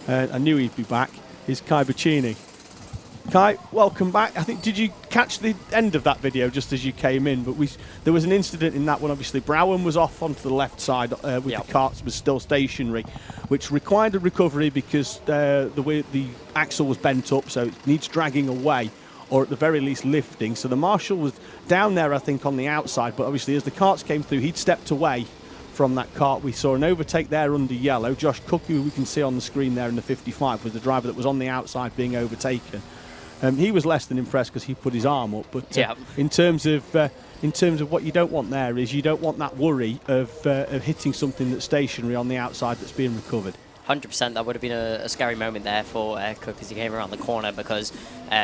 I knew he'd be back, is Kai Bacchini. Kai, welcome back. I think, did you catch the end of that video just as you came in? But there was an incident in that one. Obviously, Browen was off onto the left side with the karts was still stationary, which required a recovery because the way the axle was bent up, so it needs dragging away, or at the very least lifting. So the marshal was down there, I think, on the outside. But obviously, as the karts came through, he'd stepped away from that kart. We saw an overtake there under yellow. Josh Cook, who we can see on the screen there in the 55, was the driver that was on the outside being overtaken. He was less than impressed because he put his arm up. But in terms of what you don't want there is you don't want that worry of hitting something that's stationary on the outside that's being recovered. 100%, that would have been a scary moment there for Cook as he came around the corner, because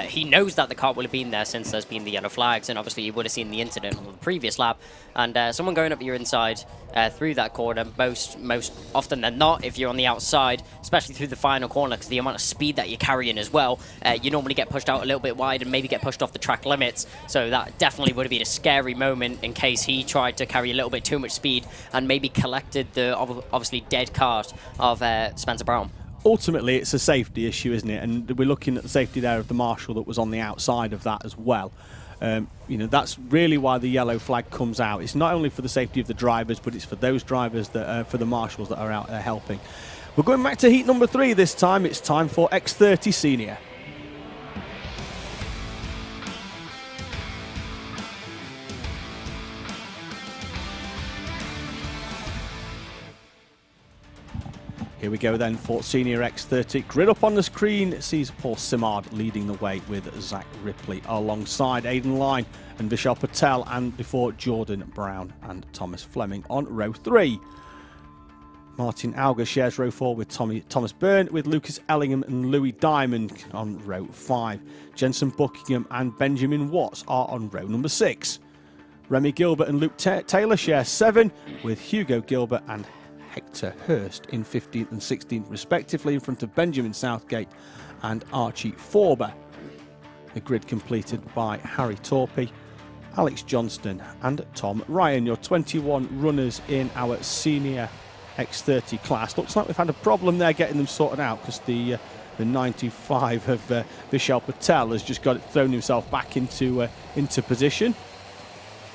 he knows that the kart will have been there since there's been the yellow flags, and obviously you would have seen the incident on the previous lap. And someone going up your inside through that corner, most often than not, if you're on the outside, especially through the final corner, because the amount of speed that you're carrying as well, you normally get pushed out a little bit wide and maybe get pushed off the track limits. So that definitely would have been a scary moment in case he tried to carry a little bit too much speed and maybe collected the obviously dead kart of Spencer Brown. Ultimately, it's a safety issue, isn't it? And we're looking at the safety there of the marshal that was on the outside of that as well. That's really why the yellow flag comes out. It's not only for the safety of the drivers, but it's for those drivers that for the marshals that are out there helping. We're going back to heat number 3 this time. It's time for X30 Senior. Here we go then for Senior X30. Grid up on the screen, it sees Paul Simard leading the way with Zach Ripley alongside Aidan Line and Vishal Patel, and before Jordan Brown and Thomas Fleming on row 3. Martin Auger shares row 4 with Thomas Byrne, with Lucas Ellingham and Louis Diamond on row 5. Jensen Buckingham and Benjamin Watts are on row number 6. Remy Gilbert and Luke Taylor share 7, with Hugo Gilbert and Hector Hurst in 15th and 16th respectively, in front of Benjamin Southgate and Archie Forber. The grid completed by Harry Torpey, Alex Johnston and Tom Ryan. Your 21 runners in our Senior X30 class. Looks like we've had a problem there getting them sorted out, because the 95 of Vishal Patel has just got it, thrown himself back into position.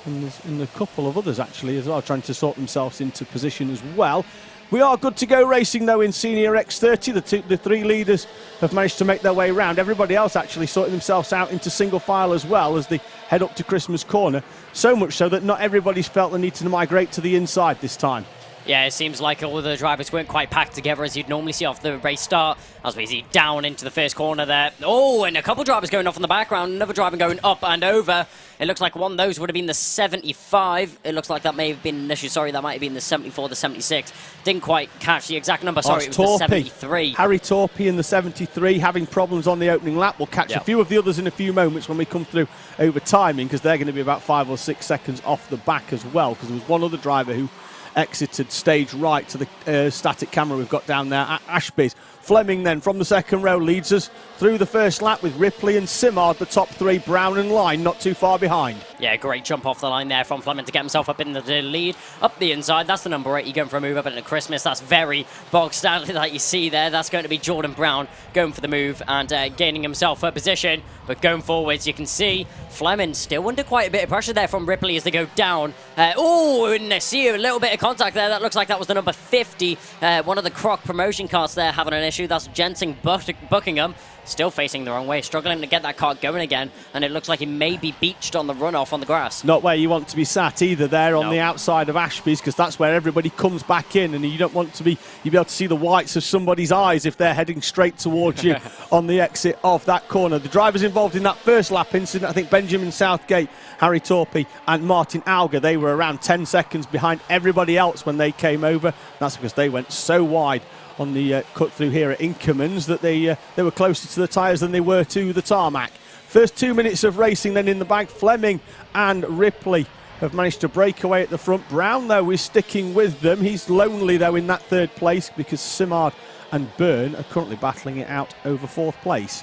And there's a couple of others actually as well trying to sort themselves into position as well. We are good to go racing though in Senior X30. The 3 leaders have managed to make their way round. Everybody else actually sorting themselves out into single file as well as they head up to Christmas Corner. So much so that not everybody's felt the need to migrate to the inside this time. Yeah, it seems like all the drivers weren't quite packed together as you'd normally see off the race start. As we see down into the first corner there. Oh, and a couple drivers going off in the background. Another driver going up and over. It looks like one of those would have been the 75. It looks like that may have been, that might have been the 74, the 76. Didn't quite catch the exact number. Sorry, it was the 73. Harry Torpey in the 73 having problems on the opening lap. We'll catch a few of the others in a few moments when we come through over timing, because they're going to be about 5 or 6 seconds off the back as well, because there was one other driver who exited stage right to the static camera we've got down there at Ashby's. Fleming then from the second row leads us through the first lap with Ripley and Simard, the top 3, Brown and Line not too far behind. Yeah, great jump off the line there from Plumb to get himself up in the lead. Up the inside, that's the number 8. You're going for a move up into Christmas. That's very bog standard that you see there. That's going to be Jordan Brown going for the move and gaining himself a position. But going forwards, you can see Fleming still under quite a bit of pressure there from Ripley as they go down. Oh, and I see a little bit of contact there. That looks like that was the number 50. One of the Croc promotion carts there having an issue. That's Jensen Buckingham. Still facing the wrong way, struggling to get that kart going again, and it looks like he may be beached on the runoff on the grass. Not where you want to be sat either, there on the outside of Ashby's, because that's where everybody comes back in, and you don't want to be, you'll be able to see the whites of somebody's eyes if they're heading straight towards you on the exit of that corner. The drivers involved in that first lap incident, I think Benjamin Southgate, Harry Torpey and Martin Alger, they were around 10 seconds behind everybody else when they came over. That's because they went so wide on the cut through here at Inkermans that they were closer to the tyres than they were to the tarmac. First 2 minutes of racing then in the bag. Fleming and Ripley have managed to break away at the front. Brown, though, is sticking with them. He's lonely, though, in that third place because Simard and Byrne are currently battling it out over fourth place.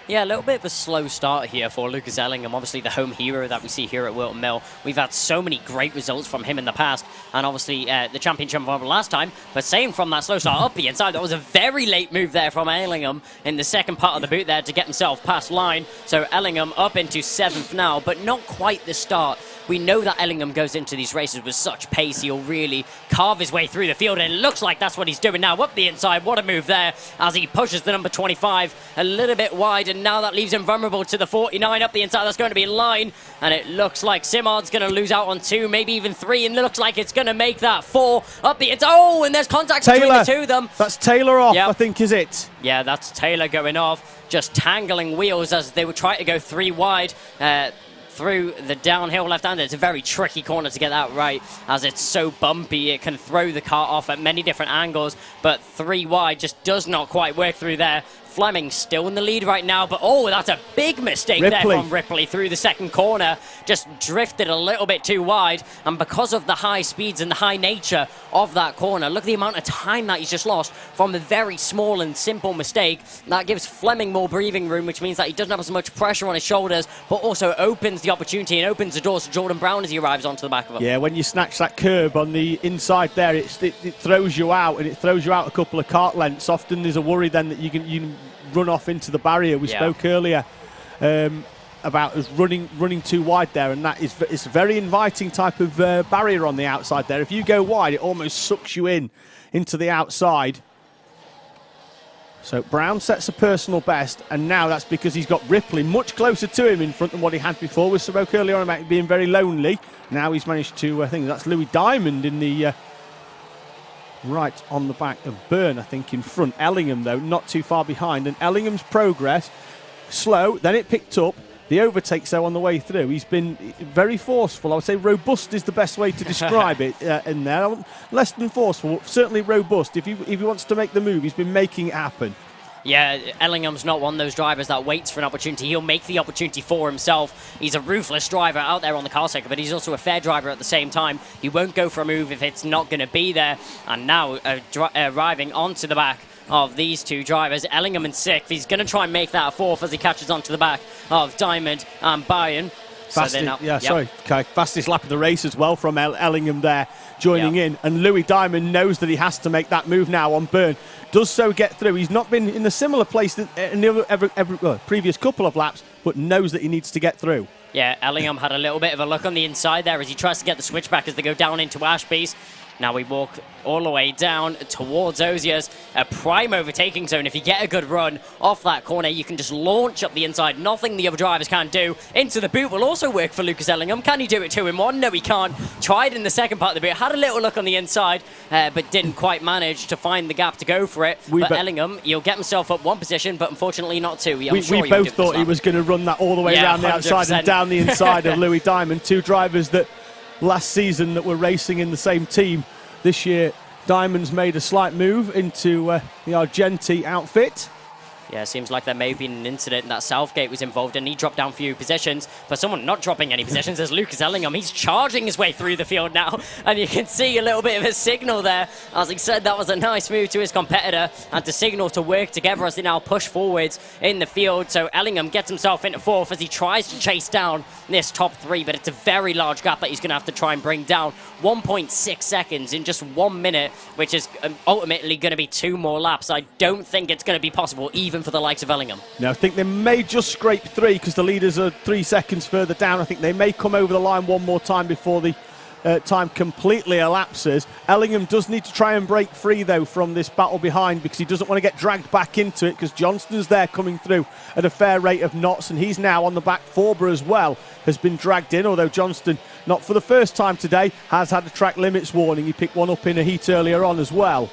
Yeah, a little bit of a slow start here for Lucas Ellingham, obviously the home hero that we see here at Whilton Mill. We've had so many great results from him in the past, and obviously the championship from last time, but same from that slow start up the inside. That was a very late move there from Ellingham in the second part of the boot there to get himself past line. So Ellingham up into 7th now, but not quite the start. We know that Ellingham goes into these races with such pace. He'll really carve his way through the field, and it looks like that's what he's doing now. Up the inside, what a move there as he pushes the number 25 a little bit wide, and now that leaves him vulnerable to the 49 up the inside. That's going to be in line, and it looks like Simard's going to lose out on 2, maybe even 3, and it looks like it's going to make that 4 up the inside. Oh, and there's contact between the two of them. That's Taylor off, I think, is it? Yeah, that's Taylor going off, just tangling wheels as they were trying to go 3 wide. Through the downhill left-hander. It's a very tricky corner to get that right, as it's so bumpy. It can throw the car off at many different angles, but 3 wide just does not quite work through there. Fleming still in the lead right now, but oh, that's a big mistake there from Ripley through the second corner. Just drifted a little bit too wide, and because of the high speeds and the high nature of that corner, look at the amount of time that he's just lost from a very small and simple mistake. That gives Fleming more breathing room, which means that he doesn't have as much pressure on his shoulders, but also opens the opportunity and opens the doors to Jordan Brown as he arrives onto the back of him. Yeah, when you snatch that curb on the inside there, it throws you out, and it throws you out a couple of kart lengths. Often there's a worry then that you can run off into the barrier. We spoke earlier about us running too wide there, and that is it's a very inviting type of barrier on the outside there. If you go wide, it almost sucks you into the outside. So Brown sets a personal best, and now that's because he's got Ripley much closer to him in front than what he had before. We spoke earlier on about being very lonely. Now he's managed to, I think that's Louis Diamond in the right on the back of Byrne, I think, in front. Ellingham, though, not too far behind. And Ellingham's progress, slow, then it picked up. The overtakes, though, on the way through. He's been very forceful. I would say robust is the best way to describe it in there. Less than forceful, certainly robust. If he wants to make the move, he's been making it happen. Yeah, Ellingham's not one of those drivers that waits for an opportunity. He'll make the opportunity for himself. He's a ruthless driver out there on the car circuit, but he's also a fair driver at the same time. He won't go for a move if it's not going to be there. And now arriving onto the back of these two drivers, Ellingham in 6th. He's going to try and make that a 4th as he catches onto the back of Diamond and Bayern. Fastest lap of the race as well from Ellingham there, joining in. And Louis Diamond knows that he has to make that move now on Byrne. Does so get through. He's not been in a similar place in the previous couple of laps, but knows that he needs to get through. Yeah, Ellingham had a little bit of a look on the inside there as he tries to get the switchback as they go down into Ashby's. Now we walk all the way down towards Ozier's, a prime overtaking zone. If you get a good run off that corner, you can just launch up the inside. Nothing the other drivers can do. Into the boot will also work for Lucas Ellingham. Can he do it 2 in 1? No, he can't. Tried in the second part of the boot. Had a little look on the inside, but didn't quite manage to find the gap to go for it. But Ellingham, he'll get himself up 1 position, but unfortunately not 2. We both thought he was going to run that all the way around the outside and down the inside of Louis Diamond. 2 drivers that last season that were racing in the same team. This year, Diamond's made a slight move into the Argenti outfit. Yeah, it seems like there may have been an incident that Southgate was involved in. He dropped down a few positions, but someone not dropping any positions is Lucas Ellingham. He's charging his way through the field now, and you can see a little bit of a signal there. As he said, that was a nice move to his competitor, and to signal to work together as they now push forwards in the field. So Ellingham gets himself into fourth as he tries to chase down this top three, but it's a very large gap that he's going to have to try and bring down. 1.6 seconds in just 1 minute, which is ultimately going to be 2 more laps. I don't think it's going to be possible, even for the likes of Ellingham. No, I think they may just scrape 3 because the leaders are 3 seconds further down. I think they may come over the line one more time before the time completely elapses. Ellingham does need to try and break free, though, from this battle behind, because he doesn't want to get dragged back into it, because Johnston's there coming through at a fair rate of knots, and he's now on the back. Forber as well has been dragged in, although Johnston, not for the first time today, has had a track limits warning. He picked one up in a heat earlier on as well.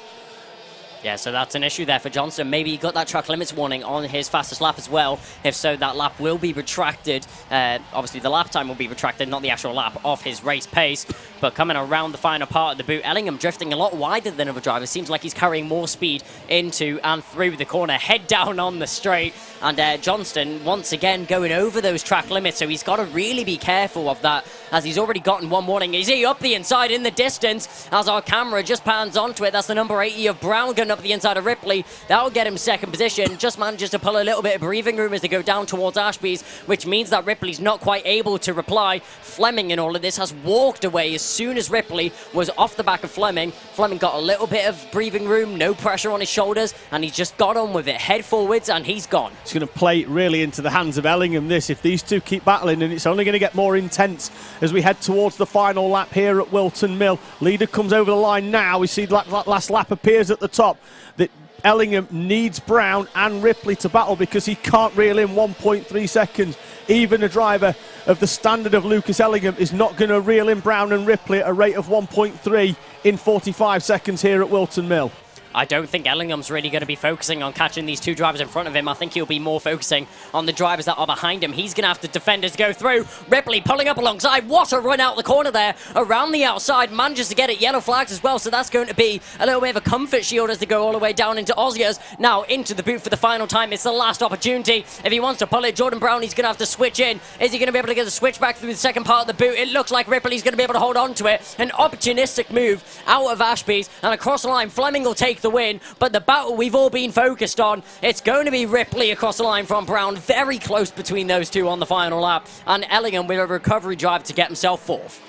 Yeah, so that's an issue there for Johnston. Maybe he got that track limits warning on his fastest lap as well. If so, that lap will be retracted. Obviously, the lap time will be retracted, not the actual lap of his race pace. But coming around the final part of the boot, Ellingham drifting a lot wider than other drivers. Seems like he's carrying more speed into and through the corner, head down on the straight. And Johnston, once again, going over those track limits. So he's got to really be careful of that, as he's already gotten one warning. Is he up the inside in the distance as our camera just pans onto it? That's the number 80 of Brown going up the inside of Ripley. That'll get him second position. Just manages to pull a little bit of breathing room as they go down towards Ashby's, which means that Ripley's not quite able to reply. Fleming in all of this has walked away as soon as Ripley was off the back of Fleming. Fleming got a little bit of breathing room, no pressure on his shoulders, and he's just got on with it, head forwards, and he's gone. It's going to play really into the hands of Ellingham, this, if these two keep battling, and it's only going to get more intense as we head towards the final lap here at Whilton Mill. Leader comes over the line now. We see that last lap appears at the top. That Ellingham needs Brown and Ripley to battle, because he can't reel in 1.3 seconds. Even a driver of the standard of Lucas Ellingham is not going to reel in Brown and Ripley at a rate of 1.3 in 45 seconds here at Whilton Mill. I don't think Ellingham's really going to be focusing on catching these two drivers in front of him. I think he'll be more focusing on the drivers that are behind him. He's going to have to defend as go through. Ripley pulling up alongside. What a run out the corner there. Around the outside. Manages to get it. Yellow flags as well. So that's going to be a little bit of a comfort shield as they go all the way down into Ozzia's. Now into the boot for the final time. It's the last opportunity. If he wants to pull it, Jordan Brown, he's going to have to switch in. Is he going to be able to get the switch back through the second part of the boot? It looks like Ripley's going to be able to hold on to it. An opportunistic move out of Ashby's. And across the line, Fleming will take the win. But the battle we've all been focused on, it's going to be Ripley across the line from Brown. Very close between those two on the final lap. And Ellingham with a recovery drive to get himself fourth.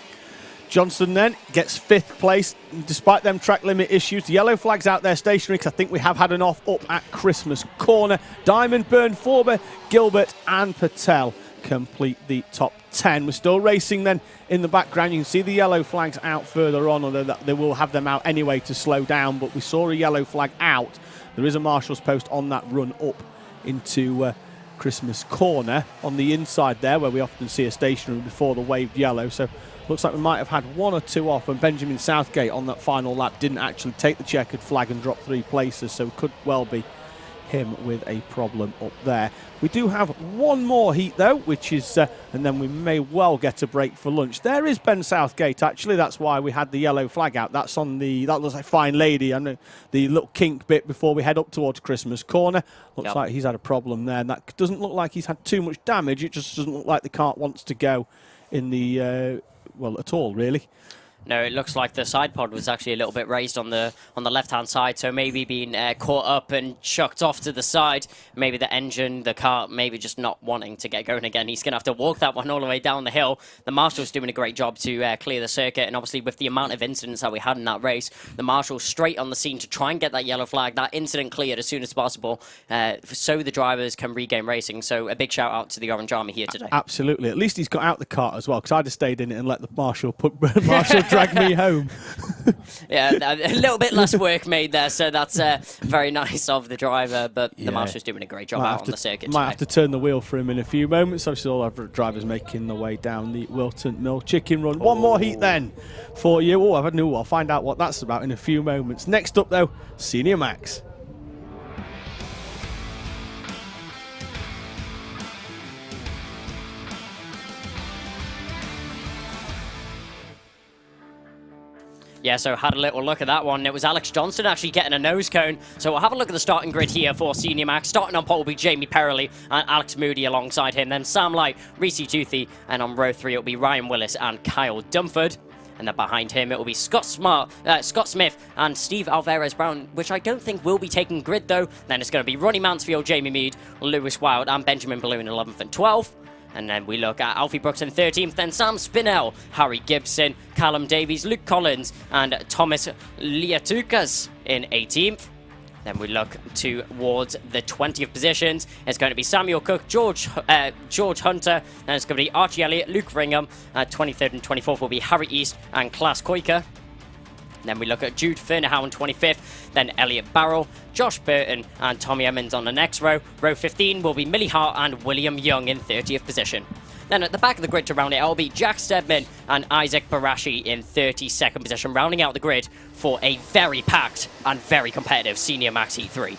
Johnston then gets 5th place, despite them track limit issues. The yellow flag's out there stationary, because I think we have had an off up at Christmas corner. Diamond, Byrne, Forber, Gilbert and Patel complete the top 10. We're still racing then in the background. You can see the yellow flags out further on, although they will have them out anyway to slow down, but we saw a yellow flag out. There is a marshal's post on that run up into Christmas corner on the inside there, where we often see a stationary before the waved yellow. So looks like we might have had 1 or 2 off, and Benjamin Southgate on that final lap didn't actually take the checkered flag and drop 3 places, so it could well be him with a problem up there. We do have 1 more heat though, which is and then we may well get a break for lunch. There is Ben Southgate, actually. That's why we had the yellow flag out. That's on the, that looks like Fine Lady, I know, the little kink bit before we head up towards Christmas corner. Looks like he's had a problem there, and that doesn't look like he's had too much damage. It just doesn't look like the cart wants to go in the well, at all really. No, it looks like the side pod was actually a little bit raised on the left-hand side, so maybe being caught up and chucked off to the side. Maybe the engine, the car, maybe just not wanting to get going again. He's going to have to walk that one all the way down the hill. The marshal's doing a great job to clear the circuit, and obviously with the amount of incidents that we had in that race, the marshal's straight on the scene to try and get that yellow flag, that incident cleared as soon as possible, so the drivers can regain racing. So a big shout out to the Orange Army here today. Absolutely. At least he's got out the cart as well, because I'd have stayed in it and let the marshal drag me home. Yeah, a little bit less work made there, so that's very nice of the driver, but the marshal's doing a great job out on the circuit Might have to turn the wheel for him in a few moments. Obviously all our drivers making the way down the Whilton Mill chicken run. 1 more heat then for you. Oh, I'll find out what that's about in a few moments. Next up though, Senior Max. Yeah, so had a little look at that one. It was Alex Johnston actually getting a nose cone. So we'll have a look at the starting grid here for Senior Max. Starting on pole will be Jamie Perrelly and Alex Moody alongside him. Then Sam Light, Reese Toothy, and on row 3 it'll be Ryan Willis and Kyle Dunford. And then behind him, it will be Scott Smith and Steve Alvarez-Brown, which I don't think will be taking grid, though. Then it's going to be Ronnie Mansfield, Jamie Mead, Lewis Wild, and Benjamin Balloon 11th and 12th. And then we look at Alfie Brooks in 13th, then Sam Spinell, Harry Gibson, Callum Davies, Luke Collins, and Thomas Liatukas in 18th. Then we look towards the 20th positions. It's going to be Samuel Cook, George Hunter, and it's going to be Archie Elliott, Luke Ringham. 23rd and 24th will be Harry East and Klaas Koike. Then we look at Jude Fernahau on 25th, then Elliot Barrell, Josh Burton, and Tommy Emmons on the next row. Row 15 will be Millie Hart and William Young in 30th position. Then at the back of the grid to round it, it'll be Jack Stedman and Isaac Barashi in 32nd position, rounding out the grid for a very packed and very competitive Senior Max Heat 3.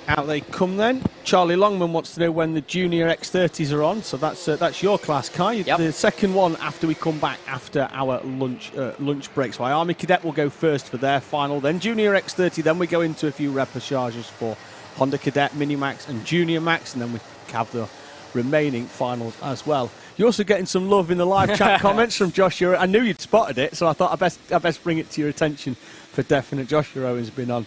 Out they come then. Charlie Longman wants to know when the Junior X30s are on, so that's your class, Kai. Yep. The second one after we come back after our lunch break. So Army Cadet will go first for their final, then Junior X30, then we go into a few repêchages for Honda Cadet, Mini Max and Junior Max, and then we have the remaining finals as well. You're also getting some love in the live chat comments from Joshua. I knew you'd spotted it, so I thought I best bring it to your attention for definite. Joshua Owen's been on.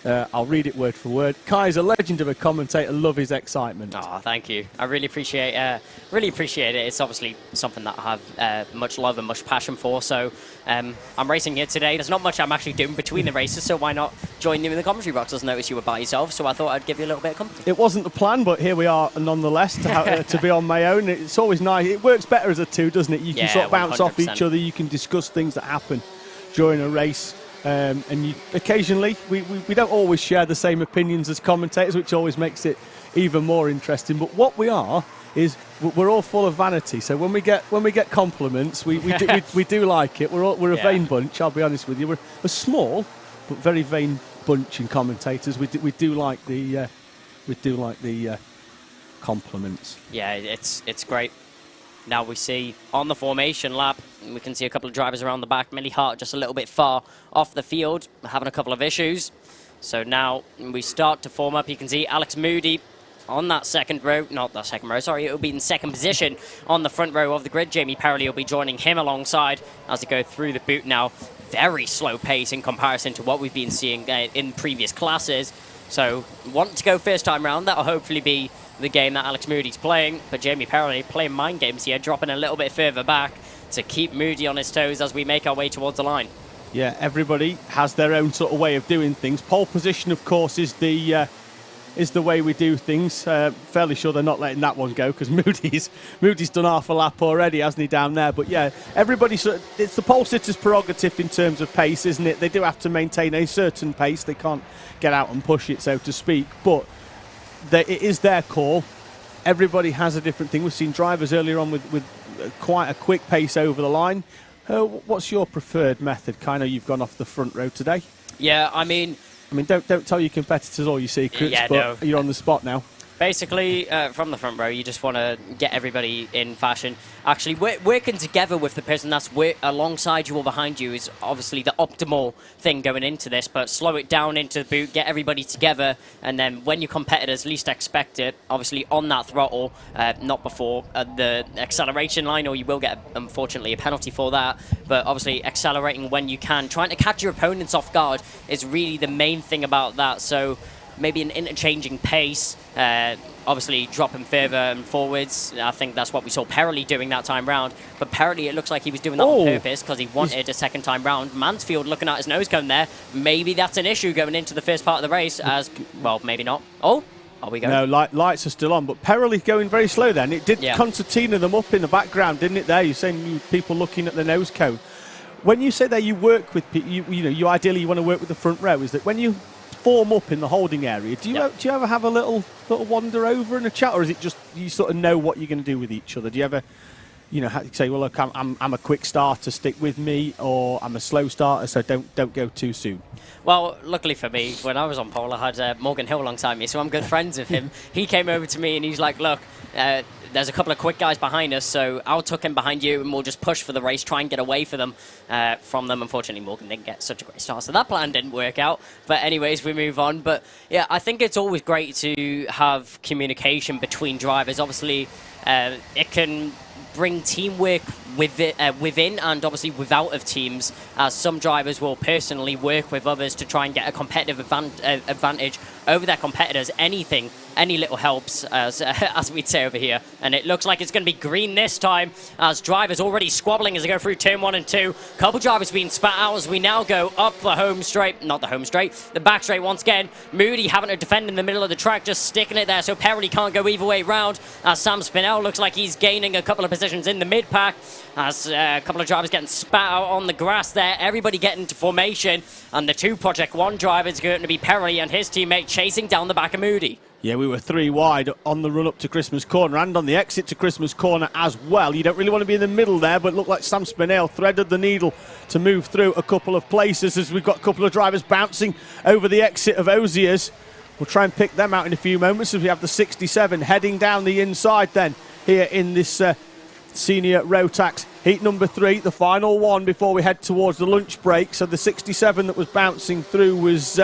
I'll read it word for word. Kai's a legend of a commentator. Love his excitement. Oh, thank you. I really appreciate it. It's obviously something that I have much love and much passion for. So I'm racing here today. There's not much I'm actually doing between the races, so why not join you in the commentary box? I noticed you were by yourself, so I thought I'd give you a little bit of company. It wasn't the plan, but here we are nonetheless to be on my own. It's always nice. It works better as a two, doesn't it? You can sort of bounce 100%. Off each other. You can discuss things that happen during a race. And occasionally, we don't always share the same opinions as commentators, which always makes it even more interesting. But what we are is we're all full of vanity. So when we get compliments, we do like it. We're a vain bunch. I'll be honest with you. We're a small but very vain bunch in commentators. We do like the compliments. Yeah, it's great. Now we see on the formation lap, we can see a couple of drivers around the back. Millie Hart just a little bit far off the field, having a couple of issues. So now we start to form up. You can see Alex Moody on that second row. Not that second row, sorry. It will be in second position on the front row of the grid. Jamie Perrelly will be joining him alongside as they go through the boot now. Very slow pace in comparison to what we've been seeing in previous classes. So want to go first time round. That'll hopefully be the game that Alex Moody's playing, but Jamie Perrelly playing mind games here, dropping a little bit further back to keep Moody on his toes as we make our way towards the line. Yeah, everybody has their own sort of way of doing things. Pole position, of course, is the way we do things. Fairly sure they're not letting that one go because Moody's done half a lap already, hasn't he, down there? But yeah, everybody it's the pole sitter's prerogative in terms of pace, isn't it? They do have to maintain a certain pace. They can't get out and push it, so to speak. But it is their call. Everybody has a different thing. We've seen drivers earlier on with quite a quick pace over the line. What's your preferred method? Kind of, you've gone off the front row today. Yeah, I mean, don't tell your competitors all your secrets, yeah, but no. You're on the spot now. Basically, from the front row, you just want to get everybody in fashion. Actually, working together with the person that's alongside you or behind you is obviously the optimal thing going into this, but slow it down into the boot, get everybody together, and then when your competitors least expect it, obviously on that throttle, not before the acceleration line, or you will get, unfortunately, a penalty for that, but obviously accelerating when you can. Trying to catch your opponents off guard is really the main thing about that, so maybe an interchanging pace, obviously dropping further and forwards. I think that's what we saw Perrelly doing that time round. But Perrelly, it looks like he was doing that on purpose because he wanted a second time round. Mansfield looking at his nose cone there. Maybe that's an issue going into the first part of the race as, well, maybe not. Oh, are we going? No, lights are still on, but Perrelly going very slow then. It did concertina them up in the background, didn't it there? You're saying people looking at the nose cone. When you say that you work with people, you ideally you want to work with the front row, is that when you form up in the holding area, do you ever have a little wander over and a chat, or is it just you sort of know what you're going to do with each other? Do you ever you know, say, well, look, I'm a quick starter, stick with me, or I'm a slow starter, so don't go too soon? Well, luckily for me, when I was on pole, I had Morgan Hill alongside me, so I'm good friends with him. He came over to me and he's like, look, there's a couple of quick guys behind us, so I'll tuck in behind you and we'll just push for the race, try and get away from them. Unfortunately, Morgan didn't get such a great start, so that plan didn't work out. But anyways, we move on. But yeah, I think it's always great to have communication between drivers. Obviously, it can bring teamwork within and obviously without of teams, as some drivers will personally work with others to try and get a competitive advantage over their competitors. Any little helps, as we'd say over here. And it looks like it's going to be green this time, as drivers already squabbling as they go through turn 1 and 2. Couple drivers being spat out as we now go up the home straight, not the home straight, the back straight once again. Moody having to defend in the middle of the track, just sticking it there so Perry can't go either way round, as Sam Spinell looks like he's gaining a couple of positions in the mid-pack, as a couple of drivers getting spat out on the grass there. Everybody getting into formation, and the 2 Project 1 drivers going to be Perry and his teammate chasing down the back of Moody. Yeah, we were 3 wide on the run up to Christmas Corner and on the exit to Christmas Corner as well. You don't really want to be in the middle there, but it looked like Sam Spinell threaded the needle to move through a couple of places, as we've got a couple of drivers bouncing over the exit of Ozier's. We'll try and pick them out in a few moments, as we have the 67 heading down the inside then here in this senior Rotax heat number 3, the final one before we head towards the lunch break. So the 67 that was bouncing through was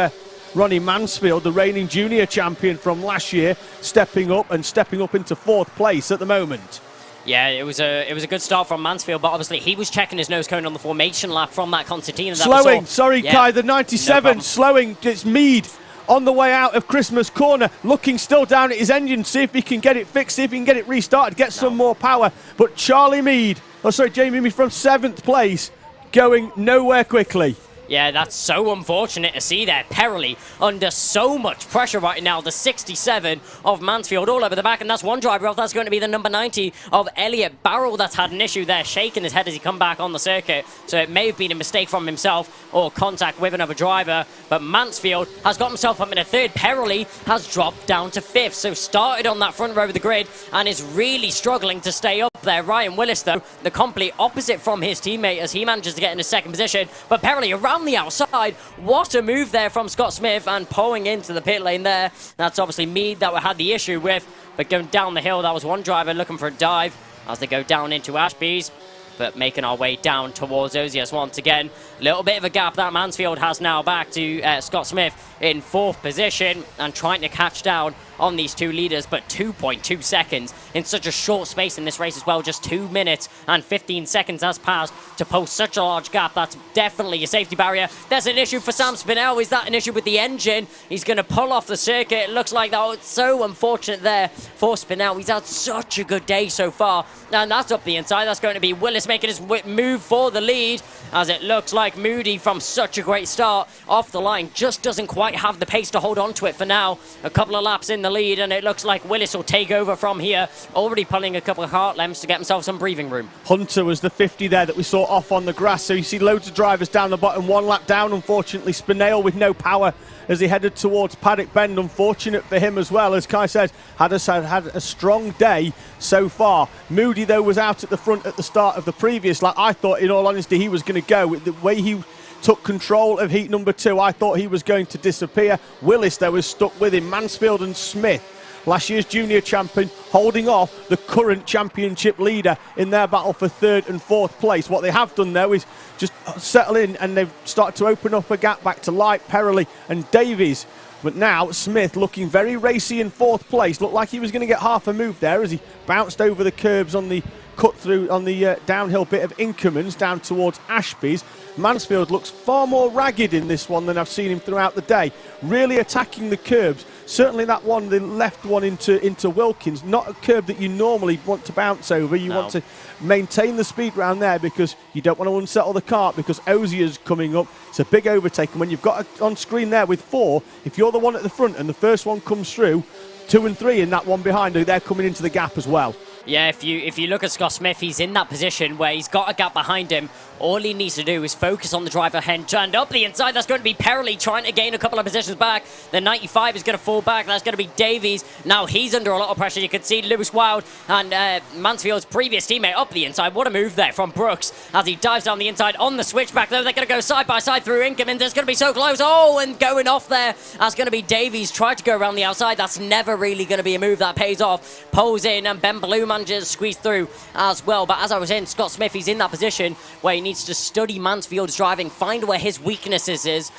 Ronnie Mansfield, the reigning junior champion from last year, stepping up into 4th place at the moment. Yeah, it was a good start from Mansfield, but obviously he was checking his nose cone on the formation lap from that Concertina. Slowing, sorry, yeah. Kai, the 97 slowing. It's Mead on the way out of Christmas Corner, looking still down at his engine, see if he can get it fixed, see if he can get it restarted, get some more power. But Jamie Mead from 7th place, going nowhere quickly. Yeah, that's so unfortunate to see there. Perrelly under so much pressure right now. The 67 of Mansfield all over the back, and that's one driver off. That's going to be the number 90 of Elliot Barrell that's had an issue there, shaking his head as he come back on the circuit. So it may have been a mistake from himself or contact with another driver. But Mansfield has got himself up in a 3rd. Perrelly has dropped down to 5th. So started on that front row of the grid and is really struggling to stay up there. Ryan Willis, though, the complete opposite from his teammate as he manages to get into 2nd position. But Perrelly around the outside. What a move there from Scott Smith, and pulling into the pit lane there. That's obviously Mead that we had the issue with, but going down the hill, that was one driver looking for a dive as they go down into Ashby's. But making our way down towards Ozias once again. A little bit of a gap that Mansfield has now back to Scott Smith in 4th position and trying to catch down on these 2 leaders, but 2.2 seconds in such a short space in this race as well. Just 2 minutes and 15 seconds has passed to post such a large gap. That's definitely a safety barrier. There's an issue for Sam Spinell. Is that an issue with the engine? He's going to pull off the circuit. It looks like that was so unfortunate there for Spinell. He's had such a good day so far. And that's up the inside. That's going to be Willis making his move for the lead, as it looks like Moody, from such a great start off the line, just doesn't quite have the pace to hold on to it for now. A couple of laps in the lead, and it looks like Willis will take over from here, already pulling a couple of heart lamps to get himself some breathing room. Hunter was the 50 there that we saw off on the grass, so you see loads of drivers down the bottom, 1 lap down. Unfortunately, Spinell with no power as he headed towards Paddock Bend. Unfortunate for him as well, as Kai said, had a strong day so far. Moody, though, was out at the front at the start of the previous lap. I thought, in all honesty, he was going to go. The way he took control of heat number 2, I thought he was going to disappear. Willis, though, was stuck with him. Mansfield and Smith, last year's junior champion, holding off the current championship leader in their battle for 3rd and 4th place. What they have done, though, is just settle in, and they've started to open up a gap back to Light, Perrelly and Davies. But now Smith looking very racy in 4th place. Looked like he was going to get half a move there as he bounced over the curbs on the cut through on the downhill bit of Inkermans down towards Ashby's. Mansfield looks far more ragged in this one than I've seen him throughout the day. Really attacking the curbs. Certainly that one, the left one into Wilkins, not a curb that you normally want to bounce over. You want to maintain the speed round there because you don't want to unsettle the kart, because Ozier's coming up. It's a big overtake, and when you've got on screen there with 4, if you're the one at the front and the first one comes through, 2 and 3 in that one behind, they're coming into the gap as well. Yeah, if you look at Scott Smith, he's in that position where he's got a gap behind him. All he needs to do is focus on the driver and turned up the inside. That's going to be Perley trying to gain a couple of positions back. The 95 is going to fall back. That's going to be Davies. Now he's under a lot of pressure. You can see Lewis Wild and Mansfield's previous teammate up the inside. What a move there from Brooks as he dives down the inside on the switchback. Though they're going to go side by side through incoming. There's going to be so close. Oh, and going off there. That's going to be Davies. Tried to go around the outside. That's never really going to be a move that pays off. Pulls in and Ben Ballou manages to squeeze through as well. But as I was saying, Scott Smith, he's in that position where he needs to study Mansfield's driving, find where his weaknesses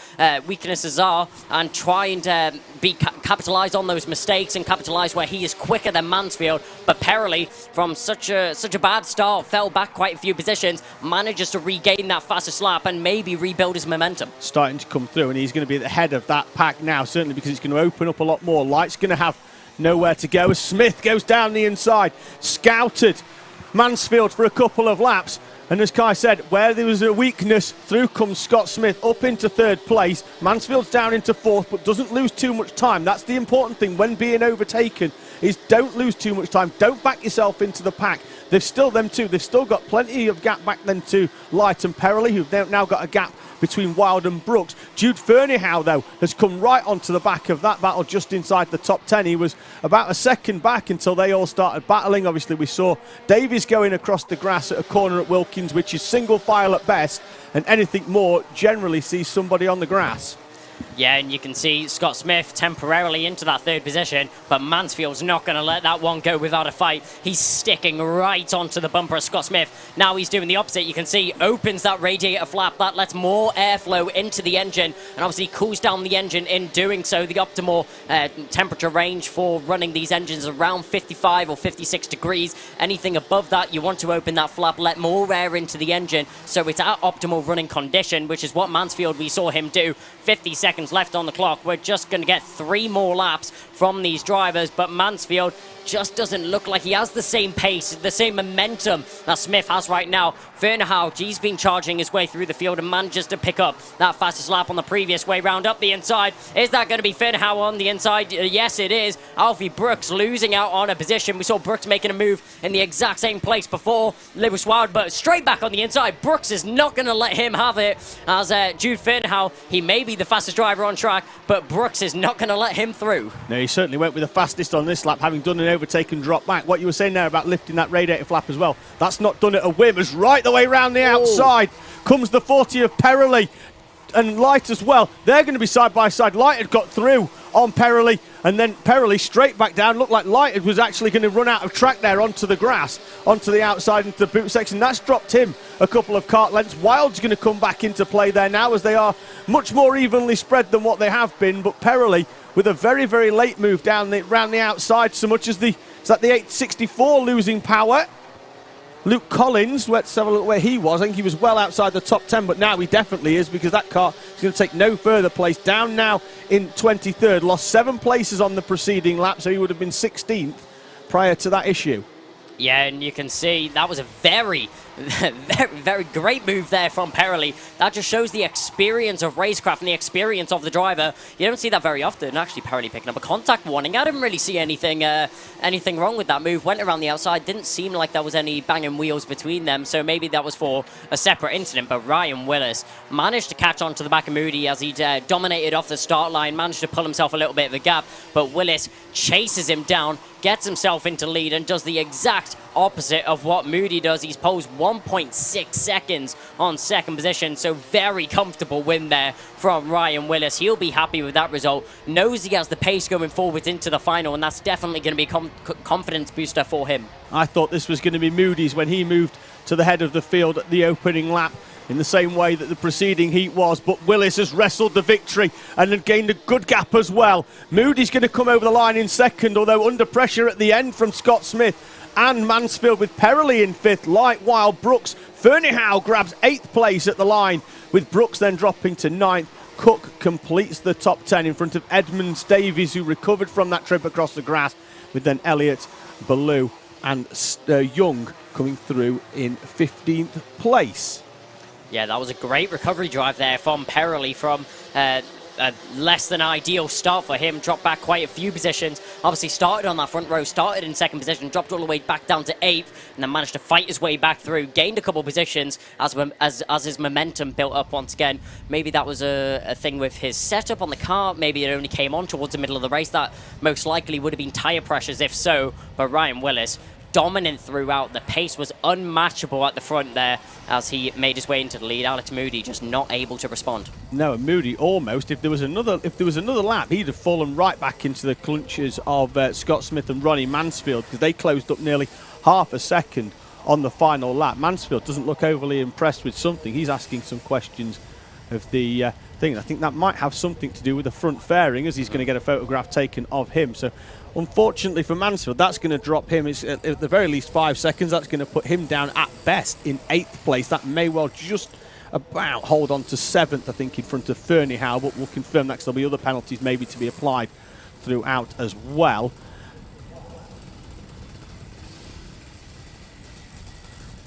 are, and try and capitalise on those mistakes and capitalise where he is quicker than Mansfield. But Perley, from such a bad start, fell back quite a few positions, manages to regain that fastest lap and maybe rebuild his momentum. Starting to come through, and he's going to be at the head of that pack now, certainly because it's going to open up a lot more. Light's going to have nowhere to go as Smith goes down the inside, scouted Mansfield for a couple of laps. And as Kai said, where there was a weakness, through comes Scott Smith up into third place. Mansfield's down into fourth, but doesn't lose too much time. That's the important thing when being overtaken, is don't lose too much time. Don't back yourself into the pack. They've still, them two, they've still got plenty of gap back then to Light and Perley, who've now got a gap between Wild and Brooks. Jude Ferniehow, though, has come right onto the back of that battle just inside the top 10. He was about a second back until they all started battling. Obviously, we saw Davies going across the grass at a corner at Wilkins, which is single file at best, and anything more generally sees somebody on the grass. Yeah, and you can see Scott Smith temporarily into that third position, but Mansfield's not going to let that one go without a fight. He's sticking right onto the bumper of Scott Smith. Now he's doing the opposite. You can see opens that radiator flap. That lets more airflow into the engine and obviously cools down the engine in doing so. The optimal temperature range for running these engines is around 55 or 56 degrees. Anything above that, you want to open that flap, let more air into the engine so it's at optimal running condition, which is what Mansfield, we saw him do. 50 seconds left on the clock. We're just going to get 3 more laps from these drivers, but Mansfield just doesn't look like he has the same pace, the same momentum that Smith has right now. Ferniehow, he's been charging his way through the field and manages to pick up that fastest lap on the previous way round up the inside. Is that going to be Ferniehow on the inside? Yes, it is. Alfie Brooks losing out on a position. We saw Brooks making a move in the exact same place before Lewis Wild, but straight back on the inside. Brooks is not going to let him have it as Jude Ferniehow, he may be the fastest driver on track, but Brooks is not going to let him through. No, he certainly went with the fastest on this lap, having done an overtake and drop back. What you were saying there about lifting that radiator flap as well, that's not done at a whim, as right the way round the outside comes the 40 of Perley and Light as well. They're going to be side by side. Light had got through on Perley, and then Perley straight back down. Looked like Light was actually going to run out of track there onto the grass, onto the outside, into the boot section. That's dropped him a couple of kart lengths. Wild's going to come back into play there now, as they are much more evenly spread than what they have been. But Perley with a very, very late move down round the outside, so much as the 864 losing power. Luke Collins, let's have a look where he was. I think he was well outside the top 10, but now he definitely is, because that car is going to take no further place. Down now in 23rd, lost 7 places on the preceding lap, so he would have been 16th prior to that issue. Yeah, and you can see that was a very, very great move there from Perley. That just shows the experience of racecraft and the experience of the driver. You don't see that very often. Actually, Perley picking up a contact warning. I didn't really see anything wrong with that move. Went around the outside. Didn't seem like there was any banging wheels between them, so maybe that was for a separate incident. But Ryan Willis managed to catch on to the back of Moody as he dominated off the start line, managed to pull himself a little bit of a gap, but Willis chases him down, gets himself into lead, and does the exact opposite of what Moody does. He's posed 1.6 seconds on second position, so very comfortable win there from Ryan Willis. He'll be happy with that result. Knows he has the pace going forwards into the final, and that's definitely going to be a confidence booster for him. I thought this was going to be Moody's when he moved to the head of the field at the opening lap, in the same way that the preceding heat was, but Willis has wrestled the victory and had gained a good gap as well. Moody's going to come over the line in second, although under pressure at the end from Scott Smith and Mansfield, with Perley in 5th, Light, Wild, Brooks. Ferniehow grabs 8th place at the line, with Brooks then dropping to 9th. Cook completes the top 10 in front of Edmonds Davies, who recovered from that trip across the grass, with then Elliott, Ballou and Young coming through in 15th place. Yeah, that was a great recovery drive there from Perley from a less than ideal start for him. Dropped back quite a few positions. Obviously started on that front row, started in second position, dropped all the way back down to 8th, and then managed to fight his way back through. Gained a couple positions as his momentum built up once again. Maybe that was a thing with his setup on the car. Maybe it only came on towards the middle of the race. That most likely would have been tyre pressures if so. But Ryan Willis, dominant throughout. The pace was unmatchable at the front there as he made his way into the lead. Alex Moody just not able to respond. No, Moody almost. If there was another lap, he'd have fallen right back into the clutches of Scott Smith and Ronnie Mansfield, because they closed up nearly half a second on the final lap. Mansfield doesn't look overly impressed with something. He's asking some questions of the thing. I think that might have something to do with the front fairing, as he's going to get a photograph taken of him. So unfortunately for Mansfield, that's going to drop him. It's at the very least 5 seconds. That's going to put him down at best in 8th place. That may well just about hold on to 7th, I think, in front of Fernie Howe, but we'll confirm that because there'll be other penalties maybe to be applied throughout as well.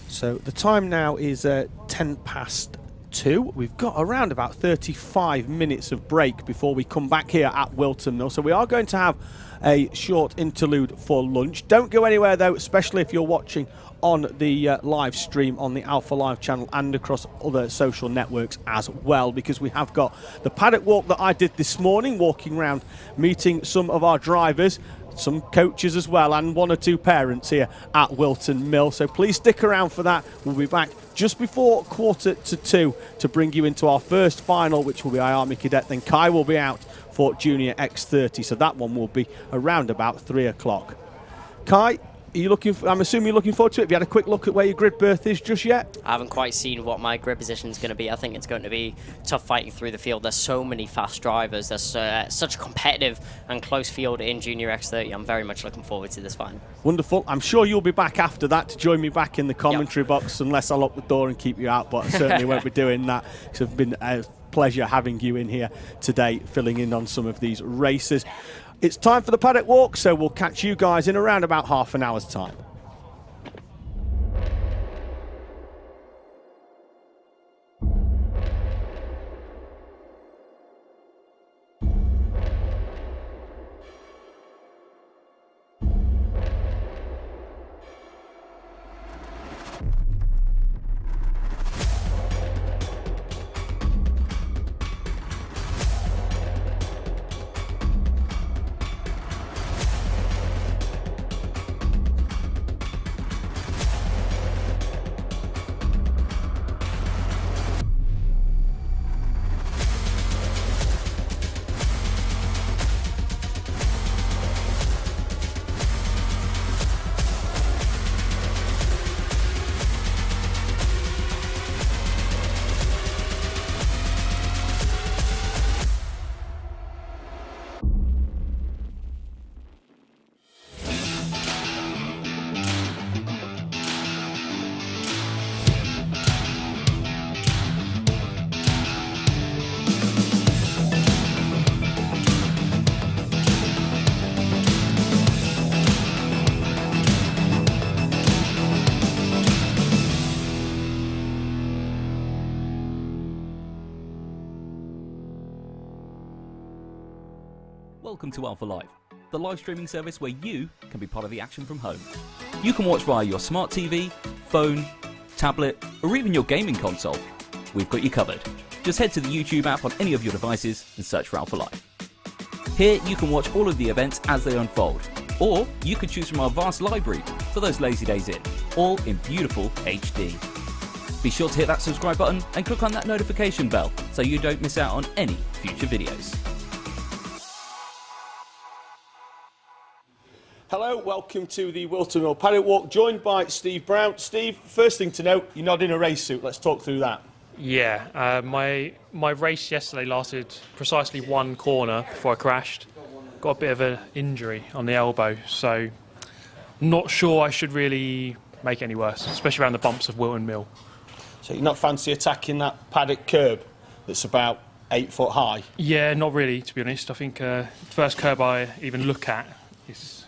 So the time now is 10 past 2. We've got around about 35 minutes of break before we come back here at Whilton Mill. So we are going to have a short interlude for lunch. Don't go anywhere though, especially if you're watching on the live stream on the Alpha Live channel and across other social networks as well, because we have got the paddock walk that I did this morning, walking around meeting some of our drivers, some coaches as well, and 1 or 2 parents here at Whilton Mill. So please stick around for that. We'll be back just before 1:45 to bring you into our first final, which will be Army Cadet. Then Kai will be out for Junior X30, so that one will be around about 3 o'clock. Kai, are you looking? I'm assuming you're looking forward to it. Have you had a quick look at where your grid berth is just yet? I haven't quite seen what my grid position is going to be. I think it's going to be tough fighting through the field. There's so many fast drivers. There's such a competitive and close field in Junior X30. I'm very much looking forward to this final. Wonderful. I'm sure you'll be back after that to join me back in the commentary box, unless I lock the door and keep you out, but I certainly won't be doing that. It's been a pleasure having you in here today, filling in on some of these races. It's time for the paddock walk, so we'll catch you guys in around about half an hour's time. Welcome to Alpha Live, the live streaming service where you can be part of the action from home. You can watch via your smart TV, phone, tablet, or even your gaming console. We've got you covered. Just head to the YouTube app on any of your devices and search for Alpha Live. Here you can watch all of the events as they unfold, or you can choose from our vast library for those lazy days in, all in beautiful HD. Be sure to hit that subscribe button and click on that notification bell so you don't miss out on any future videos. Hello, welcome to the Whilton Mill Paddock Walk, joined by Steve Brown. Steve, first thing to note, you're not in a race suit. Let's talk through that. Yeah, my race yesterday lasted precisely 1 corner before I crashed. Got a bit of an injury on the elbow, so not sure I should really make it any worse, especially around the bumps of Whilton Mill. So you're not fancy attacking that paddock curb that's about 8 foot high? Yeah, not really, to be honest. I think first curb I even look at is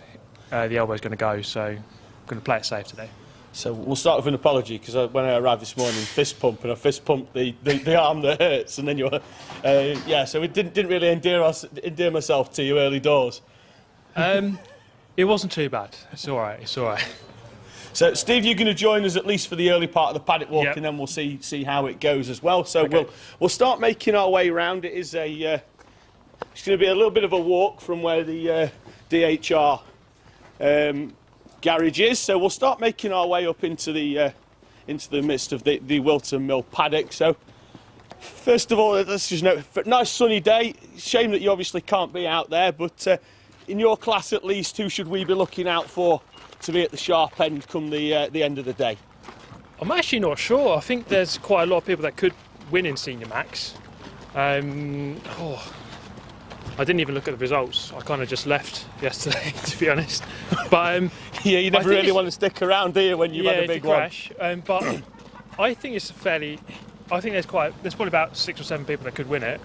the elbow's going to go, so I'm going to play it safe today. So we'll start with an apology, because when I arrived this morning, fist pump, and I fist pumped the arm that hurts, and then you were, yeah. So it didn't really endear myself to you early doors. It wasn't too bad. It's all right. It's all right. So Steve, you're going to join us at least for the early part of the paddock walk, Yep. and then we'll see how it goes as well. So Okay. we'll start making our way around. It is it's going to be a little bit of a walk from where the DHR garage is. So we'll start making our way up into the midst of the Whilton Mill paddock. So first of all, let's just note, nice sunny day. Shame that you obviously can't be out there, but in your class at least, who should we be looking out for to be at the sharp end come the end of the day? I'm actually not sure. I think there's quite a lot of people that could win in Senior Max. I didn't even look at the results. I kind of just left yesterday, to be honest. But yeah, you never really want to stick around, do you, when you've had a big one? Crash. But I think it's fairly. I think there's probably about 6 or 7 people that could win it.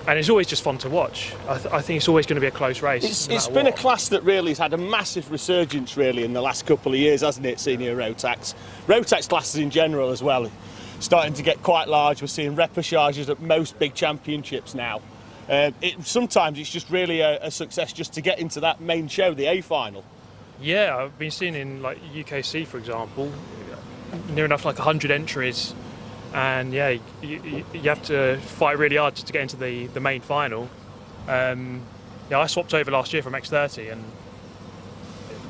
And it's always just fun to watch. I think it's always going to be a close race. It's been a class that really has had a massive resurgence really in the last couple of years, hasn't it, senior Rotax? Rotax classes in general as well, starting to get quite large. We're seeing reposages at most big championships now. Sometimes it's just really a success just to get into that main show, the A final. Yeah, I've been seeing in like UKC, for example, near enough like 100 entries. And yeah, you have to fight really hard just to get into the main final. Yeah, I swapped over last year from X30, and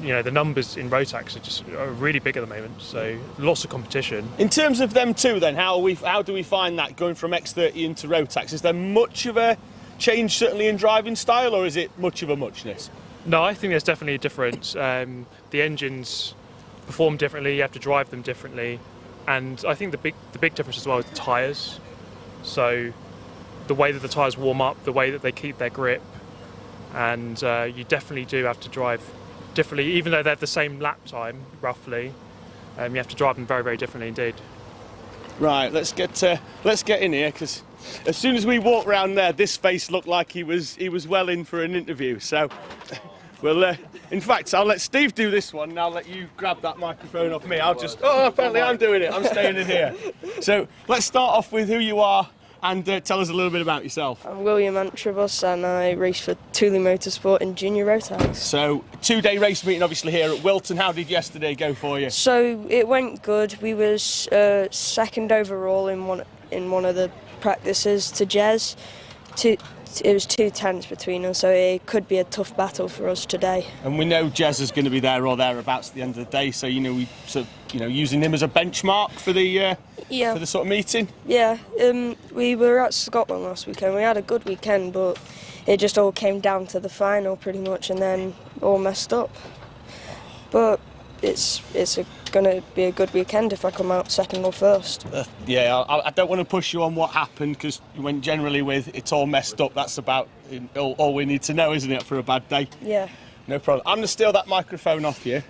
you know the numbers in Rotax are really big at the moment. So lots of competition. In terms of them two, then how do we find that going from X30 into Rotax? Is there much of a change certainly in driving style, or is it much of a muchness? No, I think there's definitely a difference. The engines perform differently. You have to drive them differently. And I think the big difference as well is the tyres. So the way that the tyres warm up, the way that they keep their grip, and you definitely do have to drive differently, even though they're the same lap time roughly. You have to drive them very, very differently indeed. Right, let's get in here, because as soon as we walked round there, this face looked like he was well in for an interview. So we'll. In fact, I'll let Steve do this one, and I'll let you grab that microphone off me. Apparently I'm doing it. I'm staying in here. So let's start off with who you are and tell us a little bit about yourself. I'm William Antrobus, and I race for Thule Motorsport in Junior Rotax. So, 2-day race meeting obviously here at Whilton. How did yesterday go for you? So it went good. We was second overall in one of the practices to Jez. It was 2 tenths between us, so it could be a tough battle for us today. And we know Jez is going to be there or thereabouts at the end of the day, so using him as a benchmark for the for the sort of meeting. Yeah, we were at Scotland last weekend. We had a good weekend, but it just all came down to the final pretty much, and then all messed up. But it's going to be a good weekend if I come out second or first. Yeah, I don't want to push you on what happened, because when generally with it's all messed up, that's about all we need to know, isn't it, for a bad day? Yeah. No problem. I'm going to steal that microphone off you.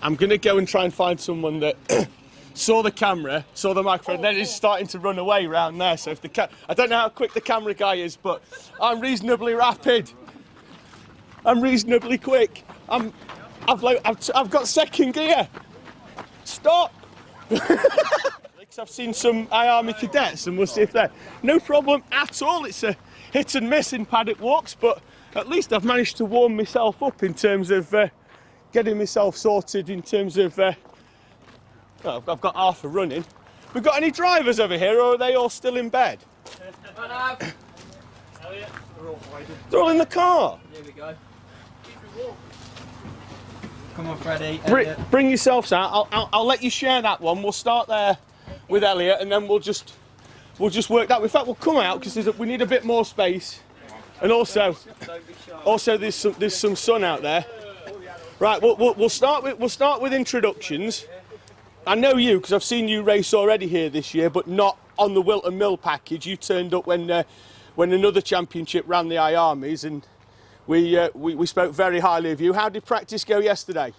I'm going to go and try and find someone that saw the camera, saw the microphone, then is starting to run away round there. So if I don't know how quick the camera guy is, but I'm reasonably rapid. I'm reasonably quick. I've got second gear. Stop! I've seen some Army cadets, and we'll see if they're no problem at all. It's a hit and miss in paddock walks, but at least I've managed to warm myself up in terms of getting myself sorted in terms of I've got half a running. We've got any drivers over here, or are they all still in bed? They're all in the car. Here we go. Come on, Freddie. Bring yourselves out. I'll let you share that one. We'll start there with Elliot, and then we'll just work that. In fact, we'll come out because we need a bit more space, and also there's some sun out there. Right, we'll start with introductions. I know you because I've seen you race already here this year, but not on the Whilton Mill package. You turned up when another championship ran the Armies, and we spoke very highly of you. How did practice go yesterday?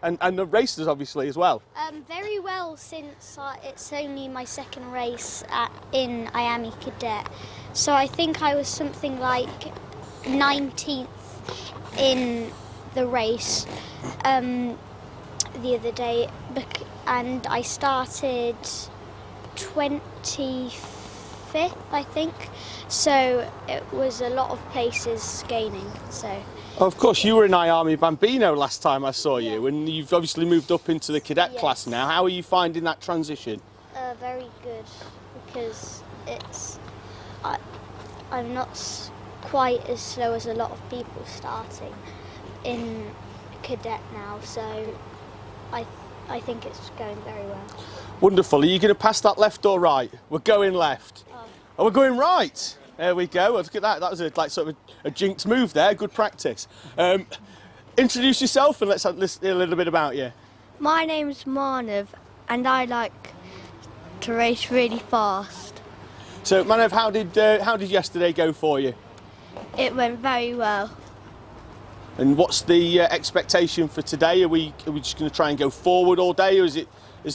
And the races obviously as well. Very well, since it's only my second race in Miami Cadet. So I think I was something like 19th in the race. the other day, and I started 25th, I think. So it was a lot of places gaining. So. Of course, you were in Army Bambino last time I saw you, and you've obviously moved up into the cadet class now. How are you finding that transition? Very good, because I'm not quite as slow as a lot of people starting in cadet now, so I think it's going very well. Wonderful. Are you going to pass that left or right? We're going left. Oh, we're going right. There we go. Look at that. That was sort of a jinx move there. Good practice. Introduce yourself and let's listen a little bit about you. My name's Manav and I like to race really fast. So, Manav, how did yesterday go for you? It went very well. And what's the expectation for today? Are we just going to try and go forward all day, or is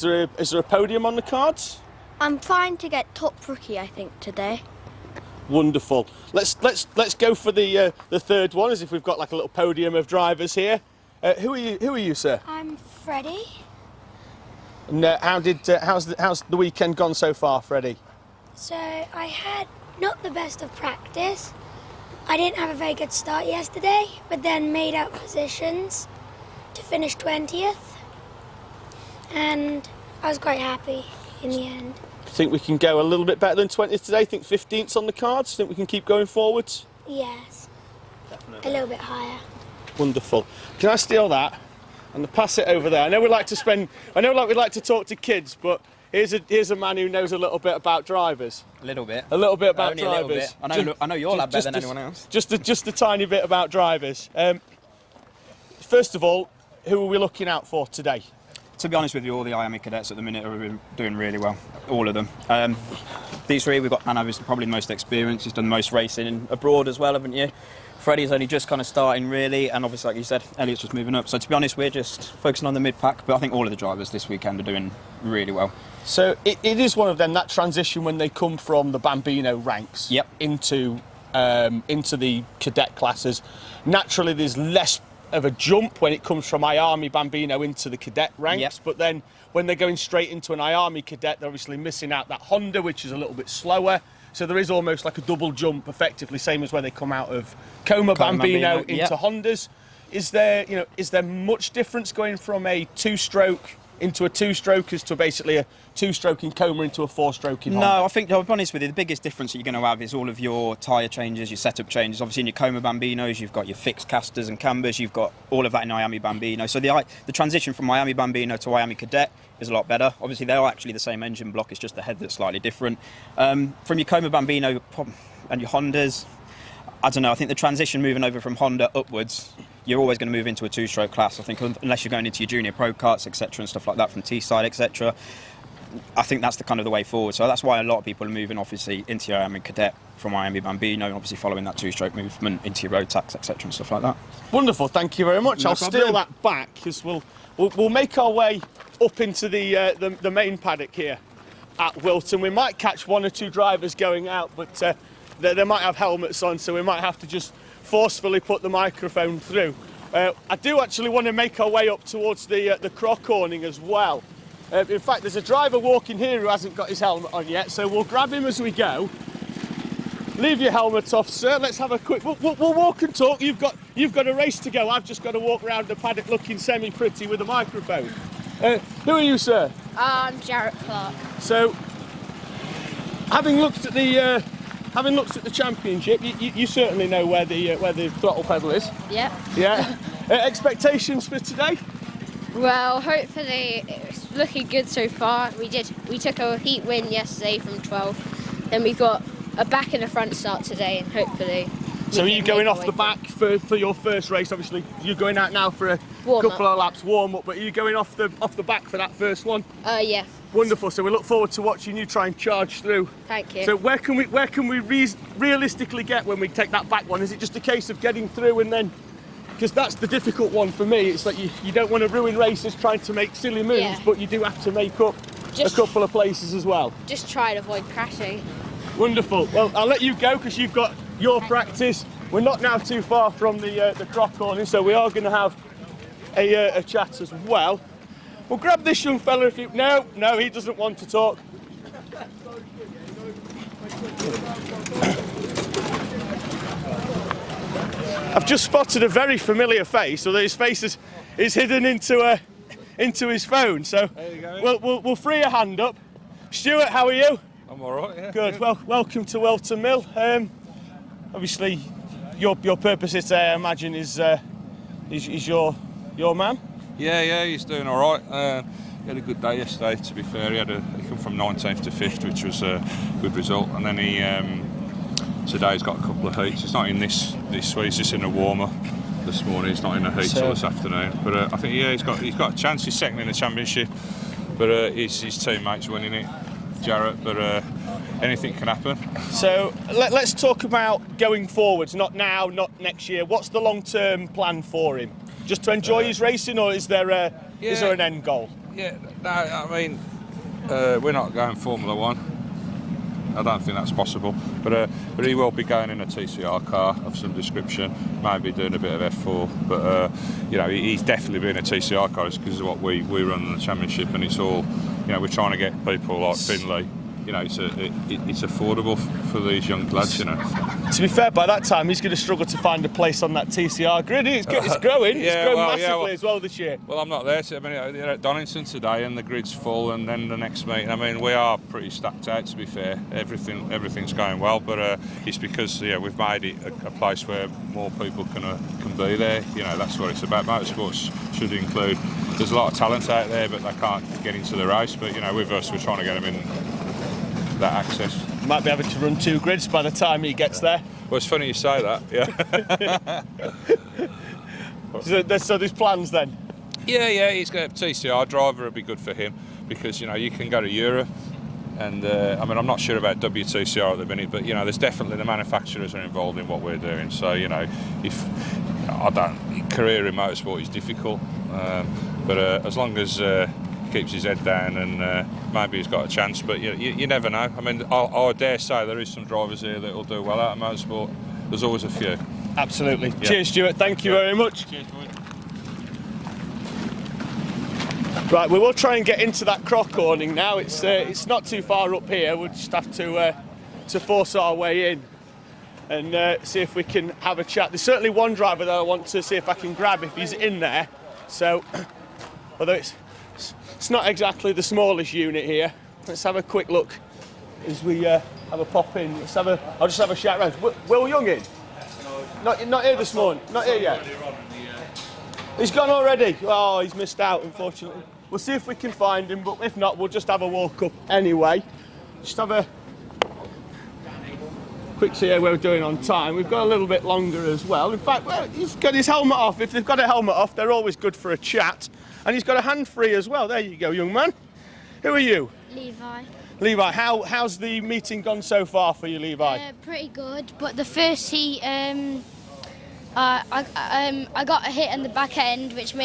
there a podium on the cards? I'm trying to get top rookie, I think, today. Wonderful. Let's go for the third one, as if we've got like a little podium of drivers here. Who are you, sir? I'm Freddie. And how's the weekend gone so far, Freddie? So I had not the best of practice. I didn't have a very good start yesterday, but then made up positions to finish 20th, and I was quite happy in the end. Think we can go a little bit better than 20th today? Think 15th's on the cards? Think we can keep going forwards? Yes, definitely. A little bit higher. Wonderful. Can I steal that and pass it over there? I know we like to talk to kids, but here's a man who knows a little bit about drivers. A little bit. A little bit about Only drivers. A little bit. I know your lad better than anyone else. Just a tiny bit about drivers. First of all, who are we looking out for today? To be honest with you, all the Army cadets at the minute are doing really well. All of them. These three, we've got Manav, who's probably the most experienced. He's done the most racing abroad as well, haven't you? Freddie's only just kind of starting really, and obviously, like you said, Elliot's just moving up. So to be honest, we're just focusing on the mid-pack, but I think all of the drivers this weekend are doing really well. So it is one of them, that transition when they come from the Bambino ranks into the cadet classes. Naturally, there's less of a jump when it comes from Army Bambino into the cadet ranks, but then when they're going straight into an Army cadet, they're obviously missing out that Honda, which is a little bit slower. So there is almost like a double jump, effectively, same as when they come out of Coma Bambino into Hondas. Is there much difference going from a two-stroke into a two-stroke as to basically a two-stroke in Coma into a four-stroke in Honda? No, I think, I'll be honest with you, the biggest difference that you're going to have is all of your tyre changes, your setup changes. Obviously in your Coma Bambinos, you've got your fixed casters and cambers, you've got all of that in Miami Bambino. So the transition from Miami Bambino to Miami Cadet is a lot better. Obviously they are actually the same engine block, it's just the head that's slightly different. From your Coma Bambino and your Hondas, I don't know, I think the transition moving over from Honda upwards, you're always going to move into a two-stroke class, I think, unless you're going into your junior pro karts, etc., and stuff like that from T-side, etc. I think that's the kind of the way forward. So that's why a lot of people are moving, obviously, into your Miami Cadet from Miami Bambino, and obviously following that two-stroke movement into your Rotax, etc., and stuff like that. Wonderful, thank you very much. No I'll problem. steal that back because we'll make our way up into the main paddock here at Whilton. We might catch one or two drivers going out, but they might have helmets on, so we might have to just forcefully put the microphone through. I do actually want to make our way up towards the croc corning as well. In fact, there's a driver walking here who hasn't got his helmet on yet, so we'll grab him as we go. Leave your helmet off, sir. Let's have a quick. We'll walk and talk. You've got a race to go. I've just got to walk around the paddock looking semi-pretty with a microphone. Who are you, sir? I'm Jarrett Clark. So, having looked at the championship, you certainly know where the throttle pedal is. Yep. Yeah. Expectations for today? Well, hopefully it's looking good so far. We took a heat win yesterday from 12. Then we got a back and a front start today, and hopefully. So are you going off the back for your first race? Obviously, you're going out now for a couple of laps warm up, but are you going off the back for that first one? Yeah. Wonderful. So we look forward to watching you try and charge through. Thank you. So where can we realistically get when we take that back one? Is it just a case of getting through and then? Because that's the difficult one for me. It's like you don't want to ruin races trying to make silly moves, but you do have to make up a couple of places as well. Just try and avoid crashing. Wonderful. Well, I'll let you go because you've got your practice. We're not now too far from the croc corner, so we are going to have a chat as well. Well, grab this young fella if you... No, he doesn't want to talk. I've just spotted a very familiar face, although his face is hidden into his phone. So we'll free a hand up. Stuart, how are you? I'm all right. Yeah. Good. Well, welcome to Whilton Mill. Obviously, your purpose is, I imagine, is your man. Yeah, he's doing all right. He had a good day yesterday. To be fair, he come from 19th to 5th, which was a good result. And then today he's got a couple of heats. He's not in this week. He's just in a warmer this morning. He's not in a heat till this afternoon. But I think he's got a chance. He's second in the championship, but his teammates winning it, Jarrett. But anything can happen. So let's talk about going forwards. Not now, not next year. What's the long-term plan for him? Just to enjoy his racing, or is there an end goal? Yeah, no, I mean, we're not going Formula 1. I don't think that's possible. But he will be going in a TCR car of some description, maybe doing a bit of F4. But, he's definitely been a TCR car because of what we run in the championship, and it's all, we're trying to get people like Finlay. It's affordable for these young lads, To be fair, by that time he's going to struggle to find a place on that TCR grid. It's growing. It's grown massively as well this year. Well, I'm not there. They're at Donington today, and the grid's full. And then the next meeting. I mean, we are pretty stacked out. To be fair, everything's going well. But it's because we've made it a place where more people can be there. That's what it's about. Motorsports should include. There's a lot of talent out there, but they can't get into the race. But with us, we're trying to get them in. That access. Might be able to run 2 grids by the time he gets there. Well, it's funny you say that. Yeah. So there's plans then. Yeah. He's got a TCR driver. It'd be good for him because you can go to Europe, and I'm not sure about WTCR at the minute, but there's definitely the manufacturers are involved in what we're doing. So if career in motorsport is difficult, but as long as keeps his head down and maybe he's got a chance, but you never know. I mean, I dare say there is some drivers here that will do well out of motorsport. There's always a few. Absolutely. Yeah. Cheers, Stuart. Thank you very much. Cheers, boy. Right, we will try and get into that croc awning now. It's not too far up here. We'll just have to force our way in and see if we can have a chat. There's certainly one driver that I want to see if I can grab if he's in there. So, although it's not exactly the smallest unit here. Let's have a quick look as we have a pop in. I'll just have a shout round. Will Young in? Not here this morning. Not here yet. He's gone already. Oh, he's missed out, unfortunately. We'll see if we can find him, but if not, we'll just have a walk up anyway. Just have a quick see how we're doing on time. We've got a little bit longer as well. In fact, he's got his helmet off. If they've got a helmet off, they're always good for a chat. And he's got a hand free as well. There you go, young man. Who are you? Levi. Levi, how's the meeting gone so far for you, Levi? Pretty good, but the first heat, I got a hit in the back end, which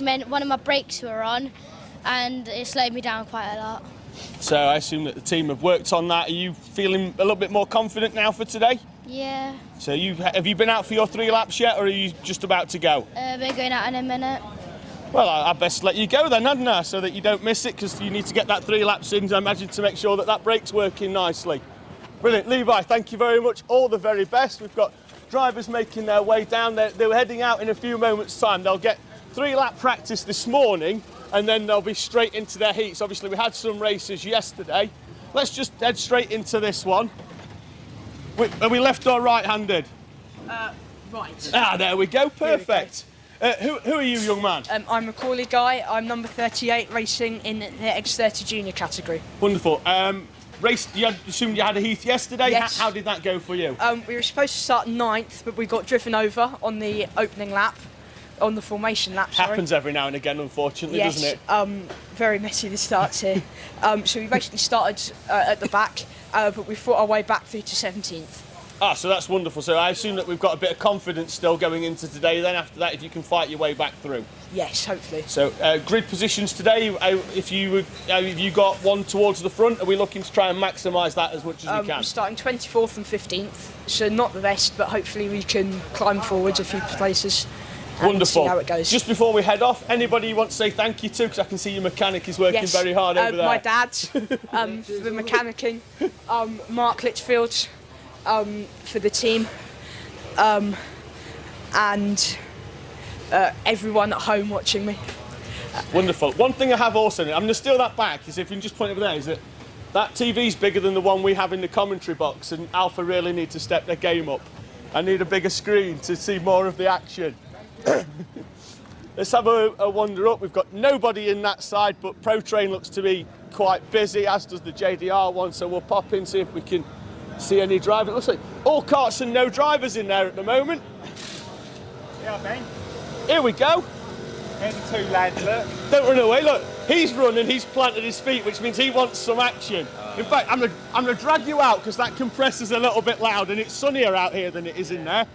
meant one of my brakes were on, and it slowed me down quite a lot. So I assume that the team have worked on that. Are you feeling a little bit more confident now for today? Yeah. So have you been out for your 3 laps yet, or are you just about to go? We're going out in a minute. Well, I best let you go then, hadn't I, so that you don't miss it, because you need to get that 3 laps in, I imagine, to make sure that brake's working nicely. Brilliant. Levi, thank you very much. All the very best. We've got drivers making their way down. They're heading out in a few moments' time. They'll get 3-lap practice this morning, and then they'll be straight into their heats. Obviously, we had some races yesterday. Let's just head straight into this one. Are we left or right-handed? Right. Ah, there we go. Perfect. Who are you, young man? I'm Macaulay Guy. I'm number 38, racing in the X30 Junior category. Wonderful. You assumed you had a heat yesterday. Yes. How did that go for you? We were supposed to start 9th, but we got driven over on the opening lap, on the formation lap. Sorry. Happens every now and again, unfortunately, doesn't it? Very messy the starts here. So we basically started at the back, but we fought our way back through to 17th. Ah, so that's wonderful. So I assume that we've got a bit of confidence still going into today. Then after that, if you can fight your way back through. Yes, hopefully. So grid positions today. If you got one towards the front, are we looking to try and maximise that as much as we can? We're starting 24th and 15th, so not the best, but hopefully we can climb forwards a few places. Wonderful. See how it goes. Just before we head off, anybody you want to say thank you to? Because I can see your mechanic is working very hard over there. My dad for the mechanicking, Mark Litchfield for the team, and everyone at home watching me. Wonderful. One thing I have also, I'm going to steal that back, is if you can just point over there, is that TV's bigger than the one we have in the commentary box, and Alpha really need to step their game up. I need a bigger screen to see more of the action. Let's have a wander up. We've got nobody in that side, but Pro Train looks to be quite busy, as does the JDR one, so we'll pop in, see if we can see any drivers. It looks like all karts and no drivers in there at the moment. Yeah, Ben. Here we go. There's the two lads, look. Don't run away, look. He's running, he's planted his feet, which means he wants some action. In fact, I'm gonna drag you out because that compressor's a little bit loud and it's sunnier out here than it is in there.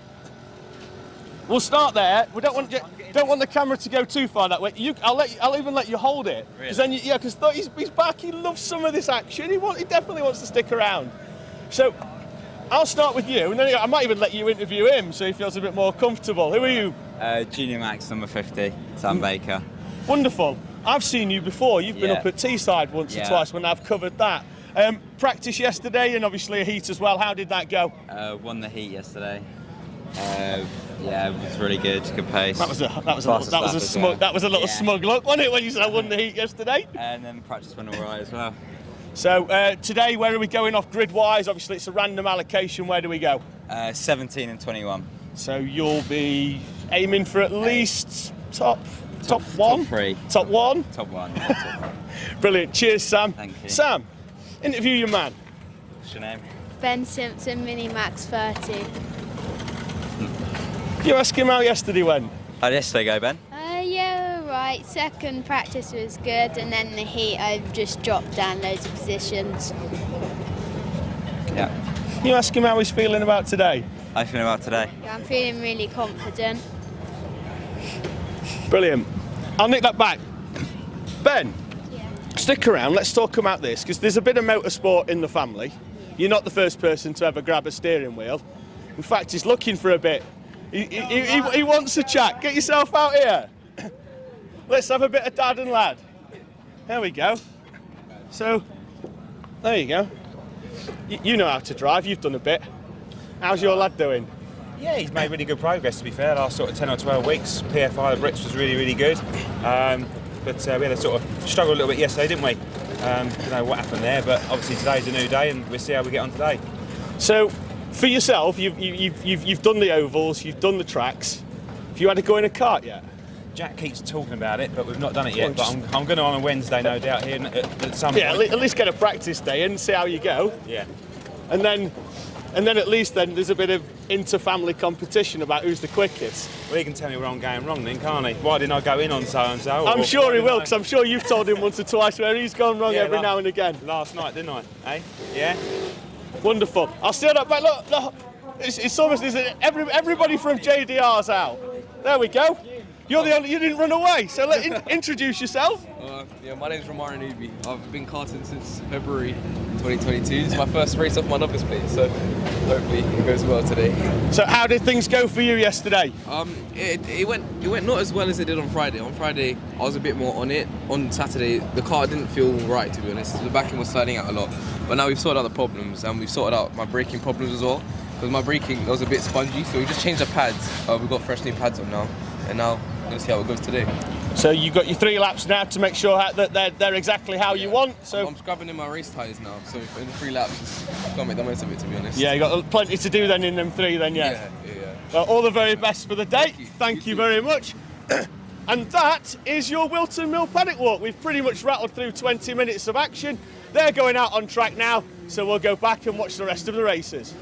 We'll start there. We don't want the camera to go too far that way. I'll even let you hold it. Because then, because he's back. He loves some of this action. He definitely wants to stick around. So I'll start with you, and then I might even let you interview him so he feels a bit more comfortable. Who are you? Junior Max, number 50, Sam Baker. Wonderful. I've seen you before. You've been up at Teesside once or twice when I've covered that. Practice yesterday and obviously a heat as well. How did that go? Won the heat yesterday. Yeah, it was really good. Good pace. That was a little smug look, wasn't it, when you said I won the heat yesterday? And then practice went all right as well. So today, where are we going off grid-wise? Obviously, it's a random allocation. Where do we go? 17 and 21. So you'll be aiming for at least top one? Top 3. Top 1? Top 1. Brilliant. Cheers, Sam. Thank you. Sam, interview your man. What's your name? Ben Simpson, Mini Max 30. You ask him how yesterday went. How did yesterday go, Ben? Yeah, right. Second practice was good, and then the heat I've just dropped down loads of positions. Yeah. You ask him how he's feeling about today. How are you feeling about today? Yeah, I'm feeling really confident. Brilliant. I'll nick that back. Ben, stick around. Let's talk about this, because there's a bit of motorsport in the family. You're not the first person to ever grab a steering wheel. In fact, he's looking for a bit. He wants a chat. Get yourself out here. Let's have a bit of dad and lad. There we go. So, there you go. You know how to drive. You've done a bit. How's your lad doing? Yeah, he's made really good progress, to be fair. Last sort of 10 or 12 weeks, PFI, the Brits was really, really good. But we had a sort of struggle a little bit yesterday, didn't we? Don't know what happened there, but obviously today's a new day, and we'll see how we get on today. So, for yourself, you've done the ovals, you've done the tracks. Have you had a go in a kart yet? Jack keeps talking about it, but we've not done it yet. But I'm going to on a Wednesday, no doubt, here at some point. Yeah, at least get a practice day and see how you go. Yeah. And then at least then there's a bit of inter-family competition about who's the quickest. Well, he can tell me where I'm going wrong then, can't he? Why didn't I go in on so-and-so? I'm sure he will, because I'm sure you've told him once or twice where he's gone wrong every now and again. Last night, didn't I? Eh? Yeah? Wonderful. I'll steal that back. Look. It's almost everybody from JDR's out. There we go. You're the only, you didn't run away, so introduce yourself. Yeah, my name's Romara Newby. I've been karting since February 2022. It's my first race off my novice plate, so hopefully it goes well today. So how did things go for you yesterday? It went not as well as it did on Friday. On Friday, I was a bit more on it. On Saturday, the car didn't feel right, to be honest. The backing was sliding out a lot. But now we've sorted out the problems, and we've sorted out my braking problems as well. Because my braking was a bit spongy, so we just changed the pads. We've got fresh new pads on now, and now we're going to see how it goes today. So you've got your 3 laps now to make sure that they're exactly how you want. So I'm scrubbing in my race tyres now, so in the 3 laps, just can't make the most of it, to be honest. Yeah, you got plenty to do then in them 3 then, yeah. Well, all the very best for the day. Thank you very much. And that is your Whilton Mill Paddock Walk. We've pretty much rattled through 20 minutes of action. They're going out on track now, so we'll go back and watch the rest of the races.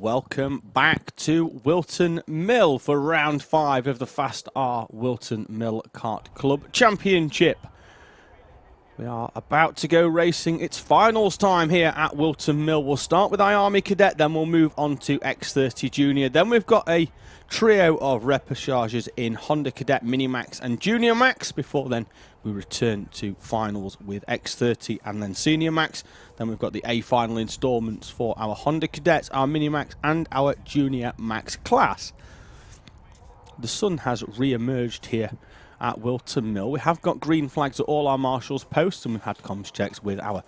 welcome back to Whilton Mill for round 5 of the FastR Whilton Mill Kart Club Championship. We are about to go racing. It's finals time here at Whilton Mill. We'll start with Army Cadet, then we'll move on to X30 Junior. Then we've got a trio of repêchages in Honda Cadet, Minimax and Junior Max. Before then, we return to finals with X30 and then Senior Max. Then we've got the A final instalments for our Honda Cadets, our Minimax and our Junior Max class. The sun has re-emerged here at Whilton Mill. We have got green flags at all our marshals posts, and we've had comms checks with our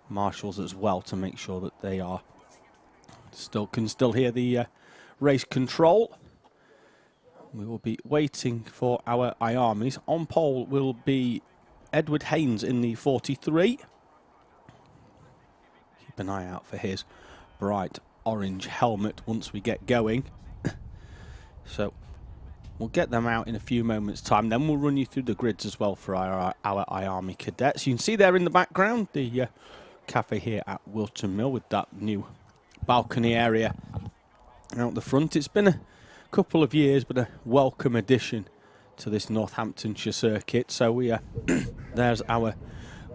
marshals as well to make sure that they are can still hear the race control. We will be waiting for our IARMYs. On pole will be Edward Haynes in the 43. Keep an eye out for his bright orange helmet once we get going. So we'll get them out in a few moments' time. Then we'll run you through the grids as well for our IARMY cadets. You can see there in the background the cafe here at Whilton Mill with that new balcony area out the front. It's been a couple of years, but a welcome addition to this Northamptonshire circuit. So we there's our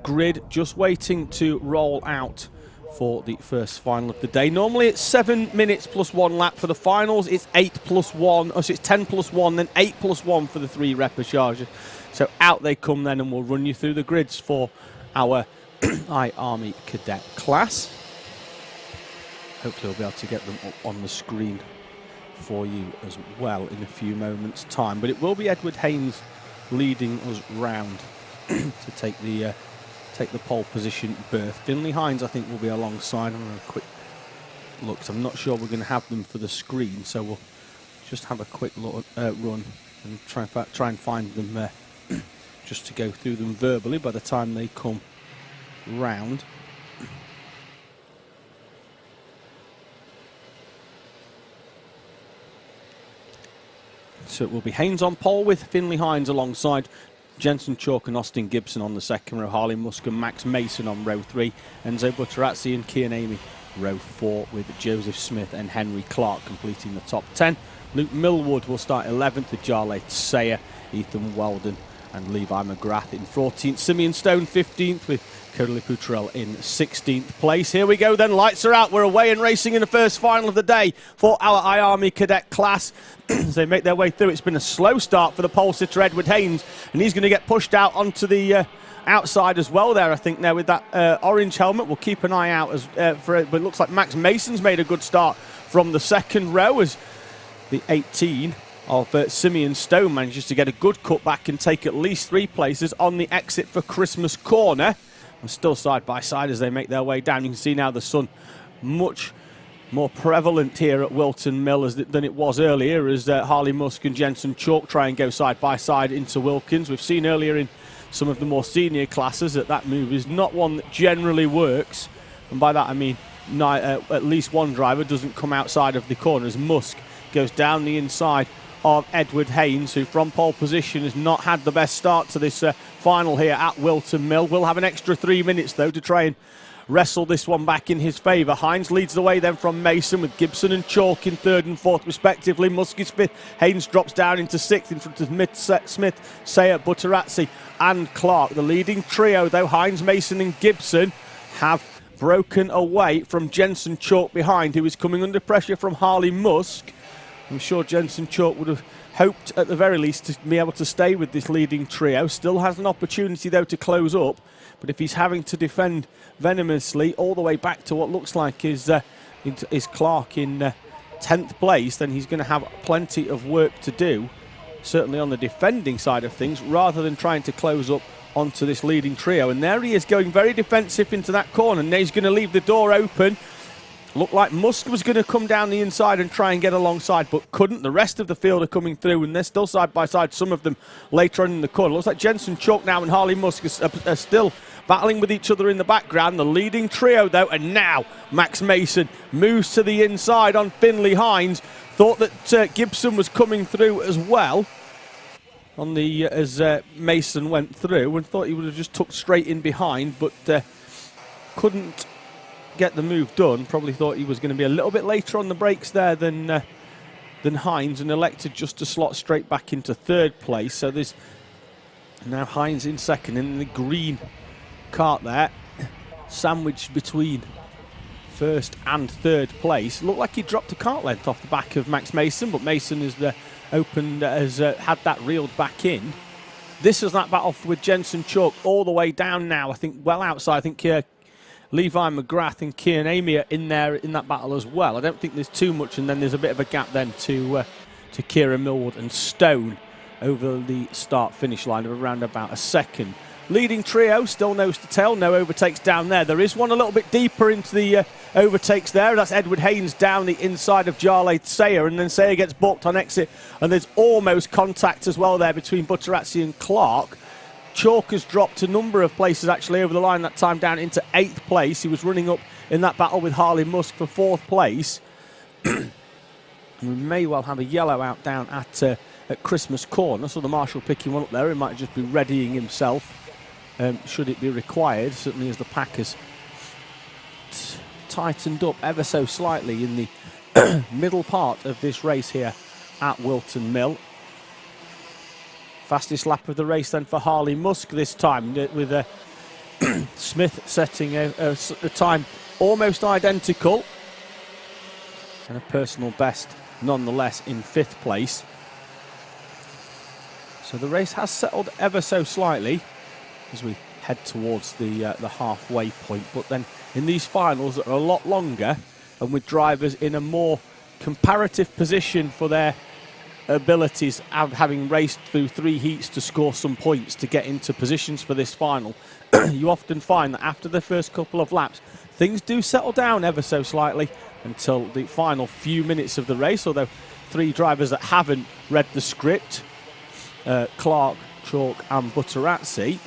grid, just waiting to roll out for the first final of the day. Normally it's 7 minutes plus 1 lap for the finals. It's 8 plus 1, so it's 10 plus 1, then 8 plus 1 for the 3 repêchages. So out they come then, and we'll run you through the grids for our IARMY Cadet class. Hopefully we'll be able to get them up on the screen for you as well in a few moments' time. But it will be Edward Haynes leading us round to take the pole position berth. Finley Hines, I think, will be alongside. I'm going to quick look, 'cause I'm not sure we're going to have them for the screen, so we'll just have a quick look, run and try and find them just to go through them verbally by the time they come round. So it will be Haynes on pole with Finley Hines alongside Jensen Chalk and Austin Gibson on the second row, Harley Musk and Max Mason on row 3, Enzo Butterazzi and Kian Amy row 4, with Joseph Smith and Henry Clark completing the top 10. Luke Millwood will start 11th with Jarlath Sayer, Ethan Weldon and Levi McGrath in 14th. Simeon Stone 15th with Cody Putrell in 16th place. Here we go then, lights are out. We're away and racing in the first final of the day for our IARMY Cadet class. As they make their way through, it's been a slow start for the pole sitter Edward Haynes, and he's going to get pushed out onto the outside as well there, I think, there with that orange helmet. We'll keep an eye out for it, but it looks like Max Mason's made a good start from the second row as the 18 of Simeon Stone manages to get a good cut back and take at least 3 places on the exit for Christmas Corner. And still side by side as they make their way down. You can see now the sun much more prevalent here at Whilton Mill than it was earlier, as Harley Musk and Jensen Chalk try and go side by side into Wilkins. We've seen earlier in some of the more senior classes that move is not one that generally works, and by that I mean at least one driver doesn't come outside of the corner, as Musk goes down the inside of Edward Haynes, who from pole position has not had the best start to this final here at Whilton Mill. We'll have an extra 3 minutes though to try and wrestle this one back in his favour. Hines leads the way then from Mason, with Gibson and Chalk in 3rd and 4th respectively. Musk is 5th. Haynes drops down into 6th in front of Smith, Sayer, Butterazzi and Clark. The leading trio though, Hines, Mason and Gibson, have broken away from Jensen Chalk behind, who is coming under pressure from Harley Musk. I'm sure Jensen Chalk would have hoped at the very least to be able to stay with this leading trio. Still has an opportunity though to close up, but if he's having to defend venomously all the way back to what looks like is Clark in 10th place, then he's going to have plenty of work to do, certainly on the defending side of things, rather than trying to close up onto this leading trio. And there he is, going very defensive into that corner. Now he's going to leave the door open. Looked like Musk was going to come down the inside and try and get alongside, but couldn't. The rest of the field are coming through, and they're still side by side, some of them later on in the corner. Looks like Jensen Chalk now and Harley Musk are still battling with each other in the background. The leading trio, though, and now Max Mason moves to the inside on Finley Hines. Thought that Gibson was coming through as well on the as Mason went through, and thought he would have just tucked straight in behind, but couldn't get the move done. Probably thought he was going to be a little bit later on the brakes there than Hines, and elected just to slot straight back into third place. So there's now Hines in second in the green Kart there, sandwiched between first and third place. Looked like he dropped a kart length off the back of Max Mason, but Mason has had that reeled back in. This is that battle with Jensen Chalk all the way down now. I think well outside. I think Levi McGrath and Kieran Amy are in there in that battle as well. I don't think there's too much, and then there's a bit of a gap then to Kieran Millward and Stone over the start-finish line of around about a second. Leading trio, still nose to tail, no overtakes down there. There is one a little bit deeper into the overtakes there. That's Edward Haynes down the inside of Jarlath Sayer, and then Sayer gets balked on exit, and there's almost contact as well there between Butterazzi and Clark. Chalk has dropped a number of places actually over the line that time, down into 8th place. He was running up in that battle with Harley Musk for 4th place. We may well have a yellow out down at Christmas Corner, so the marshal picking one up there. He might just be readying himself should it be required, certainly as the pack has tightened up ever so slightly in the middle part of this race here at Whilton Mill. Fastest lap of the race then for Harley Musk this time, with Smith setting a time almost identical, and a personal best nonetheless in 5th place. So the race has settled ever so slightly as we head towards the halfway point, but then in these finals that are a lot longer, and with drivers in a more comparative position for their abilities, having raced through 3 heats to score some points to get into positions for this final, you often find that after the first couple of laps things do settle down ever so slightly until the final few minutes of the race, although 3 drivers that haven't read the script, Clark, Chalk and Butterazzi,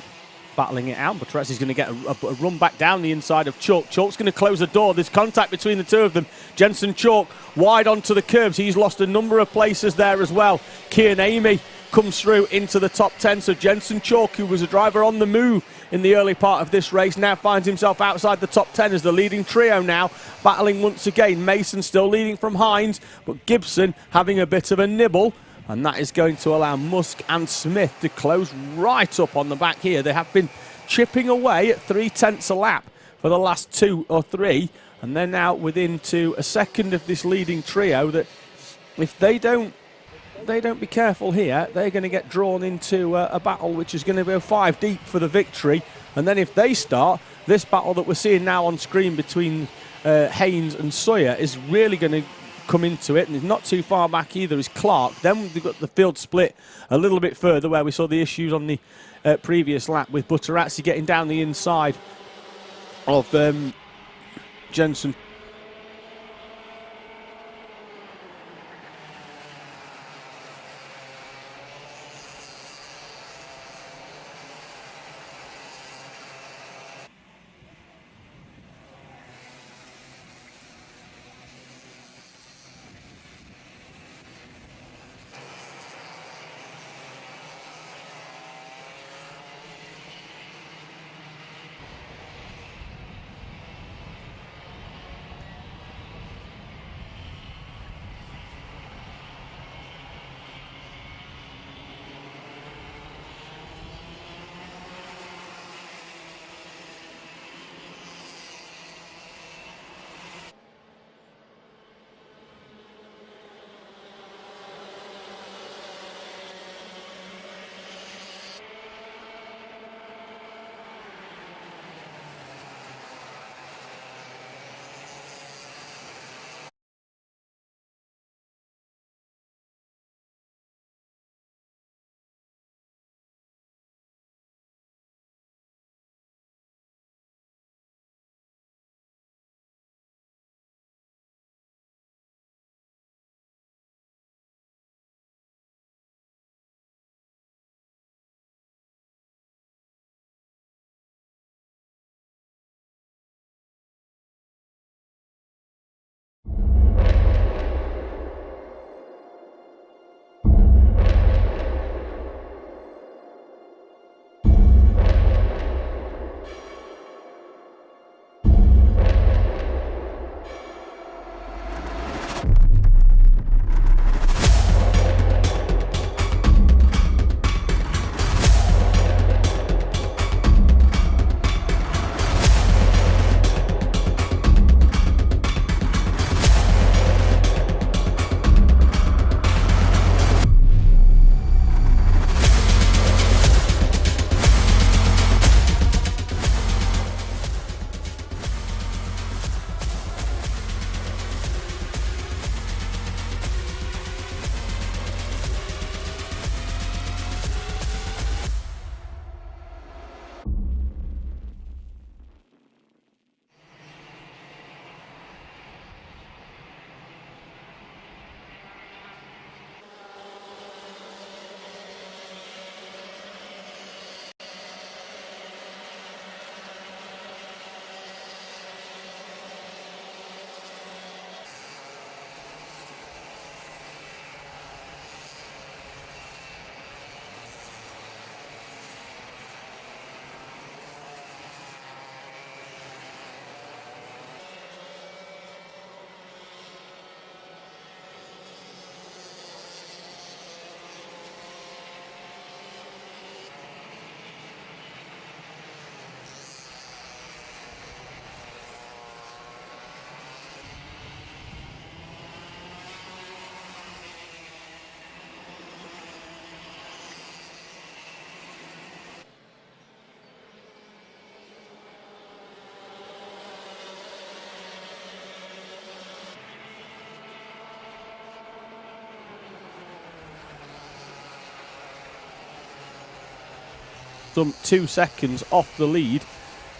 battling it out. Butterazzi's going to get a run back down the inside of Chalk. Chalk's going to close the door. There's contact between the two of them. Jensen Chalk wide onto the curbs. He's lost a number of places there as well. Kieran Amy comes through into the top 10. So Jensen Chalk, who was a driver on the move in the early part of this race, now finds himself outside the top 10 as the leading trio now battling once again. Mason still leading from Hines, but Gibson having a bit of a nibble. And that is going to allow Musk and Smith to close right up on the back here. They have been chipping away at 3/10 a lap for the last 2 or 3. And they're now within to a second of this leading trio that if they don't be careful here, they're going to get drawn into a battle which is going to go 5 deep for the victory. And then if they start, this battle that we're seeing now on screen between Haynes and Sawyer is really going to come into it, and not too far back either is Clark. Then we've got the field split a little bit further where we saw the issues on the previous lap with Butterazzi getting down the inside of Jensen. them 2 seconds off the lead.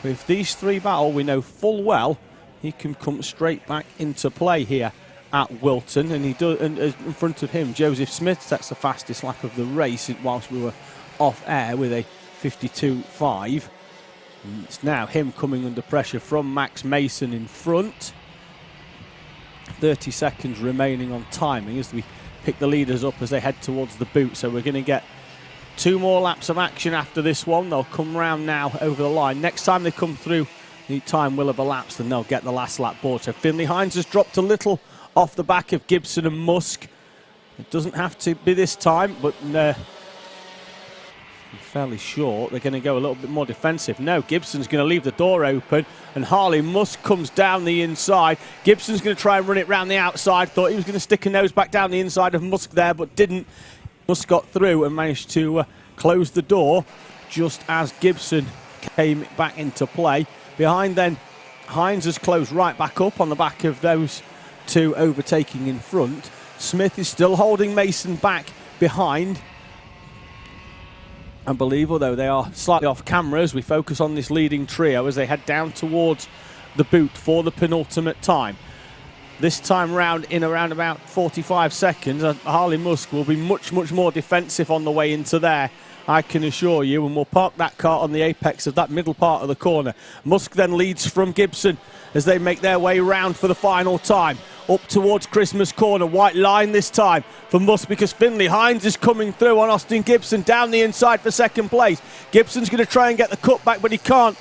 If these three battle, we know full well he can come straight back into play here at Whilton, and he does. And in front of him, Joseph Smith sets the fastest lap of the race whilst we were off air with a 52.5. It's now him coming under pressure from Max Mason in front. 30 seconds remaining on timing as we pick the leaders up as they head towards the boot. So we're going to get 2 more laps of action after this one. They'll come round now over the line. Next time they come through, the time will have elapsed and they'll get the last lap board. So Finley Hines has dropped a little off the back of Gibson and Musk. It doesn't have to be this time, but I'm fairly sure they're going to go a little bit more defensive. No, Gibson's going to leave the door open, and Harley Musk comes down the inside. Gibson's going to try and run it round the outside. Thought he was going to stick a nose back down the inside of Musk there, but didn't. Musk got through and managed to close the door just as Gibson came back into play. Behind then, Hines has closed right back up on the back of those 2 overtaking in front. Smith is still holding Mason back behind. I believe, although they are slightly off camera, as we focus on this leading trio as they head down towards the boot for the penultimate time. This time round, in around about 45 seconds, Harley Musk will be much, much more defensive on the way into there, I can assure you, and we'll park that car on the apex of that middle part of the corner. Musk then leads from Gibson as they make their way round for the final time. Up towards Christmas corner, white line this time for Musk because Finley Hines is coming through on Austin Gibson down the inside for second place. Gibson's going to try and get the cut back, but he can't.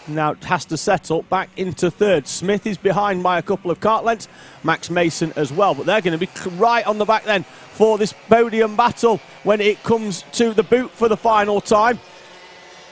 Now has to settle back into third. Smith is behind by a couple of kart lengths. Max Mason as well, but they're going to be right on the back then for this podium battle when it comes to the boot for the final time.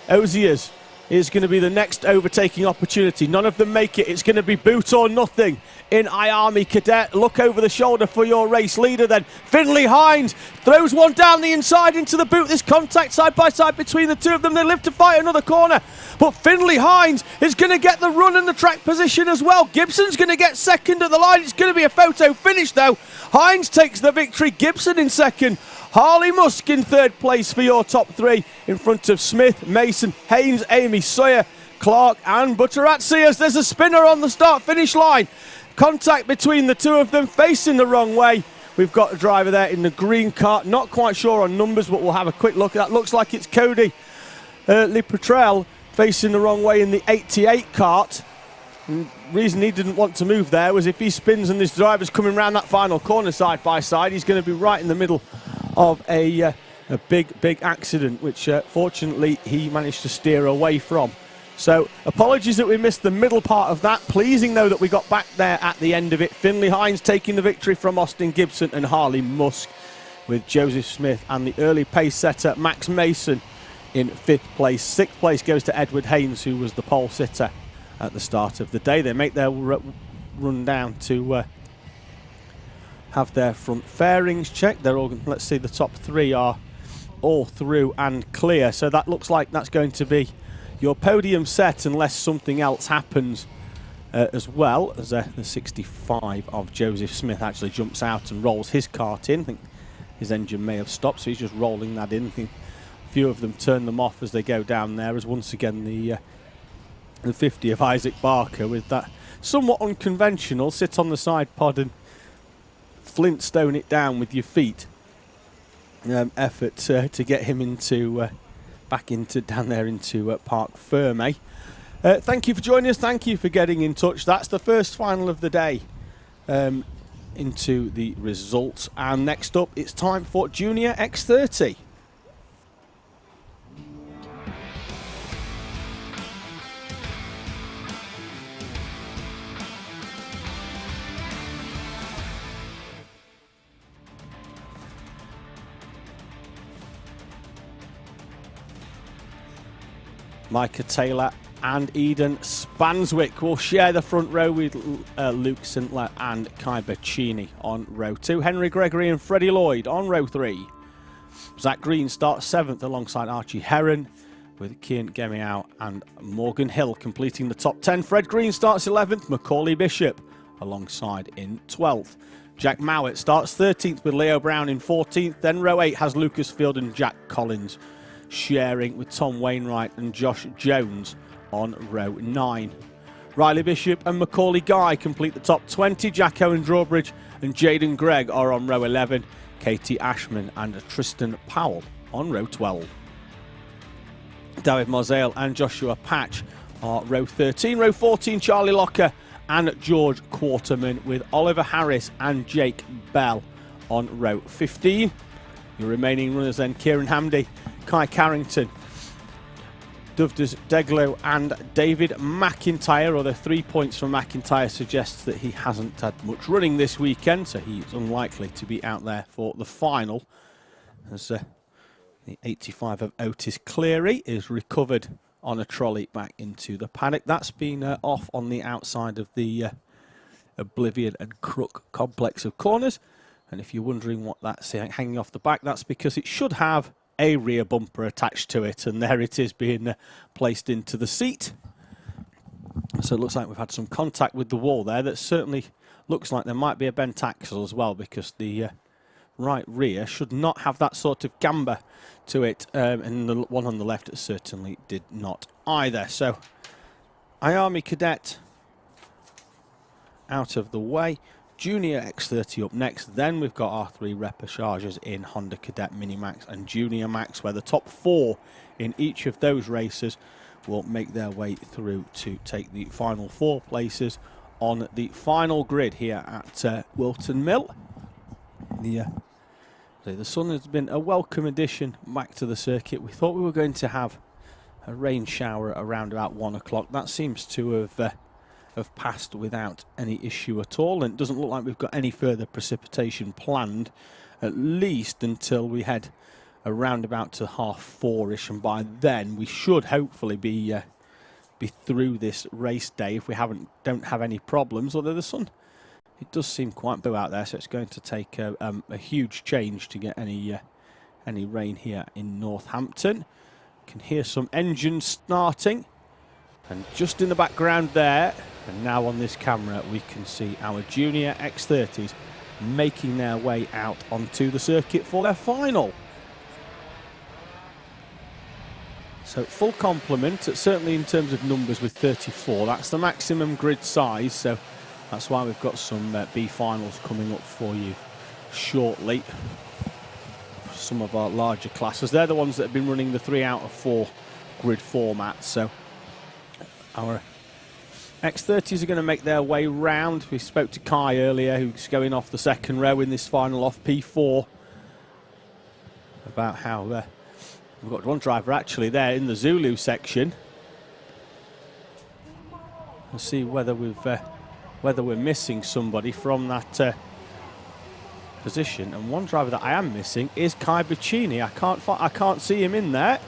Oziers is going to be the next overtaking opportunity. None of them make it. It's going to be boot or nothing in I-Army Cadet. Look over the shoulder for your race leader then. Finley Hines throws one down the inside into the boot. This contact side by side between the 2 of them. They live to fight another corner. But Finley Hines is going to get the run and the track position as well. Gibson's going to get second at the line. It's going to be a photo finish though. Hines takes the victory. Gibson in second. Harley Musk in third place for your top 3 in front of Smith, Mason, Haynes, Amy, Sawyer, Clark and Butterazzi as there's a spinner on the start-finish line. Contact between the 2 of them facing the wrong way. We've got a driver there in the green kart. Not quite sure on numbers, but we'll have a quick look. That looks like it's Cody Lipetrell facing the wrong way in the 88 kart. And the reason he didn't want to move there was if he spins and this driver's coming round that final corner side by side, he's going to be right in the middle of a big accident, which fortunately he managed to steer away from. So apologies that we missed the middle part of that. Pleasing though that we got back there at the end of it. Finley Hines taking the victory from Austin Gibson and Harley Musk, with Joseph Smith and the early pace setter Max Mason in 5th place. 6th place goes to Edward Haynes, who was the pole sitter at the start of the day. They make their run down to have their front fairings checked. They're all, let's see, the top 3 are all through and clear. So that looks like that's going to be your podium set unless something else happens as well. As the 65 of Joseph Smith actually jumps out and rolls his kart in. I think his engine may have stopped, so he's just rolling that in. I think a few of them turn them off as they go down there, as once again the 50 of Isaac Barker with that somewhat unconventional sit on the side pod and flintstone it down with your feet effort to get him into back into down there into Parc Ferme. Thank you for joining us. Thank you for getting in touch. That's the first final of the day into the results. And next up, it's time for Junior X30. Micah Taylor and Eden Spanswick will share the front row with Luke Sintler and Kai Bacchini on row 2. Henry Gregory and Freddie Lloyd on row 3. Zach Green starts 7th alongside Archie Heron, with Kian Gemiau and Morgan Hill completing the top 10. Fred Green starts 11th, Macaulay Bishop alongside in 12th. Jack Mowat starts 13th with Leo Brown in 14th. Then row 8 has Lucas Field and Jack Collins sharing with Tom Wainwright and Josh Jones on row 9. Riley Bishop and Macaulay Guy complete the top 20. Jack Owen Drawbridge and Jaden Gregg are on row 11. Katie Ashman and Tristan Powell on row 12. David Mosale and Joshua Patch are row 13. Row 14, Charlie Locker and George Quarterman, with Oliver Harris and Jake Bell on row 15. Your remaining runners then: Kieran Hamdy, Kai Carrington, Duvdas Deglow and David McIntyre. Although 3 points from McIntyre suggests that he hasn't had much running this weekend, so he's unlikely to be out there for the final, as the 85 of Otis Cleary is recovered on a trolley back into the paddock. That's been off on the outside of the Oblivion and Crook complex of corners. And if you're wondering what that's hanging off the back, that's because it should have a rear bumper attached to it, and there it is being placed into the seat. So it looks like we've had some contact with the wall there. That certainly looks like there might be a bent axle as well, because the right rear should not have that sort of camber to it, and the one on the left certainly did not either. So Army Cadet out of the way. Junior X30 up next. Then we've got our 3 repêchages in Honda Cadet Mini Max and Junior Max, where the top 4 in each of those races will make their way through to take the final 4 places on the final grid here at Whilton Mill. The sun has been a welcome addition back to the circuit. We thought we were going to have a rain shower around about 1 o'clock. That seems to have passed without any issue at all, and it doesn't look like we've got any further precipitation planned, at least until we head around about to 4:30ish, and by then we should hopefully be through this race day if we don't have any problems. Although the sun, it does seem quite blue out there, so it's going to take a huge change to get any rain here in Northampton. You can hear some engines starting, and just in the background there, and now on this camera, we can see our Junior X30s making their way out onto the circuit for their final. So full complement, certainly in terms of numbers, with 34. That's the maximum grid size, so that's why we've got some B finals coming up for you shortly. Some of our larger classes, they're the ones that have been running the 3 out of 4 grid format. So our X30s are going to make their way round. We spoke to Kai earlier, who's going off the second row in this final off P4, about how we've got one driver actually there in the Zulu section. We'll see whether we're missing somebody from that position. And one driver that I am missing is Kai Bacchini. I can't see him in there.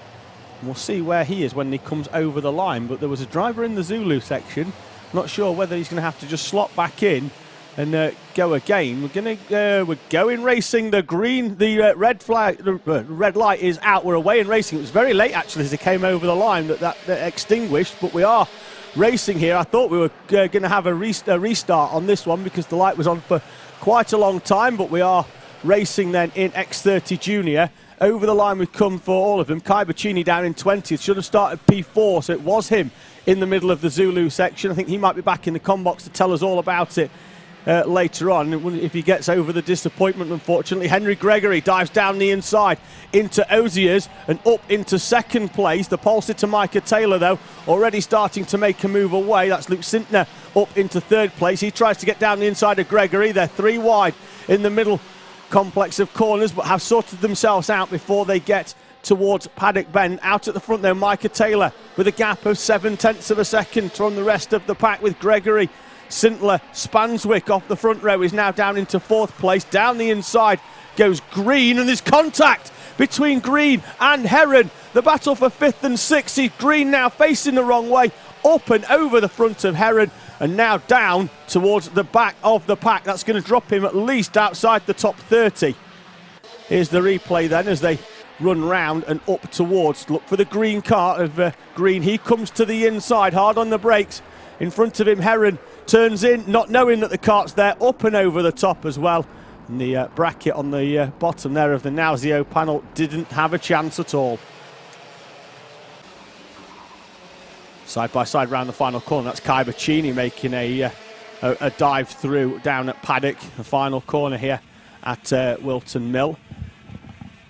We'll see where he is when he comes over the line, but there was a driver in the Zulu section. Not sure whether he's going to have to just slot back in and go again. We're going racing. The green, the red flag, the red light is out. We're away and racing. It was very late actually as he came over the line that extinguished, but we are racing here. I thought we were going to have a restart on this one because the light was on for quite a long time, but we are racing then in X30 Junior. Over the line we've come for all of them. Kai Bacchini down in 20th. Should have started P4, so it was him in the middle of the Zulu section. I think he might be back in the comm box to tell us all about it later on, if he gets over the disappointment, unfortunately. Henry Gregory dives down the inside into Oziers and up into second place. The pole sitter Micah Taylor, though, already starting to make a move away. That's Luke Sintner up into third place. He tries to get down the inside of Gregory. They're 3 wide in the middle complex of corners, but have sorted themselves out before they get towards Paddock Bend. Out at the front there, Micah Taylor with a gap of 0.7 of a second from the rest of the pack, with Gregory, Sintler, Spanswick off the front row is now down into 4th place. Down the inside goes Green, and there's contact between Green and Heron. The battle for 5th and 6th. Green now facing the wrong way, up and over the front of Heron, and now down towards the back of the pack. That's going to drop him at least outside the top 30. Here's the replay then as they run round and up towards, look for the green car of Green. He comes to the inside, hard on the brakes. In front of him, Heron turns in, not knowing that the cart's there, up and over the top as well. And the bracket on the bottom there of the Nauseo panel didn't have a chance at all. Side by side round the final corner. That's Kai Bacchini making a dive through down at Paddock, the final corner here at Whilton Mill.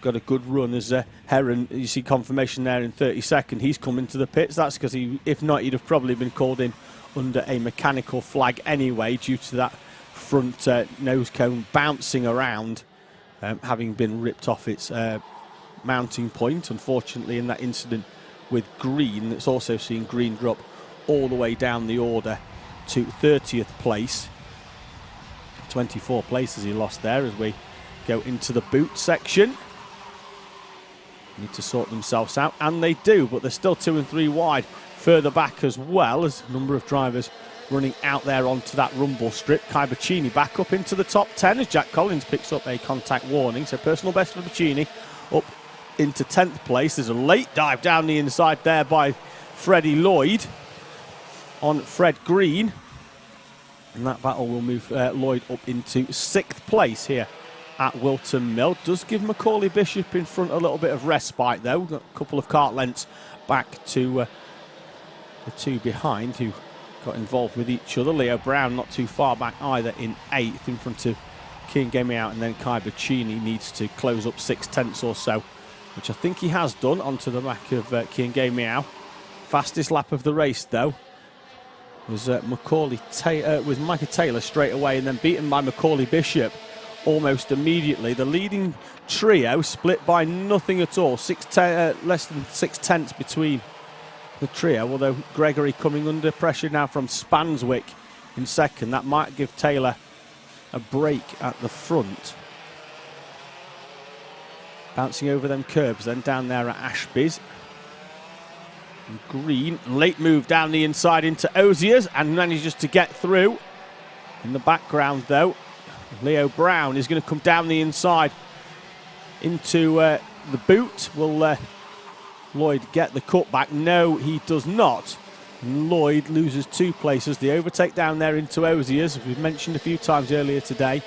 Got a good run as Heron, you see confirmation there in 32nd. He's coming to the pits. That's because if not, he'd have probably been called in under a mechanical flag anyway, due to that front nose cone bouncing around, having been ripped off its mounting point, unfortunately, in that incident with Green. It's also seen Green drop all the way down the order to 30th place. 24 places he lost there as we go into the boot section. Need to sort themselves out, and they do, but they're still 2 and 3 wide further back as well, as a number of drivers running out there onto that rumble strip. Kai Bacchini back up into the top 10 as Jack Collins picks up a contact warning. So personal best for Bacchini, up into 10th place. There's a late dive down the inside there by Freddie Lloyd on Fred Green. And that battle will move Lloyd up into 6th place here at Whilton Mill. Does give Macaulay Bishop in front a little bit of respite though. Got a couple of kart lengths back to the two behind who got involved with each other. Leo Brown not too far back either in 8th in front of Kian Gamey out, and then Kai Bacchini needs to close up 6/10 or so, which I think he has done, onto the back of Kian Gamey out. Fastest lap of the race though was was Micah Taylor straight away, and then beaten by Macaulay Bishop almost immediately. The leading trio split by nothing at all, less than 6/10 between the trio, although Gregory coming under pressure now from Spanswick in 2nd. That might give Taylor a break at the front. Bouncing over them curbs then down there at Ashby's. And Green, late move down the inside into Osiers and manages to get through. In the background though, Leo Brown is going to come down the inside into the boot. Will Lloyd get the cutback? No, he does not. And Lloyd loses 2 places. The overtake down there into Osiers, as we've mentioned a few times earlier today,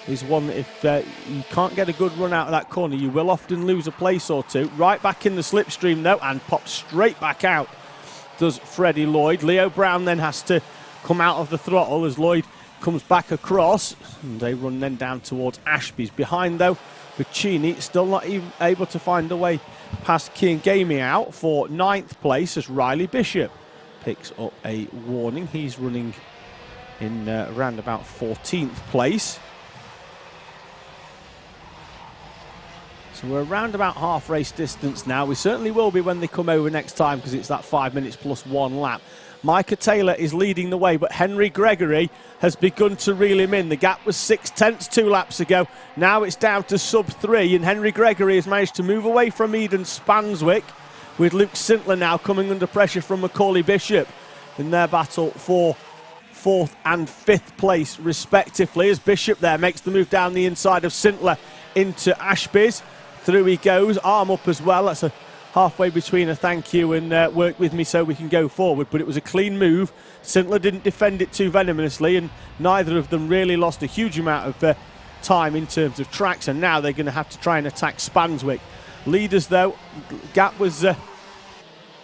is one that if you can't get a good run out of that corner, you will often lose a place or two. Right back in the slipstream though, and pops straight back out does Freddie Lloyd. Leo Brown then has to come out of the throttle as Lloyd comes back across, and they run then down towards Ashby's. Behind though, Bacchini still not even able to find a way past Kian Gamey out for 9th place as Riley Bishop picks up a warning. He's running in around about 14th place. So we're around about half race distance now. We certainly will be when they come over next time, because it's that 5 minutes plus 1 lap. Micah Taylor is leading the way, but Henry Gregory has begun to reel him in. The gap was 6/10 2 laps ago. Now it's down to sub-3, and Henry Gregory has managed to move away from Eden Spanswick, with Luke Sintler now coming under pressure from Macaulay Bishop in their battle for 4th and 5th place respectively, as Bishop there makes the move down the inside of Sintler into Ashby's. Through he goes, arm up as well. That's a halfway between a thank you and work with me so we can go forward, but it was a clean move. Sintler didn't defend it too venomously, and neither of them really lost a huge amount of time in terms of tracks, and now they're going to have to try and attack Spanswick. Leaders though, gap was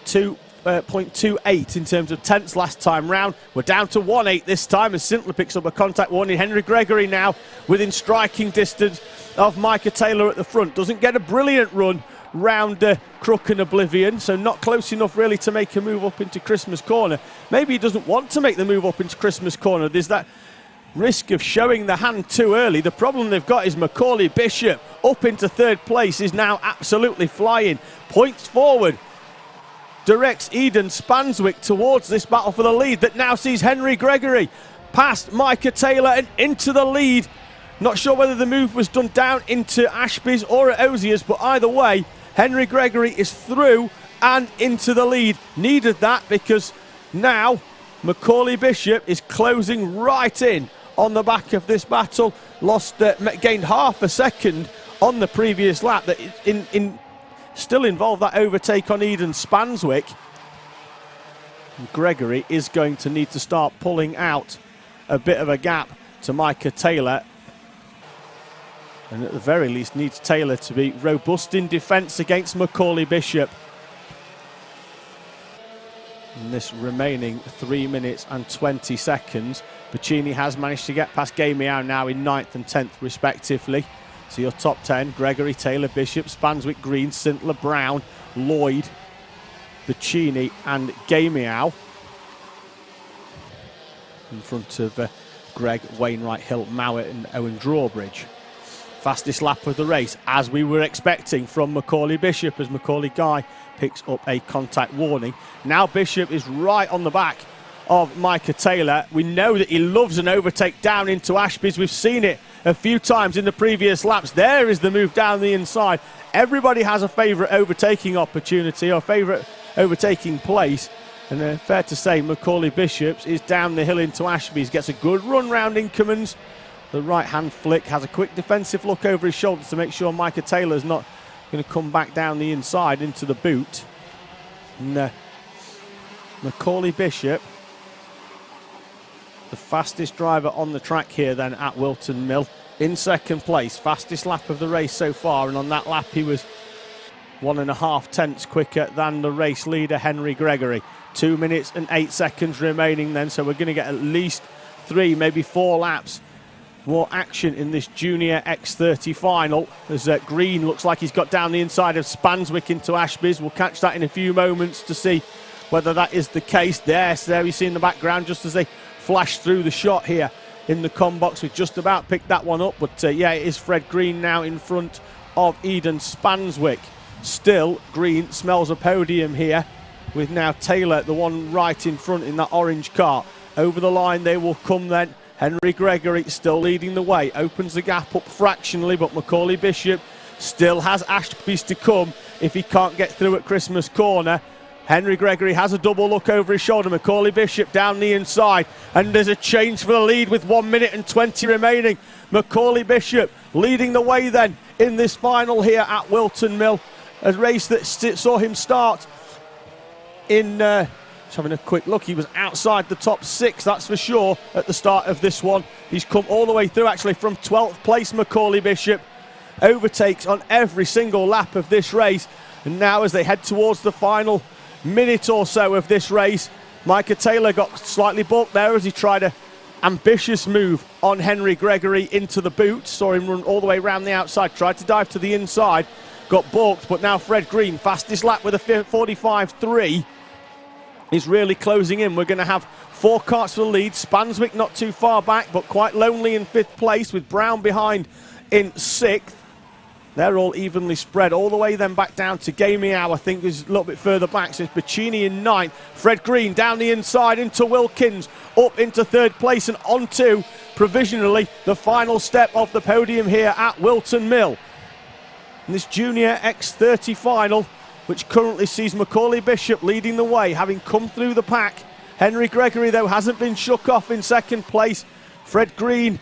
2.28 in terms of tenths last time round. We're down to 1.8 this time as Sintler picks up a contact warning. Henry Gregory now within striking distance of Micah Taylor at the front. Doesn't get a brilliant run round Crook and Oblivion, so not close enough really to make a move up into Christmas Corner. Maybe he doesn't want to make the move up into Christmas Corner. There's that risk of showing the hand too early. The problem they've got is Macaulay Bishop up into 3rd place is now absolutely flying. Points forward, directs Eden Spanswick towards this battle for the lead that now sees Henry Gregory past Micah Taylor and into the lead. Not sure whether the move was done down into Ashby's or at Osiers, but either way, Henry Gregory is through and into the lead. Needed that because now Macaulay Bishop is closing right in on the back of this battle. Gained half a second on the previous lap that still involved that overtake on Eden Spanswick. Gregory is going to need to start pulling out a bit of a gap to Micah Taylor, and at the very least needs Taylor to be robust in defence against Macaulay Bishop. In this remaining 3 minutes and 20 seconds, Bacchini has managed to get past Gamiao now in 9th and 10th respectively. So your top 10, Gregory, Taylor, Bishop, Spanswick, Green, Sintler, Brown, Lloyd, Bacchini and Gamiao. In front of Greg, Wainwright, Hill, Mowat and Owen Drawbridge. Fastest lap of the race, as we were expecting from Macaulay Bishop, as Macaulay Guy picks up a contact warning. Now Bishop is right on the back of Micah Taylor. We know that he loves an overtake down into Ashby's. We've seen it a few times in the previous laps. There is the move down the inside. Everybody has a favourite overtaking opportunity or favourite overtaking place. And fair to say, Macaulay Bishops is down the hill into Ashby's. Gets a good run round Inkermans. The right-hand flick, has a quick defensive look over his shoulders to make sure Micah Taylor's not going to come back down the inside into the boot. And Macaulay Bishop, the fastest driver on the track here then at Whilton Mill, in second place. Fastest lap of the race so far, and on that lap he was 1.5 tenths quicker than the race leader Henry Gregory. 2 minutes and 8 seconds remaining then, so we're going to get at least 3, maybe 4 laps more action in this Junior X30 final, as Green looks like he's got down the inside of Spanswick into Ashby's. We'll catch that in a few moments to see whether that is the case. There you see in the background, just as they flash through the shot here in the com box. We've just about picked that one up, but yeah, it is Fred Green now in front of Eden Spanswick. Still, Green smells a podium here, with now Taylor, the one right in front in that orange car. Over the line they will come then. Henry Gregory still leading the way, opens the gap up fractionally, but Macaulay Bishop still has Ashby's to come if he can't get through at Christmas Corner. Henry Gregory has a double look over his shoulder. Macaulay Bishop down the inside, and there's a change for the lead with 1 minute and 20 remaining. Macaulay Bishop leading the way then in this final here at Whilton Mill, a race that saw him start in just having a quick look, he was outside the top 6, that's for sure, at the start of this one. He's come all the way through actually from 12th place. Macaulay Bishop overtakes on every single lap of this race, and now as they head towards the final minute or so of this race, Micah Taylor got slightly balked there as he tried a ambitious move on Henry Gregory into the boot. Saw him run all the way around the outside, tried to dive to the inside, got balked, but now Fred Green, fastest lap with a 45.3, is really closing in. We're going to have 4 karts for the lead. Spanswick not too far back, but quite lonely in 5th place, with Brown behind in 6th. They're all evenly spread all the way then back down to Gamiao, I think is a little bit further back. So it's Bacchini in 9th. Fred Green down the inside into Wilkins, up into 3rd place and onto, provisionally, the final step of the podium here at Whilton Mill. In this Junior X30 final, which currently sees Macaulay Bishop leading the way, having come through the pack. Henry Gregory, though, hasn't been shook off in 2nd place. Fred Green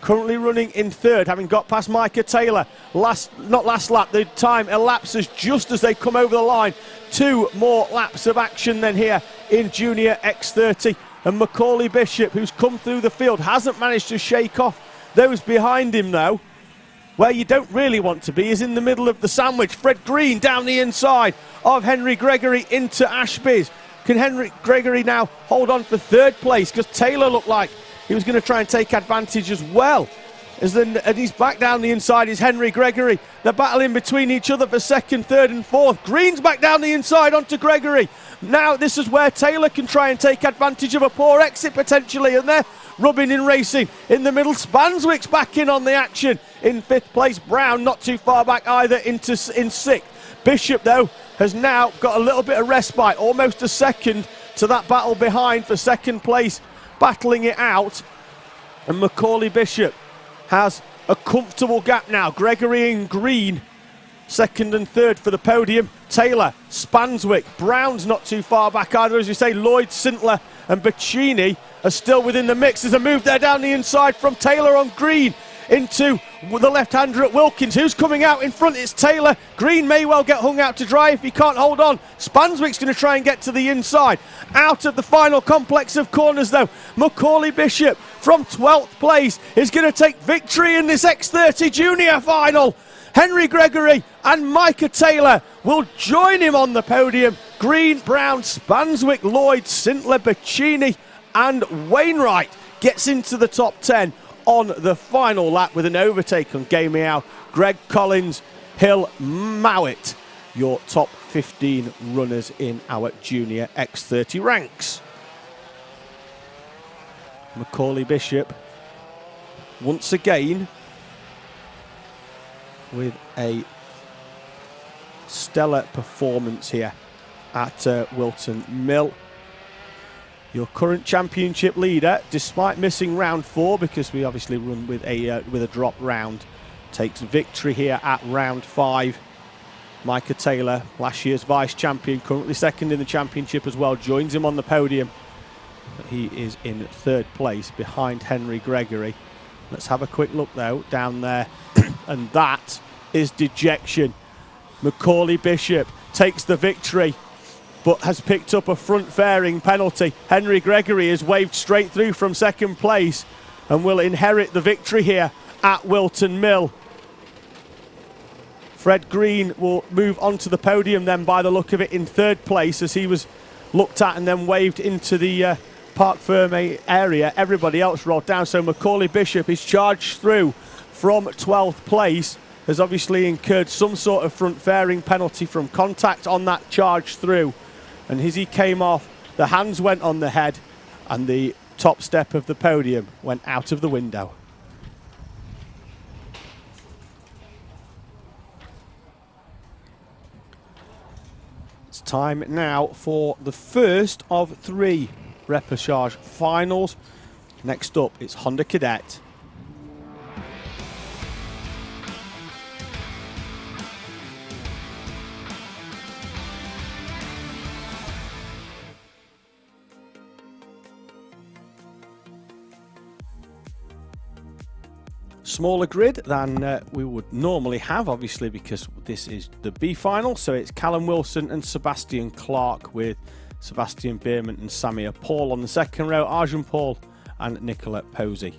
currently running in 3rd, having got past Micah Taylor. Not last lap, the time elapses just as they come over the line. 2 more laps of action then here in Junior X30. And Macaulay Bishop, who's come through the field, hasn't managed to shake off those behind him, though. Where you don't really want to be is in the middle of the sandwich. Fred Green down the inside of Henry Gregory into Ashby's. Can Henry Gregory now hold on for 3rd place? Because Taylor looked like he was going to try and take advantage as well. And he's back down the inside is Henry Gregory. They're battling between each other for 2nd, 3rd and 4th. Green's back down the inside onto Gregory. Now this is where Taylor can try and take advantage of a poor exit potentially, and they're rubbing in racing in the middle. Spanswick's back in on the action in 5th place. Brown not too far back either in 6th. Bishop, though, has now got a little bit of respite, almost a second to that battle behind for 2nd place, battling it out. And Macaulay Bishop has a comfortable gap now. Gregory and Green, 2nd and 3rd for the podium. Taylor, Spanswick, Brown's not too far back either. As we say, Lloyd, Sintler and Bacchini are still within the mix. There's a move there down the inside from Taylor on Green into the left-hander at Wilkins. Who's coming out in front? It's Taylor. Green may well get hung out to dry if he can't hold on. Spanswick's going to try and get to the inside. Out of the final complex of corners, though, Macaulay Bishop from 12th place is going to take victory in this X30 Junior final. Henry Gregory and Micah Taylor will join him on the podium. Green, Brown, Spanswick, Lloyd, Sintler, Bacchini and Wainwright gets into the top 10 on the final lap with an overtake on Gay Meow, Greg Collins, Hill, Mowat, your top 15 runners in our junior X30 ranks. Macaulay Bishop once again with a stellar performance here at Whilton Mill. Your current championship leader, despite missing round 4 because we obviously run with a drop round, takes victory here at round 5. Micah Taylor, last year's vice champion, currently second in the championship as well, joins him on the podium. But he is in 3rd place behind Henry Gregory. Let's have a quick look though down there, and that is dejection. Macaulay Bishop takes the victory, but has picked up a front fairing penalty. Henry Gregory is waved straight through from 2nd place and will inherit the victory here at Whilton Mill. Fred Green will move onto the podium then by the look of it in 3rd place as he was looked at and then waved into the Parc Ferme area. Everybody else rolled down, so Macaulay Bishop is charged through from 12th place, has obviously incurred some sort of front fairing penalty from contact on that charge through. And as he came off, the hands went on the head and the top step of the podium went out of the window. It's time now for the first of 3 repechage finals. Next up, it's Honda Cadet. Smaller grid than we would normally have, obviously, because this is the B final. So it's Callum Wilson and Sebastian Clark, with Sebastian Bierman and Samir Paul on the 2nd row, Arjun Paul and Nicola Posey.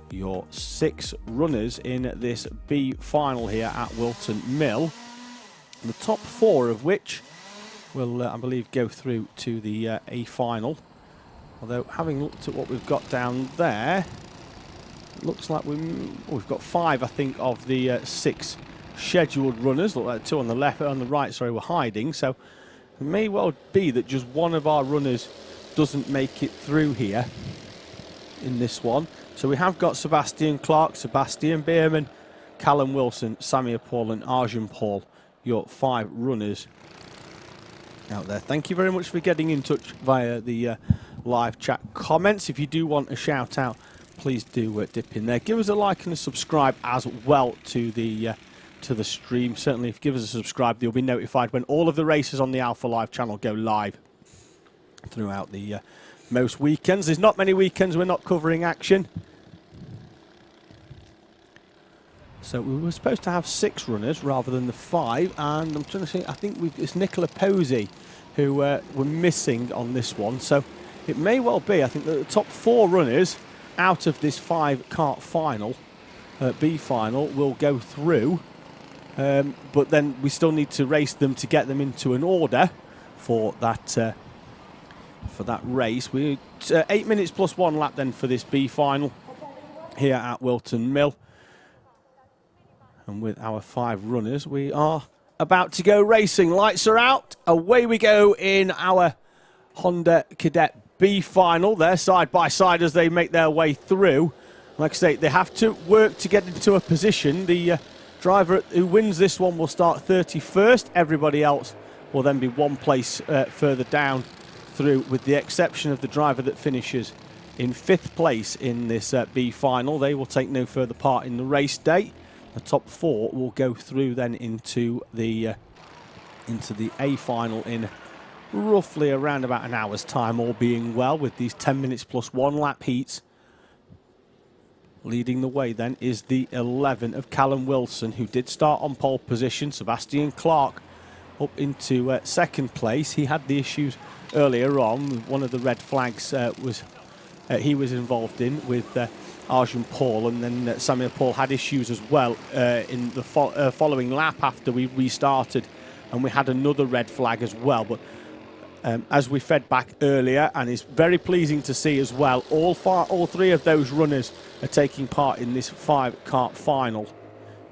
Your 6 runners in this B final here at Whilton Mill. The top 4 of which will, I believe, go through to the A final. Although, having looked at what we've got down there, it looks like we've got 5, I think, of the 6 scheduled runners. Look like 2 on the left, on the right, sorry, we're hiding. So it may well be that just one of our runners doesn't make it through here in this one. So we have got Sebastian Clark, Sebastian Bierman, Callum Wilson, Samir Paul and Arjun Paul, your 5 runners out there. Thank you very much for getting in touch via the live chat comments. If you do want a shout out, please do dip in there. Give us a like and a subscribe as well to the stream. Certainly, if you give us a subscribe, you'll be notified when all of the races on the Alpha Live channel go live throughout the most weekends. There's not many weekends we're not covering action. So we were supposed to have 6 runners rather than the 5, and I'm trying to think, I think it's Nicola Posey who we're missing on this one. So it may well be, I think, that the top 4 runners out of this 5 kart final, B final, will go through. But then we still need to race them to get them into an order for that race. We 8 minutes plus 1 lap then for this B final here at Whilton Mill. And with our 5 runners, we are about to go racing. Lights are out. Away we go in our Honda Cadet B final. They're side by side as they make their way through. Like I say, they have to work to get into a position. The driver who wins this one will start 31st. Everybody else will then be 1 place further down through, with the exception of the driver that finishes in 5th place in this B final. They will take no further part in the race day. The top 4 will go through then into the A final in roughly around about an hour's time, all being well, with these 10 minutes plus 1 lap heats. Leading the way then is the 11 of Callum Wilson, who did start on pole position. Sebastian Clark up into 2nd place. He had the issues earlier on. One of the red flags he was involved in with Arjun Paul, and then Samir Paul had issues as well in the following lap after we restarted, and we had another red flag as well. But as we fed back earlier, and it's very pleasing to see as well. All three of those runners are taking part in this 5-kart final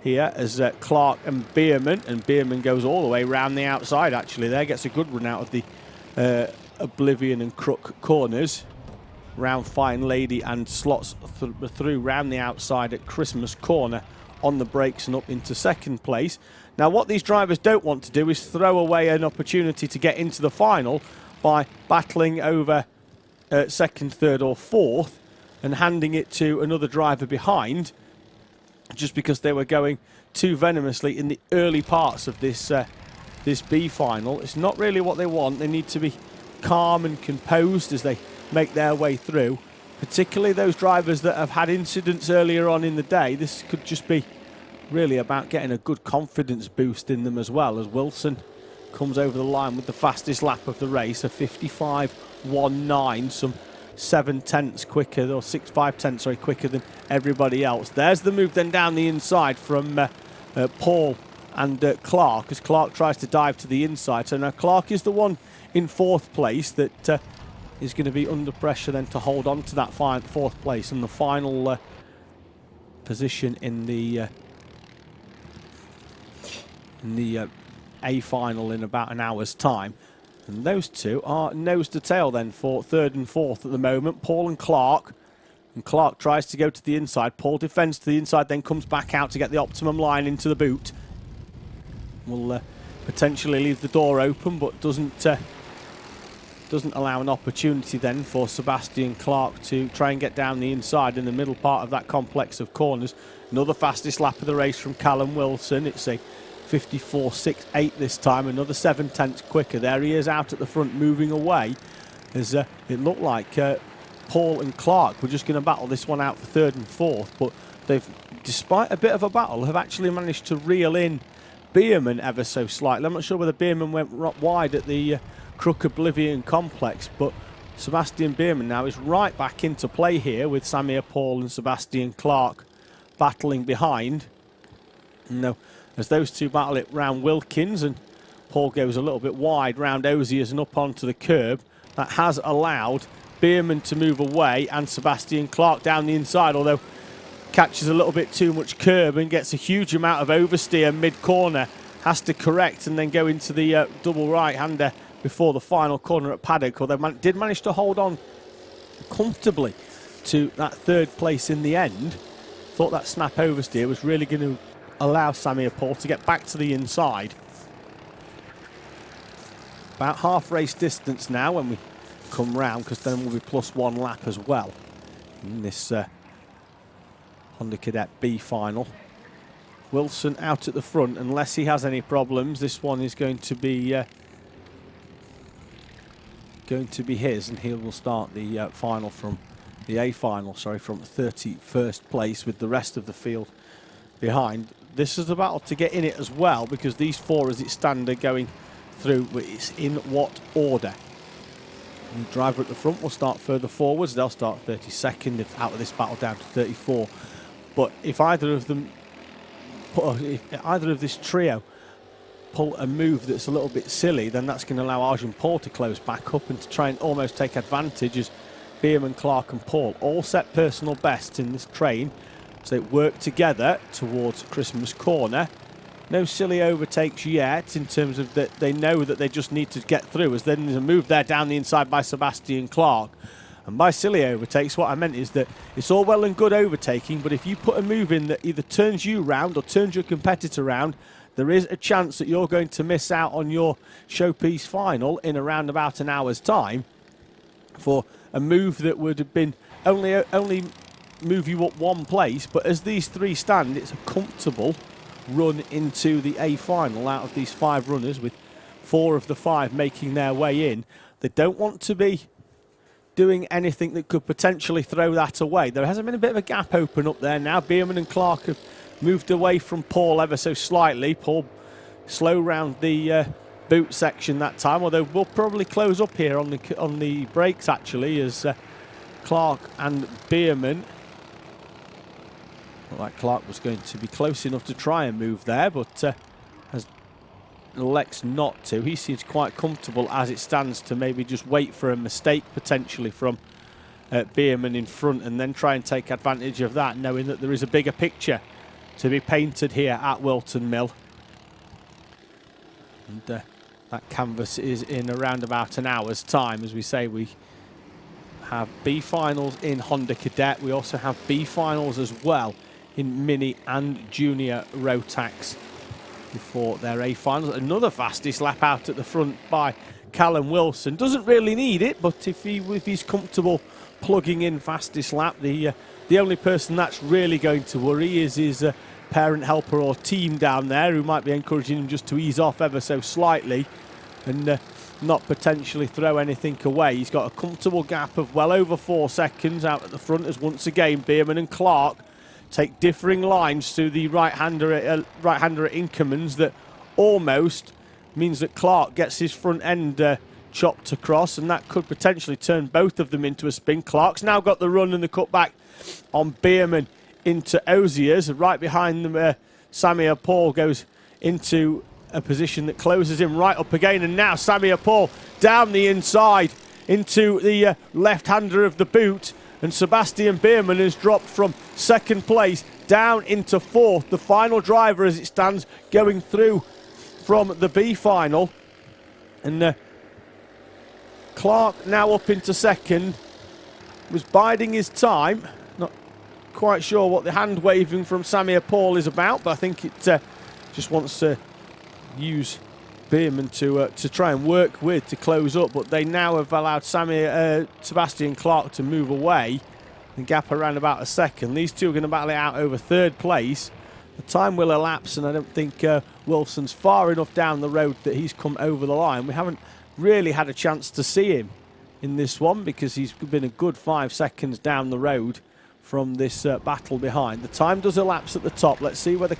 here as Clark and Bierman goes all the way round the outside actually there, gets a good run out of the Oblivion and Crook corners, round Fine Lady and slots through round the outside at Christmas Corner on the brakes and up into second place. Now what these drivers don't want to do is throw away an opportunity to get into the final by battling over second, third or fourth and handing it to another driver behind, just because they were going too venomously in the early parts of this this B final. It's not really what they want. They need to be calm and composed as they make their way through, particularly those drivers that have had incidents earlier on in the day. This could just be really about getting a good confidence boost in them as well, as Wilson comes over the line with the fastest lap of the race, a 55.19, some 7/10 quicker, or 6/5, sorry, quicker than everybody else. There's the move then down the inside from Paul and Clark, as Clark tries to dive to the inside. So now Clark is the one in fourth place that is going to be under pressure then to hold on to that fourth place and the final position in the A final in about an hour's time. And those two are nose to tail then for third and fourth at the moment, Paul and Clark. And Clark tries to go to the inside. Paul defends to the inside, then comes back out to get the optimum line into the boot. Will potentially leave the door open, but doesn't allow an opportunity then for Sebastian Clark to try and get down the inside in the middle part of that complex of corners. Another fastest lap of the race from Callum Wilson. It's a 54.68 this time, another 7/10 quicker. There he is out at the front, moving away, as it looked like Paul and Clark were just going to battle this one out for third and fourth, but they've, despite a bit of a battle, have actually managed to reel in Bierman ever so slightly. I'm not sure whether Bierman went wide at the Crook Oblivion complex, but Sebastian Bierman now is right back into play here with Samir Paul and Sebastian Clark battling behind. No, as those two battle it round Wilkins, and Paul goes a little bit wide round Oziers and up onto the curb. That has allowed Bierman to move away and Sebastian Clark down the inside, although catches a little bit too much curb and gets a huge amount of oversteer mid-corner. Has to correct and then go into the double right-hander before the final corner at Paddock, although did manage to hold on comfortably to that third place in the end. Thought that snap oversteer was really going to allow Samir Paul to get back to the inside. About half race distance now when we come round, because then we'll be +1 lap as well in this Honda Cadet B final. Wilson out at the front, unless he has any problems. This one is going to be his, and he will start the final from the A final, sorry, from 31st place with the rest of the field behind. This is a battle to get in it as well, because these four as it stand are going through. It's in what order? The driver at the front will start further forwards. They'll start 32nd if out of this battle down to 34. But if either of them, if either of this trio pull a move that's a little bit silly, then that's going to allow Arjun Paul to close back up and to try and almost take advantage, as Bierman, Clark and Paul all set personal bests in this train. So they work together towards Christmas Corner. No silly overtakes yet, in terms of that they know that they just need to get through, as then there's a move there down the inside by Sebastian Clark. And by silly overtakes, what I meant is that it's all well and good overtaking, but if you put a move in that either turns you round or turns your competitor round, there is a chance that you're going to miss out on your showpiece final in around about an hour's time for a move that would have been only move you up one place. But as these three stand, it's a comfortable run into the A final out of these 5 runners, with 4 of the 5 making their way in. They don't want to be doing anything that could potentially throw that away. There hasn't been a bit of a gap open up there now. Bierman and Clark have moved away from Paul ever so slightly. Paul slow round the boot section that time, although we'll probably close up here on the brakes actually, as Clark and Bierman. Looked like Clark was going to be close enough to try and move there, but has elects not to. He seems quite comfortable as it stands to maybe just wait for a mistake potentially from Bierman in front and then try and take advantage of that, knowing that there is a bigger picture to be painted here at Whilton Mill. And that canvas is in around about an hour's time. As we say, we have B finals in Honda Cadet. We also have B finals as well in Mini and Junior Rotax before their A finals. Another fastest lap out at the front by Callum Wilson. Doesn't really need it, but if he's comfortable plugging in fastest lap, the only person that's really going to worry is his parent, helper or team down there, who might be encouraging him just to ease off ever so slightly and not potentially throw anything away. He's got a comfortable gap of well over 4 seconds out at the front, as once again Bierman and Clark take differing lines to the right-hander at Inkermans. That almost means that Clark gets his front end chopped across, and that could potentially turn both of them into a spin. Clark's now got the run and the cutback on Bierman into Oziers. Right behind them, Samir Paul goes into a position that closes him right up again, and now Samir Paul down the inside into the left-hander of the boot, and Sebastian Bierman has dropped from second place down into fourth. The final driver as it stands going through from the B final, and Clark now up into second, was biding his time. Not quite sure what the hand waving from Samir Paul is about, but I think it just wants to use Bierman to try and work with to close up. But they now have allowed Sebastian Clark to move away and gap around about a second. These two are going to battle it out over third place. The time will elapse, and I don't think Wilson's far enough down the road that he's come over the line. We haven't really had a chance to see him in this one because he's been a good 5 seconds down the road from this battle behind. The time does elapse at the top. Let's see whether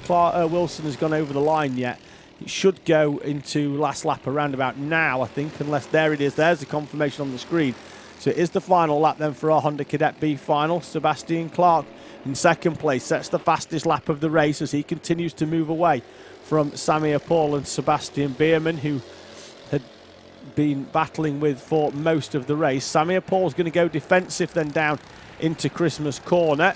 Wilson has gone over the line yet. It should go into last lap around about now, I think, unless there it is. There's the confirmation on the screen. So it is the final lap then for our Honda Cadet B final. Sebastian Clark in second place sets the fastest lap of the race as he continues to move away from Samir Paul and Sebastian Bierman, who had been battling with for most of the race. Samir Paul's going to go defensive then down into Christmas Corner.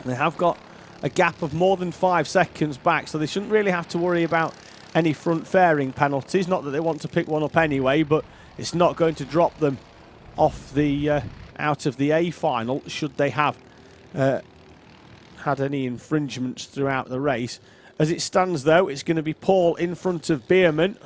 They have got a gap of more than 5 seconds back, so they shouldn't really have to worry about any front fairing penalties. Not that they want to pick one up anyway, but it's not going to drop them off the out of the A final should they have had any infringements throughout the race. As it stands though, it's going to be Paul in front of Bierman.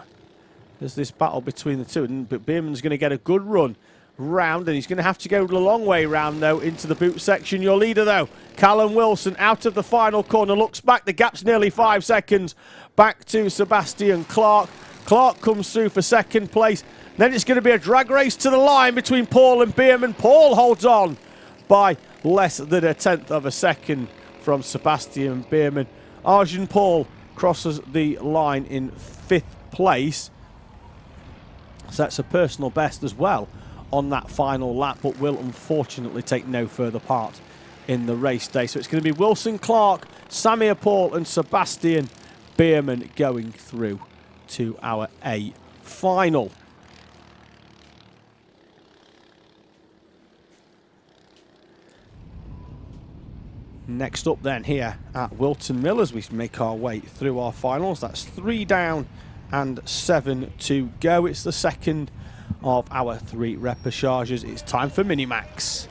There's this battle between the two, but Bierman's going to get a good run round, and he's going to have to go the long way round though into the boot section. Your leader though, Callum Wilson, out of the final corner, looks back, the gap's nearly 5 seconds back to Sebastian Clark. Clark comes through for second place. Then it's going to be a drag race to the line between Paul and Bierman. Paul holds on by less than a tenth of a second from Sebastian Bierman. Arjun Paul crosses the line in 5th place. So that's a personal best as well on that final lap, but will unfortunately take no further part in the race day. So it's going to be Wilson Clark, Samir Paul and Sebastian Bierman going through to our A final. Next up then here at Whilton Mill as we make our way through our finals. That's 3 down and 7 to go. It's the second of our 3 repêchages. It's time for Minimax.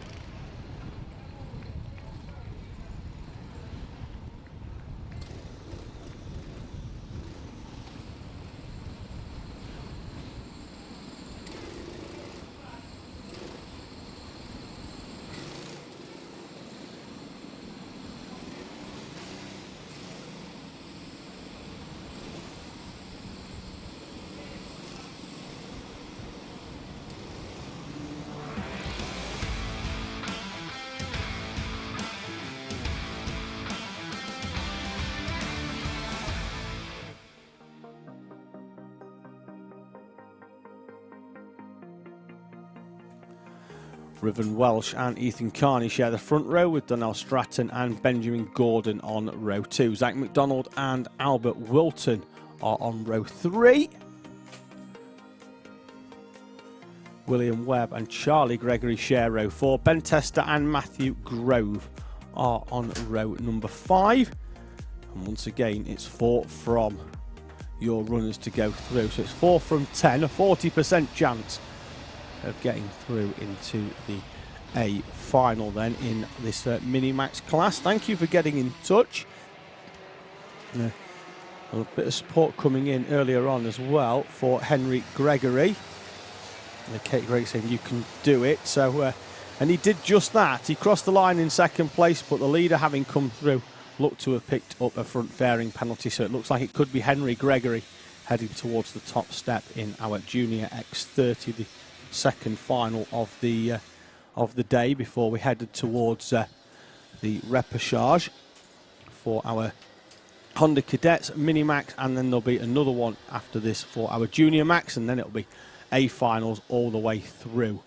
Riven Welsh and Ethan Carney share the front row with Donnell Stratton and Benjamin Gordon on row 2. Zach McDonald and Albert Wilton are on row 3. William Webb and Charlie Gregory share row 4. Ben Tester and Matthew Grove are on row number 5. And once again, it's 4 from your runners to go through. So it's 4 from 10, a 40% chance of getting through into the A final then in this Mini-Max class. Thank you for getting in touch. A bit of support coming in earlier on as well for Henry Gregory. Kate Gregory saying you can do it. So, and he did just that. He crossed the line in second place, but the leader, having come through, looked to have picked up a front fairing penalty. So it looks like it could be Henry Gregory heading towards the top step in our Junior X30, the second final of the day before we headed towards the repechage for our Honda Cadets Mini-Max, and then there'll be another one after this for our Junior Max, and then it'll be A finals all the way through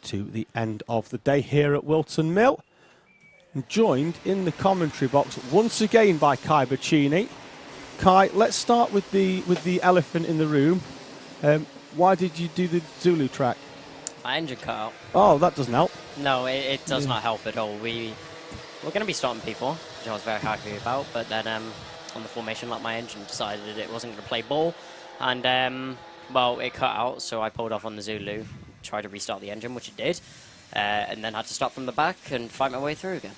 to the end of the day here at Whilton Mill. And joined in the commentary box once again by Kai Bacchini. Kai, let's start with the elephant in the room. Why did you do the Zulu track? My engine cut out. Oh, that doesn't help. No, it does not help at all. We're going to be starting P4, which I was very happy about, but then on the formation lap, my engine decided it wasn't going to play ball, and well, it cut out, so I pulled off on the Zulu, tried to restart the engine, which it did, and then had to start from the back and fight my way through again.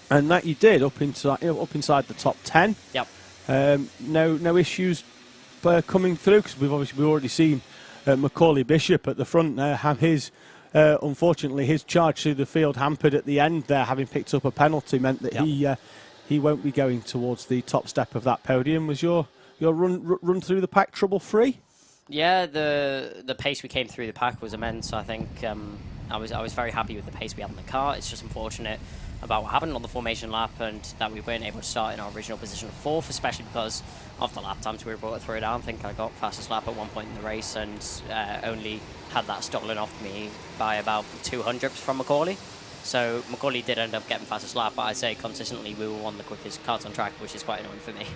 And that you did up inside the top 10. Yep. No issues coming through, because we've already seen Macaulay Bishop at the front there have his. Unfortunately, his charge through the field hampered at the end there, having picked up a penalty, meant that he won't be going towards the top step of that podium. Was your run through the pack trouble-free? Yeah, the pace we came through the pack was immense. I think I was very happy with the pace we had in the car. It's just unfortunate about what happened on the formation lap and that we weren't able to start in our original position of 4th, especially because of the lap times we were able to throw down. I think I got fastest lap at one point in the race and only had that stolen off me by about 200 from Macaulay. So Macaulay did end up getting fastest lap, but I'd say consistently we were one of the quickest cars on track, which is quite annoying for me.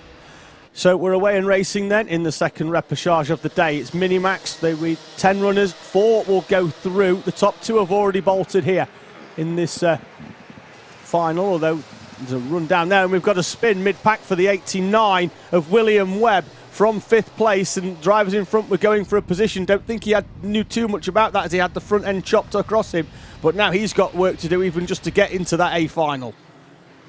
So we're away and racing then in the second repechage of the day. It's Mini-Max. They read 10 runners, 4 will go through. The top 2 have already bolted here in this final, although there's a run down there, and we've got a spin mid-pack for the 89 of William Webb from 5th place, and drivers in front were going for a position. Don't think he knew too much about that, as he had the front end chopped across him, but now he's got work to do even just to get into that A final.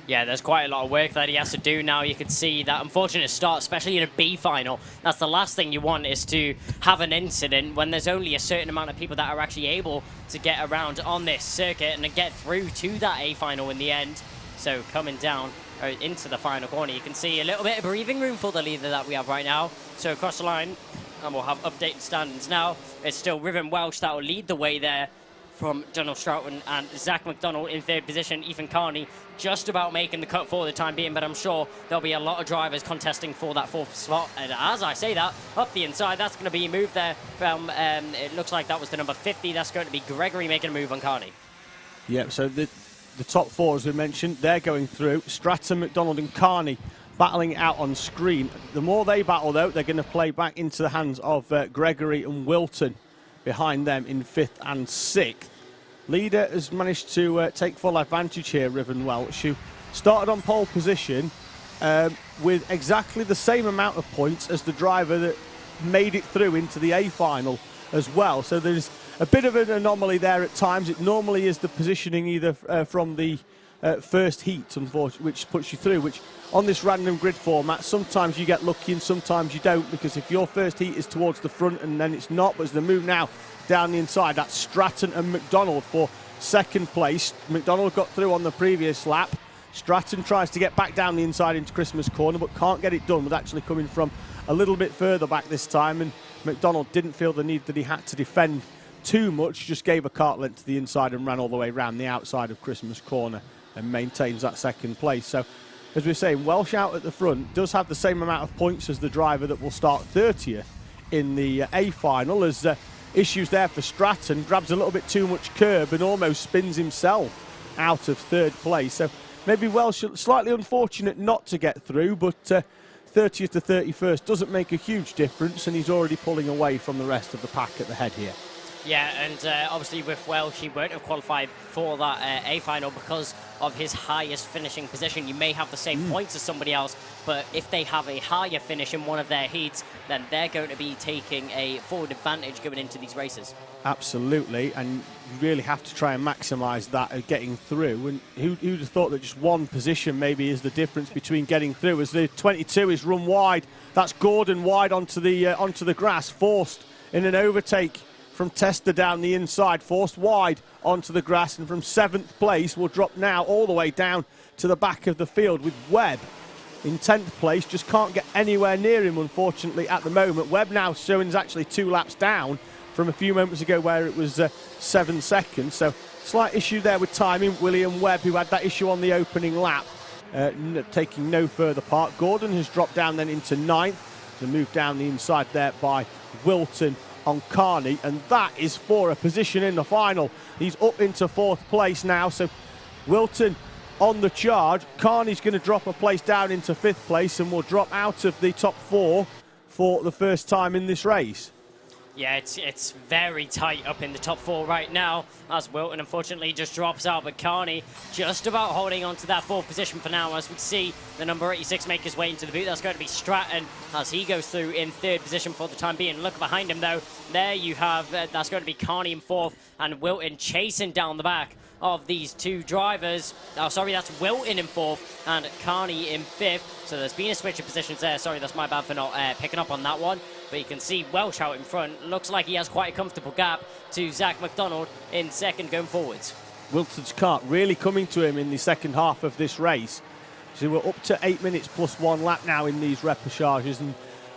Yeah, there's quite a lot of work that he has to do now. You can see that unfortunate start, especially in a B final. That's the last thing you want, is to have an incident when there's only a certain amount of people that are actually able to get around on this circuit and get through to that A final in the end. So coming down into the final corner, you can see a little bit of breathing room for the leader that we have right now. So across the line, and we'll have updated standings now. It's still Riven Welch that will lead the way there from Donald Stratton, and Zach McDonald in 3rd position. Ethan Carney just about making the cut for the time being, but I'm sure there'll be a lot of drivers contesting for that 4th spot. And as I say that, up the inside, that's going to be a move there from, it looks like that was the number 50. That's going to be Gregory making a move on Carney. Yeah, so the top 4, as we mentioned, they're going through. Stratton, McDonald and Carney battling it out on screen. The more they battle, though, they're going to play back into the hands of Gregory and Whilton behind them in 5th and 6th. Leader has managed to take full advantage here, Riven Welch, who started on pole position with exactly the same amount of points as the driver that made it through into the A final as well. So there's a bit of an anomaly there at times. It normally is the positioning either from the first heat, unfortunately, which puts you through, which on this random grid format, sometimes you get lucky and sometimes you don't, because if your first heat is towards the front and then it's not, but as the move now down the inside, that's Stratton and McDonald for 2nd place. McDonald got through on the previous lap. Stratton tries to get back down the inside into Christmas Corner, but can't get it done, with actually coming from a little bit further back this time, and McDonald didn't feel the need that he had to defend too much, just gave a kart length to the inside and ran all the way around the outside of Christmas Corner and maintains that 2nd place. So, as we're saying, Welsh out at the front does have the same amount of points as the driver that will start 30th in the A final, as issues there for Stratton, grabs a little bit too much curb and almost spins himself out of 3rd place. So maybe Welsh slightly unfortunate not to get through, but 30th to 31st doesn't make a huge difference, and he's already pulling away from the rest of the pack at the head here. Yeah, and obviously with Welsh, he won't have qualified for that A final because of his highest finishing position. You may have the same points as somebody else, but if they have a higher finish in one of their heats, then they're going to be taking a forward advantage going into these races. Absolutely, and you really have to try and maximise that of getting through. And who'd have thought that just one position maybe is the difference between getting through? As the 22 is run wide, that's Gordon wide onto the grass, forced in an overtake from Tester down the inside, forced wide onto the grass, and from 7th place will drop now all the way down to the back of the field with Webb in 10th place. Just can't get anywhere near him, unfortunately, at the moment. Webb now showing is actually 2 laps down from a few moments ago where it was 7 seconds. So slight issue there with timing. William Webb, who had that issue on the opening lap, taking no further part. Gordon has dropped down then into 9th to move down the inside there by Whilton on Carney, and that is for a position in the final. He's up into 4th place now, so Whilton on the charge. Carney's going to drop a place down into 5th place and will drop out of the top 4 for the first time in this race. Yeah, it's very tight up in the top 4 right now, as Whilton unfortunately just drops out, but Carney just about holding on to that 4th position for now. As we see the number 86 make his way into the boot, that's going to be Stratton as he goes through in 3rd position for the time being. Look behind him though, there you have, that's going to be Carney in 4th, and Whilton chasing down the back of these 2 drivers. Oh, sorry, that's Whilton in 4th and Carney in 5th. So there's been a switch of positions there. Sorry, that's my bad for not picking up on that one. But you can see Welsh out in front. Looks like he has quite a comfortable gap to Zach McDonald in 2nd going forwards. Wilton's Kart really coming to him in the second half of this race. So we're up to 8 minutes plus 1 lap now in these repostages, and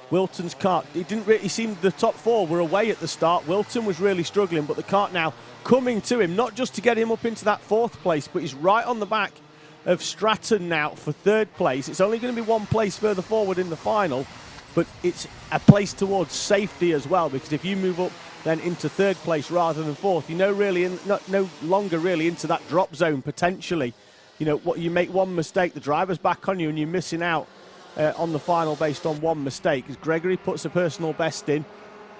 Wilton's Kart, it didn't really seem the top 4 were away at the start. Wilton was really struggling, but the Kart now coming to him, not just to get him up into that 4th place, but he's right on the back of Stratton now for 3rd place. It's only going to be 1 place further forward in the final, but it's a place towards safety as well, because if you move up then into 3rd place rather than 4th, you know, really no longer really into that drop zone potentially. You know, what you make one mistake, the driver's back on you and you're missing out on the final based on one mistake, as Gregory puts a personal best in.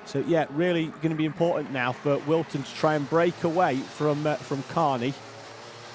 So yeah, really going to be important now for Whilton to try and break away from Carney.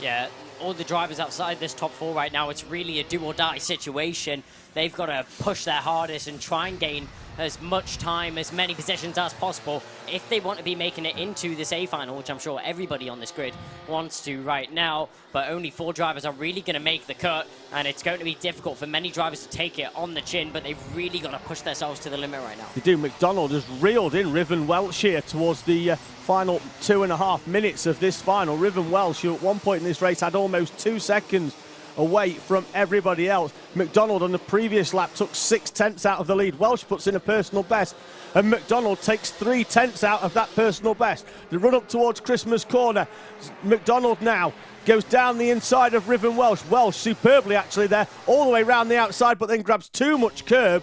Yeah, all the drivers outside this top 4 right now, it's really a do or die situation. They've got to push their hardest and try and gain as much time, as many positions as possible if they want to be making it into this A final, which I'm sure everybody on this grid wants to right now. But only 4 drivers are really going to make the cut, and it's going to be difficult for many drivers to take it on the chin, but they've really got to push themselves to the limit right now. They do. McDonald has reeled in Riven Welsh here towards the final 2.5 minutes of this final. Riven Welsh, who at one point in this race had almost 2 seconds away from everybody else. McDonald on the previous lap took 6 tenths out of the lead. Welsh puts in a personal best, and McDonald takes 3 tenths out of that personal best. The run up towards Christmas corner. McDonald now goes down the inside of Riven Welsh. Welsh superbly actually there, all the way around the outside, but then grabs too much curb,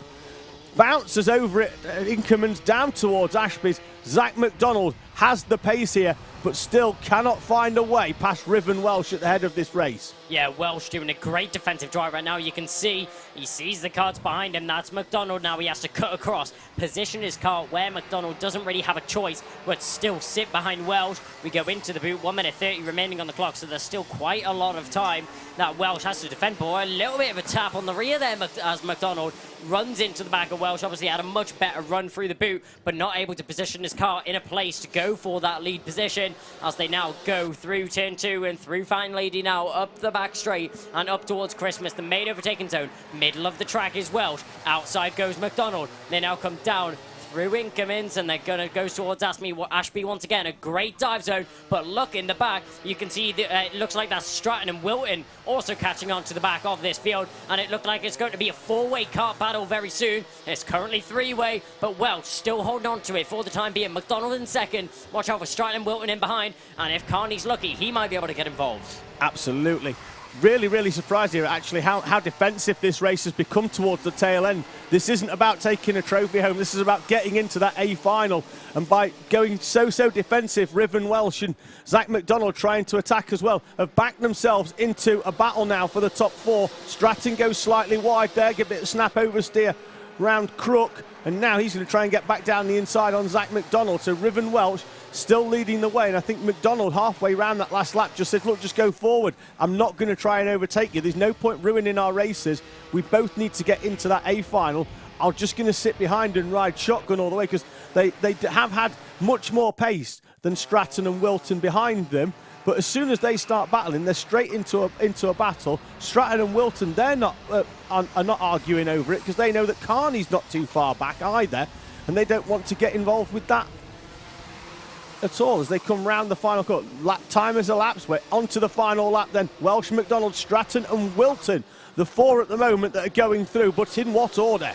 bounces over it, Inkerman's down towards Ashby's. Zach McDonald has the pace here, but still cannot find a way past Riven Welsh at the head of this race. Yeah, Welsh doing a great defensive drive right now. You can see he sees the carts behind him. That's McDonald now. He has to cut across, position his car where McDonald doesn't really have a choice, but still sit behind Welsh. We go into the boot, 1 minute 30 remaining on the clock, so there's still quite a lot of time that Welsh has to defend. But a little bit of a tap on the rear there as McDonald runs into the back of Welsh. Obviously had a much better run through the boot, but not able to position his car in a place to go for that lead position as they now go through turn 2 and through Fine Lady now up the back straight and up towards Christmas. The main overtaking zone, middle of the track is Welsh. Outside goes McDonald. They now come down through Inkermans, and they're going to go towards Ashby once again. A great dive zone, but look in the back. You can see it looks like that's Stratton and Whilton also catching on to the back of this field, and it looked like it's going to be a 4-way kart battle very soon. It's currently 3-way, but Welsh still holding on to it for the time being. McDonald in 2nd. Watch out for Stratton and Whilton in behind, and if Carney's lucky, he might be able to get involved. Absolutely. really, really surprised here actually how defensive this race has become towards the tail end. This isn't about taking a trophy home, this is about getting into that A final, and by going so defensive, Riven Welsh and Zach McDonald trying to attack as well have backed themselves into a battle now for the top 4. Stratton goes slightly wide there, get a bit of snap oversteer round Crook, and now he's going to try and get back down the inside on Zach McDonald. So Riven Welsh still leading the way, and I think McDonald halfway round that last lap just said, look, just go forward. I'm not going to try and overtake you. There's no point ruining our races. We both need to get into that A final. I'm just going to sit behind and ride shotgun all the way, because they have had much more pace than Stratton and Whilton behind them. But as soon as they start battling, they're straight into a battle. Stratton and Whilton, they're not are not arguing over it, because they know that Carney's not too far back either, and they don't want to get involved with that at all as they come round the final cut. Lap time has elapsed. We're onto the final lap then. Welsh, McDonald, Stratton and Whilton, the 4 at the moment that are going through, but in what order?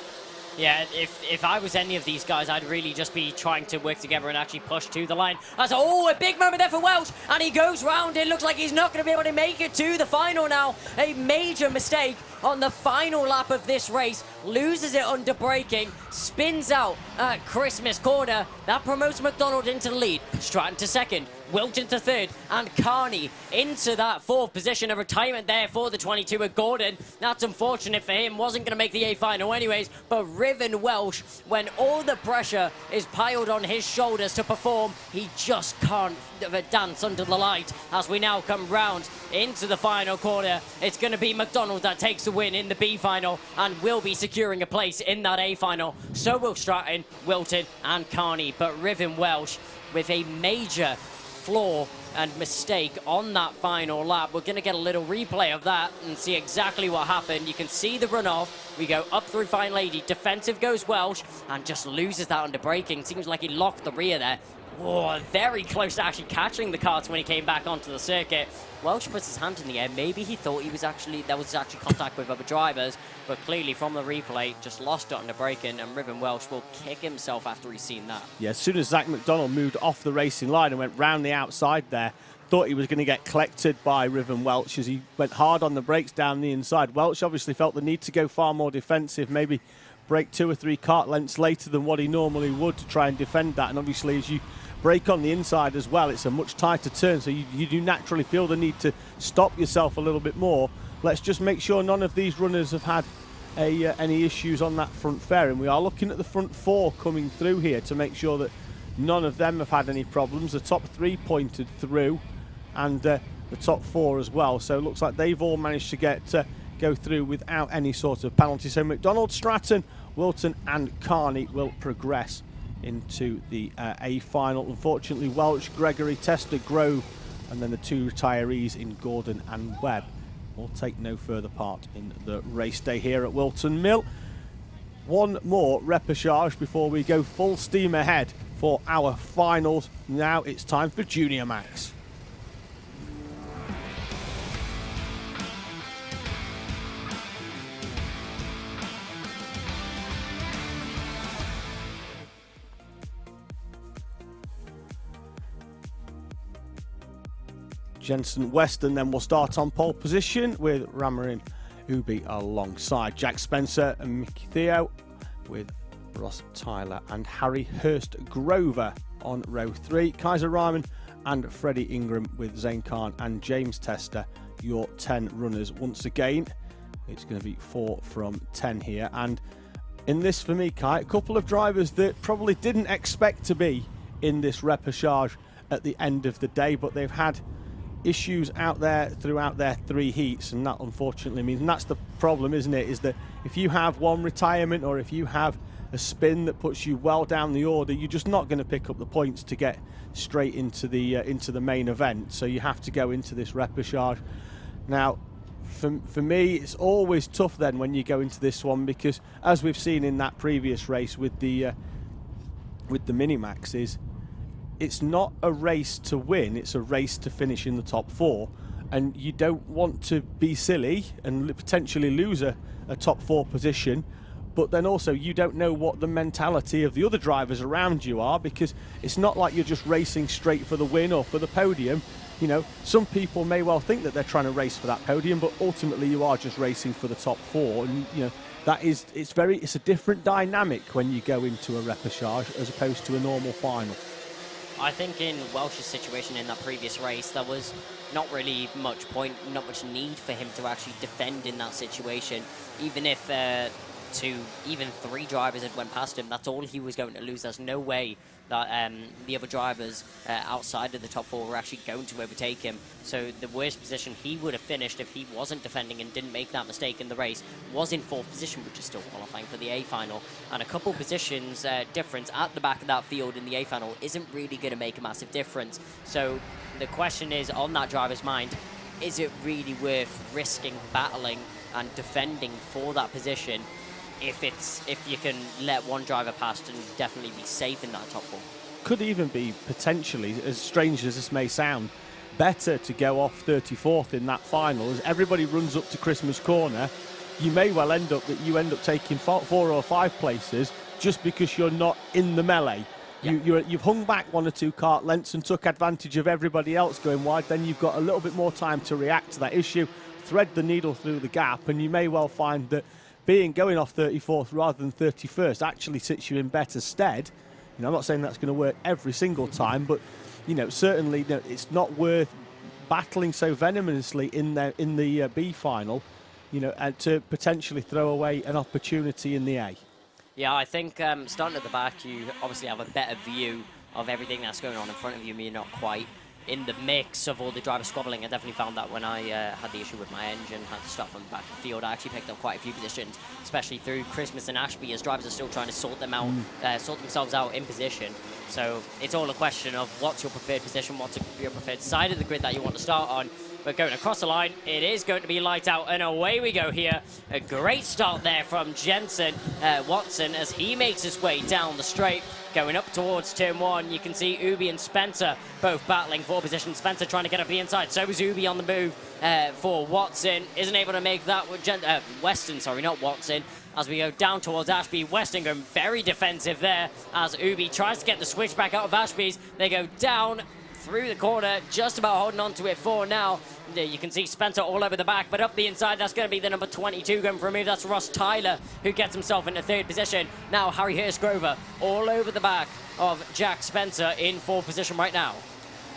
Yeah, if I was any of these guys, I'd really just be trying to work together and actually push to the line. Oh, a big moment there for Welsh, and he goes round. It looks like he's not going to be able to make it to the final now. A major mistake on the final lap of this race. Loses it under braking, spins out at Christmas corner. That promotes McDonald into the lead. Stratton to second, Whilton to third, and Carney into that 4th position. A retirement there for the 22 at Gordon. That's unfortunate for him. Wasn't going to make the A final anyways. But Riven Welsh, when all the pressure is piled on his shoulders to perform, he just can't dance under the light. As we now come round into the final corner, it's going to be McDonald that takes the win in the B final and will be securing a place in that A final. So will Stratton, Whilton and Carney. But Riven Welsh with a major flaw and mistake on that final lap. We're going to get a little replay of that and see exactly what happened. You can see the runoff. We go up through Fine Lady. Defensive goes Welsh and just loses that under braking. Seems like he locked the rear there. Whoa, very close to actually catching the karts when he came back onto the circuit. Welsh puts his hand in the air. Maybe he thought there was actually contact with other drivers, but clearly from the replay, just lost it under braking, and Riven Welsh will kick himself after he's seen that. Yeah, as soon as Zach McDonald moved off the racing line and went round the outside there, thought he was going to get collected by Riven Welsh as he went hard on the brakes down the inside. Welsh obviously felt the need to go far more defensive, maybe brake 2 or 3 kart lengths later than what he normally would to try and defend that. And obviously as you brake on the inside as well, it's a much tighter turn, so you do naturally feel the need to stop yourself a little bit more. Let's just make sure none of these runners have had any issues on that front fairing. We are looking at the front 4 coming through here to make sure that none of them have had any problems. The top 3 pointed through, and the top 4 as well, so it looks like they've all managed to go through without any sort of penalty. So McDonald, Stratton, Whilton and Carney will progress into the A final. Unfortunately, Welsh, Gregory, Tester, Grove and then the 2 retirees in Gordon and Webb will take no further part in the race day here at Whilton Mill. One more repechage before we go full steam ahead for our finals. Now it's time for Junior Max. Jensen Weston then will start on pole position with Ramarin Ubi alongside Jack Spencer and Mickey Theo, with Ross Tyler and Harry Hurst Grover on row 3. Kaiser Ryman and Freddie Ingram with Zane Khan and James Tester, your 10 runners. Once again, it's going to be 4 from 10 here. And in this, for me, Kai, a couple of drivers that probably didn't expect to be in this repechage at the end of the day, but they've had issues out there throughout their 3 heats, and that unfortunately means, and that's the problem, isn't it, is that if you have one retirement or if you have a spin that puts you well down the order, you're just not going to pick up the points to get straight into the main event. So you have to go into this repechage. Now for me, it's always tough then when you go into this one, because as we've seen in that previous race with the Minimax, it's not a race to win, it's a race to finish in the top 4, and you don't want to be silly and potentially lose a top 4 position but then also you don't know what the mentality of the other drivers around you are, because it's not like you're just racing straight for the win or for the podium. You know, some people may well think that they're trying to race for that podium, but ultimately you are just racing for the top 4, and you know it's a different dynamic when you go into a repechage as opposed to a normal final. I think in Welsh's situation in that previous race, there was not really much point, not much need for him to actually defend in that situation. Even if even 3 drivers had went past him, that's all he was going to lose. There's no way that the other drivers outside of the top 4 were actually going to overtake him. So the worst position he would have finished if he wasn't defending and didn't make that mistake in the race was in 4th position, which is still qualifying for the A final. And a couple positions difference at the back of that field in the A final isn't really going to make a massive difference. So the question is on that driver's mind, is it really worth risking battling and defending for that position if you can let one driver past and definitely be safe in that top 4? Could even be potentially, as strange as this may sound, better to go off 34th in that final. As everybody runs up to Christmas corner, you may well end up taking 4 or 5 places just because you're not in the melee. Yeah. You've hung back 1 or 2 kart lengths and took advantage of everybody else going wide. Then you've got a little bit more time to react to that issue, thread the needle through the gap, and you may well find that going off 34th rather than 31st actually sits you in better stead. You know, I'm not saying that's going to work every single time, but you know, certainly it's not worth battling so venomously in the B final, you know, and to potentially throw away an opportunity in the A. Yeah, I think starting at the back, you obviously have a better view of everything that's going on in front of you. You're not quite in the mix of all the drivers squabbling. I definitely found that when I had the issue with my engine, had to start from the back of the field. I actually picked up quite a few positions, especially through Christmas and Ashby, as drivers are still trying to sort themselves out in position. So it's all a question of what's your preferred position, what's your preferred side of the grid that you want to start on. But going across the line, it is going to be light out, and away we go here. A great start there from Jensen Watson as he makes his way down the straight. Going up towards turn 1, you can see Ubi and Spencer both battling for position. Spencer trying to get up the inside, so is Ubi on the move for Watson. Isn't able to make that with Weston, sorry, not Watson. As we go down towards Ashby, Weston going very defensive there as Ubi tries to get the switch back out of Ashby's. They go down through the corner, just about holding on to it for now. You can see Spencer all over the back, but up the inside, that's going to be the number 22 going for a move. That's Ross Tyler, who gets himself into 3rd position. Now Harry Hurstgrover all over the back of Jack Spencer in 4th position right now.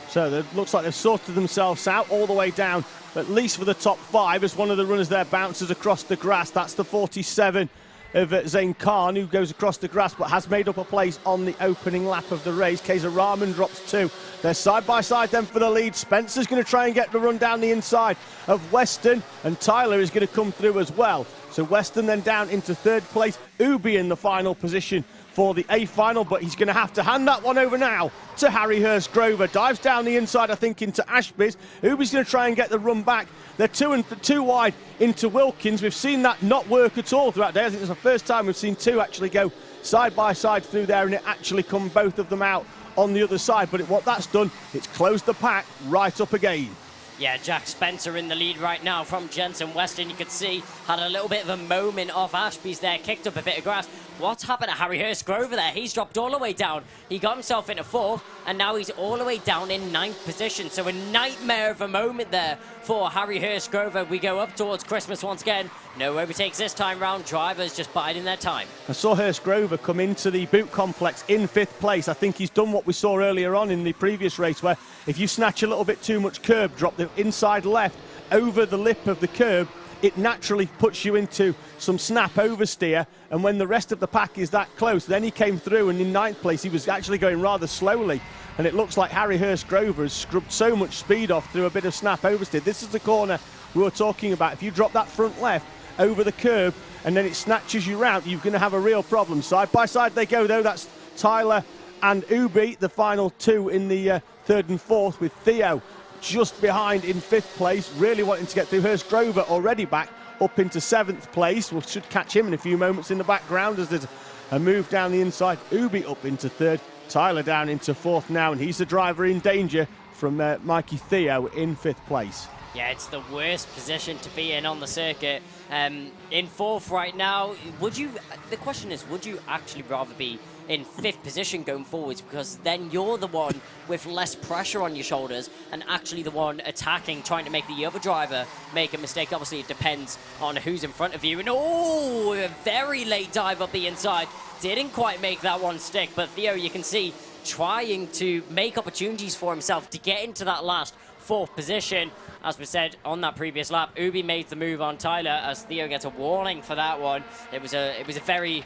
So it looks like they've sorted themselves out all the way down, at least for the top 5, as one of the runners there bounces across the grass. That's the 47 of Zain Khan, who goes across the grass but has made up a place on the opening lap of the race. Kaiser Rahman drops 2. They're side by side then for the lead. Spencer's going to try and get the run down the inside of Weston, and Tyler is going to come through as well. So Weston then down into 3rd place. Ubi in the final position for the A final, but he's going to have to hand that one over now to Harry Hurstgrover. Dives down the inside, I think, into Ashby's. Ubi's going to try and get the run back. They're too wide into Wilkins. We've seen that not work at all throughout the day. I think it's the first time we've seen 2 actually go side by side through there, and it actually come both of them out on the other side. But what that's done, it's closed the pack right up again. Yeah, Jack Spencer in the lead right now from Jensen Weston. You could see had a little bit of a moment off Ashby's there, kicked up a bit of grass. What's happened to Harry Hurstgrover there? He's dropped all the way down. He got himself into 4th, and now he's all the way down in 9th position. So a nightmare of a moment there for Harry Hurstgrover. We go up towards Christmas once again. No overtakes this time round. Drivers just biding their time. I saw Hurstgrover come into the boot complex in 5th place. I think he's done what we saw earlier on in the previous race, where if you snatch a little bit too much curb, drop the inside left over the lip of the curb, it naturally puts you into some snap oversteer, and when the rest of the pack is that close, then he came through, and in 9th place he was actually going rather slowly, and it looks like Harry Hurstgrover has scrubbed so much speed off through a bit of snap oversteer. This is the corner we were talking about. If you drop that front left over the curb and then it snatches you round, you're going to have a real problem. Side by side they go though. That's Tyler and Ubi, the final 2 in the 3rd and 4th, with Theo just behind in 5th place, really wanting to get through. Hurstgrover already back up into 7th place. We should catch him in a few moments in the background as there's a move down the inside. Ubi up into 3rd, Tyler down into 4th now, and he's the driver in danger from Mikey Theo in 5th place. Yeah, it's the worst position to be in on the circuit. In fourth right now, the question is, would you actually rather be in fifth position going forwards, because then you're the one with less pressure on your shoulders and actually the one attacking, trying to make the other driver make a mistake. Obviously, it depends on who's in front of you. And oh, a very late dive up the inside. Didn't quite make that one stick, but Theo, you can see, trying to make opportunities for himself to get into that last fourth position. As we said on that previous lap, Ubi made the move on Tyler as Theo gets a warning for that one. It was a very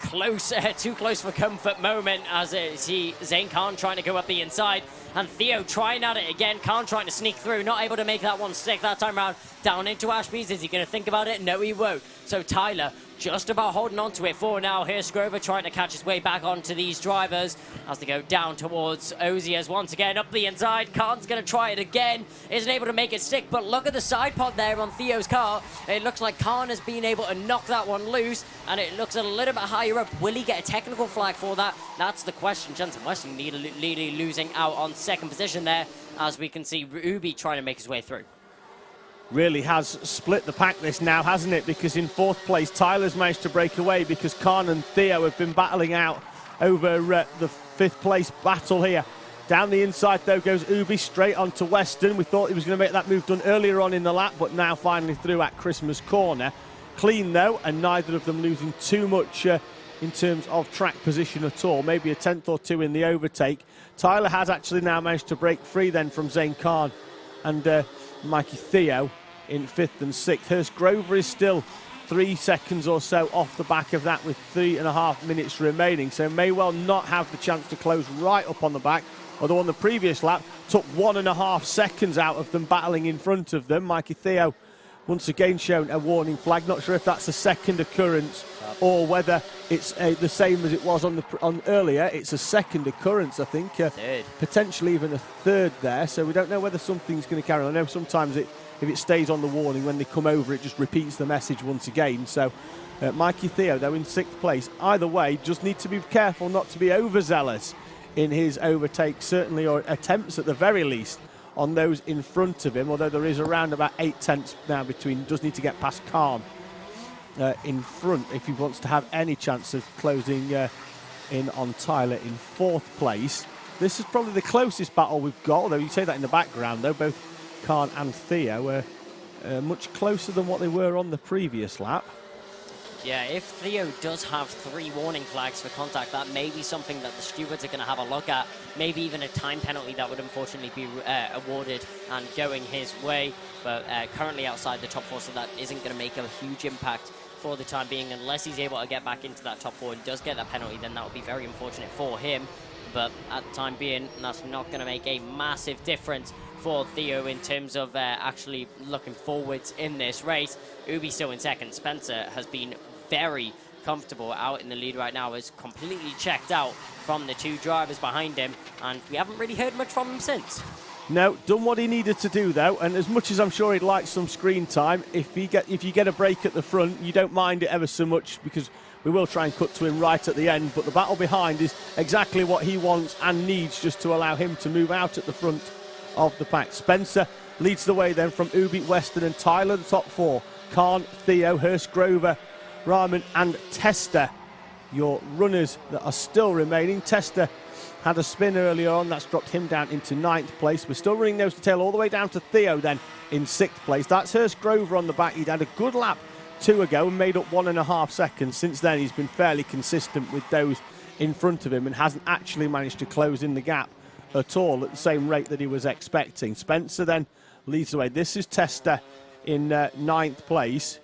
close, too close for comfort moment as see Zane Khan trying to go up the inside and Theo trying at it again. Khan trying to sneak through, not able to make that one stick that time around. Down into Ashby's. Is he going to think about it? No, he won't. So Tyler just about holding on to it for now. Here's Grover trying to catch his way back onto these drivers as they go down towards Ozias once again up the inside. Khan's going to try it again. Isn't able to make it stick, but look at the side pod there on Theo's car. It looks like Khan has been able to knock that one loose, and it looks a little bit higher up. Will he get a technical flag for that? That's the question. Jensen Weston nearly losing out on second position there, as we can see Ubi trying to make his way through. Really has split the pack this now, hasn't it? Because in fourth place, Tyler's managed to break away because Khan and Theo have been battling out over the fifth place battle here. Down the inside, though, goes Ubi straight onto Weston. We thought he was going to make that move done earlier on in the lap, but now finally through at Christmas Corner. Clean, though, and neither of them losing too much in terms of track position at all. Maybe a tenth or two in the overtake. Tyler has actually now managed to break free then from Zane Khan and Mikey Theo in fifth and sixth. Hurst Grover is still 3 seconds or so off the back of that with 3.5 minutes remaining, so may well not have the chance to close right up on the back, although on the previous lap took 1.5 seconds out of them battling in front of them. Mikey Theo once again shown a warning flag. Not sure if that's a second occurrence or whether it's the same as it was on earlier. It's a second occurrence, I think. Potentially even a third there, so we don't know whether something's going to carry on. I know sometimes if it stays on the warning, when they come over, it just repeats the message once again. So Mikey Theo, though, in sixth place. Either way, just need to be careful not to be overzealous in his overtakes, certainly, or attempts at the very least, on those in front of him, although there is around about 8 tenths now between. Does need to get past Khan in front if he wants to have any chance of closing in on Tyler in fourth place. This is probably the closest battle we've got, although you say that in the background, though, both Khan and Theo were much closer than what they were on the previous lap. Yeah, if Theo does have 3 warning flags for contact, that may be something that the stewards are going to have a look at. Maybe even a time penalty that would unfortunately be awarded and going his way. But currently outside the top 4, so that isn't going to make a huge impact for the time being. Unless he's able to get back into that top 4 and does get that penalty, then that would be very unfortunate for him. But at the time being, that's not going to make a massive difference for Theo in terms of actually looking forwards in this race. Ubi still in second. Spencer has been very comfortable out in the lead right now, is completely checked out from the 2 drivers behind him, and we haven't really heard much from him since. No, done what he needed to do, though, and as much as I'm sure he'd like some screen time, if you get a break at the front, you don't mind it ever so much, because we will try and cut to him right at the end, but the battle behind is exactly what he wants and needs, just to allow him to move out at the front of the pack. Spencer leads the way then from Ubi, Weston and Tyler, the top 4. Khan, Theo, Hurst Grover, Rahman and Tester, your runners that are still remaining. Tester had a spin earlier on, that's dropped him down into 9th place. We're still running nose to tail all the way down to Theo then in 6th place. That's Hurst Grover on the back. He'd had a good lap 2 ago and made up 1.5 seconds. Since then he's been fairly consistent with those in front of him and hasn't actually managed to close in the gap at all at the same rate that he was expecting. Spencer then leads the way. This is Tester in 9th place.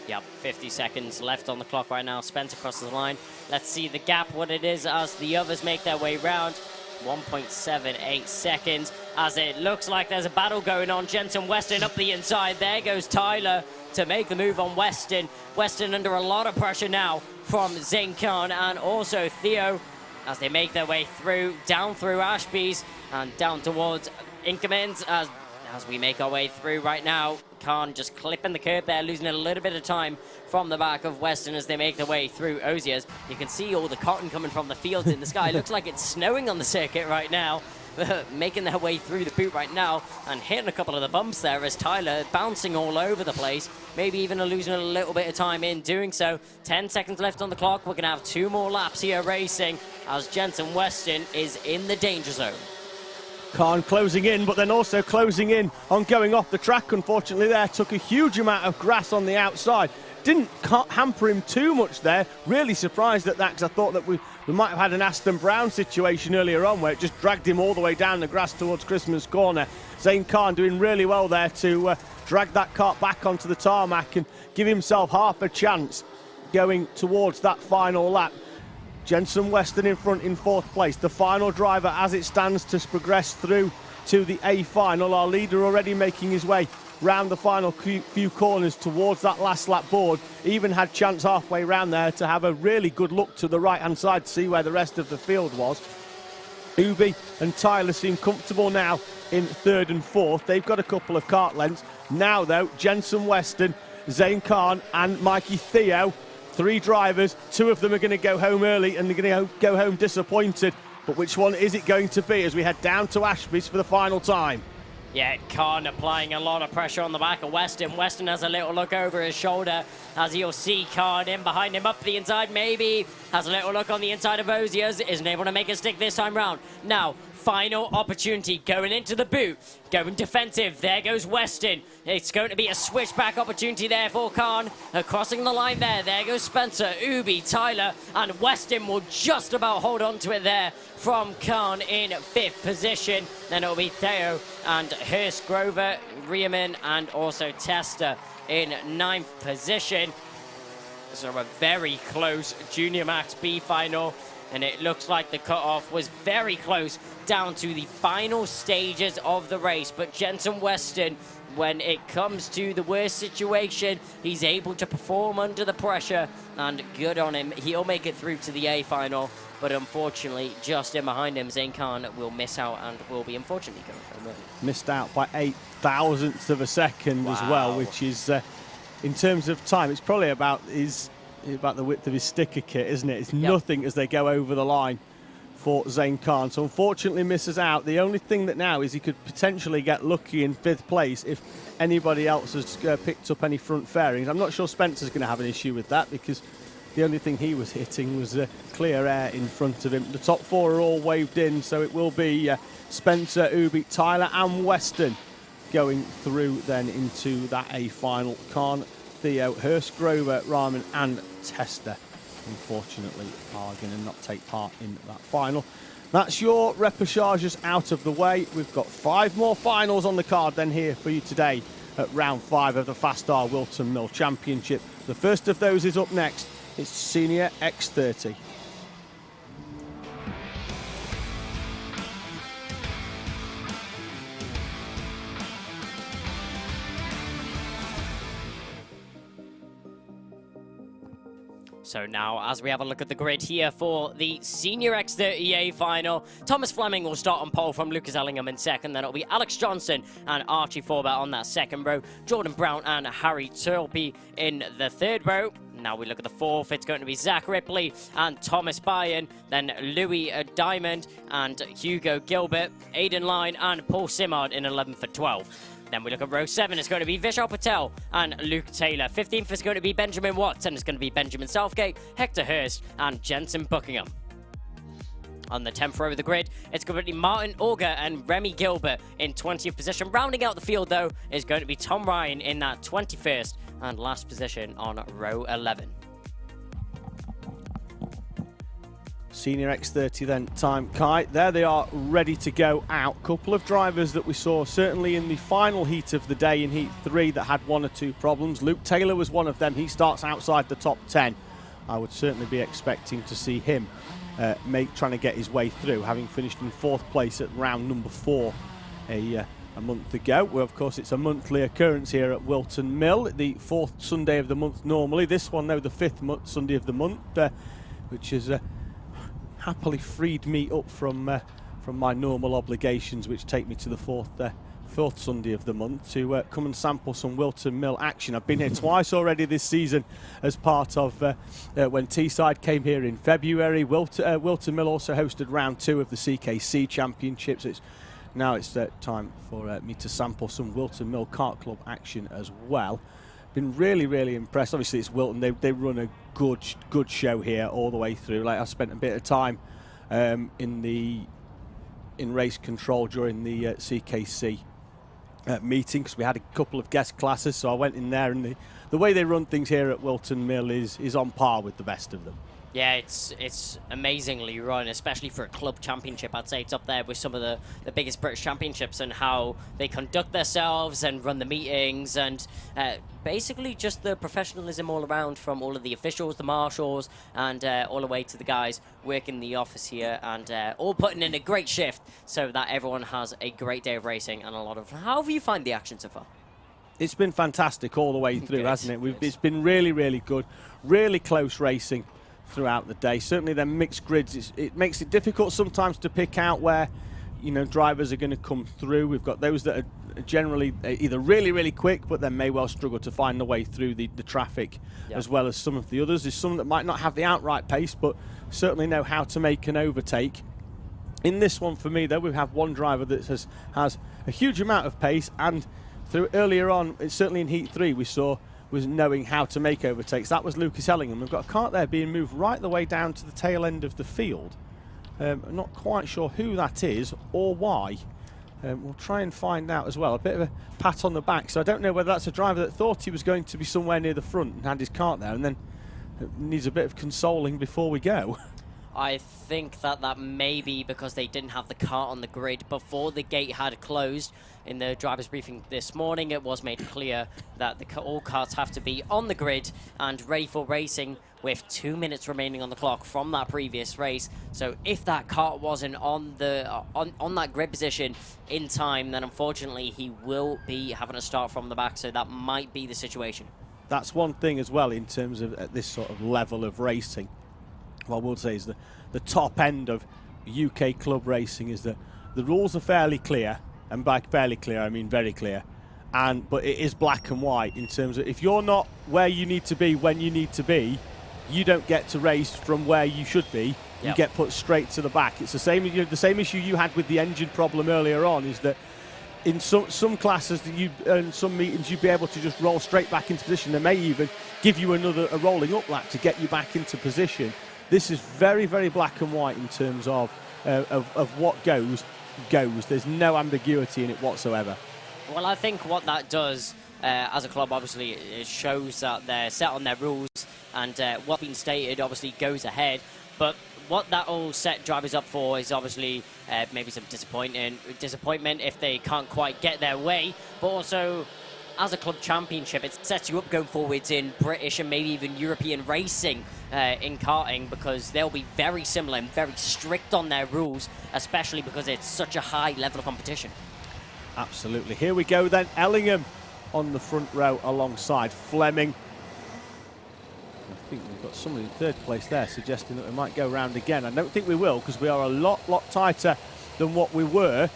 Yep, 50 seconds left on the clock right now. Spencer crosses the line. Let's see the gap, what it is as the others make their way round. 1.78 seconds as it looks like there's a battle going on. Jensen Weston up the inside. There goes Tyler to make the move on Weston. Weston under a lot of pressure now from Zane Khan and also Theo as they make their way through, down through Ashby's and down towards Inkermans as we make our way through right now. Khan just clipping the curb there, losing a little bit of time from the back of Weston as they make their way through Ozias. You can see all the cotton coming from the fields in the sky. Looks like it's snowing on the circuit right now. making their way through the boot right now and hitting a couple of the bumps there as Tyler bouncing all over the place, maybe even losing a little bit of time in doing so. 10 seconds left on the clock. We're going to have 2 more laps here racing as Jensen Weston is in the danger zone. Khan closing in, but then also closing in on going off the track. Unfortunately there, took a huge amount of grass on the outside. Didn't hamper him too much there. Really surprised at that, because I thought that we might have had an Aston Brown situation earlier on where it just dragged him all the way down the grass towards Christmas Corner. Zane Khan doing really well there to drag that kart back onto the tarmac and give himself half a chance going towards that final lap. Jensen Weston in front in 4th place. The final driver as it stands to progress through to the A final. Our leader already making his way round the final few corners towards that last lap board. Even had chance halfway round there to have a really good look to the right hand side to see where the rest of the field was. Ubi and Tyler seem comfortable now in 3rd and 4th. They've got a couple of kart lengths. Now though, Jensen Weston, Zane Khan and Mikey Theo, 3 drivers. 2 of them are going to go home early and they're going to go home disappointed. But which one is it going to be as we head down to Ashby's for the final time? Yeah, Khan applying a lot of pressure on the back of Weston. Weston has a little look over his shoulder as you'll see Khan in behind him up the inside. Maybe has a little look on the inside of Ozier's. Isn't able to make a stick this time round. Now, final opportunity going into the boot. Going defensive. There goes Weston. It's going to be a switchback opportunity there for Khan. Crossing the line there. There goes Spencer, Ubi, Tyler, and Weston will just about hold on to it there from Khan in 5th position. Then it'll be Theo and Hurst, Grover, Riemann, and also Tester in 9th position. So a very close Junior Max B final. And it looks like the cutoff was very close down to the final stages of the race. But Jensen Weston, when it comes to the worst situation, he's able to perform under the pressure, and good on him. He'll make it through to the A final, but unfortunately, just in behind him, Zane Khan will miss out and will be unfortunately going home early. Missed out by 0.08 of a second as well, which is, in terms of time, it's probably about the width of his sticker kit, isn't it? It's nothing as they go over the line for Zane Khan. So unfortunately misses out. The only thing that now is he could potentially get lucky in 5th place if anybody else has picked up any front fairings. I'm not sure Spencer's going to have an issue with that because the only thing he was hitting was clear air in front of him. The top 4 are all waved in, so it will be Spencer, Ubi, Tyler and Weston going through then into that A final. Khan, Theo, Hurst, Grover, Rahman and Tester, unfortunately, are going to not take part in that final. That's your repêchages out of the way. We've got 5 more finals on the card then here for you today at round 5 of the FastR Whilton Mill Championship. The first of those is up next. It's Senior X30. So now, as we have a look at the grid here for the Senior X30A final, Thomas Fleming will start on pole from Lucas Ellingham in 2nd. Then it'll be Alex Johnson and Archie Forbert on that 2nd row. Jordan Brown and Harry Turpey in the 3rd row. Now we look at the 4th, it's going to be Zach Ripley and Thomas Byron, then Louis Diamond and Hugo Gilbert, Aidan Line and Paul Simard in 11th for 12. Then we look at row 7, it's going to be Vishal Patel and Luke Taylor. 15th is going to be Benjamin Watts, and it's going to be Benjamin Southgate, Hector Hurst and Jensen Buckingham. On the 10th row of the grid, it's going to be Martin Auger and Remy Gilbert in 20th position. Rounding out the field, though, is going to be Tom Ryan in that 21st and last position on row 11. Senior X30 then, time Kai. There they are, ready to go out. Couple of drivers that we saw certainly in the final heat of the day in Heat 3 that had 1 or 2 problems. Luke Taylor was one of them. He starts outside the top 10. I would certainly be expecting to see him trying to get his way through, having finished in 4th place at round number 4 a month ago. Well, of course, it's a monthly occurrence here at Whilton Mill, the 4th Sunday of the month normally. This one, though, the 5th Sunday of the month, which is happily freed me up from my normal obligations, which take me to the 4th 4th Sunday of the month, to come and sample some Whilton Mill action. I've been here twice already this season as part of when Teesside came here in February. Whilton Mill also hosted round 2 of the CKC Championships. Now it's time for me to sample some Whilton Mill Kart Club action as well. Been really impressed. Obviously it's Whilton, they run a good show here all the way through. Like, I spent a bit of time in race control during the CKC meeting, because we had a couple of guest classes, so I went in there, and the way they run things here at Whilton Mill is on par with the best of them. Yeah, it's amazingly run, especially for a club championship. I'd say it's up there with some of the biggest British championships, and how they conduct themselves and run the meetings, and basically just the professionalism all around, from all of the officials, the marshals, and all the way to the guys working the office here, and all putting in a great shift so that everyone has a great day of racing and a lot of... How have you found the action so far? It's been fantastic all the way through, hasn't it? It's been really good, really close racing throughout the day. Certainly the mixed grids, it makes it difficult sometimes to pick out where, you know, drivers are going to come through. We've got those that are generally either really quick, but then may well struggle to find the way through the traffic, as well as some of the others. There's some that might not have the outright pace, but certainly know how to make an overtake. In this one, for me though, we have one driver that has a huge amount of pace, and through earlier on, certainly in Heat 3, we saw was knowing how to make overtakes. That was Lucas Ellingham. We've got a kart there being moved right the way down to the tail end of the field. I'm not quite sure who that is or why. We'll try and find out as well. A bit of a pat on the back. So I don't know whether that's a driver that thought he was going to be somewhere near the front and had his kart there, and then needs a bit of consoling before we go. I think that may be because they didn't have the kart on the grid before the gate had closed. In the driver's briefing this morning, it was made clear that all karts have to be on the grid and ready for racing, with 2 minutes remaining on the clock from that previous race. So if that kart wasn't on that grid position in time, then unfortunately he will be having to start from the back. So that might be the situation. That's one thing as well in terms of at this sort of level of racing. What I would say is the top end of UK club racing is that the rules are fairly clear, and by fairly clear I mean very clear, but it is black and white in terms of if you're not where you need to be when you need to be, you don't get to race from where you should be. You get put straight to the back. It's the same issue you had with the engine problem earlier on, is that in some classes and some meetings you'd be able to just roll straight back into position. They may even give you a rolling up lap to get you back into position. This is very black and white in terms of what goes. There's no ambiguity in it whatsoever. Well, I think what that does as a club, obviously, it shows that they're set on their rules, and what's been stated obviously goes ahead. But what that all set drivers up for is obviously maybe some disappointment if they can't quite get their way, but also as a club championship, it sets you up going forwards in British and maybe even European racing in karting, because they'll be very similar and very strict on their rules, especially because it's such a high level of competition. Absolutely. Here we go then. Ellingham on the front row alongside Fleming. I think we've got someone in 3rd place there suggesting that we might go round again. I don't think we will, because we are a lot tighter than what we were.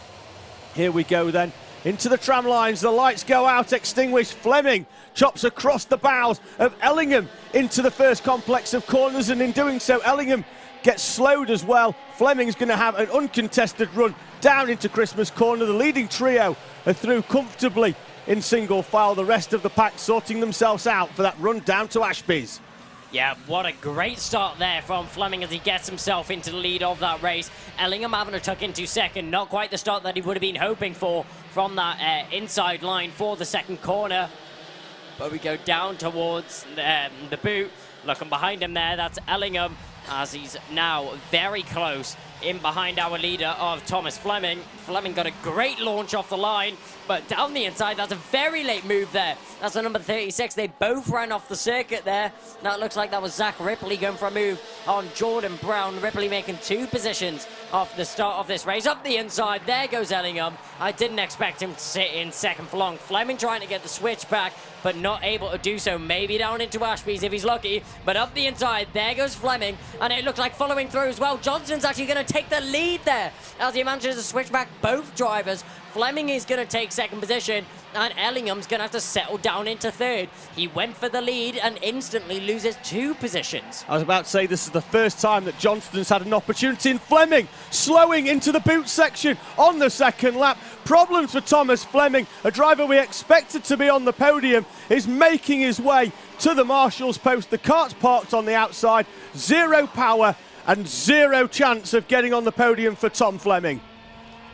Here we go then. Into the tram lines, the lights go out, extinguished. Fleming chops across the bows of Ellingham into the first complex of corners, and in doing so, Ellingham gets slowed as well. Fleming's going to have an uncontested run down into Christmas Corner. The leading trio are through comfortably in single file. The rest of the pack sorting themselves out for that run down to Ashby's. Yeah, what a great start there from Fleming as he gets himself into the lead of that race. Ellingham having to tuck into second. Not quite the start that he would have been hoping for from that inside line for the second corner. But we go down towards the boot. Looking behind him there, that's Ellingham, as he's now very close in behind our leader of Thomas Fleming. Fleming got a great launch off the line, but down the inside, that's a very late move there. That's the number 36. They both ran off the circuit there. Now it looks like that was Zach Ripley going for a move on Jordan Brown. Ripley making 2 positions off the start of this race. Up the inside, there goes Ellingham. I didn't expect him to sit in second for long. Fleming trying to get the switch back, but not able to do so. Maybe down into Ashby's if he's lucky, but up the inside, there goes Fleming, and it looks like following through as well. Johnson's actually going to take the lead there as he manages to switch back both drivers Fleming is going to take second position, and Ellingham's going to have to settle down into third. He went for the lead and instantly loses 2 positions. I was about to say this is the first time that Johnston's had an opportunity, and Fleming slowing into the boot section on the second lap. Problems for Thomas Fleming, a driver we expected to be on the podium, is making his way to the marshal's post. The kart's parked on the outside, 0 power and 0 chance of getting on the podium for Tom Fleming.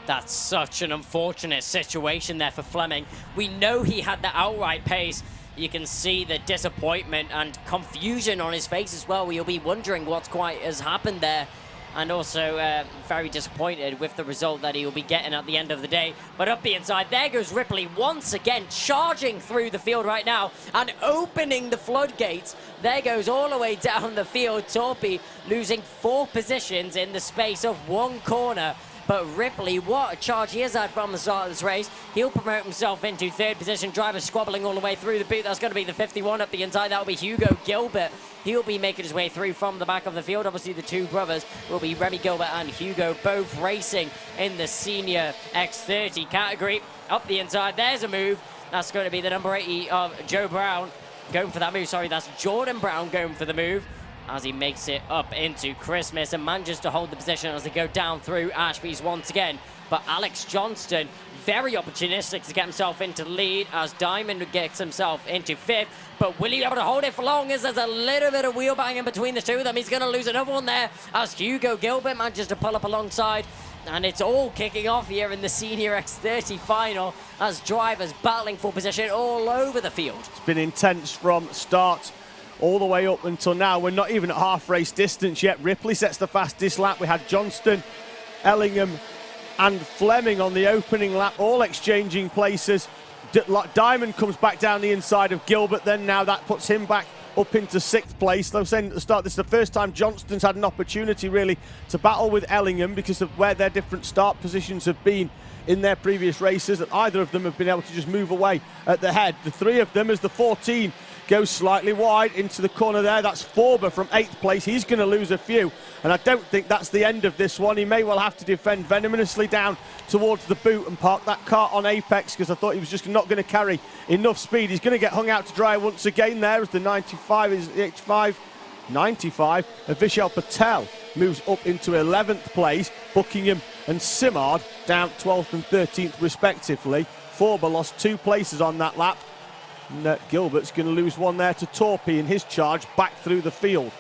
That's such an unfortunate situation there for Fleming. We know he had the outright pace. You can see the disappointment and confusion on his face as well. You'll be wondering what quite has happened there. And also very disappointed with the result that he'll be getting at the end of the day. But up the inside, there goes Ripley once again, charging through the field right now and opening the floodgates. There goes all the way down the field. Torpy losing 4 positions in the space of 1 corner. But Ripley, what a charge he has had from the start of this race. He'll promote himself into 3rd position. Driver squabbling all the way through the boot. That's going to be the 51 up the inside. That'll be Hugo Gilbert. He'll be making his way through from the back of the field. Obviously, the 2 brothers will be Remy Gilbert and Hugo, both racing in the senior X30 category. Up the inside, there's a move. That's going to be the number 80 of Joe Brown going for that move. Sorry, that's Jordan Brown going for the move, as he makes it up into Christmas and manages to hold the position as they go down through Ashby's once again. But Alex Johnston, very opportunistic to get himself into the lead as Diamond gets himself into 5th. But will he be able to hold it for long as there's a little bit of wheel banging between the 2 of them? He's going to lose another one there as Hugo Gilbert manages to pull up alongside. And it's all kicking off here in the Senior X30 final as drivers battling for position all over the field. It's been intense from start all the way up until now. We're not even at half race distance yet. Ripley sets the fastest lap. We had Johnston, Ellingham and Fleming on the opening lap, all exchanging places. Diamond comes back down the inside of Gilbert, then now that puts him back up into 6th place. I was saying at the start, this is the first time Johnston's had an opportunity really to battle with Ellingham because of where their different start positions have been in their previous races, that either of them have been able to just move away at the head. The 3 of them, as the 14 goes slightly wide into the corner there. That's Forber from 8th place. He's going to lose a few, and I don't think that's the end of this one. He may well have to defend venomously down towards the boot and park that kart on apex, because I thought he was just not going to carry enough speed. He's going to get hung out to dry once again there as the 95 is H5 95. And Vishal Patel moves up into 11th place. Buckingham and Simard down 12th and 13th respectively. Forber lost 2 places on that lap. And Gilbert's going to lose 1 there to Torpy in his charge back through the field.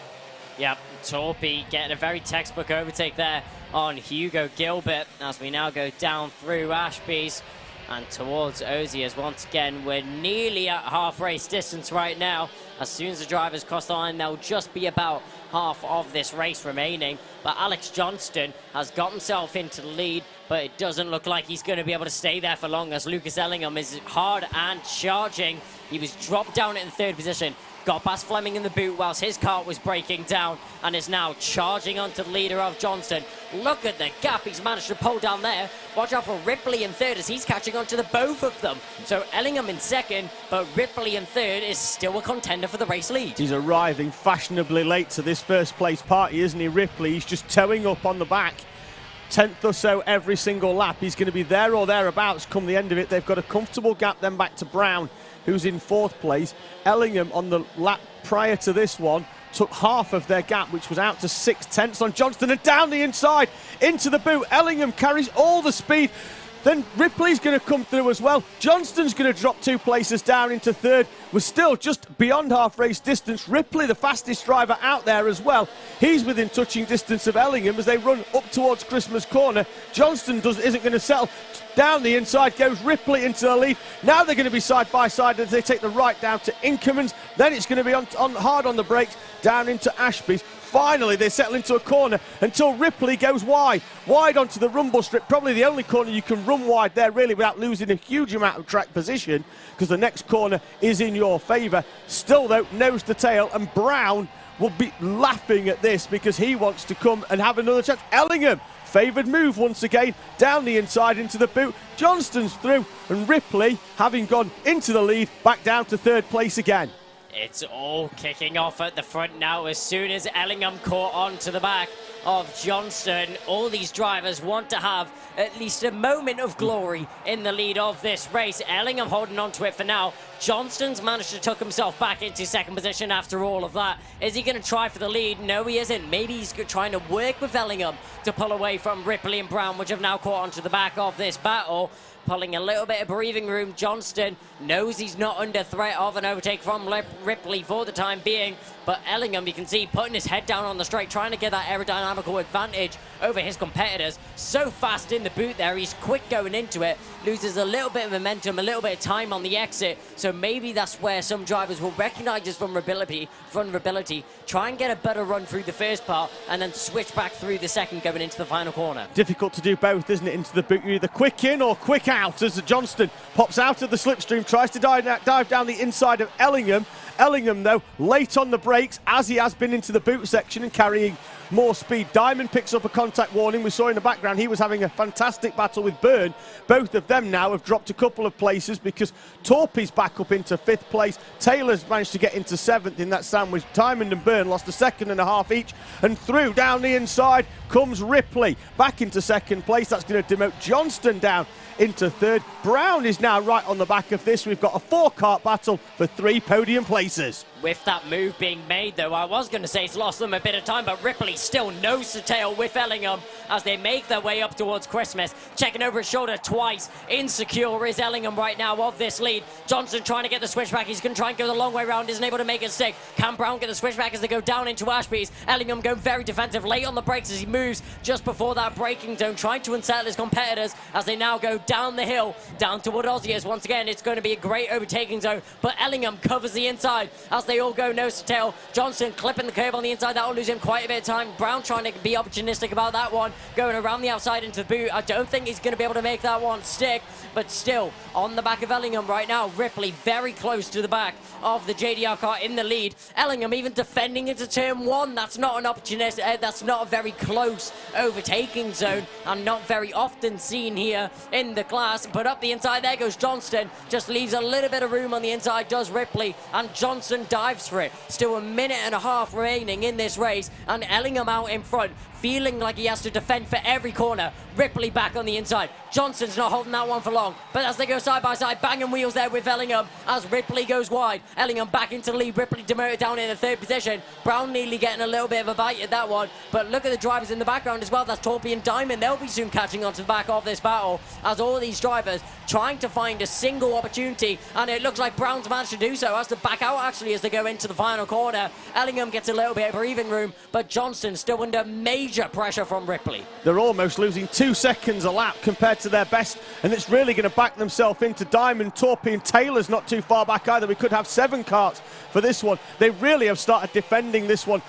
Yep, Torpy getting a very textbook overtake there on Hugo Gilbert as we now go down through Ashby's and towards Oziers once again. We're nearly at half race distance right now. As soon as the drivers cross the line, there'll just be about half of this race remaining. But Alex Johnston has got himself into the lead, but it doesn't look like he's going to be able to stay there for long as Lucas Ellingham is hard and charging. He was dropped down in 3rd position, got past Fleming in the boot whilst his kart was breaking down and is now charging onto the leader of Johnston. Look at the gap he's managed to pull down there. Watch out for Ripley in 3rd as he's catching on to the both of them. So Ellingham in 2nd, but Ripley in 3rd is still a contender for the race lead. He's arriving fashionably late to this 1st place party, isn't he, Ripley? He's just towing up on the back. 10th or so every single lap. He's going to be there or thereabouts come the end of it. They've got a comfortable gap then back to Brown, who's in 4th place. Ellingham on the lap prior to this one took half of their gap, which was out to 6/10 on Johnston, and down the inside into the boot. Ellingham carries all the speed. Then Ripley's going to come through as well. Johnston's going to drop 2 places down into 3rd. We're still just beyond half race distance. Ripley, the fastest driver out there as well. He's within touching distance of Ellingham as they run up towards Christmas Corner. Johnston isn't going to settle. Down the inside goes Ripley into the lead. Now they're going to be side by side as they take the right down to Inkermans. Then it's going to be on hard on the brakes down into Ashby's. Finally, they settle into a corner until Ripley goes wide onto the rumble strip. Probably the only corner you can run wide there, really, without losing a huge amount of track position, because the next corner is in your favour. Still, though, nose to tail, and Brown will be laughing at this because he wants to come and have another chance. Ellingham, favoured move once again, down the inside into the boot. Johnston's through, and Ripley, having gone into the lead, back down to 3rd place again. It's all kicking off at the front now as soon as Ellingham caught on to the back of Johnston. All these drivers want to have at least a moment of glory in the lead of this race. Ellingham holding on to it for now. Johnston's managed to tuck himself back into second position after all of that. Is he going to try for the lead? No, he isn't. Maybe he's trying to work with Ellingham to pull away from Ripley and Brown, which have now caught onto the back of this battle. Pulling a little bit of breathing room. Johnston knows he's not under threat of an overtake from Ripley for the time being. But Ellingham, you can see, putting his head down on the straight, trying to get that aerodynamical advantage over his competitors. So fast in the boot there. He's quick going into it. Loses a little bit of momentum, a little bit of time on the exit. So maybe that's where some drivers will recognize his vulnerability, try and get a better run through the first part, and then switch back through the second going into the final corner. Difficult to do both, isn't it, into the boot? You're either quick in or quick out as Johnston pops out of the slipstream, tries to dive down the inside of Ellingham. Ellingham, though, late on the brakes, as he has been into the boot section and carrying more speed. Diamond picks up a contact warning. We saw in the background he was having a fantastic battle with Byrne. Both of them now have dropped a couple of places because Torpy's back up into 5th place. Taylor's managed to get into 7th in that sandwich. Diamond and Byrne lost a second and a half each, and through down the inside comes Ripley back into 2nd place. That's going to demote Johnston down into 3rd. Brown is now right on the back of this. We've got a 4-kart battle for 3 podium places. With that move being made, though, I was going to say it's lost them a bit of time, but Ripley still nose to tail with Ellingham as they make their way up towards Christmas. Checking over his shoulder twice. Insecure is Ellingham right now of this lead. Johnson trying to get the switchback. He's going to try and go the long way around. Isn't able to make it stick. Can Brown get the switchback as they go down into Ashby's? Ellingham going very defensive, late on the brakes as he moves just before that braking zone, trying to unsettle his competitors as they now go down the hill, down toward Oziers. Once again, it's going to be a great overtaking zone, but Ellingham covers the inside as they all go nose to tail. Johnson clipping the curb on the inside. That will lose him quite a bit of time. Brown trying to be opportunistic about that one, going around the outside into the boot. I don't think he's going to be able to make that one stick, but still on the back of Ellingham right now. Ripley very close to the back of the JDR car in the lead. Ellingham even defending into turn 1. That's not an opportunistic, that's not a very close overtaking zone and not very often seen here in the class. But up the inside there goes Johnston, just leaves a little bit of room on the inside, does Ripley, and Johnson dives for it. Still a minute and a half remaining in this race, and Ellingham out in front, feeling like he has to defend for every corner. Ripley back on the inside. Johnson's not holding that one for long, but as they go side by side, banging wheels there with Ellingham as Ripley goes wide. Ellingham back into the lead. Ripley demoted down in the 3rd position. Brown nearly getting a little bit of a bite at that one, but look at the drivers in the background as well. That's Torpy and Diamond. They'll be soon catching on to the back of this battle as all these drivers trying to find a single opportunity, and it looks like Brown's managed to do so. Has to back out actually as they go into the final corner. Ellingham gets a little bit of breathing room, but Johnston still under major pressure from Ripley. They're almost losing 2 seconds a lap compared to their best, and it's really going to back themselves into Diamond, Torpy and Taylor's not too far back either. We could have 7 karts for this one. They really have started defending this one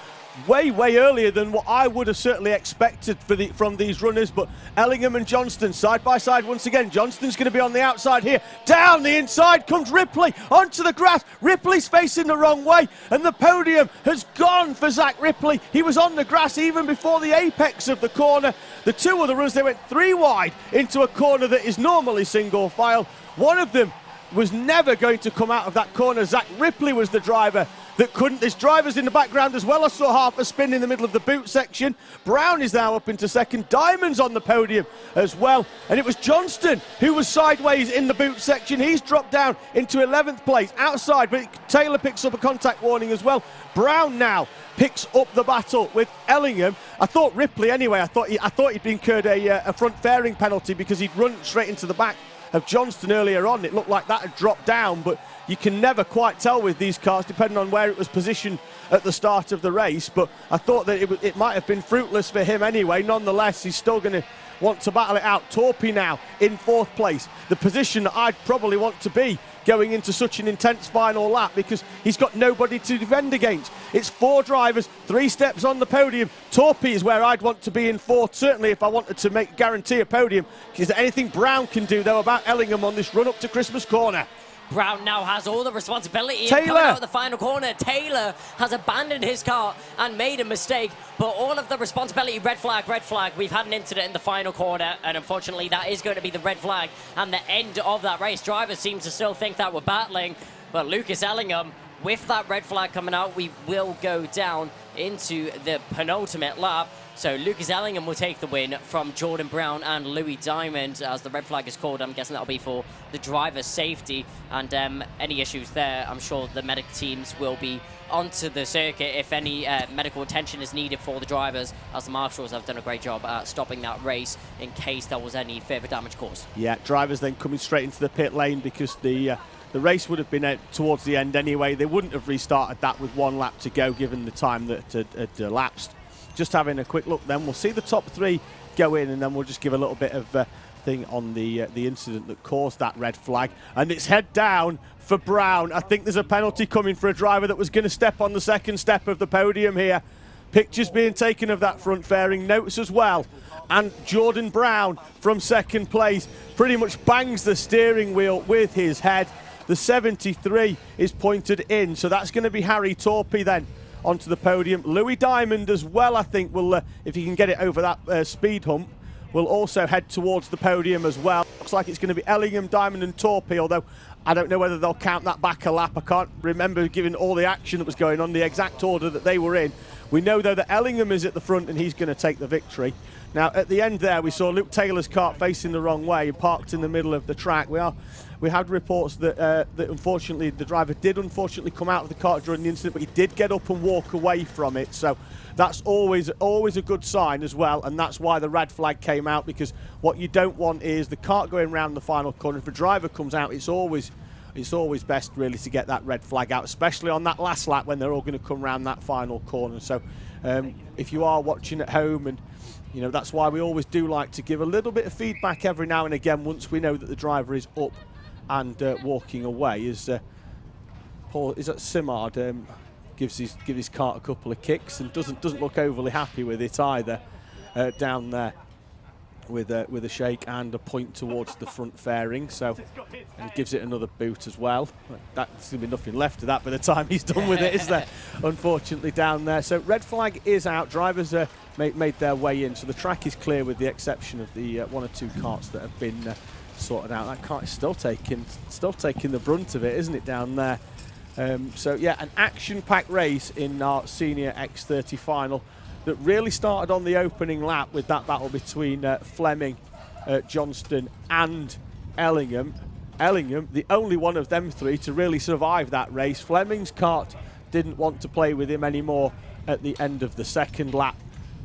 way earlier than what I would have certainly expected from these runners. But Ellingham and Johnston side by side once again. Johnston's going to be on the outside here. Down the inside comes Ripley onto the grass. Ripley's facing the wrong way, and the podium has gone for Zach Ripley. He was on the grass even before the apex of the corner. The 2 other runners, they went 3 wide into a corner that is normally single file. One of them was never going to come out of that corner. Zach Ripley was the driver that couldn't. There's drivers in the background as well. I saw half a spin in the middle of the boot section. Brown is now up into 2nd. Diamond's on the podium as well. And it was Johnston who was sideways in the boot section. He's dropped down into 11th place outside, but Taylor picks up a contact warning as well. Brown now picks up the battle with Ellingham. I thought Ripley anyway, I thought he'd been incurred a front fairing penalty because he'd run straight into the back of Johnston earlier on. It looked like that had dropped down, but you can never quite tell with these cars depending on where it was positioned at the start of the race. But I thought that it might have been fruitless for him anyway. Nonetheless, he's still going to want to battle it out. Torpy now in 4th place, the position that I'd probably want to be going into such an intense final lap, because he's got nobody to defend against. It's 4 drivers, 3 steps on the podium. Torpy is where I'd want to be in 4th, certainly if I wanted to guarantee a podium. Is there anything Brown can do, though, about Ellingham on this run up to Christmas corner? Brown now has all the responsibility Taylor. coming out of the final corner. Taylor has abandoned his car and made a mistake, but all of the responsibility, red flag. We've had an incident in the final corner, and unfortunately that is going to be the red flag and the end of that race. Drivers seem to still think that we're battling, but Lucas Ellingham, with that red flag coming out, we will go down into the penultimate lap. So Lucas Ellingham will take the win from Jordan Brown and Louis Diamond as the red flag is called. I'm guessing that'll be for the driver's safety, and any issues there, I'm sure the medic teams will be onto the circuit if any medical attention is needed for the drivers, as the marshals have done a great job at stopping that race in case there was any further damage caused. Yeah, drivers then coming straight into the pit lane because the race would have been towards the end anyway. They wouldn't have restarted that with 1 lap to go given the time that had elapsed. Just having a quick look then, we'll see the top 3 go in, and then we'll just give a little bit of thing on the incident that caused that red flag. And it's head down for Brown. I think there's a penalty coming for a driver that was going to step on the second step of the podium here. Pictures being taken of that front fairing, notes as well. And Jordan Brown from second place pretty much bangs the steering wheel with his head. The 73 is pointed in, so that's going to be Harry Torpy then onto the podium. Louis Diamond as well, I think, will, if he can get it over that speed hump, will also head towards the podium as well. Looks like it's going to be Ellingham, Diamond and Torpy, although I don't know whether they'll count that back a lap. I can't remember, given all the action that was going on, the exact order that they were in. We know, though, that Ellingham is at the front and he's going to take the victory. Now, at the end there, we saw Luke Taylor's kart facing the wrong way, parked in the middle of the track. We had reports that, that unfortunately the driver did unfortunately come out of the kart during the incident, but he did get up and walk away from it. So that's always a good sign as well, and that's why the red flag came out, because what you don't want is the kart going around the final corner. If a driver comes out, it's always best really to get that red flag out, especially on that last lap when they're all going to come around that final corner. So if you are watching at home, and you know, that's why we always do like to give a little bit of feedback every now and again once we know that the driver is up and walking away, is Simard gives his kart a couple of kicks and doesn't look overly happy with it either, down there with a shake and a point towards the front fairing. So, and gives it another boot as well. That's going to be nothing left of that by the time he's done with it, is there? Unfortunately, down there. So red flag is out. Drivers made their way in, so the track is clear with the exception of the 1 or 2 karts that have been sorted out. That kart is still taking the brunt of it, isn't it, down there? So yeah, an action-packed race in our senior X30 final that really started on the opening lap with that battle between Fleming, Johnston and Ellingham. Ellingham, the only one of them 3 to really survive that race. Fleming's kart didn't want to play with him anymore at the end of the second lap.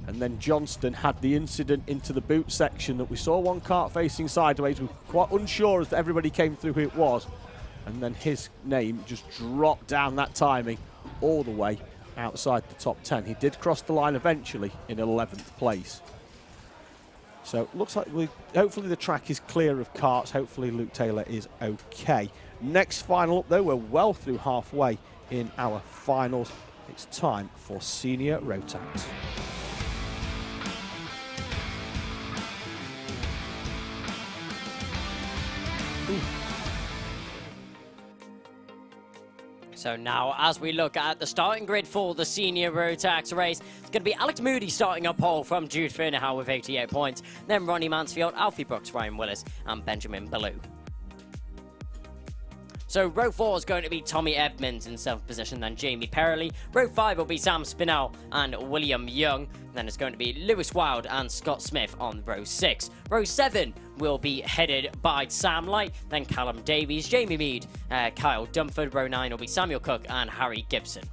And then Johnston had the incident into the boot section that we saw one kart facing sideways. We were quite unsure as everybody came through who it was. And then his name just dropped down that timing all the way outside the top 10. He did cross the line eventually in 11th place. So looks like hopefully the track is clear of karts. Hopefully Luke Taylor is okay. Next final up though, we're well through halfway in our finals. It's time for senior Rotax. So now, as we look at the starting grid for the senior Rotax race, it's going to be Alex Moody starting up pole from Jude Fernahau with 88 points. Then Ronnie Mansfield, Alfie Brooks, Ryan Willis, and Benjamin Ballou. So row 4 is going to be Tommy Edmonds in 7th position, then Jamie Perrelly. Row 5 will be Sam Spinell and William Young. Then it's going to be Lewis Wild and Scott Smith on row 6. Row 7 will be headed by Sam Light, then Callum Davies, Jamie Mead, Kyle Dumford. Row 9 will be Samuel Cook and Harry Gibson.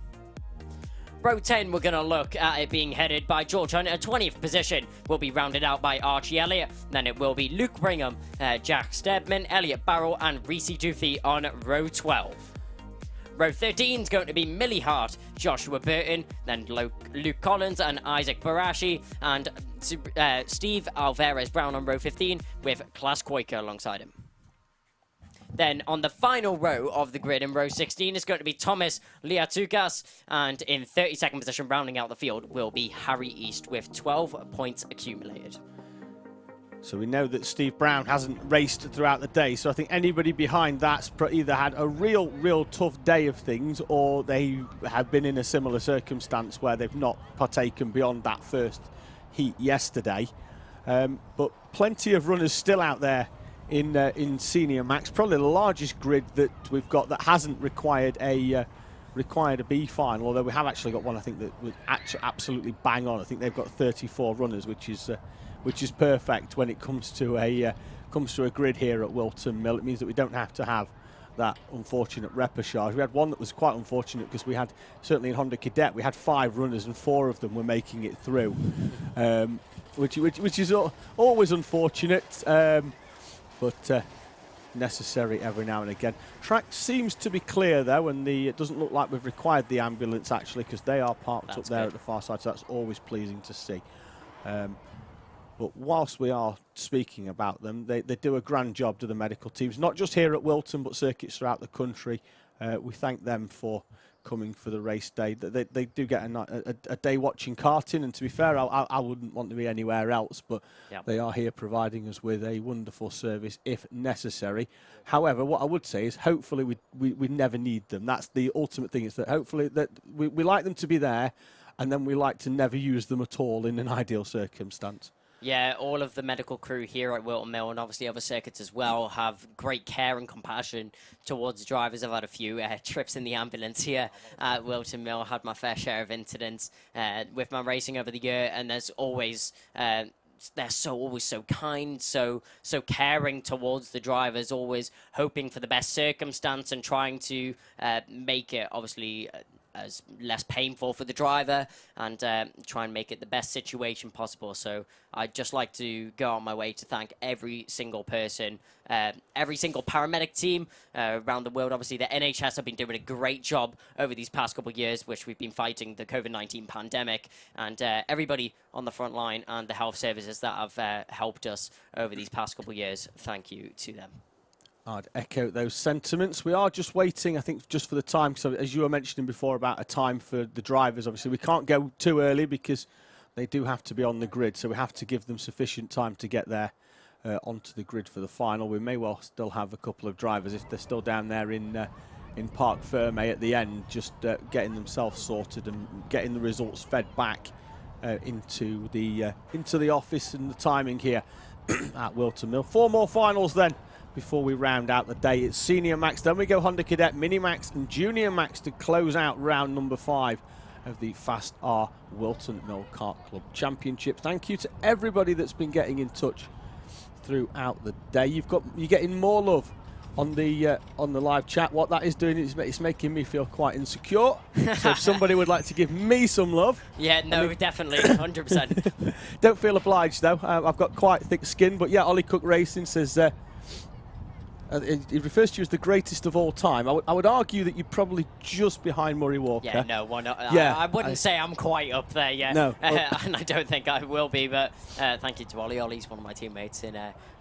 Row 10, we're going to look at it being headed by George Hunt at 20th position. Will be rounded out by Archie Elliott. Then it will be Luke Brigham, Jack Steadman, Elliot Barrow, and Reese Duthie on row 12. Row 13 is going to be Millie Hart, Joshua Burton, then Luke Collins and Isaac Barashi, and Steve Alvarez Brown on row 15 with Klaas Koike alongside him. Then on the final row of the grid in row 16 is going to be Thomas Liatukas, and in 32nd position rounding out the field will be Harry East with 12 points accumulated. So we know that Steve Brown hasn't raced throughout the day, so I think anybody behind that's either had a real tough day of things, or they have been in a similar circumstance where they've not partaken beyond that first heat yesterday. But plenty of runners still out there in Senior Max, probably the largest grid that we've got that hasn't required a required a B final, although we have actually got one, I think, that was absolutely bang on. I think they've got 34 runners, which is perfect when it comes to a grid here at Whilton Mill. It means that we don't have to have that unfortunate repechage. We had one that was quite unfortunate because we had, certainly in Honda Cadet, we had 5 runners and 4 of them were making it through, which is always unfortunate, but necessary every now and again. Track seems to be clear though, and it doesn't look like we've required the ambulance actually, because they are parked up there at the far side, so that's always pleasing to see. But whilst we are speaking about them, they do a grand job to the medical teams, not just here at Whilton, but circuits throughout the country. We thank them for coming for the race day. They do get a day watching karting, and to be fair, I wouldn't want to be anywhere else, but they are here providing us with a wonderful service if necessary. However, what I would say is hopefully we never need them. That's the ultimate thing, is that hopefully that we like them to be there, and then we like to never use them at all in an ideal circumstance. Yeah, all of the medical crew here at Whilton Mill, and obviously other circuits as well, have great care and compassion towards drivers. I've had a few trips in the ambulance here at Whilton Mill. Had my fair share of incidents with my racing over the year, and there's always they're always so kind, so caring towards the drivers, always hoping for the best circumstance and trying to make it obviously as less painful for the driver, and try and make it the best situation possible. So I'd just like to go on my way to thank every single person, every single paramedic team around the world. Obviously, the NHS have been doing a great job over these past couple of years, which we've been fighting the COVID-19 pandemic, and everybody on the front line and the health services that have helped us over these past couple of years. Thank you to them. I'd echo those sentiments. We are just waiting, I think, just for the time. So as you were mentioning before about a time for the drivers, obviously we can't go too early because they do have to be on the grid. So we have to give them sufficient time to get there onto the grid for the final. We may well still have a couple of drivers if they're still down there in Parc Ferme at the end, just getting themselves sorted and getting the results fed back into the office and the timing here at Whilton Mill. 4 more finals then before we round out the day. It's Senior Max, then we go Honda Cadet, Mini Max and Junior Max to close out round number 5 of the FastR Whilton Mill Kart Club Championship. Thank you to everybody that's been getting in touch throughout the day. You're getting more love on the live chat. What that is doing is it's making me feel quite insecure. So if somebody would like to give me some love. Yeah, no, definitely, 100%. Don't feel obliged though. I've got quite thick skin, but yeah, Ollie Cook Racing says it refers to you as the greatest of all time. I would argue that you're probably just behind Murray Walker. Yeah, no, why not? Yeah, I wouldn't say I'm quite up there yet. No. And I don't think I will be, but thank you to Ollie. Ollie's one of my teammates in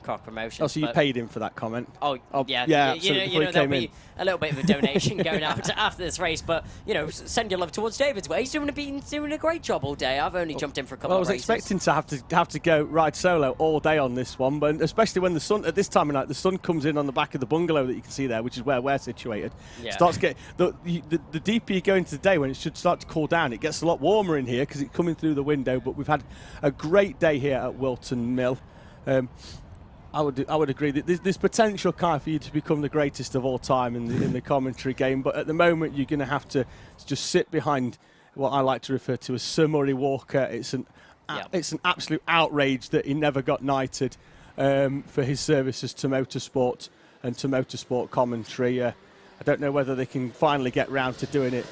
Kart Promotions. Oh, so you paid him for that comment? Oh yeah. Yeah, you know there'll be a little bit of a donation going out after this race, but, you know, send your love towards David's way. He's doing a great job all day. I've only jumped in for a couple of races. I was expecting to have to go ride solo all day on this one, but especially when the sun, at this time of night, the sun comes in on the back of the bungalow that you can see there, which is where we're situated. Yeah. Starts getting the deeper you go into the day, when it should start to cool down, it gets a lot warmer in here because it's coming through the window. But we've had a great day here at Whilton Mill. I would agree that there's potential, Kai, for you to become the greatest of all time in the commentary game, but at the moment you're going to have to just sit behind what I like to refer to as Sir Murray Walker. It's an absolute outrage that he never got knighted for his services to motorsport and to motorsport commentary. I don't know whether they can finally get round to doing it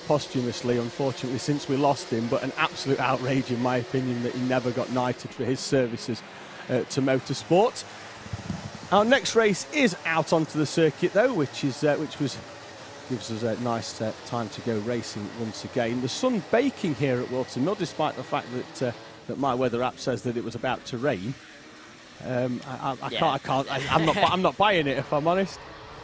posthumously, unfortunately, since we lost him, but an absolute outrage in my opinion that he never got knighted for his services to motorsport. Our next race is out onto the circuit though, which gives us a nice time to go racing once again. The sun baking here at Whilton Mill, despite the fact that my weather app says that it was about to rain. I'm not buying it, if I'm honest.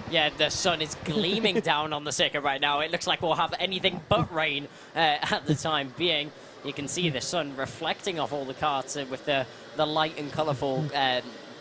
Yeah, the sun is gleaming down on the circuit right now. It looks like we'll have anything but rain at the time being. You can see the sun reflecting off all the karts with the light and colourful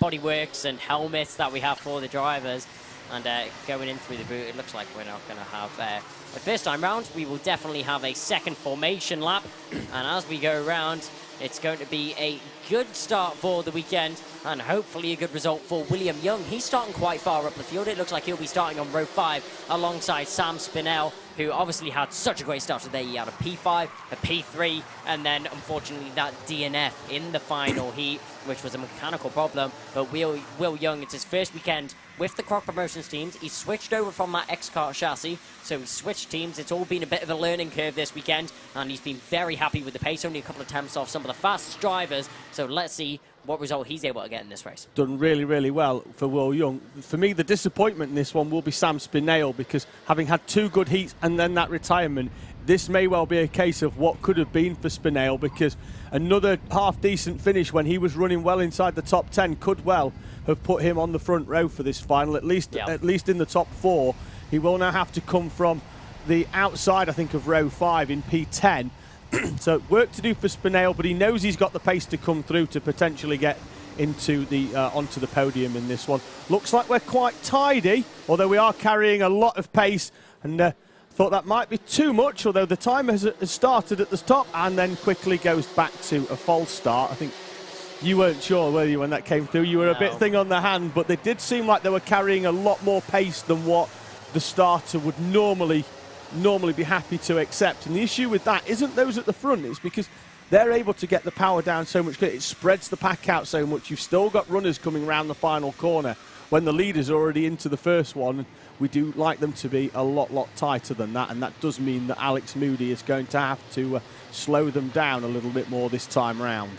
bodyworks and helmets that we have for the drivers. And going in through the boot, it looks like we're not going to have a first time round. We will definitely have a second formation lap. And as we go around, it's going to be a good start for the weekend and hopefully a good result for William Young. He's starting quite far up the field. It looks like he'll be starting on row 5 alongside Sam Spinell who obviously had such a great start today. He had a P5, a P3, and then unfortunately that DNF in the final heat, which was a mechanical problem. But Will Young, it's his first weekend with the Croc Promotions teams. He switched over from that X-Kart chassis, so he switched teams. It's all been a bit of a learning curve this weekend, and he's been very happy with the pace. Only a couple of attempts off some of the fastest drivers, so let's see what result he's able to get in this race. Done really, really well for Will Young. For me, the disappointment in this one will be Sam Spinale, because having had 2 good heats and then that retirement, this may well be a case of what could have been for Spinale, because another half-decent finish when he was running well inside the top 10 could well have put him on the front row for this final, at least in the top 4. He will now have to come from the outside, I think, of row 5 in P10. So work to do for Spinale, but he knows he's got the pace to come through to potentially get into the onto the podium in this one. Looks like we're quite tidy, although we are carrying a lot of pace, and thought that might be too much, although the timer has started at the top and then quickly goes back to a false start. I think you weren't sure, were you, when that came through? You were a bit thing on the hand, but they did seem like they were carrying a lot more pace than what the starter would normally be happy to accept. And the issue with that isn't those at the front, it's because they're able to get the power down so much. It spreads the pack out so much. You've still got runners coming around the final corner when the leader's already into the first one. We do like them to be a lot tighter than that, and that does mean that Alex Moody is going to have to slow them down a little bit more this time round.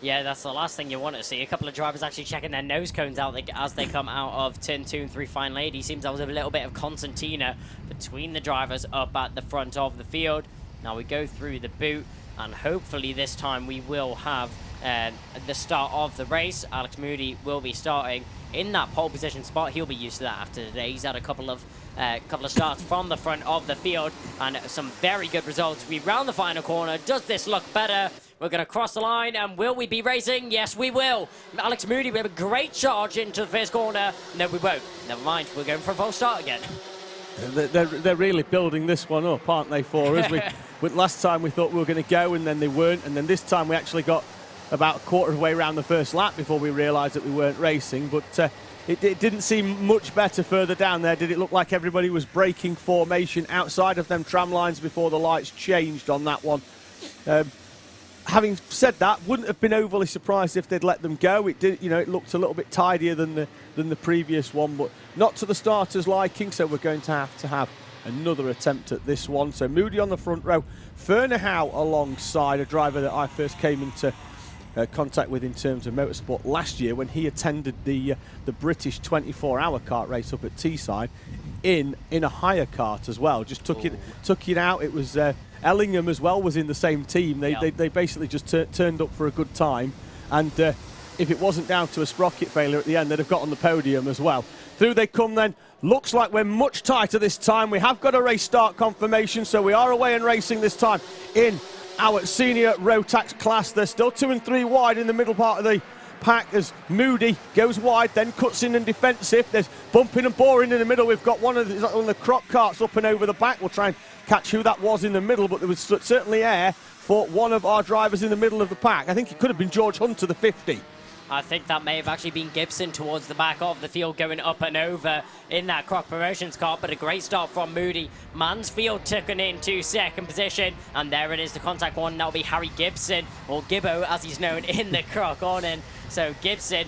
Yeah, that's the last thing you want to see. A couple of drivers actually checking their nose cones out as they come out of turn 2 and 3 final 8. He seems there was a little bit of concertina between the drivers up at the front of the field. Now we go through the boot, and hopefully this time we will have the start of the race. Alex Moody will be starting in that pole position spot. He'll be used to that after today. He's had a couple of starts from the front of the field and some very good results. We round the final corner. Does this look better? We're going to cross the line, and will we be racing? Yes, we will. Alex Moody, we have a great charge into the first corner. No, we won't. Never mind. We're going for a false start again. They're really building this one up, aren't they, for us? Last time we thought we were going to go, and then they weren't. And then this time we actually got about a quarter of the way around the first lap before we realised that we weren't racing. But it didn't seem much better further down there. Did it look like everybody was breaking formation outside of them tram lines before the lights changed on that one? Having said that, wouldn't have been overly surprised if they'd let them go. It did, it looked a little bit tidier than the previous one, but not to the starters' liking. So we're going to have another attempt at this one. So Moody on the front row, Fernerhow alongside a driver that I first came into contact with in terms of motorsport last year when he attended the British 24-hour kart race up at Teesside in a higher kart as well. Just took it out. It was Ellingham as well was in the same team. They basically just turned up for a good time, and if it wasn't down to a sprocket failure at the end, they'd have got on the podium as well. Through they come then. Looks like we're much tighter this time. We have got a race start confirmation, so we are away and racing this time in our senior Rotax class. They're still 2 and 3 wide in the middle part of the pack as Moody goes wide, then cuts in and defensive. There's bumping and boring in the middle. We've got one of the croc carts up and over the back. We'll try and catch who that was in the middle, but there was certainly air for one of our drivers in the middle of the pack. I think it could have been George Hunter, the 50. I think that may have actually been Gibson towards the back of the field going up and over in that Croc Promotions car, but a great start from Moody. Mansfield took it into second position, and there it is, the contact one. That'll be Harry Gibson, or Gibbo as he's known in the Croc awning. So Gibson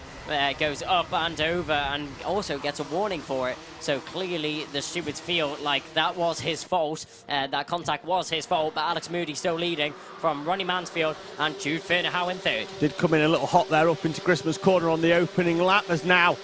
goes up and over and also gets a warning for it. So clearly the stewards feel like that was his fault. That contact was his fault, but Alex Moody still leading from Ronnie Mansfield and Jude Fernerhow in third. Did come in a little hot there up into Christmas corner on the opening lap, as now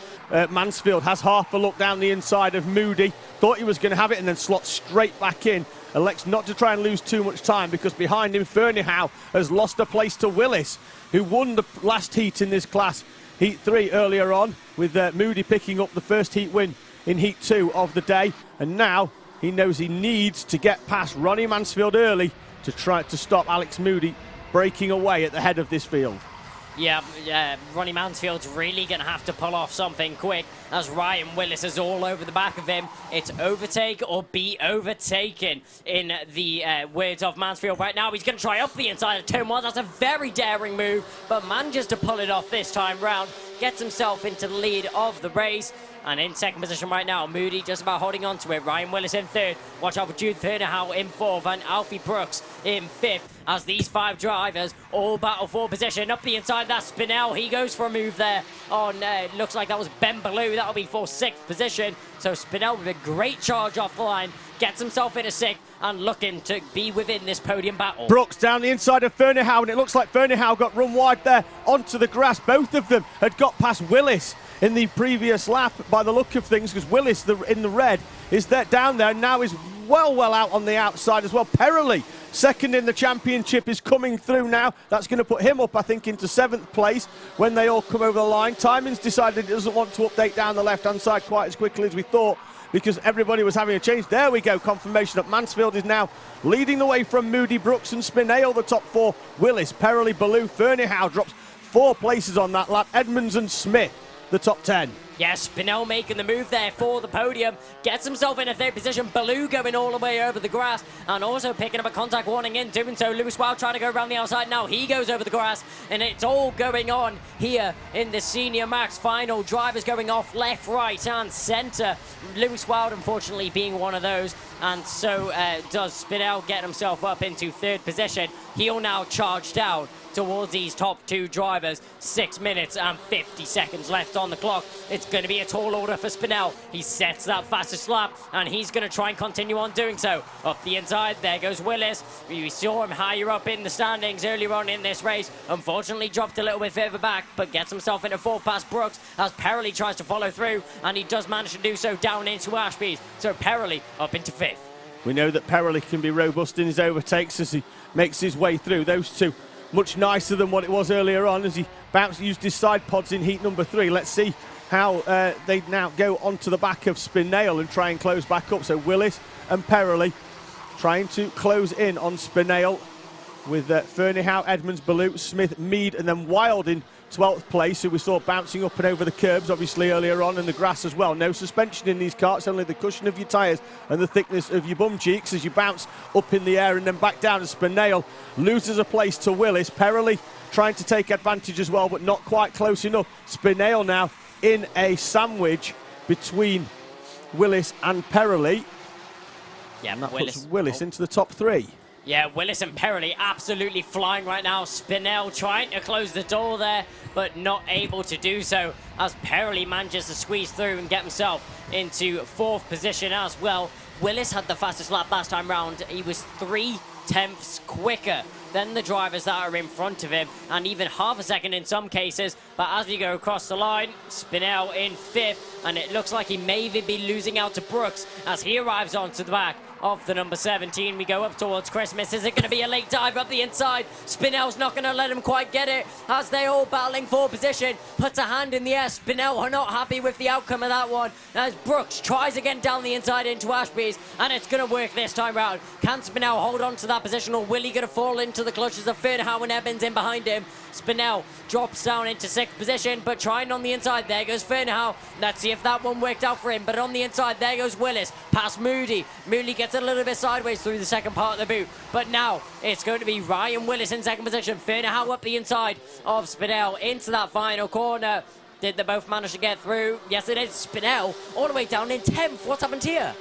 Mansfield has half a look down the inside of Moody. Thought he was going to have it and then slot straight back in. Elects not to try and lose too much time, because behind him Fernerhow has lost a place to Willis, who won the last heat in this class, Heat 3 earlier on, with Moody picking up the first heat win in Heat 2 of the day. And now he knows he needs to get past Ronnie Mansfield early to try to stop Alex Moody breaking away at the head of this field. Yeah, Ronnie Mansfield's really going to have to pull off something quick, as Ryan Willis is all over the back of him. It's overtake or be overtaken in the words of Mansfield right now. He's going to try up the inside of turn 1. That's a very daring move, but manages to pull it off this time round. Gets himself into the lead of the race. And in second position right now, Moody just about holding on to it. Ryan Willis in third. Watch out for Jude Fernahau in fourth, and Alfie Brooks in fifth. As these 5 drivers all battle for position. Up the inside, that's Spinell. He goes for a move there on, looks like that was Ben Ballou. That'll be for 6th position. So Spinell with a great charge off the line, gets himself into 6th and looking to be within this podium battle. Brooks down the inside of Fernahau, and it looks like Fernahau got run wide there onto the grass. Both of them had got past Willis in the previous lap by the look of things, because Willis in the red is there, down there, and now is well out on the outside as well. Perrelly, second in the championship, is coming through now. That's going to put him up, I think, into 7th place when they all come over the line. Timing's decided he doesn't want to update down the left-hand side quite as quickly as we thought, because everybody was having a change. There we go, confirmation that Mansfield is now leading the way from Moody, Brooks and Spinell, the top 4. Willis, Perrelly, Ballou, Fernahau drops 4 places on that lap. Edmonds and Smith, the top 10. Yes, Spinell making the move there for the podium. Gets himself in a 3rd position. Ballou going all the way over the grass and also picking up a contact warning in doing so. Lewis Wild trying to go around the outside now. He goes over the grass, and it's all going on here in the Senior Max final. Drivers going off left, right and centre. Lewis Wild unfortunately being one of those, and so does Spinell, get himself up into 3rd position. He'll now charge down towards these top 2 drivers. 6 minutes and 50 seconds left on the clock. It's going to be a tall order for Spinell. He sets that fastest lap, and he's going to try and continue on doing so. Up the inside, there goes Willis. We saw him higher up in the standings earlier on in this race. Unfortunately dropped a little bit further back, but gets himself into 4th past Brooks as Perrelly tries to follow through, and he does manage to do so down into Ashby's. So Perrelly up into 5th. We know that Perrelly can be robust in his overtakes as he makes his way through. Those 2 much nicer than what it was earlier on as he used his side pods in heat number 3. Let's see how they now go onto the back of Spinell and try and close back up. So Willis and Perrelly trying to close in on Spinell with Fernahau, Edmonds, Ballou, Smith, Mead and then Wild in 12th place, who we saw bouncing up and over the curbs obviously earlier on, and the grass as well. No suspension in these karts, only the cushion of your tyres and the thickness of your bum cheeks as you bounce up in the air and then back down. As Spinell loses a place to Willis. Perrelly trying to take advantage as well, but not quite close enough. Spinell now in a sandwich between Willis and Perrelly. Yeah, and that puts Willis into the top 3. Yeah, Willis and Perrelly absolutely flying right now. Spinell trying to close the door there, but not able to do so as Perrelly manages to squeeze through and get himself into 4th position as well. Willis had the fastest lap last time round. He was 3/10 quicker than the drivers that are in front of him, and even half a second in some cases. But as we go across the line, Spinell in 5th, and it looks like he may even be losing out to Brooks as he arrives onto the back of the number 17. We go up towards Christmas. Is it going to be a late dive up the inside? Spinell's not going to let him quite get it as they all battling for position. Puts a hand in the air. Spinell are not happy with the outcome of that one as Brooks tries again down the inside into Ashby's, and it's going to work this time round. Can Spinell hold on to that position, or will he going to fall into the clutches of Fernahau and Evans in behind him? Spinell drops down into 6th position, but trying on the inside. There goes Fernahau. Let's see if that one worked out for him. But on the inside, there goes Willis past Moody. Moody gets a little bit sideways through the second part of the boot. But now it's going to be Ryan Willis in 2nd position. Fernahau up the inside of Spinell into that final corner. Did they both manage to get through? Yes, it is. Spinell all the way down in 10th. What's happened here?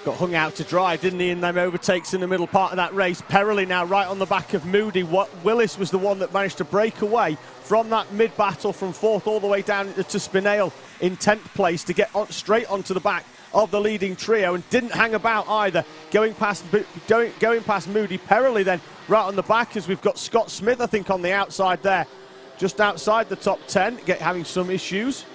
Got hung out to dry, didn't he, in them overtakes in the middle part of that race. Perrelly now right on the back of Moody. Willis was the one that managed to break away from that mid-battle from 4th all the way down to Spinell in 10th place to get straight onto the back of the leading trio, and didn't hang about either, going past Moody. Perrelly then right on the back as we've got Scott Smith, I think, on the outside there, just outside the top 10, having some issues.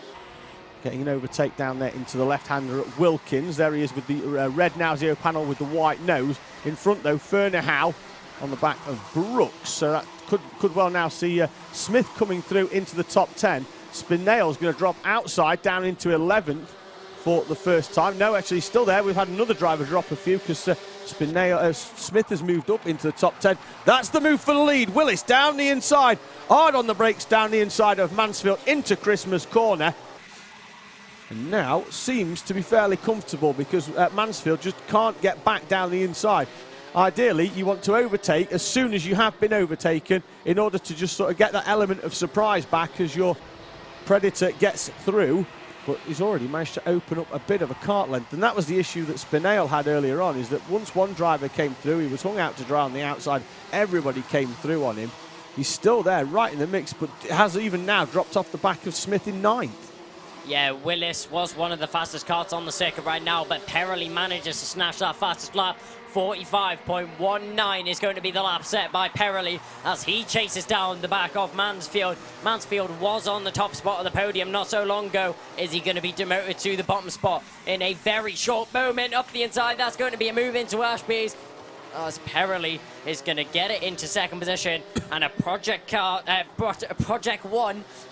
Getting an overtake down there into the left-hander at Wilkins. There he is with the red Nauseo panel with the white nose. In front, though, Fernahau on the back of Brooks. So that could well now see Smith coming through into the top 10. Spinell's going to drop outside down into 11th for the first time. No, actually, he's still there. We've had another driver drop a few because Smith has moved up into the top 10. That's the move for the lead. Willis down the inside. Hard on the brakes down the inside of Mansfield into Christmas corner. And now seems to be fairly comfortable because Mansfield just can't get back down the inside. Ideally, you want to overtake as soon as you have been overtaken in order to just sort of get that element of surprise back as your Predator gets through. but he's already managed to open up a bit of a kart length, and that was the issue that Spinale had earlier on, is that once one driver came through, he was hung out to dry on the outside, everybody came through on him. He's still there, right in the mix, but has even now dropped off the back of Smith in 9th. Yeah, Willis was one of the fastest karts on the circuit right now, but Perrelli manages to snatch that fastest lap. 45.19 is going to be the lap set by Perrelli as he chases down the back of Mansfield. Mansfield was on the top spot of the podium not so long ago. Is he going to be demoted to the bottom spot in a very short moment? Up the inside, that's going to be a move into Ashby's, as Perrelli is going to get it into second position, and a Project 1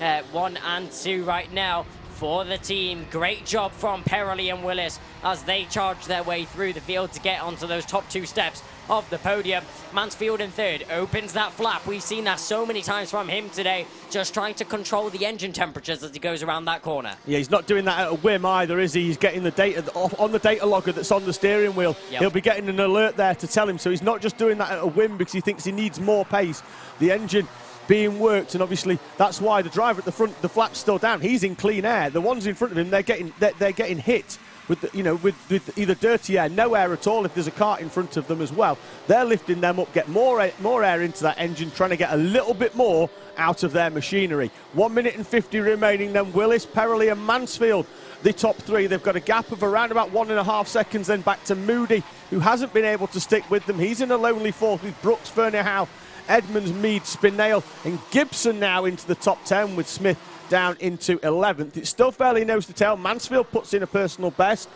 and 2 right now for the team. Great job from Perrelli and Willis as they charge their way through the field to get onto those top 2 steps of the podium. Mansfield in 3rd opens that flap. We've seen that so many times from him today, just trying to control the engine temperatures as he goes around that corner. Yeah, he's not doing that at a whim either, is he? He's getting the data on the data logger that's on the steering wheel. Yep. He'll be getting an alert there to tell him, so he's not just doing that at a whim because he thinks he needs more pace. The engine being worked, and obviously that's why the driver at the front, the flap's still down. He's in clean air. The ones in front of him, they're getting hit with with either dirty air, no air at all if there's a kart in front of them as well. They're lifting them up, get more air into that engine, trying to get a little bit more out of their machinery. 1 minute and 50 remaining then. Willis, Perrelli and Mansfield, the top 3. They've got a gap of around about 1.5 seconds, then back to Moody, who hasn't been able to stick with them. He's in a lonely 4th with Brooks, Ferneyhough, Edmonds, Mead, Spinale and Gibson now into the top 10, with Smith down into 11th. It's still fairly nose to tail. Mansfield puts in a personal best,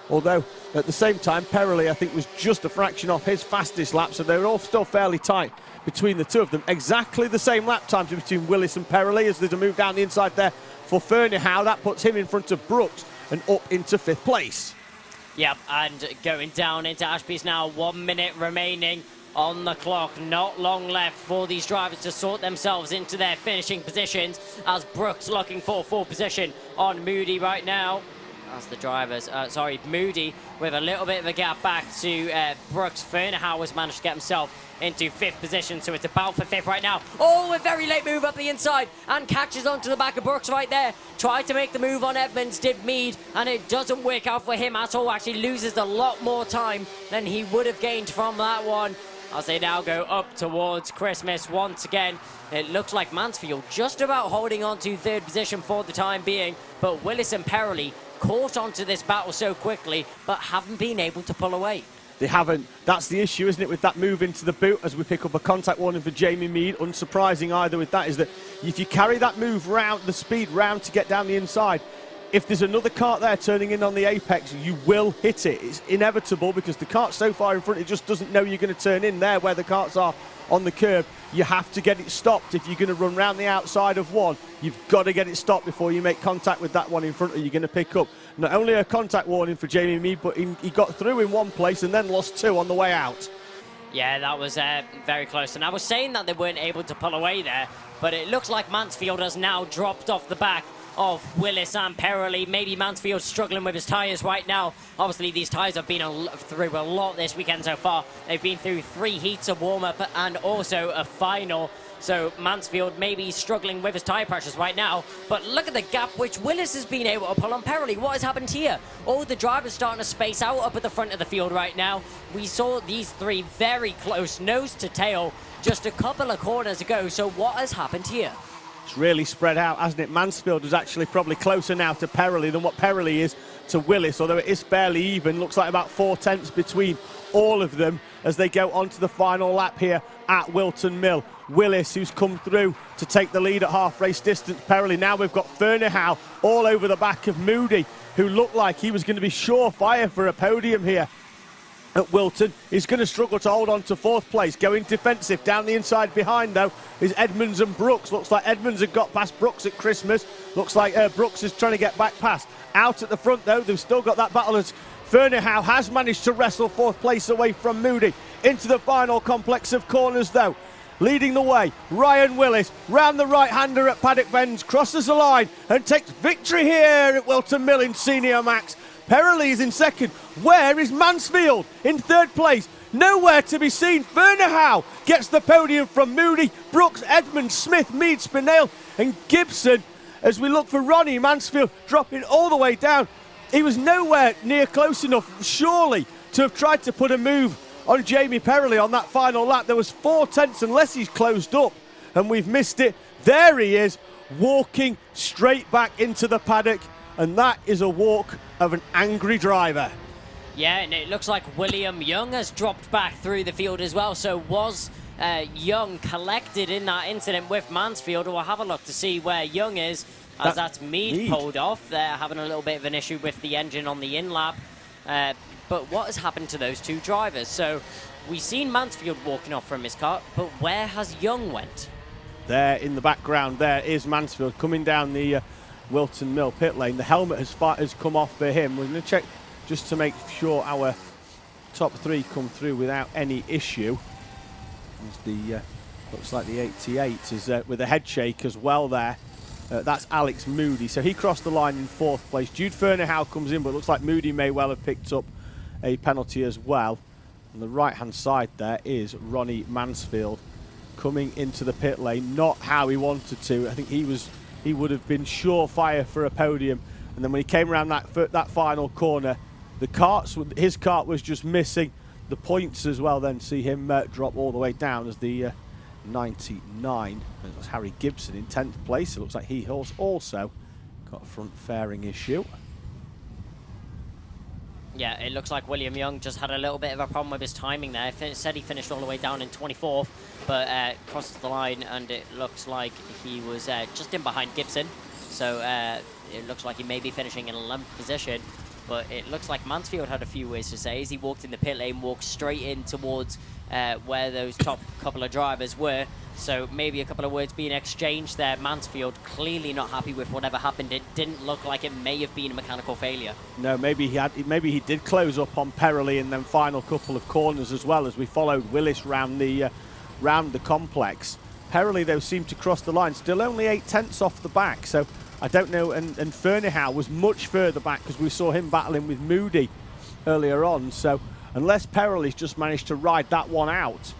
although at the same time Perrelli I think was just a fraction off his fastest lap, so they're all still fairly tight between the two of them. Exactly the same lap times between Willis and Perrelli, as there's a move down the inside there for Ferneyhough. That puts him in front of Brooks and up into 5th place. Yep, and going down into Ashby's now. 1 minute remaining on the clock. Not long left for these drivers to sort themselves into their finishing positions, as Brooks looking for 4th position on Moody right now. As the drivers, Moody with a little bit of a gap back to Brooks. Ferneyhough has managed to get himself into 5th position, so it's about for 5th right now. Oh, a very late move up the inside and catches onto the back of Brooks right there. Tried to make the move on Edmonds, did Mead, and it doesn't work out for him at all. Actually loses a lot more time than he would have gained from that one, as they now go up towards Christmas once again. It looks like Mansfield just about holding on to 3rd position for the time being, but Willis and Perrelli caught onto this battle so quickly, but haven't been able to pull away. They haven't. That's the issue, isn't it, with that move into the boot, as we pick up a contact warning for Jamie Mead. Unsurprising either with that, is that if you carry that move round, the speed round to get down the inside, if there's another kart there turning in on the apex, you will hit it. It's inevitable, because the kart's so far in front, it just doesn't know you're going to turn in there where the karts are on the curb. You have to get it stopped. If you're going to run round the outside of one, you've got to get it stopped before you make contact with that one in front of you. You're going to pick up not only a contact warning for Jamie Mead, but he got through in one place and then lost 2 on the way out. Yeah, that was very close. And I was saying that they weren't able to pull away there, but it looks like Mansfield has now dropped off the back of Willis and Perrelli. Maybe Mansfield struggling with his tyres right now. Obviously, these tyres have been through a lot this weekend so far. They've been through 3 heats of warm-up and also a final. So Mansfield maybe struggling with his tyre pressures right now. But look at the gap which Willis has been able to pull on Perrelli. What has happened here? All the drivers starting to space out up at the front of the field right now. We saw these 3 very close, nose to tail, just a couple of corners ago. So what has happened here? It's really spread out, hasn't it? Mansfield is actually probably closer now to Perrelli than what Perrelli is to Willis, although it is fairly even. Looks like about 4 tenths between all of them as they go on to the final lap here at Whilton Mill. Willis, who's come through to take the lead at half race distance. Perrelli, now we've got Ferneyhough all over the back of Moody, who looked like he was going to be surefire for a podium here at Whilton. Is going to struggle to hold on to 4th place. Going defensive down the inside behind, though, is Edmonds and Brooks. Looks like Edmonds had got past Brooks at Christmas. Looks like Brooks is trying to get back past. Out at the front, though, they've still got that battle as Ferneyhough has managed to wrestle 4th place away from Moody. Into the final complex of corners, though. Leading the way, Ryan Willis, round the right-hander at Paddock Bends, crosses the line and takes victory here at Whilton Mill in Senior Max. Perrelli is in 2nd. Where is Mansfield? In 3rd place. Nowhere to be seen. Ferneyhough gets the podium from Moody, Brooks, Edmonds, Smith, Mead, Spinale and Gibson. as we look for Ronnie Mansfield dropping all the way down. He was nowhere near close enough, surely, to have tried to put a move on Jamie Perrelly on that final lap. There was 4 tenths unless he's closed up, and we've missed it. There he is, walking straight back into the paddock, and that is a walk of an angry driver. Yeah, and it looks like William Young has dropped back through the field as well. So was Young collected in that incident with Mansfield? We'll have a look to see where Young is, as that's Mead pulled off. They're having a little bit of an issue with the engine on the in-lap. But what has happened to those 2 drivers? So we've seen Mansfield walking off from his car, but where has Young went? There in the background, there is Mansfield coming down the Whilton Mill pit lane. The helmet has come off for him. We're going to check just to make sure our top 3 come through without any issue. The looks like the 88 is with a head shake as well there. That's Alex Moody. So he crossed the line in 4th place. Jude Fernahau comes in, but it looks like Moody may well have picked up a penalty as well. On the right-hand side there is Ronnie Mansfield coming into the pit lane. Not how he wanted to. I think he would have been surefire for a podium. And then when he came around that final corner, his kart was just missing the points as well. Then see him drop all the way down as the 99. It was Harry Gibson in 10th place. It looks like he also got a front fairing issue. Yeah, it looks like William Young just had a little bit of a problem with his timing there. It said he finished all the way down in 24th, but crosses the line, and it looks like he was just in behind Gibson. So it looks like he may be finishing in 11th position, but it looks like Mansfield had a few ways to say as he walked in the pit lane, walked straight in towards where those top couple of drivers were. So maybe a couple of words being exchanged there. Mansfield clearly not happy with whatever happened. It didn't look like it may have been a mechanical failure. No, maybe he did close up on Perrelly in them final couple of corners as well, as we followed Willis round the complex. Perrelly though seemed to cross the line, still only 8 tenths off the back. So I don't know, and Fernahau was much further back because we saw him battling with Moody earlier on. So unless Perrelly's just managed to ride that one out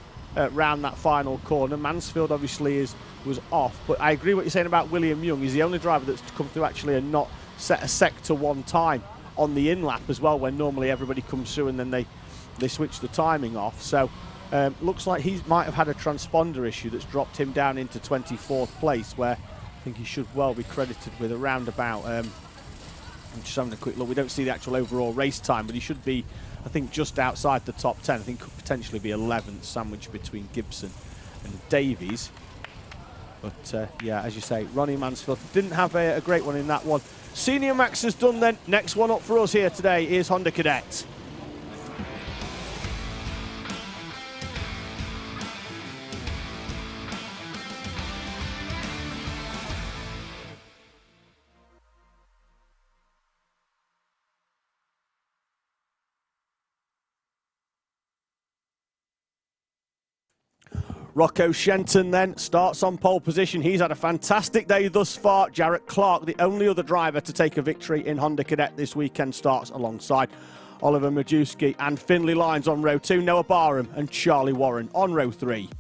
round that final corner, Mansfield obviously was off. But I agree what you're saying about William Young. He's the only driver that's come through actually and not set a sector 1 time on the in-lap as well, when normally everybody comes through and then they switch the timing off. So looks like he might have had a transponder issue that's dropped him down into 24th place, where I think he should well be credited with around about, I'm just having a quick look, we don't see the actual overall race time, but he should be, I think, just outside the top 10. I think could potentially be 11th, sandwiched between Gibson and Davies. But yeah, as you say, Ronnie Mansfield didn't have a great one in that one. Senior Max has done then. Next one up for us here today is Honda Cadet. Rocco Shenton then starts on pole position. He's had a fantastic day thus far. Jarrett Clark, the only other driver to take a victory in Honda Cadet this weekend, starts alongside Oliver Majewski and Finlay Lyons on row 2, Noah Barham and Charlie Warren on row 3.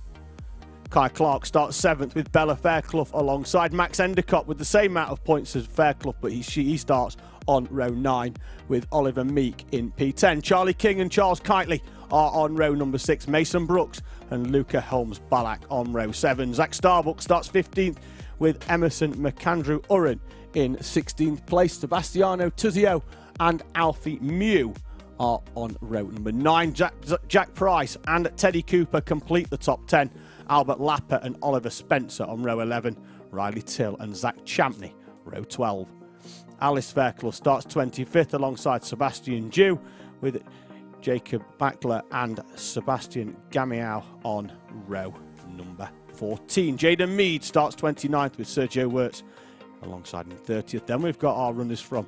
Kai Clark starts 7th with Bella Fairclough alongside Max Endicott with the same amount of points as Fairclough, but he starts on row 9 with Oliver Meek in P10. Charlie King and Charles Kitely are on row number 6. Mason Brooks and Luca Holmes-Ballack on row 7. Zach Starbuck starts 15th with Emerson McAndrew Urran in 16th place. Sebastiano Tuzio and Alfie Mew are on row number 9. Jack Price and Teddy Cooper complete the top 10. Albert Lapper and Oliver Spencer on row 11. Riley Till and Zach Champney, row 12. Alice Fairclough starts 25th alongside Sebastian Dew with Jacob Backler and Sebastian Gamiao on row number 14. Jaden Mead starts 29th with Sergio Wirtz alongside him 30th. Then we've got our runners from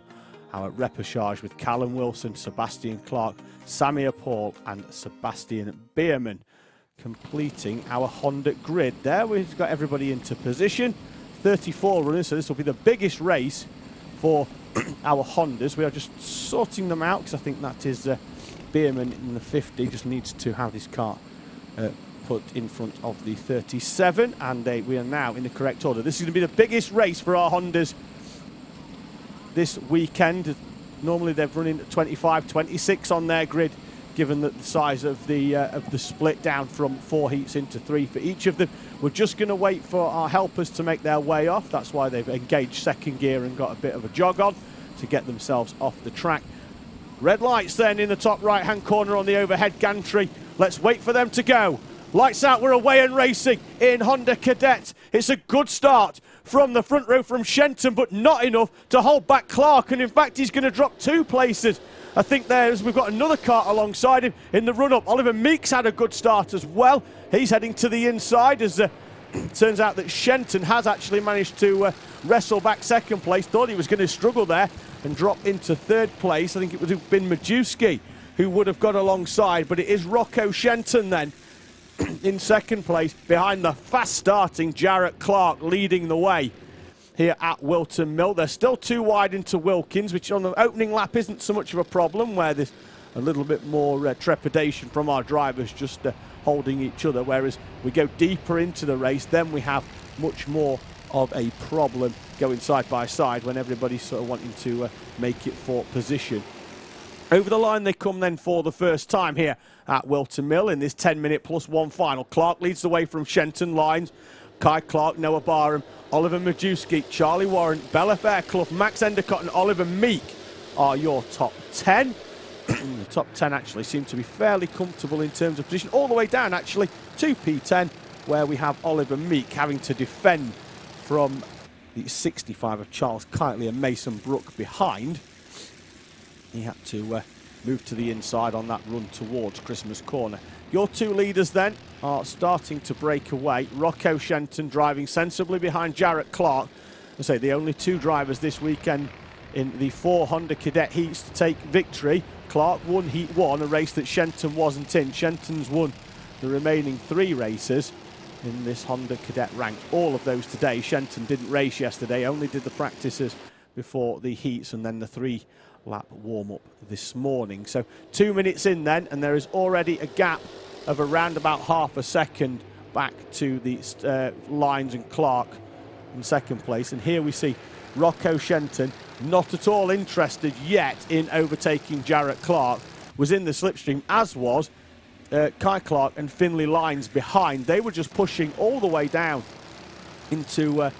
our repechage with Callum Wilson, Sebastian Clark, Samir Paul and Sebastian Bierman completing our Honda grid. There we've got everybody into position. 34 runners, so this will be the biggest race for our Hondas. We are just sorting them out because I think that is Bierman in the 50, just needs to have his car put in front of the 37, and we are now in the correct order. This is going to be the biggest race for our Hondas this weekend. Normally they're running 25, 26 on their grid, given that the size of the split down from 4 heats into 3 for each of them. We're just going to wait for our helpers to make their way off. That's why they've engaged second gear and got a bit of a jog on to get themselves off the track. Red lights then in the top right-hand corner on the overhead gantry. Let's wait for them to go. Lights out, we're away and racing in Honda Cadet. It's a good start from the front row from Shenton, but not enough to hold back Clark, and in fact he's going to drop 2 places. I think we've got another Kart alongside him in the run-up. Oliver Meeks had a good start as well. He's heading to the inside as turns out that Shenton has actually managed to wrestle back second place. Thought he was going to struggle there and drop into 3rd place. I think it would have been Majewski who would have got alongside, but it is Rocco Shenton then in 2nd place behind the fast-starting Jarrett Clark leading the way here at Whilton Mill. They're still 2 wide into Wilkins, which on the opening lap isn't so much of a problem, where there's a little bit more trepidation from our drivers just holding each other, whereas we go deeper into the race, then we have much more of a problem going side by side when everybody's sort of wanting to make it for position. Over the line they come then for the first time here at Whilton Mill in this 10-minute plus 1 final. Clark leads the way from Shenton lines. Kai Clark, Noah Barham, Oliver Majewski, Charlie Warren, Bella Fairclough, Max Endicott and Oliver Meek are your top 10. The top 10 actually seem to be fairly comfortable in terms of position, all the way down actually to P10, where we have Oliver Meek having to defend from the 65 of Charles Kitely and Mason Brook behind. He had to move to the inside on that run towards Christmas Corner. Your 2 leaders then are starting to break away. Rocco Shenton driving sensibly behind Jarrett Clark. I say the only 2 drivers this weekend in the 4 Honda Cadet heats to take victory. Clark won Heat 1, a race that Shenton wasn't in. Shenton's won the remaining 3 races in this Honda Cadet rank. All of those today. Shenton didn't race yesterday, only did the practices before the heats and then the 3-lap warm-up this morning. So 2 minutes in then, and there is already a gap of around about half a second back to the Lines and Clark in 2nd place. And here we see Rocco Shenton, not at all interested yet in overtaking Jarrett Clark, was in the slipstream, as was Kai Clark and Finlay Lines behind. They were just pushing all the way down into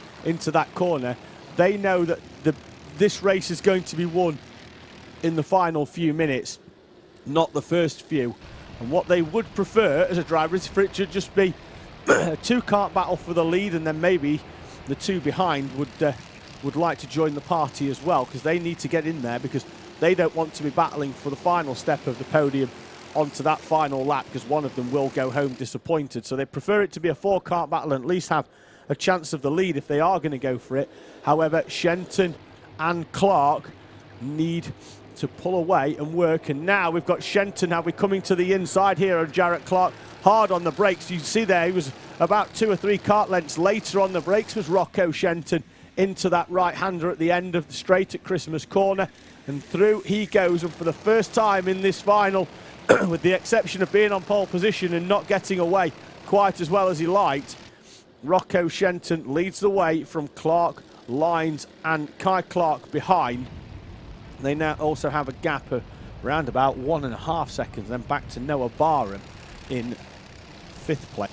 that corner. They know that this race is going to be won in the final few minutes, not the first few. And what they would prefer as a driver is for it to just be a 2-kart battle for the lead, and then maybe the 2 behind would like to join the party as well, because they need to get in there, because they don't want to be battling for the final step of the podium onto that final lap, because one of them will go home disappointed. So they prefer it to be a 4-kart battle and at least have a chance of the lead if they are going to go for it. However, Shenton and Clark need to pull away and work, and now we've got Shenton now we're coming to the inside here of Jarrett Clark, hard on the brakes. You see there he was about 2 or 3 kart lengths later on the brakes was Rocco Shenton into that right-hander at the end of the straight at Christmas Corner, and through he goes, and for the first time in this final with the exception of being on pole position and not getting away quite as well as he liked, Rocco Shenton leads the way from Clark, Lines and Kai Clark behind. They now also have a gap of around about 1.5 seconds, then back to Noah Barham in 5th place.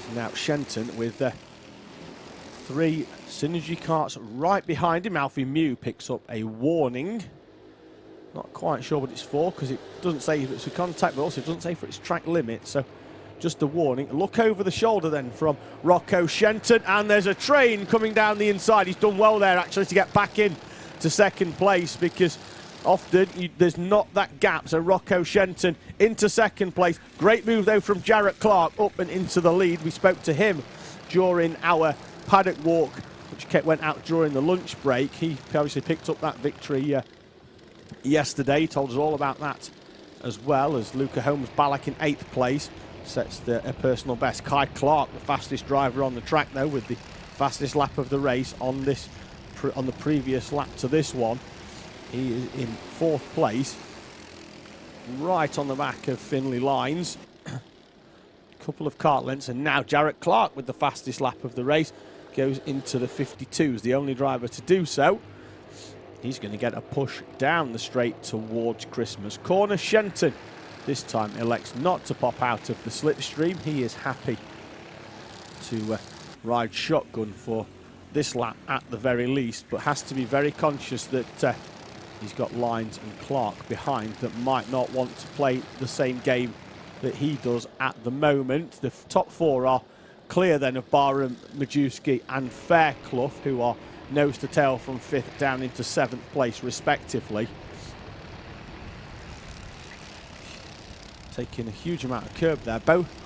So now Shenton with 3 Synergy karts right behind him. Alfie Mew picks up a warning. Not quite sure what it's for, because it doesn't say if it's a contact, but also it doesn't say for its track limit. So just a warning. Look over the shoulder then from Rocco Shenton, and there's a train coming down the inside. He's done well there actually to get back in to 2nd place, because often there's not that gap. So Rocco Shenton into 2nd place. Great move though from Jarrett Clark up and into the lead. We spoke to him during our paddock walk, which went out during the lunch break. He obviously picked up that victory yesterday. He told us all about that, as well as Luca Holmes Ballack in 8th place. Sets a personal best. Kai Clark, the fastest driver on the track though, with the fastest lap of the race on the previous lap to this one. He is in 4th place. right on the back of Finlay Lines. Couple of kart lengths, and now Jarrett Clark with the fastest lap of the race goes into the 52s, the only driver to do so. He's going to get a push down the straight towards Christmas Corner. Shenton this time elects not to pop out of the slipstream. He is happy to ride shotgun for this lap at the very least, but has to be very conscious that he's got Lines and Clark behind that might not want to play the same game that he does at the moment. The top four are clear then of Barham, Majewski and Fairclough, who are nose to tail from 5th down into 7th place respectively. Taking a huge amount of curb there.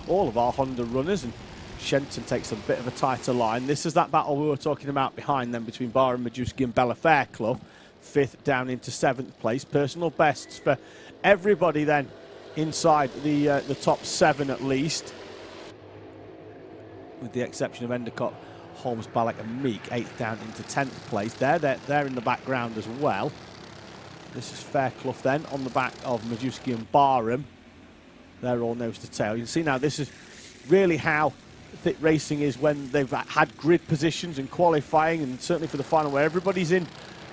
All of our Honda runners, and Shenton takes a bit of a tighter line. This is that battle we were talking about behind them between Barham, Majewski and Bella Fairclough. 5th down into 7th place. Personal bests for everybody then inside the top 7 at least, with the exception of Endicott, Holmes, Ballack and Meek. 8th down into 10th place. They're in the background as well. This is Fairclough then on the back of Majewski and Barham. They're all nose to tail. You can see now this is really how thick racing is when they've had grid positions and qualifying, and certainly for the final where everybody's in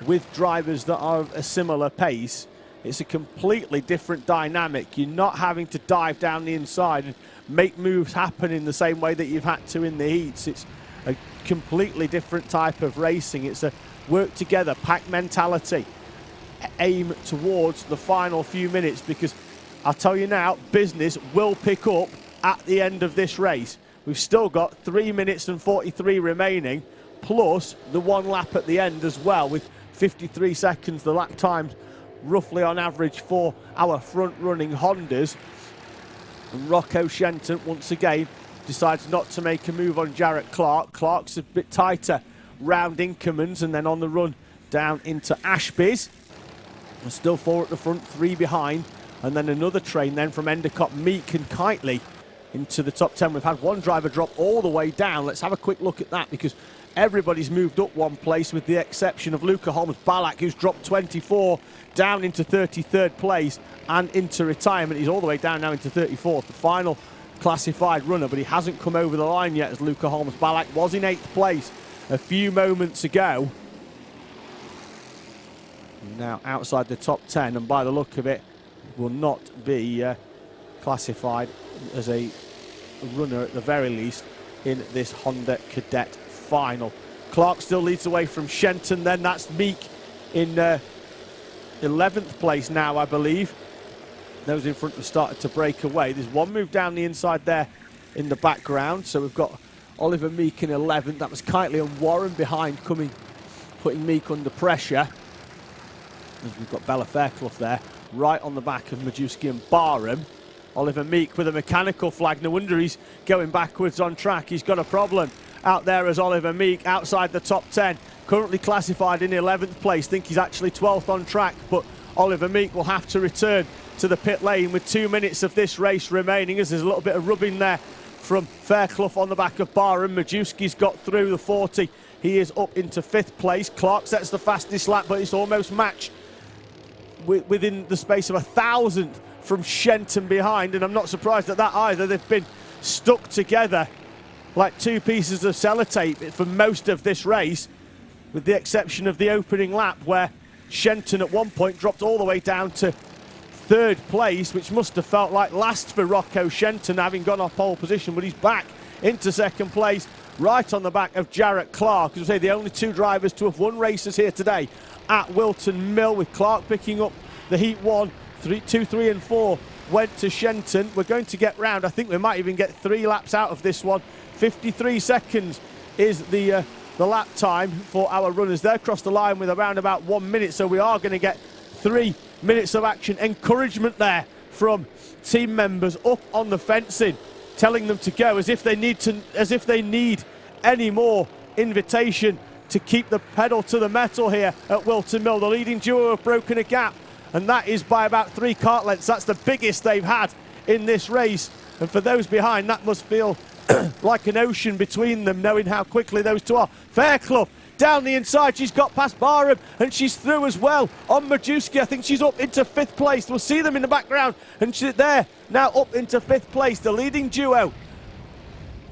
with drivers that are of a similar pace. It's a completely different dynamic. You're not having to dive down the inside and make moves happen in the same way that you've had to in the heats. It's a completely different type of racing. It's a work together, pack mentality, aim towards the final few minutes, because I'll tell you now, business will pick up at the end of this race. We've still got 3 minutes and 43 remaining, plus the one lap at the end as well, with 53 seconds, the lap times roughly on average for our front-running Hondas. And Rocco Shenton once again decides not to make a move on Jarrett Clark. Clark's a bit tighter round Inkermans, and then on the run down into Ashby's. And still 4 at the front, 3 behind, and then another train then from Endicott, Meek and Kitely into the top 10. We've had one driver drop all the way down. Let's have a quick look at that, because everybody's moved up one place with the exception of Luca Holmes Ballack, who's dropped 24 down into 33rd place and into retirement. He's all the way down now into 34th, the final classified runner, but he hasn't come over the line yet, as Luca Holmes Ballack was in 8th place a few moments ago. Now outside the top 10, and by the look of it will not be classified as a runner at the very least in this Honda Cadet final. Clark still leads away from Shenton then. That's Meek in 11th place now, I believe. Those in front have started to break away. There's one move down the inside there in the background. So we've got Oliver Meek in 11th. That was Kitely and Warren behind, putting Meek under pressure. As we've got Bella Fairclough there, right on the back of Majewski and Barham. Oliver Meek with a mechanical flag. No wonder he's going backwards on track. He's got a problem out there as Oliver Meek outside the top 10. Currently classified in 11th place. Think he's actually 12th on track, but Oliver Meek will have to return to the pit lane with 2 minutes of this race remaining, as there's a little bit of rubbing there from Fairclough on the back of Barham. Majewski's got through the 40. He is up into 5th place. Clark sets the fastest lap, but it's almost matched within the space of 1,000 from Shenton behind, and I'm not surprised at that either. They've been stuck together like two pieces of sellotape for most of this race, with the exception of the opening lap, where Shenton at one point dropped all the way down to 3rd place, which must have felt like last for Rocco Shenton, having gone off pole position, but he's back into 2nd place, right on the back of Jarrett Clark. As I say, the only 2 drivers to have won races here today at Whilton Mill, with Clark picking up the Heat 1, 2, 3 and 4 went to Shenton. We're going to get round, I think we might even get 3 laps out of this one. 53 seconds is the lap time for our runners. They're across the line with around about 1 minute, so we are going to get 3 minutes of action. Encouragement there from team members up on the fencing, telling them to go, as if they need any more invitation to keep the pedal to the metal here at Whilton Mill. The leading duo have broken a gap, and that is by about 3 kart lengths. That's the biggest they've had in this race, and for those behind, that must feel like an ocean between them, knowing how quickly those 2 are. Fairclough Down the inside, she's got past Barham, and she's through as well on Majewski. I think she's up into 5th place. We'll see them in the background, and she's there now up into 5th place. The leading duo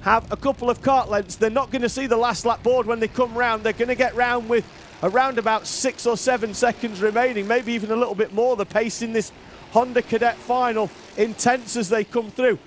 have a couple of kart lengths. They're not going to see the last lap board when they come round. They're going to get round with around about 6 or 7 seconds remaining, maybe even a little bit more. The pace in this Honda Cadet final intense as they come through.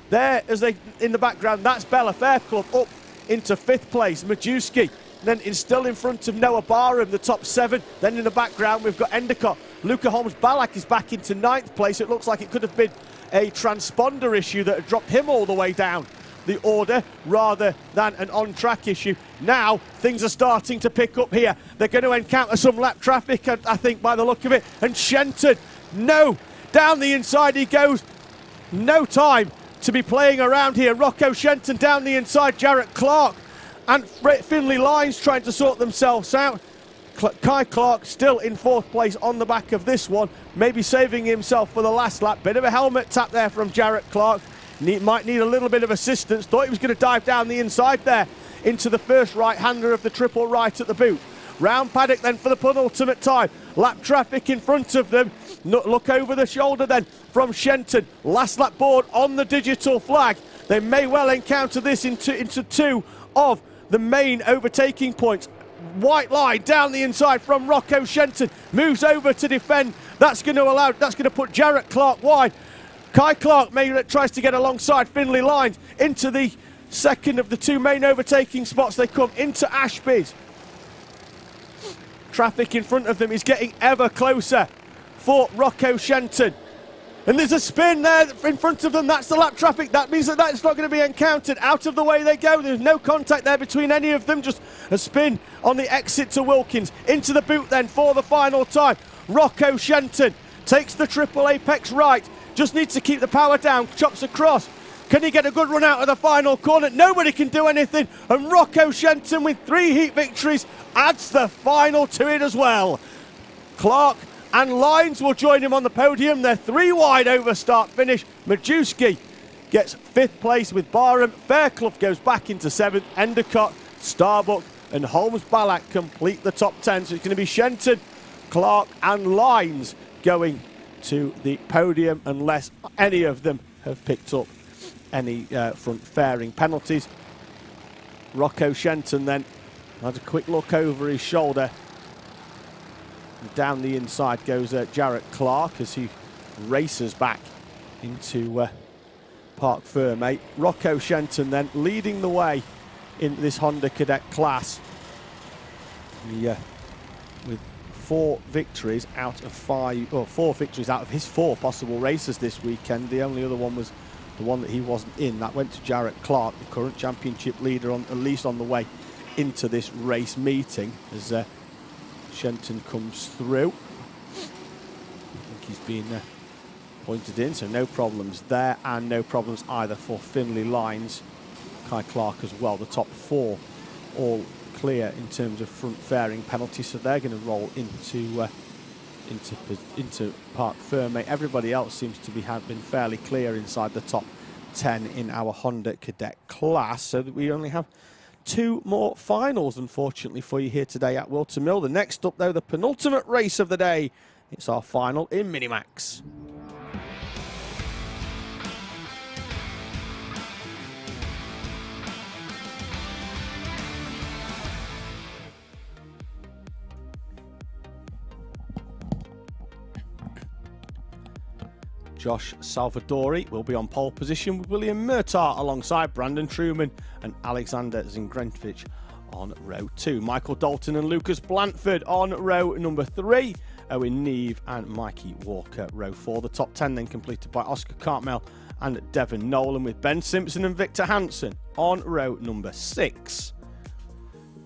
There, as they in the background, that's Bella Fairclough up into 5th place. Majewski then is still in front of Noah Barham, the top 7. Then in the background we've got Endicott. Luca Holmes-Ballack is back into 9th place. It looks like it could have been a transponder issue that had dropped him all the way down the order rather than an on-track issue. Now things are starting to pick up here. They're going to encounter some lap traffic, I think, by the look of it. And Shenton, no, down the inside he goes. No time to be playing around here. Rocco Shenton down the inside. Jarrett Clark and Finley Lyons trying to sort themselves out. Kai Clark still in 4th place on the back of this one, maybe saving himself for the last lap. Bit of a helmet tap there from Jarrett Clark. Might need a little bit of assistance. Thought he was going to dive down the inside there into the first right-hander of the triple right at the boot. Round Paddock then for the penultimate time. Lap traffic in front of them. Look over the shoulder then from Shenton. Last lap board on the digital flag. They may well encounter this into 2 of the main overtaking points. White line down the inside from Rocco Shenton. Moves over to defend. That's going to put Jarrett Clark wide. Kai Clark tries to get alongside Finley Lyons into the second of the 2 main overtaking spots. They come into Ashby's. Traffic in front of them is getting ever closer for Rocco Shenton. And there's a spin there in front of them. That's the lap traffic. That means that that's not going to be encountered. Out of the way they go. There's no contact there between any of them. Just a spin on the exit to Wilkins. Into the boot then for the final time. Rocco Shenton takes the triple apex right. Just needs to keep the power down, chops across. Can he get a good run out of the final corner? Nobody can do anything. And Rocco Shenton with 3 heat victories adds the final to it as well. Clark and Lyons will join him on the podium. They're 3 wide over start finish. Majewski gets 5th place with Barham. Fairclough goes back into 7th. Endicott, Starbuck and Holmes-Ballack complete the top 10. So it's going to be Shenton, Clark and Lyons going to the podium unless any of them have picked up any front fairing penalties. Rocco Shenton then had a quick look over his shoulder. Down the inside goes Jarrett Clark as he races back into Parc Ferme. Rocco Shenton then leading the way in this Honda Cadet class. With 4 victories out of 5, or 4 victories out of his 4 possible races this weekend. The only other one was the one that he wasn't in. That went to Jarrett Clark, the current championship leader, at least on the way into this race meeting, as Shenton comes through. I think he's been pointed in, so no problems there, and no problems either for Finley Lyons, Kai Clark as well. The top 4 all clear in terms of front fairing penalties, so they're going to roll into Parc Ferme. Everybody else seems to have been fairly clear inside the top 10 in our Honda Cadet class, so that we only have 2 more finals, unfortunately, for you here today at Whilton Mill. The next up, though, the penultimate race of the day. It's our final in Minimax. Josh Salvadori will be on pole position with William Murtaugh alongside Brandon Truman and Alexander Zingrentvich on row 2. Michael Dalton and Lucas Blanford on row number 3. Owen Neve and Mikey Walker row 4. The top 10 then completed by Oscar Cartmel and Devon Nolan, with Ben Simpson and Victor Hansen on row number 6.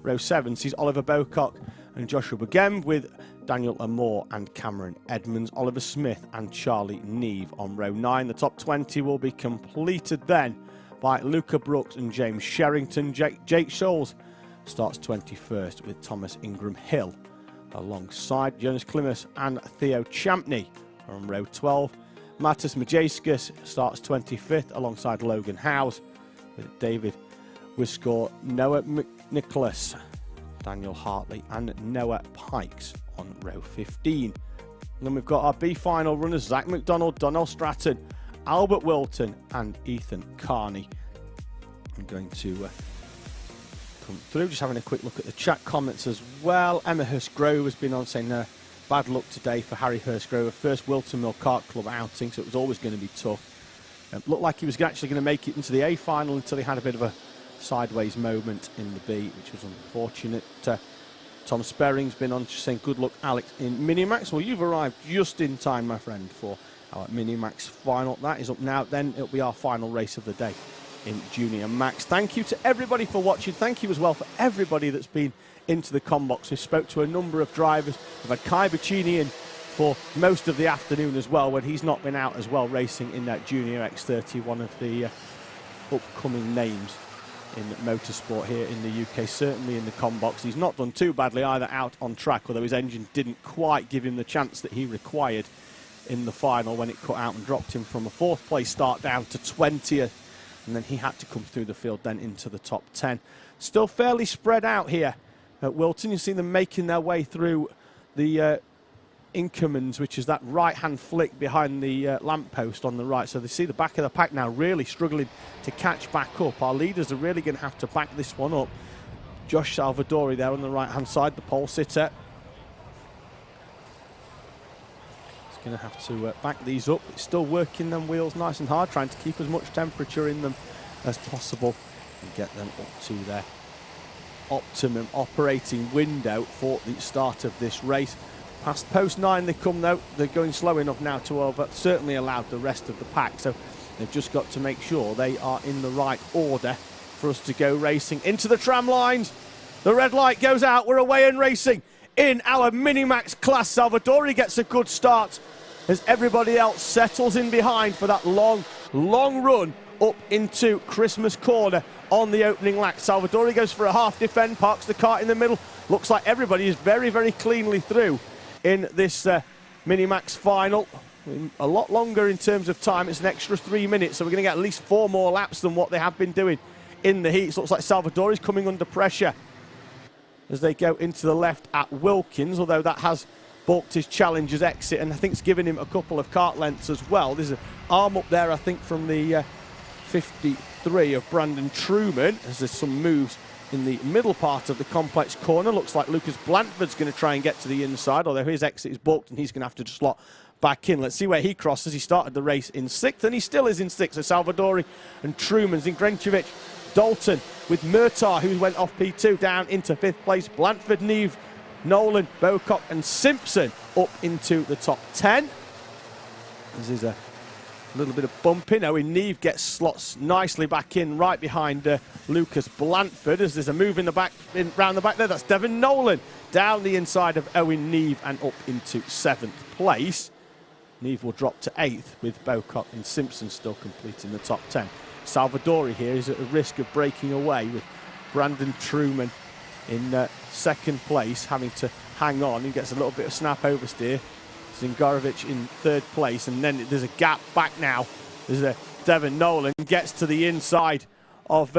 Row 7 sees Oliver Bocock and Joshua Begem, with Daniel Amore and Cameron Edmonds, Oliver Smith and Charlie Neve on row 9. The top 20 will be completed then by Luca Brooks and James Sherrington. Jake Scholes starts 21st with Thomas Ingram Hill alongside Jonas Klimas and Theo Champney on row 12. Matas Majeskis starts 25th alongside Logan Howes, with David Wiscore, Noah McNicholas, Daniel Hartley and Noah Pikes on row 15. And then we've got our B final runners, Zach McDonald, Donnell Stratton, Albert Whilton and Ethan Carney. I'm going to come through, just having a quick look at the chat comments as well. Emma Hurstgrove has been on saying bad luck today for Harry Hurstgrove. First Wilton Mill Kart Club outing, so it was always going to be tough. Looked like he was actually going to make it into the A final until he had a bit of a sideways moment in the B, which was unfortunate. Tom Sperring's been on just saying good luck, Alex, in Minimax. Well, you've arrived just in time, my friend, for our Minimax final. That is up now. Then it'll be our final race of the day in Junior Max. Thank you to everybody for watching. Thank you as well for everybody that's been into the combox. We spoke to a number of drivers. We've had Kai Bacchini in for most of the afternoon as well, when he's not been out as well racing in that Junior X30, one of the upcoming names in motorsport here in the UK, certainly in the combox. He's not done too badly either out on track, although his engine didn't quite give him the chance that he required in the final when it cut out and dropped him from a 4th place start down to 20th, and then he had to come through the field then into the top 10. Still fairly spread out here at Whilton. You see them making their way through the Inkermans, which is that right-hand flick behind the lamppost on the right. So they see the back of the pack now really struggling to catch back up. Our leaders are really going to have to back this one up. Josh Salvadori there on the right-hand side, the pole sitter. He's going to have to back these up. It's still working them wheels nice and hard, trying to keep as much temperature in them as possible and get them up to their optimum operating window for the start of this race. Past post 9 they come though. They're going slow enough now to have certainly allowed the rest of the pack, so they've just got to make sure they are in the right order for us to go racing. Into the tram lines, the red light goes out, we're away and racing in our Minimax class. Salvadori gets a good start as everybody else settles in behind for that long run up into Christmas Corner on the opening lap. Salvadori goes for a half defend, parks the kart in the middle. Looks like everybody is very, very cleanly through in this Minimax final. A lot longer in terms of time. It's an extra 3 minutes, so we're going to get at least 4 more laps than what they have been doing in the heats. Looks like Salvadori's coming under pressure as they go into the left at Wilkins, although that has balked his challenger's exit, and I think it's given him a couple of kart lengths as well. There's an arm up there, I think, from the 53 of Brandon Truman, as there's some moves in the middle part of the complex corner. Looks like Lucas Blanford's going to try and get to the inside, although his exit is balked and he's going to have to just slot back in. Let's see where he crosses. He started the race in 6th and he still is in 6th. So Salvadori and Truman, Zingrencevic, Dalton with Murtar, who went off P2, down into 5th place. Blanford, Neve, Nolan, Bocock and Simpson up into the top 10. This is a little bit of bumping. Owen Neve gets slots nicely back in right behind Lucas Blanford, as there's a move in the back, round the back there. That's Devon Nolan down the inside of Owen Neve and up into 7th place. Neve will drop to 8th with Bocock and Simpson still completing the top 10. Salvadori here is at a risk of breaking away with Brandon Truman in 2nd place, having to hang on. He gets a little bit of snap oversteer. Zingorovic in 3rd place, and then there's a gap back now. There's a Devon Nolan gets to the inside of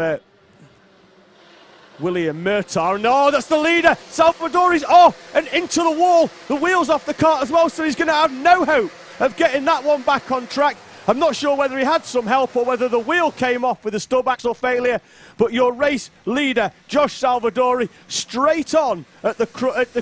William Murtar. No, that's the leader. Salvadori's off and into the wall. The wheels off the kart as well, so he's going to have no hope of getting that one back on track. I'm not sure whether he had some help or whether the wheel came off with a stub axle failure, but your race leader, Josh Salvadori, straight on at the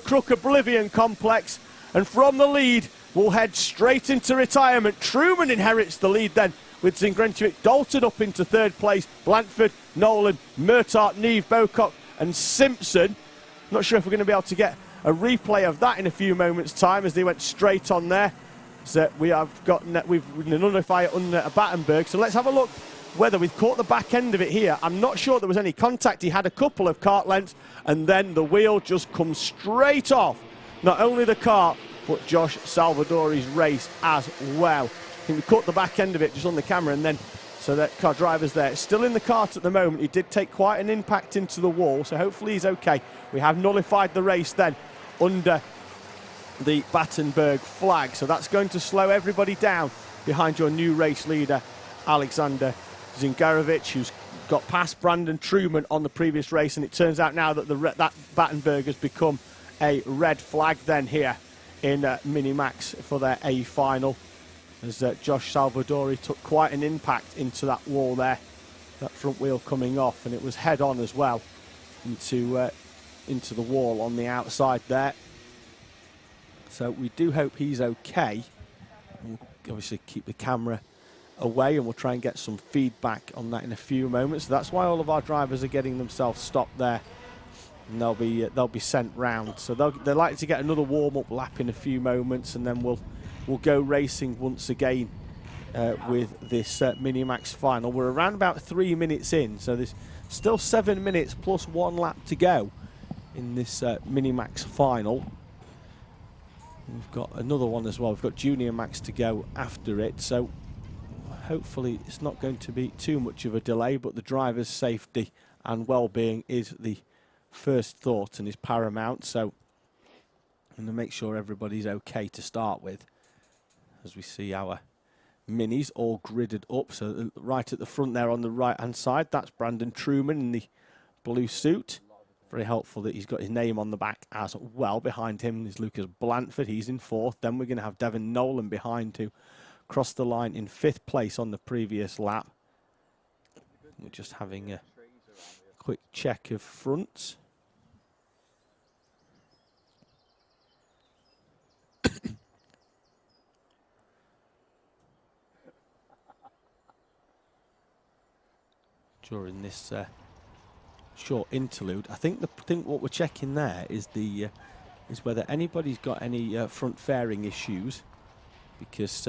Crook Oblivion complex. And from the lead, we'll head straight into retirement. Truman inherits the lead then with Zingrencevic. Dalton up into 3rd place. Blanford, Nolan, Murtart, Neve, Bocock and Simpson. Not sure if we're going to be able to get a replay of that in a few moments' time, as they went straight on there. So we've nullified under Battenberg. So let's have a look whether we've caught the back end of it here. I'm not sure there was any contact. He had a couple of kart lengths and then the wheel just comes straight off not only the kart, but Josh Salvadori's race as well. I think we caught the back end of it just on the camera, and then so that car driver's there. Still in the kart at the moment. He did take quite an impact into the wall, so hopefully he's okay. We have nullified the race then under the Battenberg flag, so that's going to slow everybody down behind your new race leader, Alexander Zingarovic, who's got past Brandon Truman on the previous race, and it turns out now that that Battenberg has become a red flag then here in Minimax for their A final, as Josh Salvadori took quite an impact into that wall there, that front wheel coming off, and it was head on as well into the wall on the outside there. So we do hope he's okay. We'll obviously keep the camera away, and we'll try and get some feedback on that in a few moments. So that's why all of our drivers are getting themselves stopped there, and they'll be sent round. So they're likely to get another warm-up lap in a few moments, and then we'll go racing once again with this Minimax final. We're around about 3 minutes in, so there's still 7 minutes plus 1 lap to go in this Minimax final. We've got another one as well. We've got Junior Max to go after it, so hopefully it's not going to be too much of a delay, but the driver's safety and well-being is the first thought and is paramount. So I'm going to make sure everybody's okay to start with, as we see our minis all gridded up. So right at the front there on the right-hand side, that's Brandon Truman in the blue suit. Very helpful that he's got his name on the back as well. Behind him is Lucas Blanford. He's in 4th. Then we're going to have Devin Nolan behind, who crossed the line in 5th place on the previous lap. We're just having a quick check of fronts. During this short interlude, I think what we're checking there is is whether anybody's got any front fairing issues, because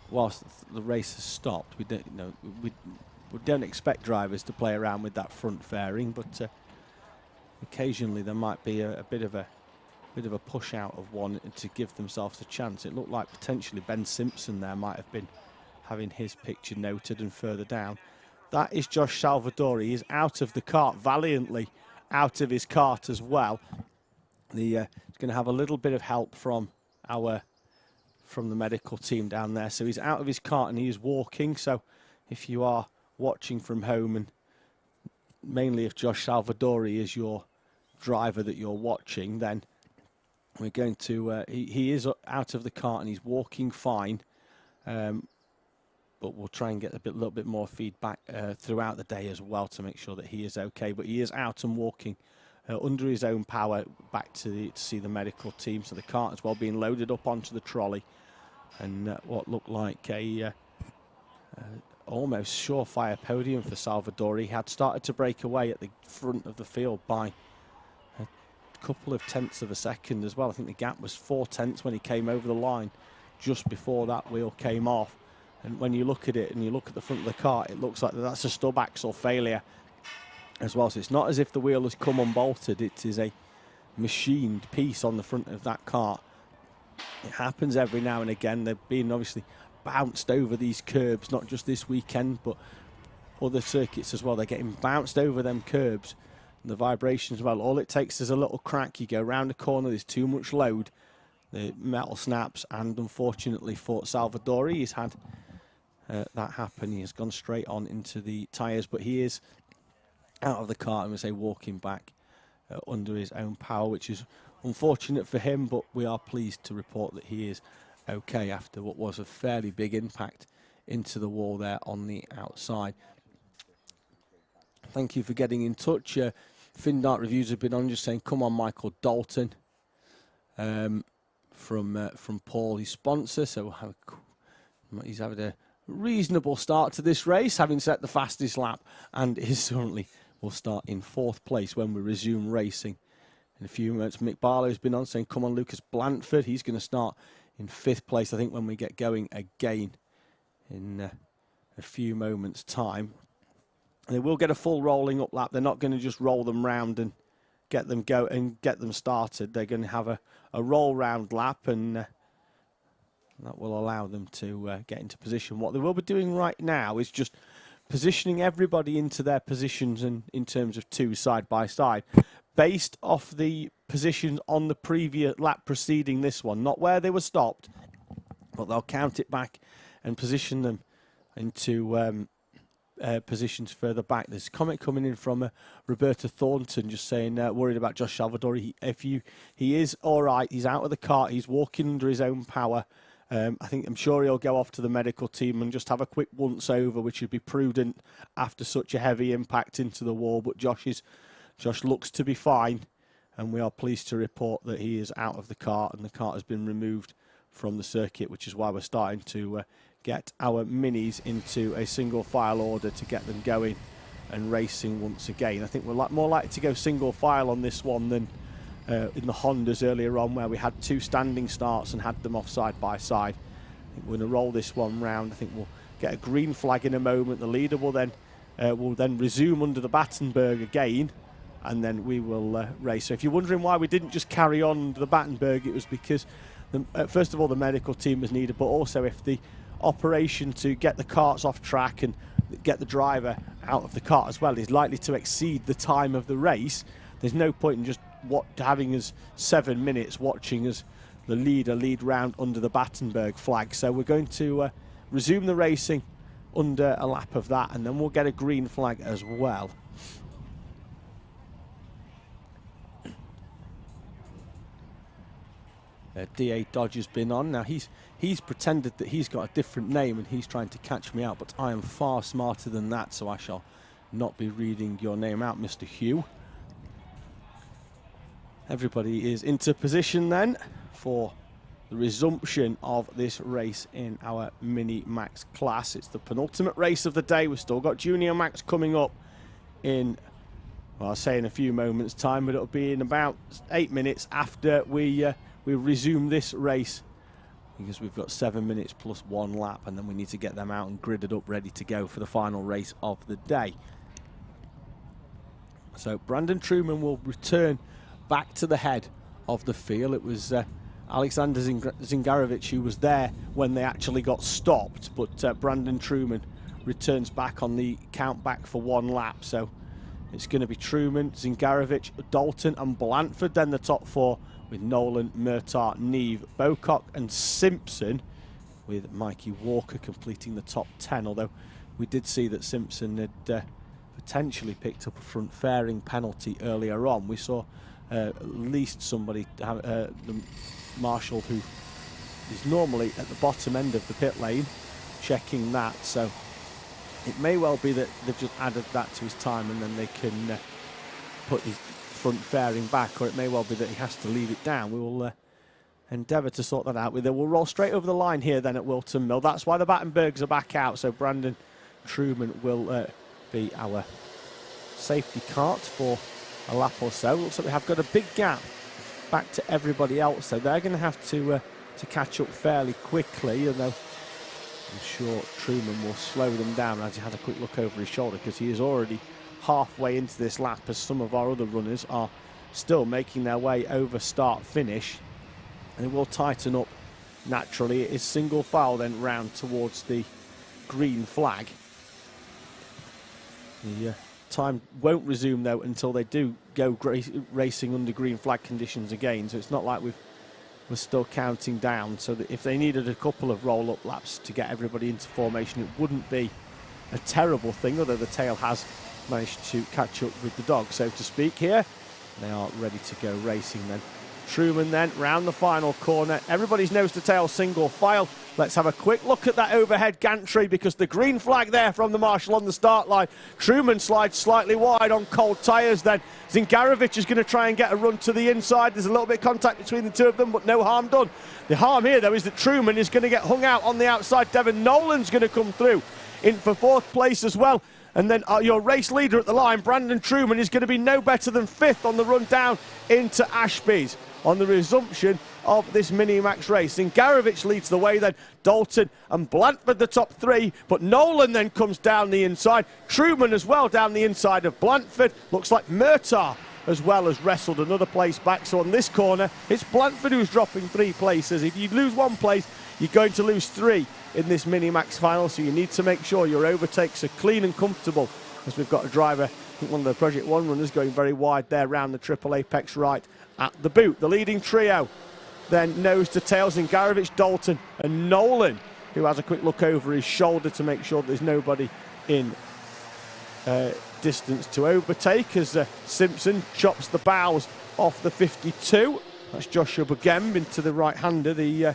whilst the race has stopped, we don't expect drivers to play around with that front fairing, but occasionally there might be a bit of a push out of one to give themselves a chance. It looked like potentially Ben Simpson there might have been having his picture noted, and further down. That is Josh Salvadori. He's out of the kart, valiantly out of his kart as well. He's going to have a little bit of help from the medical team down there. So he's out of his kart and he is walking. So if you are watching from home, and mainly if Josh Salvadori is your driver that you're watching, then we're going to, he is out of the kart and he's walking fine. But we'll try and get a little bit more feedback throughout the day as well to make sure that he is okay. But he is out and walking under his own power back to see the medical team. So the cart as well being loaded up onto the trolley, and what looked like a almost surefire podium for Salvadori. He had started to break away at the front of the field by a couple of tenths of a second as well. I think the gap was 4 tenths when he came over the line just before that wheel came off. And when you look at it and you look at the front of the car, it looks like that's a stub axle failure as well. So it's not as if the wheel has come unbolted. It is a machined piece on the front of that car. It happens every now and again. They're being obviously bounced over these curbs, not just this weekend, but other circuits as well. They're getting bounced over them curbs. And the vibrations, well, all it takes is a little crack. You go round a corner, there's too much load. The metal snaps, and unfortunately for Salvadori, he's had that happen. He has gone straight on into the tyres, but he is out of the car, and we say walking back under his own power, which is unfortunate for him, but we are pleased to report that he is okay after what was a fairly big impact into the wall there on the outside. Thank you for getting in touch. FinDart Reviews have been on, just saying, come on, Michael Dalton, from Paul, his sponsor. So he's having a reasonable start to this race, having set the fastest lap, and is currently will start in 4th place when we resume racing in a few minutes. Mick Barlow has been on, saying, come on, Lucas Blanford. He's going to start in 5th place, I think, when we get going again in a few moments' time. They will get a full rolling up lap. They're not going to just roll them round and get them go and get them started. They're going to have a roll round lap, and that will allow them to get into position. What they will be doing right now is just positioning everybody into their positions, and in terms of 2 side by side, based off the positions on the previous lap preceding this one, not where they were stopped, but they'll count it back and position them into positions further back. There's a comment coming in from Roberta Thornton just saying worried about Josh Salvador. He is all right. He's out of the cart. He's walking under his own power. I'm sure he'll go off to the medical team and just have a quick once over, which would be prudent after such a heavy impact into the wall. But Josh looks to be fine, and we are pleased to report that he is out of the cart and the cart has been removed from the circuit, which is why we're starting to get our minis into a single file order to get them going and racing once again. I think we're more likely to go single file on this one than in the Hondas earlier on, where we had 2 standing starts and had them off side by side. I think we're going to roll this one round. I think we'll get a green flag in a moment. The leader will then resume under the Battenberg again, and then we will race. So if you're wondering why we didn't just carry on under the Battenberg, it was because first of all the medical team was needed, but also if the operation to get the carts off track and get the driver out of the cart as well is likely to exceed the time of the race, there's no point in just having us 7 minutes watching as the leader lead round under the Battenberg flag. So we're going to resume the racing under a lap of that, and then we'll get a green flag as well. DA Dodge has been on. Now he's pretended that he's got a different name and he's trying to catch me out, but I am far smarter than that, so I shall not be reading your name out, Mr. Hugh. Everybody is into position then for the resumption of this race in our Mini Max class. It's the penultimate race of the day. We've still got Junior Max coming up in, well, I'll say in a few moments time, but it'll be in about 8 minutes after we resume this race, because we've got 7 minutes plus 1 lap, and then we need to get them out and gridded up ready to go for the final race of the day. So Brandon Truman will return back to the head of the field. It was Alexander Zingarovic who was there when they actually got stopped, but Brandon Truman returns back on the count back for 1 lap. So it's going to be Truman, Zingarovic, Dalton and Blanford, then the top 4 with Nolan, Murtagh, Neve, Bocock and Simpson, with Mikey Walker completing the top 10, although we did see that Simpson had potentially picked up a front fairing penalty earlier on. We saw at least somebody, the marshal, who is normally at the bottom end of the pit lane, checking that. So it may well be that they've just added that to his time and then they can put his front fairing back, or it may well be that he has to leave it down. We will endeavour to sort that out. We'll roll straight over the line here then at Whilton Mill. That's why the Battenbergs are back out, so Brandon Truman will be our safety cart for a lap or so. Looks like we have got a big gap back to everybody else, so they're going to have to catch up fairly quickly, although I'm sure Truman will slow them down as he had a quick look over his shoulder, because he is already halfway into this lap, as some of our other runners are still making their way over start finish, and it will tighten up naturally. It is single file then round towards the green flag. The time won't resume though until they do go racing under green flag conditions again, so it's not like we're still counting down. So that if they needed a couple of roll-up laps to get everybody into formation, it wouldn't be a terrible thing, although the tail has managed to catch up with the dog, so to speak here. They are ready to go racing then. Truman then round the final corner. Everybody's nose to tail single file. Let's have a quick look at that overhead gantry, because the green flag there from the marshal on the start line. Truman slides slightly wide on cold tyres then. Zingarovic is going to try and get a run to the inside. There's a little bit of contact between the two of them, but no harm done. The harm here though is that Truman is going to get hung out on the outside. Devon Nolan's going to come through in for 4th place as well. And then your race leader at the line, Brandon Truman, is going to be no better than 5th on the run down into Ashby's on the resumption of this Mini-Max race. Zingarovic leads the way then, Dalton and Blanford the top 3, but Nolan then comes down the inside. Truman as well down the inside of Blanford. Looks like Murtagh as well has wrestled another place back. So on this corner, it's Blanford who's dropping 3 places. If you lose 1 place, you're going to lose 3 in this Mini-Max final, so you need to make sure your overtakes are clean and comfortable, as we've got a driver, I think one of the Project 1 runners, going very wide there round the triple apex right at the boot. The leading trio then nose to tail, Zingarovic, Dalton and Nolan, who has a quick look over his shoulder to make sure there's nobody in distance to overtake as Simpson chops the bows off the 52. That's Joshua Bugemb into the right-hander, the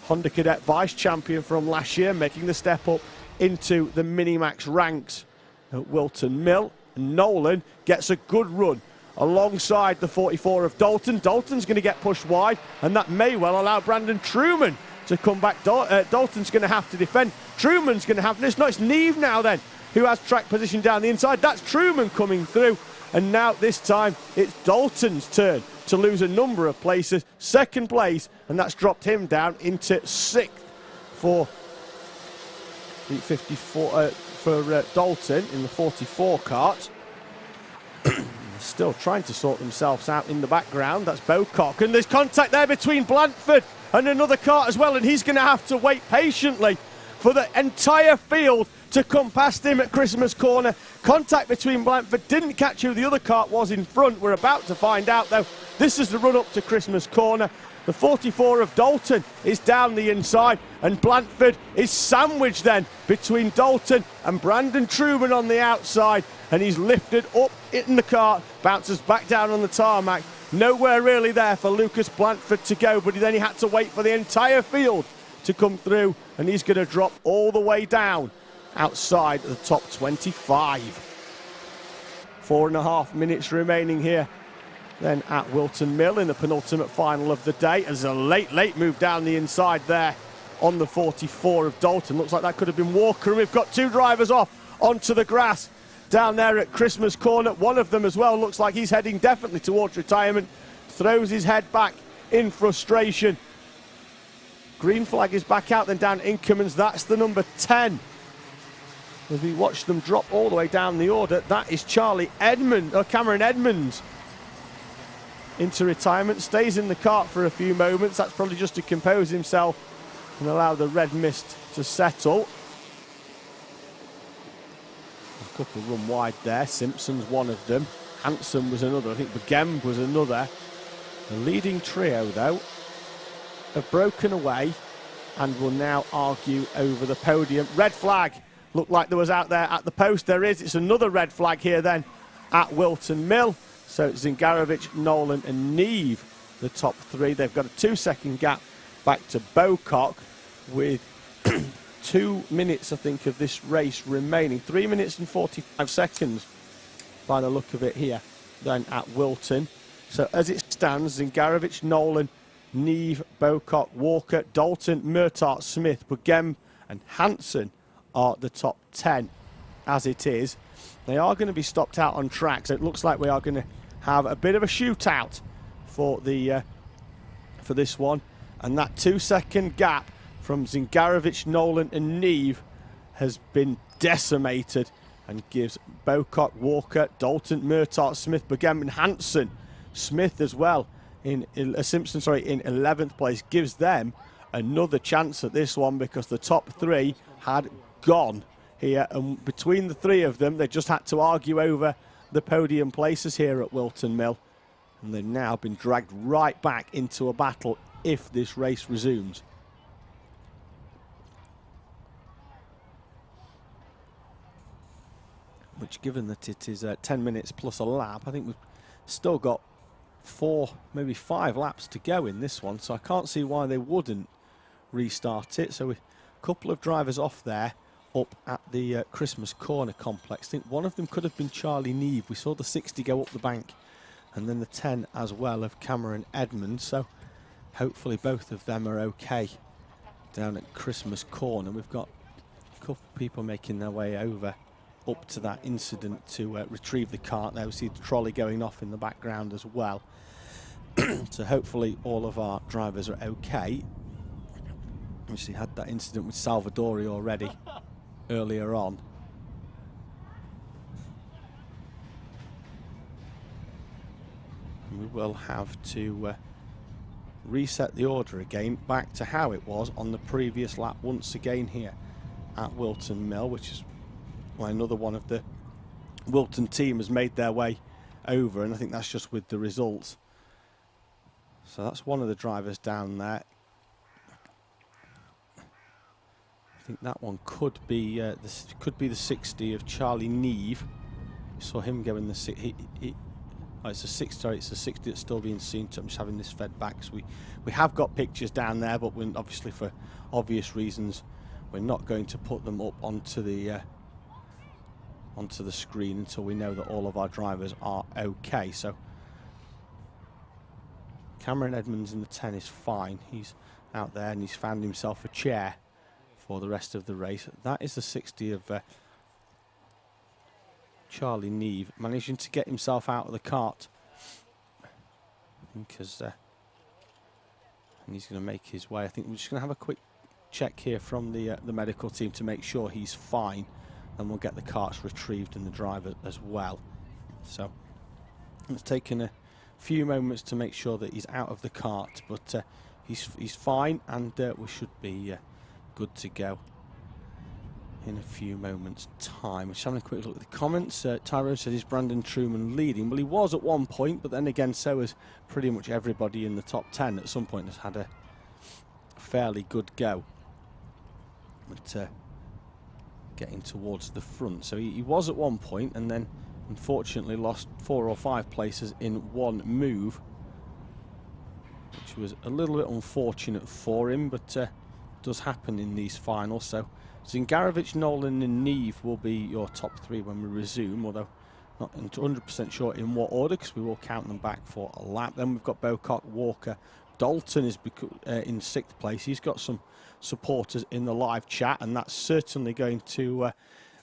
Honda Cadet vice champion from last year, making the step up into the Minimax ranks at Whilton Mill. And Nolan gets a good run alongside the 44 of Dalton. Dalton's going to get pushed wide, and that may well allow Brandon Truman to come back. Dalton's going to have to defend. Truman's going to have this. No, it's Neve now then, who has track position down the inside. That's Truman coming through. And now this time it's Dalton's turn to lose a number of places. Second place, and that's dropped him down into 6th for the 54 for Dalton in the 44 kart. Still trying to sort themselves out in the background. That's Bocock, and there's contact there between Blanford and another kart as well, and he's going to have to wait patiently for the entire field to come past him at Christmas corner. Contact between Blanford, didn't catch who the other kart was in front. We're about to find out though. This is the run up to Christmas corner. The 44 of Dalton is down the inside, and Blanford is sandwiched then between Dalton and Brandon Truman on the outside, and he's lifted up in the kart, bounces back down on the tarmac. Nowhere really there for Lucas Blanford to go, but then he had to wait for the entire field to come through, and he's going to drop all the way down outside the top 25. 4.5 minutes remaining here then at Whilton Mill in the penultimate final of the day. There's a late move down the inside there on the 44 of Dalton. Looks like that could have been Walker, and we've got two drivers off onto the grass down there at Christmas corner. One of them as well looks like he's heading definitely towards retirement. Throws his head back in frustration. Green flag is back out then down Inkermans. That's the number 10. As we watch them drop all the way down the order, that is Cameron Edmonds into retirement. Stays in the kart for a few moments. That's probably just to compose himself and allow the red mist to settle. A couple run wide there. Simpson's one of them. Hanson was another. I think Bugemb was another. The leading trio, though, have broken away and will now argue over the podium. Red flag looked like there was out there at the post. There is. It's another red flag here then at Whilton Mill. So Zingarovic, Nolan and Neve, the top three. They've got a 2-second gap back to Bocock with 2 minutes, I think, of this race remaining. 3 minutes and 45 seconds by the look of it here then at Whilton. So as it stands, Zingarovic, Nolan, Neve, Bocock, Walker, Dalton, Murtart, Smith, Bugemb and Hanson are the top 10 as it is. They are going to be stopped out on track, so it looks like we are going to have a bit of a shootout for the for this one. And that 2-second gap from Zingarovic, Nolan and Neve has been decimated and gives Bocock, Walker, Dalton, Murtart, Smith, Bugemb and Hanson, Smith as well, Simpson, in 11th place, gives them another chance at this one because the top three had gone here, and between the three of them they just had to argue over the podium places here at Whilton Mill, and they've now been dragged right back into a battle if this race resumes. Which, given that it is 10 minutes plus a lap, I think we've still got 4, maybe 5 laps to go in this one, so I can't see why they wouldn't restart it. So a couple of drivers off there up at the Christmas corner complex. I think one of them could have been Charlie Neve. We saw the 60 go up the bank, and then the 10 as well of Cameron Edmonds. So hopefully both of them are okay down at Christmas corner. We've got a couple of people making their way over up to that incident to retrieve the cart. There we see the trolley going off in the background as well. So hopefully all of our drivers are okay. Obviously had that incident with Salvadori already earlier on. And we will have to reset the order again back to how it was on the previous lap once again here at Whilton Mill, which is why another one of the Whilton team has made their way over, and I think that's just with the results. So that's one of the drivers down there. think that one could be this could be the 60 of Charlie Neve. We saw him go in the oh, it's a 60. Sorry, it's a 60 that's still being seen. So I'm just having this fed back. So we have got pictures down there, but we're obviously for obvious reasons we're not going to put them up onto the screen until we know that all of our drivers are okay. So Cameron Edmonds in the 10 is fine. He's out there and he's found himself a chair for the rest of the race. That is the 60 of Charlie Neve, managing to get himself out of the kart. Because and he's going to make his way. I think we're just going to have a quick check here from the medical team to make sure he's fine, and we'll get the karts retrieved and the driver as well. So it's taken a few moments to make sure that he's out of the kart, but he's fine, and we should be good to go in a few moments' time. Just having a quick look at the comments. Tyrone said, is Brandon Truman leading? Well, he was at one point, but then again, so has pretty much everybody in the top 10 at some point has had a fairly good go. But getting towards the front. So he was at one point, and then unfortunately lost 4 or 5 places in one move, which was a little bit unfortunate for him, but does happen in these finals. So Zingarovic, Nolan and Neve will be your top 3 when we resume, although not 100% sure in what order, because we will count them back for a lap. Then we've got Bocock, Walker, Dalton is in 6th place. He's got some supporters in the live chat, and that's certainly going to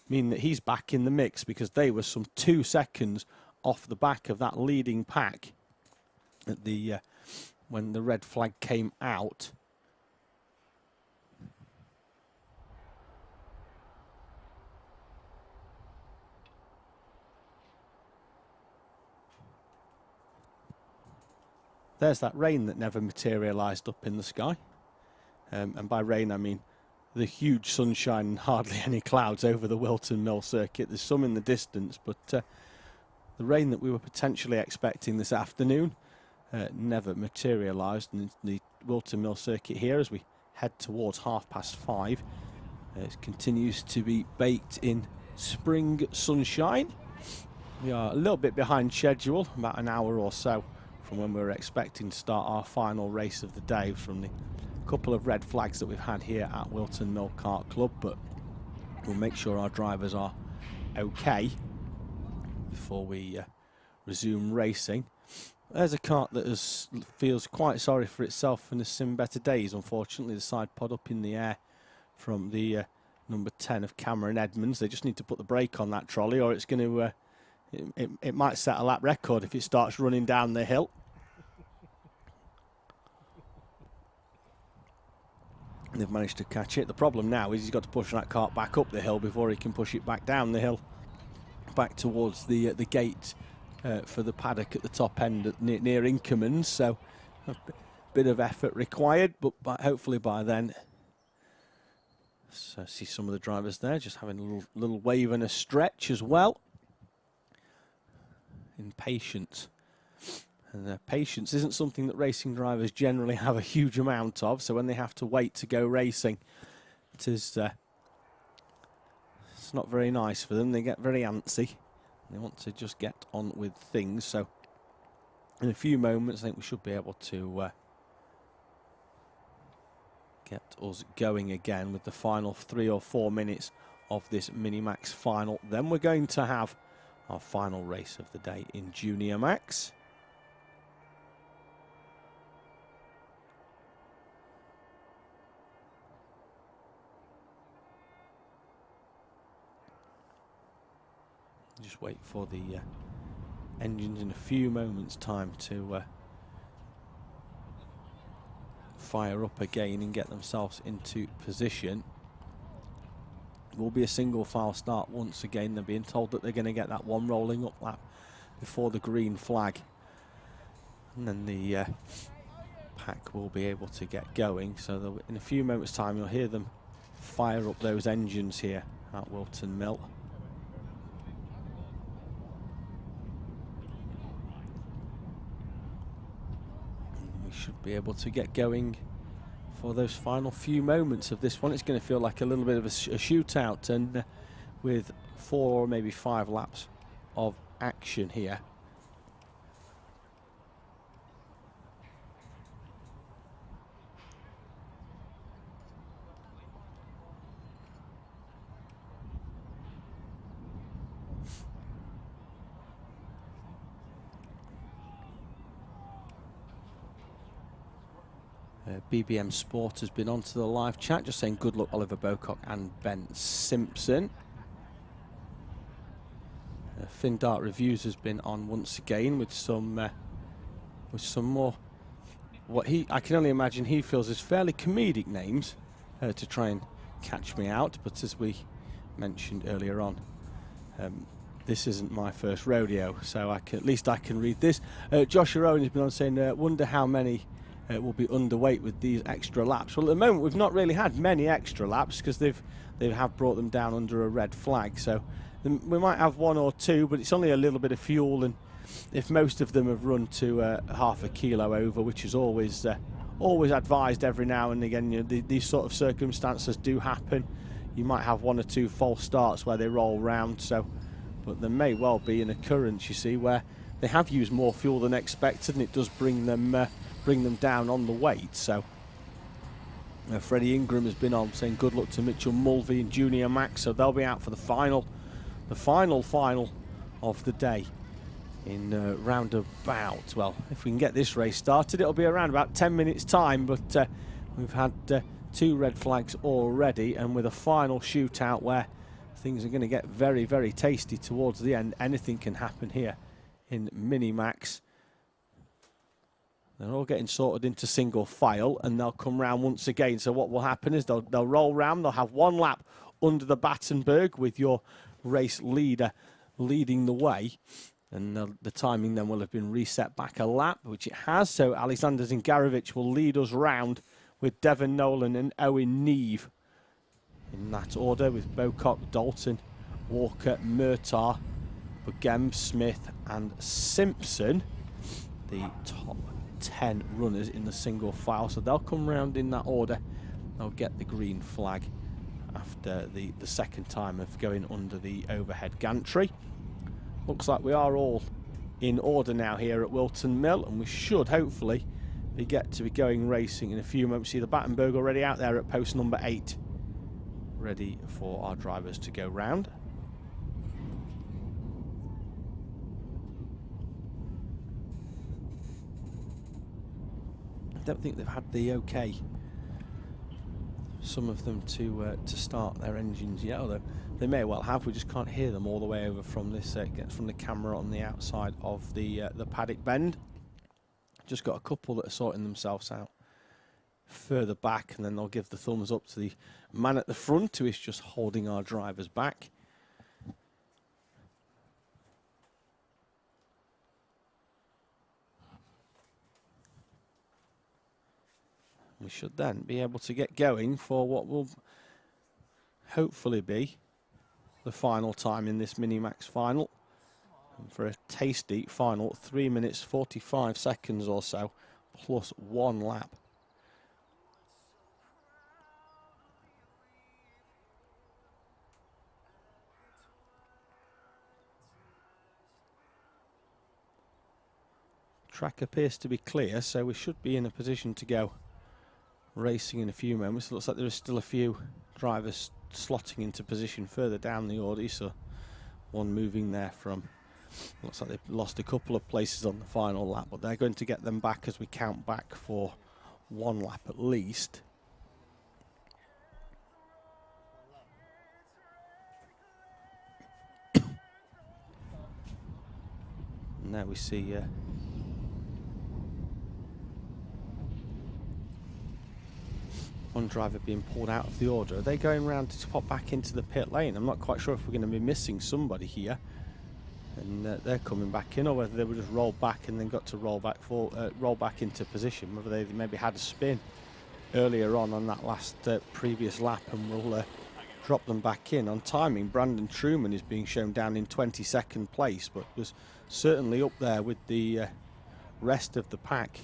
mean that he's back in the mix, because they were some 2 seconds off the back of that leading pack at the when the red flag came out. There's that rain that never materialised up in the sky. And by rain, I mean the huge sunshine and hardly any clouds over the Whilton Mill circuit. There's some in the distance, but the rain that we were potentially expecting this afternoon never materialised. And the Whilton Mill circuit here, as we head towards 5:30, it continues to be baked in spring sunshine. We are a little bit behind schedule, about an hour or so from when we were expecting to start our final race of the day, from the couple of red flags that we've had here at Whilton Mill Kart Club. But we'll make sure our drivers are okay before we resume racing. There's a kart that feels quite sorry for itself and has seen better days. Unfortunately, the side pod up in the air from the number 10 of Cameron Edmonds. They just need to put the brake on that trolley, or it's going to it might set a lap record if it starts running down the hill. They've managed to catch it. The problem now is he's got to push that kart back up the hill before he can push it back down the hill, back towards the gate for the paddock at the top end near Inkermans. So a bit of effort required, but hopefully by then. So I see some of the drivers there just having a little wave and a stretch as well. Impatience. And patience isn't something that racing drivers generally have a huge amount of, so when they have to wait to go racing, it's not very nice for them. They get very antsy. They want to just get on with things. So in a few moments, I think we should be able to get us going again with the final 3 or 4 minutes of this Minimax final. Then we're going to have our final race of the day in Junior Max. Just wait for the engines in a few moments' time to fire up again and get themselves into position. It will be a single file start once again. They're being told that they're going to get that one rolling up lap before the green flag, and then the pack will be able to get going. So in a few moments' time you'll hear them fire up those engines here at Whilton Mill. And we should be able to get going for those final few moments of this one. It's going to feel like a little bit of a shootout, and with 4 or maybe 5 laps of action here. BBM Sport has been onto the live chat, just saying good luck Oliver Bocock and Ben Simpson. Finn Dart Reviews has been on once again with some more what I can only imagine he feels is fairly comedic names to try and catch me out. But as we mentioned earlier on, this isn't my first rodeo, so at least I can read this. Joshua Owen has been on saying, wonder how many will be underweight with these extra laps. Well, at the moment we've not really had many extra laps because they have brought them down under a red flag. So we might have 1 or 2, but it's only a little bit of fuel, and if most of them have run to half a kilo over, which is always advised every now and again, you know, these sort of circumstances do happen. You might have 1 or 2 false starts where they roll round. So, but there may well be an occurrence, you see, where they have used more fuel than expected, and it does bring them down on the weight. So Freddie Ingram has been on saying good luck to Mitchell Mulvey and Junior Max, so they'll be out for the final of the day in round about, well, if we can get this race started, it'll be around about 10 minutes time. But we've had 2 red flags already, and with a final shootout where things are going to get very, very tasty towards the end, anything can happen here in Minimax. They're all getting sorted into single file, and they'll come round once again. So what will happen is they'll roll round. They'll have 1 lap under the Battenberg with your race leader leading the way, and the timing then will have been reset back a lap, which it has. So Alexander Zingarovic will lead us round with Devon Nolan and Owen Neve in that order, with Bocock, Dalton, Walker, Murtagh, Bugem, Smith and Simpson, the top 10 runners in the single file. So they'll come round in that order. They'll get the green flag after the second time of going under the overhead gantry. Looks like we are all in order now here at Whilton Mill, and we should hopefully be going racing in a few moments. See the Battenberg already out there at post number 8, ready for our drivers to go round. I don't think they've had the okay, some of them, to start their engines yet, although they may well have. We just can't hear them all the way over from this from the camera on the outside of the paddock bend. Just got a couple that are sorting themselves out further back, and then they'll give the thumbs up to the man at the front who is just holding our drivers back. We should then be able to get going for what will hopefully be the final time in this Minimax final, and for a tasty final 3 minutes 45 seconds or so, plus 1 lap. Track appears to be clear, so we should be in a position to go racing in a few moments. It looks like there is still a few drivers slotting into position further down the order, so one moving there from, looks like they've lost a couple of places on the final lap, but they're going to get them back as we count back for 1 lap at least. And there we see one driver being pulled out of the order. Are they going round to pop back into the pit lane? I'm not quite sure if we're going to be missing somebody here, and they're coming back in, or whether they were just rolled back and then got to roll back into position. Whether they maybe had a spin earlier on that last previous lap, and we'll drop them back in. On timing, Brandon Truman is being shown down in 22nd place, but was certainly up there with the rest of the pack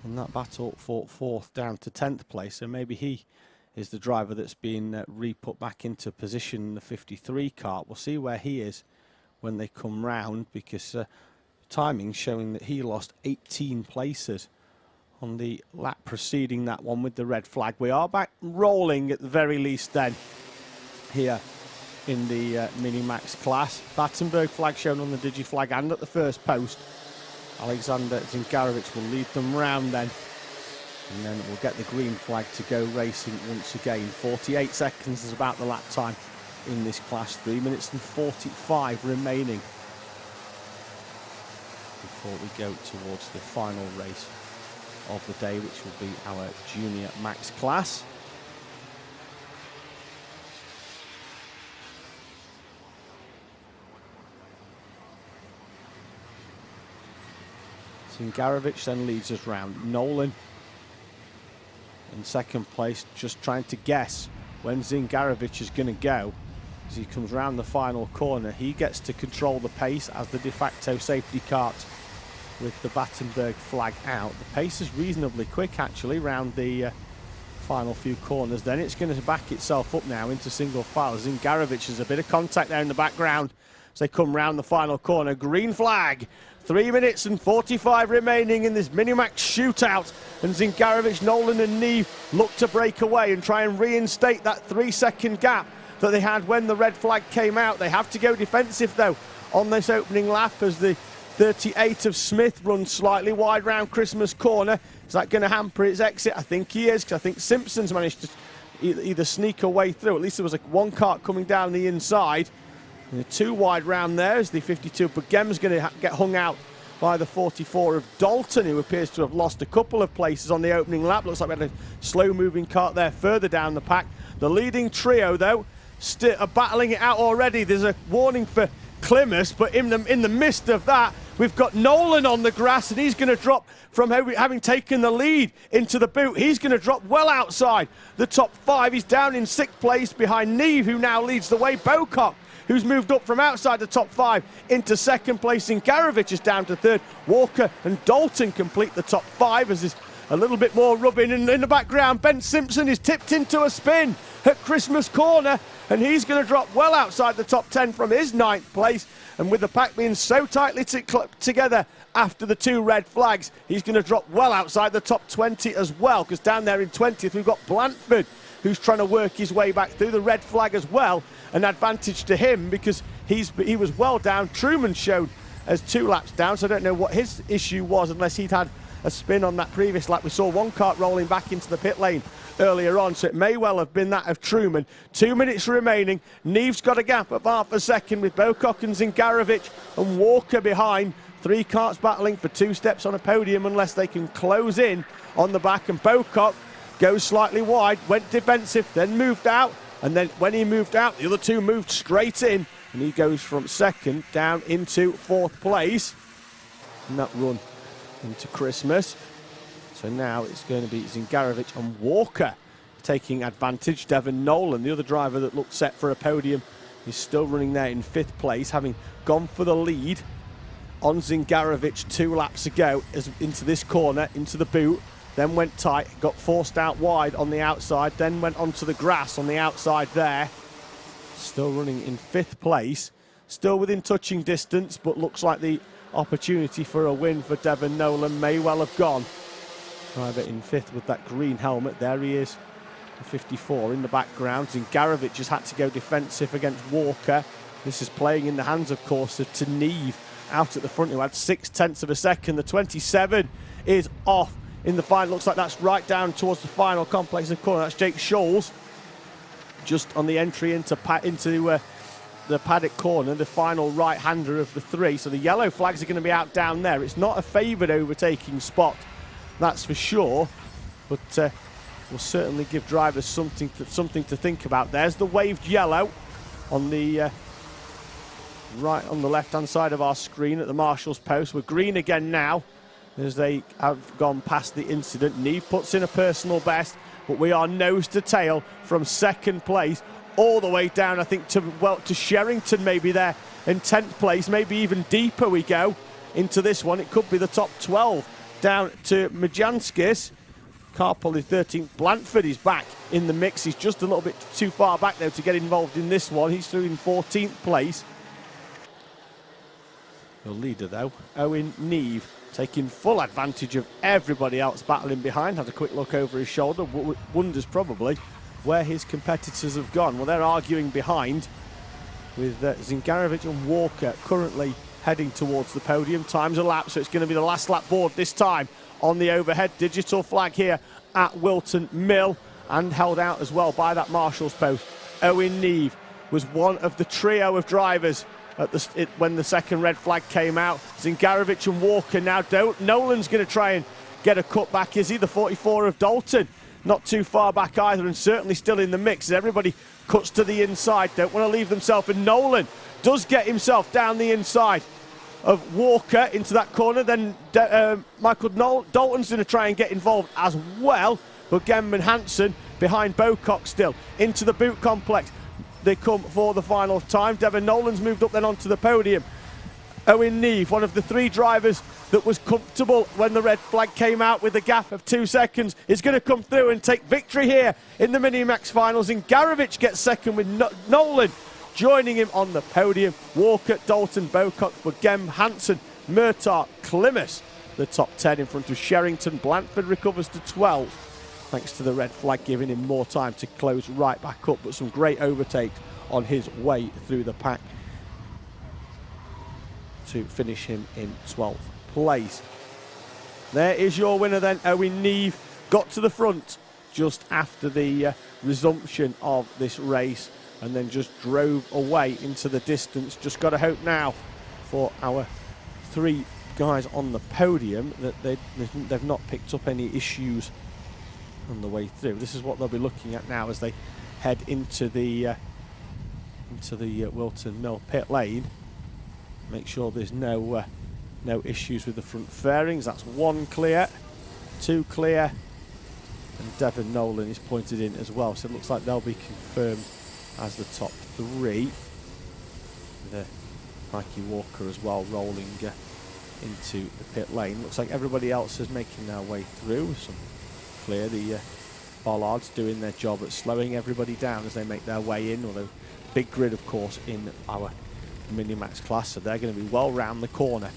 in that battle for 4th down to 10th place. So maybe he is the driver that's been re-put back into position in the 53 kart. We'll see where he is when they come round, because timing showing that he lost 18 places on the lap preceding that one with the red flag. We are back rolling at the very least then here in the Mini-Max class. Battenberg flag shown on the Digi-flag and at the first post. Alexander Zingarovic will lead them round then. And then we'll get the green flag to go racing once again. 48 seconds is about the lap time in this class. 3 minutes and 45 remaining before we go towards the final race of the day, which will be our Junior Max class. Zingarovic then leads us round. Nolan in second place, just trying to guess when Zingarovic is going to go. As he comes round the final corner, he gets to control the pace as the de facto safety kart with the Battenberg flag out. The pace is reasonably quick actually round the final few corners. Then it's going to back itself up now into single file. Zingarovic has a bit of contact there in the background as they come round the final corner. Green flag. 3 minutes and 45 remaining in this Mini-Max shootout, and Zingarovic, Nolan and Neve look to break away and try and reinstate that 3-second gap that they had when the red flag came out. They have to go defensive though on this opening lap as the 38 of Smith runs slightly wide round Christmas corner. Is that going to hamper its exit? I think he is, because I think Simpson's managed to either sneak a way through. At least there was one kart coming down the inside. And 2 wide round there is the 52, but Gem's going to get hung out by the 44 of Dalton, who appears to have lost a couple of places on the opening lap. Looks like we had a slow-moving kart there further down the pack. The leading trio, though, are battling it out already. There's a warning for Klimas, but in the midst of that, we've got Nolan on the grass, and he's going to drop from having taken the lead into the boot. He's going to drop well outside the top 5. He's down in 6th place behind Neve, who now leads the way. Bocock, who's moved up from outside the top 5 into 2nd place. Zingarovic is down to 3rd. Walker and Dalton complete the top 5 as there's a little bit more rubbing in the background. Ben Simpson is tipped into a spin at Christmas corner, and he's going to drop well outside the top 10 from his 9th place. And with the pack being so tightly together after the 2 red flags, he's going to drop well outside the top 20 as well, because down there in 20th we've got Blanford, who's trying to work his way back through. The red flag as well, an advantage to him because he was well down. Truman showed as 2 laps down, so I don't know what his issue was unless he'd had a spin on that previous lap. We saw one kart rolling back into the pit lane earlier on, so it may well have been that of Truman. 2 minutes remaining. Neve's got a gap of half a second with Bocock and Zingarovic and Walker behind. 3 karts battling for 2 steps on a podium unless they can close in on the back, and Bocock goes slightly wide, went defensive, then moved out, and then when he moved out, the other 2 moved straight in, and he goes from 2nd down into 4th place in that run into Christmas. So now it's going to be Zingarovic and Walker taking advantage. Devon Nolan, the other driver that looked set for a podium, is still running there in 5th place, having gone for the lead on Zingarovic 2 laps ago into this corner, into the boot. Then went tight, got forced out wide on the outside, then went onto the grass on the outside there. Still running in 5th place, still within touching distance, but looks like the opportunity for a win for Devon Nolan may well have gone. Driver in 5th with that green helmet, there he is, the 54 in the background. Zingarovic just had to go defensive against Walker. This is playing in the hands, of course, of Neve out at the front, who had 0.6 of a second. The 27 is off in the final. Looks like that's right down towards the final complex of corner. That's Jake Scholes just on the entry into the Paddock corner, the final right-hander of the 3. So the yellow flags are going to be out down there. It's not a favoured overtaking spot, that's for sure, but will certainly give drivers something to think about. There's the waved yellow on the right on the left-hand side of our screen at the marshal's post. We're green again now as they have gone past the incident. Neve puts in a personal best, but we are nose to tail from 2nd place all the way down, I think, to Sherrington maybe there in 10th place, maybe even deeper we go into this one. It could be the top 12 down to Majanskis. Carpol is 13th. Blanford is back in the mix. He's just a little bit too far back, though, to get involved in this one. He's through in 14th place. The leader, though, Owen Neve, taking full advantage of everybody else battling behind. Had a quick look over his shoulder. Wonders probably where his competitors have gone. Well, they're arguing behind with Zingarovic and Walker currently heading towards the podium. Time's a lap, so it's going to be the last lap board this time on the overhead. Digital flag here at Whilton Mill, and held out as well by that marshal's post. Owen Neve was one of the trio of drivers at when the second red flag came out. Zingarovic and Walker now. Nolan's going to try and get a cut back, is he? The 44 of Dalton. Not too far back either, and certainly still in the mix as everybody cuts to the inside. Don't want to leave themselves, and Nolan does get himself down the inside of Walker into that corner. Then Michael Dalton's going to try and get involved as well, but Gemman Hansen behind Bocock still into the boot complex. They come for the final time. Devon Nolan's moved up then onto the podium. Owen Neve, one of the three drivers that was comfortable when the red flag came out with a gap of 2 seconds, is going to come through and take victory here in the Mini-Max finals. And Garovich gets second with Nolan joining him on the podium. Walker, Dalton, Bocock, Bugem, Hansen, Murtagh, Klimas, the top 10 in front of Sherrington. Blanford recovers to 12, thanks to the red flag giving him more time to close right back up, but some great overtakes on his way through the pack to finish him in 12th place. There is your winner then, Owen Neve. Got to the front just after the resumption of this race, and then just drove away into the distance. Just got to hope now for our three guys on the podium that they've not picked up any issues on the way through. This is what they'll be looking at now as they head into the Whilton Mill pit lane. Make sure there's no issues with the front fairings. That's 1 clear, 2 clear, and Devon Nolan is pointed in as well. So it looks like they'll be confirmed as the top 3. Mikey Walker as well rolling into the pit lane. Looks like everybody else is making their way through. Some clear. The bollards doing their job at slowing everybody down as they make their way in. Although big grid, of course, in our Mini-Max class, so they're going to be well round the corner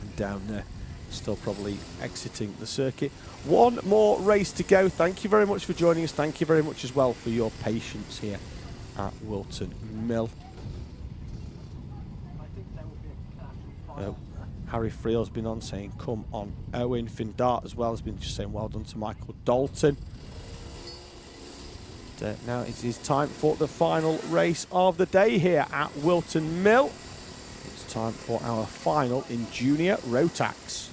and down there, still probably exiting the circuit. One more race to go. Thank you very much for joining us. Thank you very much as well for your patience here at Whilton Mill. Harry Friel's been on saying come on. Owen Findart as well has been just saying well done to Michael Dalton. Now it is time for the final race of the day here at Whilton Mill. It's time for our final in Junior Rotax.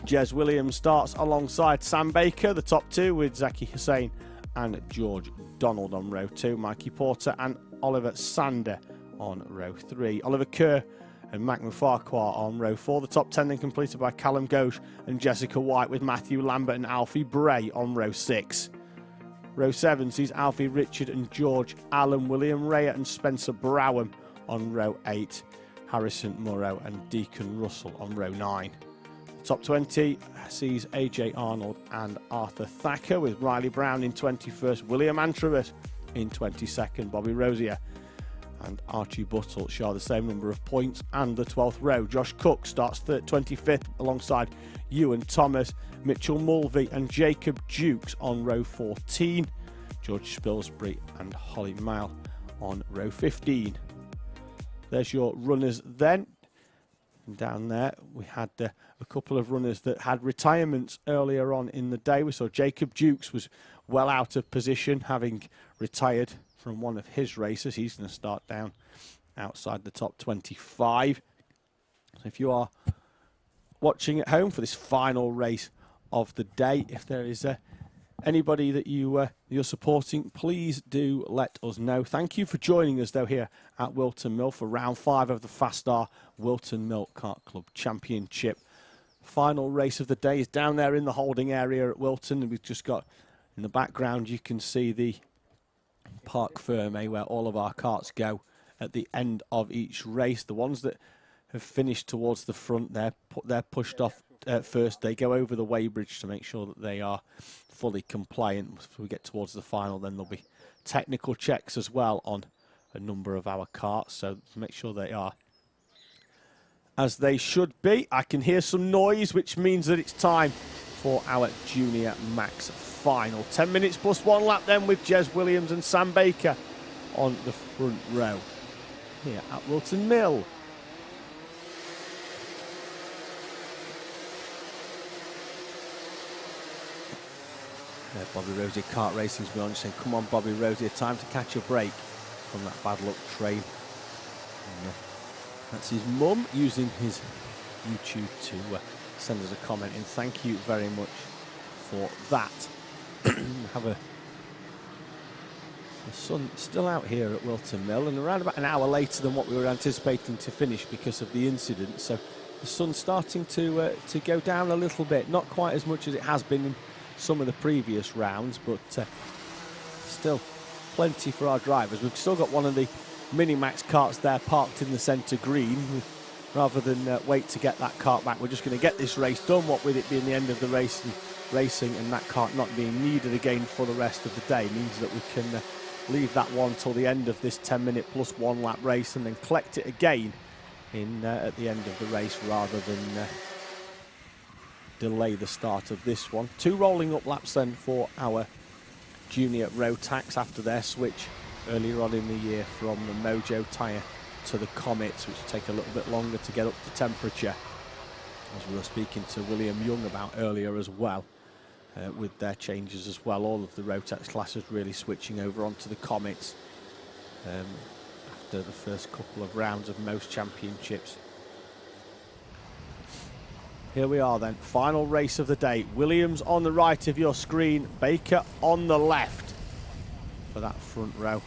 Jez Williams starts alongside Sam Baker, the top 2, with Zaki Hussain and George Donald on row 2, Mikey Porter and Oliver Sander on row 3, Oliver Kerr and Mac Mufarquhar on row 4. The top 10 then completed by Callum Ghosh and Jessica White, with Matthew Lambert and Alfie Bray on row 6. Row 7 sees Alfie Richard and George Allen, William Raya and Spencer Browham on row 8, Harrison Murrow and Deacon Russell on row 9. Top 20 sees AJ Arnold and Arthur Thacker, with Riley Brown in 21st, William Antrovert in 22nd, Bobby Rosier and Archie Buttle share the same number of points, and the 12th row. Josh Cook starts 25th alongside Ewan Thomas, Mitchell Mulvey and Jacob Dukes on row 14, George Spilsbury and Holly Mile on row 15. There's your runners then. Down there we had a couple of runners that had retirements earlier on in the day. We saw Jacob Dukes was well out of position, having retired from one of his races. He's going to start down outside the top 25. So if you are watching at home for this final race of the day, if there is anybody that you're supporting, please do let us know. Thank you for joining us though here at Whilton Mill for round 5 of the FastR Whilton Mill Kart Club Championship. Final race of the day is down there in the holding area at Whilton, and we've just got in the background you can see the Parc Fermé where all of our karts go at the end of each race. The ones that have finished towards the front, they're pushed off first. They go over the weighbridge to make sure that they are fully compliant. If we get towards the final, then there'll be technical checks as well on a number of our karts, so make sure they are as they should be. I can hear some noise, which means that it's time for our Junior Max final. 10 minutes plus 1 lap then, with Jez Williams and Sam Baker on the front row here at Whilton Mill. Bobby Rosier, Kart Racing's been on saying, come on Bobby Rosier, time to catch a break from that bad luck train. And, that's his mum using his YouTube to send us a comment in. Thank you very much for that. The sun still out here at Whilton Mill, and around about an hour later than what we were anticipating to finish because of the incident. So the sun's starting to go down a little bit, not quite as much as it has been in some of the previous rounds, but still plenty for our drivers. We've still got one of the Mini-Max karts there parked in the centre green. Rather than wait to get that kart back, we're just going to get this race done, what with it being the end of the race and racing, and that kart not being needed again for the rest of the day means that we can leave that one till the end of this 10-minute plus 1 lap race and then collect it again at the end of the race, rather than delay the start of this one. 2 rolling up laps then for our junior Rotax after their switch earlier on in the year from the Mojo tyre to the Comets, which take a little bit longer to get up to temperature, as we were speaking to William Young about earlier as well, with their changes as well. All of the Rotax classes really switching over onto the Comets after the first couple of rounds of most championships. Here we are then, final race of the day. Williams on the right of your screen, Baker on the left for that front row.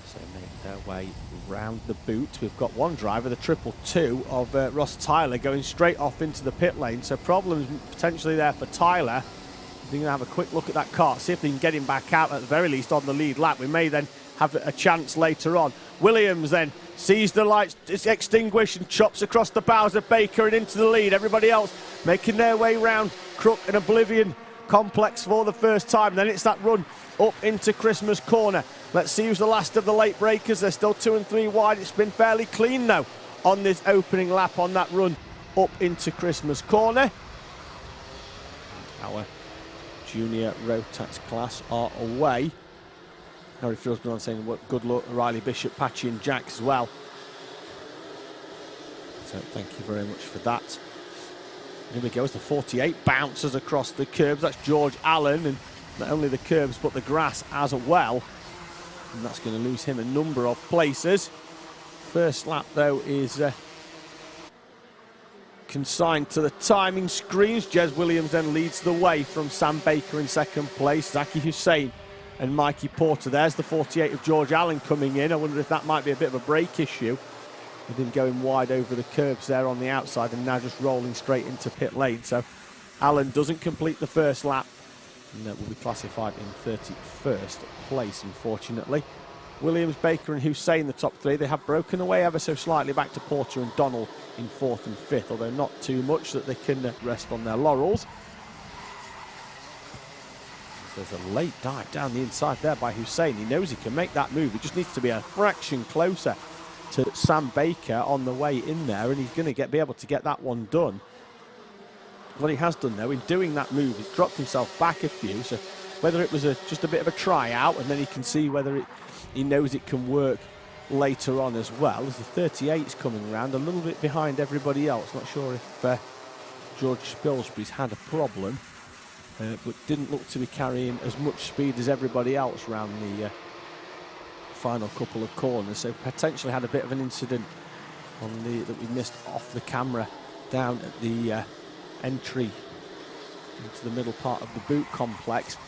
So make their way round the boot. We've got one driver, the 222 of Ross Tyler, going straight off into the pit lane. So problems potentially there for Tyler. They're going to have a quick look at that kart, see if they can get him back out at the very least on the lead lap. We may then have a chance later on. Williams then sees the lights extinguish and chops across the bows of Baker and into the lead. Everybody else making their way round Crook and Oblivion Complex for the first time. Then it's that run up into Christmas Corner. Let's see who's the last of the late breakers. They're still 2 and 3 wide. It's been fairly clean though on this opening lap on that run up into Christmas Corner. Our junior Rotax class are away. Harry Field's been on saying good luck, Riley Bishop, Patchy and Jack as well. So thank you very much for that. Here we go as the 48 bounces across the curbs. That's George Allen, and not only the curbs but the grass as well. And that's going to lose him a number of places. First lap though is consigned to the timing screens. Jez Williams then leads the way from Sam Baker in second place. Zaki Hussein and Mikey Porter. There's the 48 of George Allen coming in. I wonder if that might be a bit of a brake issue, with him going wide over the curbs there on the outside and now just rolling straight into pit lane. So Allen doesn't complete the first lap and will be classified in 31st place, unfortunately. Williams, Baker and Hussein, the top 3. They have broken away ever so slightly back to Porter and Donald in 4th and 5th, although not too much that they can rest on their laurels. There's a late dive down the inside there by Hussein. He knows he can make that move. He just needs to be a fraction closer to Sam Baker on the way in there, and he's going to be able to get that one done. What he has done though, in doing that move, he's dropped himself back a few. So whether it was just a bit of a tryout, and then he can see whether he knows it can work later on as well. As the 38's coming around, a little bit behind everybody else. Not sure if George Spilsbury's had a problem. But didn't look to be carrying as much speed as everybody else around the final couple of corners, so potentially had a bit of an incident on that we missed off the camera down at the entry into the middle part of the boot complex.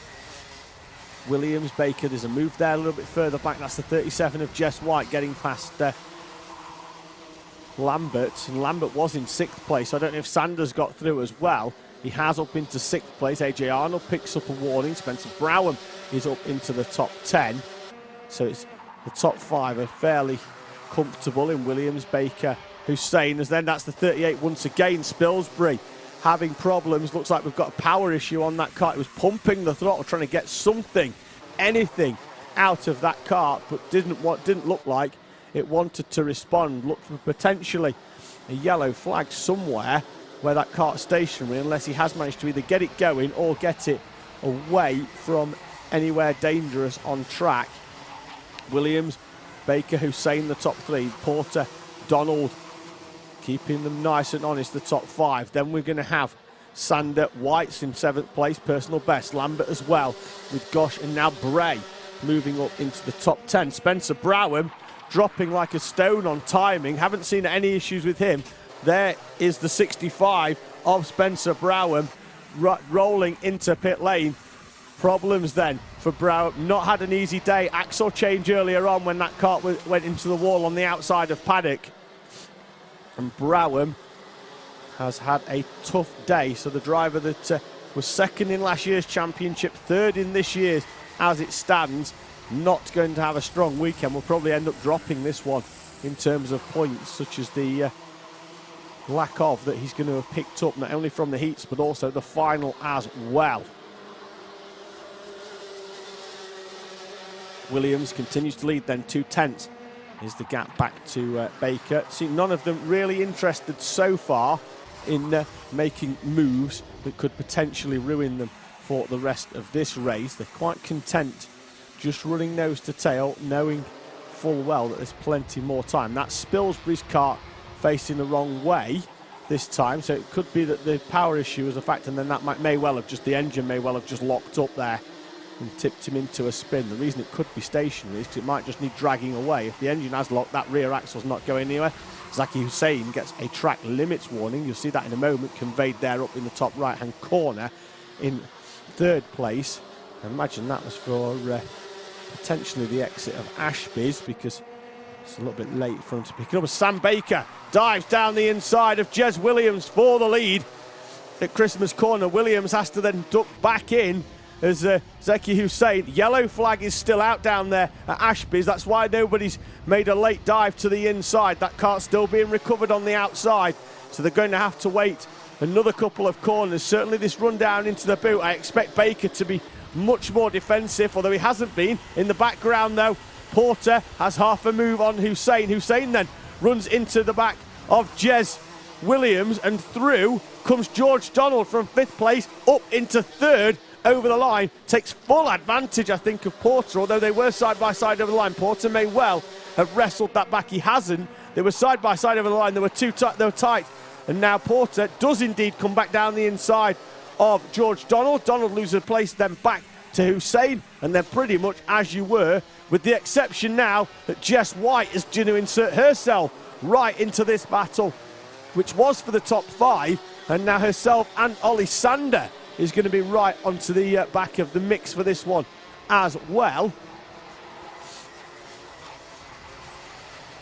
Williams, Baker, there's a move there a little bit further back. That's the 37 of Jess White getting past Lambert. And Lambert was in 6th place, so I don't know if Sanders got through as well. He has up into 6th place. AJ Arnold picks up a warning. Spencer Browham is up into the top 10. So it's the top 5 are fairly comfortable in Williams, Baker, Hussein. As then that's the 38 once again. Spilsbury having problems. Looks like we've got a power issue on that kart. It was pumping the throttle, trying to get something, anything out of that kart, but didn't look like it wanted to respond. Looked for potentially a yellow flag somewhere where that kart's stationary, unless he has managed to either get it going or get it away from anywhere dangerous on track. Williams, Baker, Hussein, the top 3. Porter, Donald, keeping them nice and honest, the top 5. Then we're going to have Sander, White's in 7th place, personal best. Lambert as well, with Gosh and now Bray moving up into the top 10. Spencer Browham dropping like a stone on timing. Haven't seen any issues with him. There is the 65 of Spencer Browham rolling into pit lane. Problems then for Browham. Not had an easy day. Axle change earlier on when that kart went into the wall on the outside of Paddock. And Browham has had a tough day. So the driver that was 2nd in last year's championship, 3rd in this year's as it stands, not going to have a strong weekend. Will probably end up dropping this one in terms of points, such as the lack of that he's going to have picked up not only from the heats but also the final as well. Williams continues to lead then, 2/10 is the gap back to Baker. See, none of them really interested so far in making moves that could potentially ruin them for the rest of this race. They're quite content just running nose to tail, knowing full well that there's plenty more time. That's Spilsbury's kart facing the wrong way this time, so it could be that the power issue is a factor, and then that the engine may well have just locked up there and tipped him into a spin. The reason it could be stationary is because it might just need dragging away. If the engine has locked, that rear axle's not going anywhere. Zaki Hussein gets a track limits warning. You'll see that in a moment, conveyed there up in the top right-hand corner in 3rd place. I imagine that was for potentially the exit of Ashby's, because it's a little bit late for him to pick it up. As Sam Baker dives down the inside of Jez Williams for the lead at Christmas corner. Williams has to then duck back in as Zeki Hussein. Yellow flag is still out down there at Ashby's. That's why nobody's made a late dive to the inside. That kart's still being recovered on the outside, so they're going to have to wait another couple of corners. Certainly this run down into the boot, I expect Baker to be much more defensive, although he hasn't been. In the background though, Porter has half a move on Hussein. Hussein then runs into the back of Jez Williams, and through comes George Donald from 5th place up into 3rd. Over the line, takes full advantage, I think, of Porter, although they were side by side over the line. Porter may well have wrestled that back. He hasn't. They were side by side over the line. They were tight, and now Porter does indeed come back down the inside of George Donald. Donald loses a place, then back to Hussein, and then pretty much as you were, with the exception now that Jess White is going to insert herself right into this battle, which was for the top 5, and now herself and Ollie Sander is going to be right onto the back of the mix for this one as well.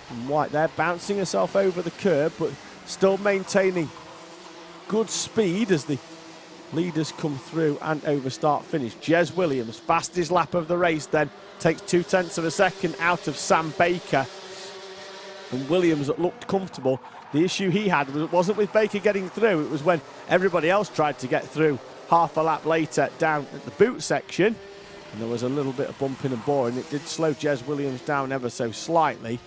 And White there bouncing herself over the curb, but still maintaining good speed as the leaders come through and over start finish. Jez Williams, fastest lap of the race then, takes 0.2 of a second out of Sam Baker. And Williams looked comfortable. The issue he had wasn't with Baker getting through, it was when everybody else tried to get through half a lap later down at the boot section, and there was a little bit of bumping and boring. It did slow Jez Williams down ever so slightly.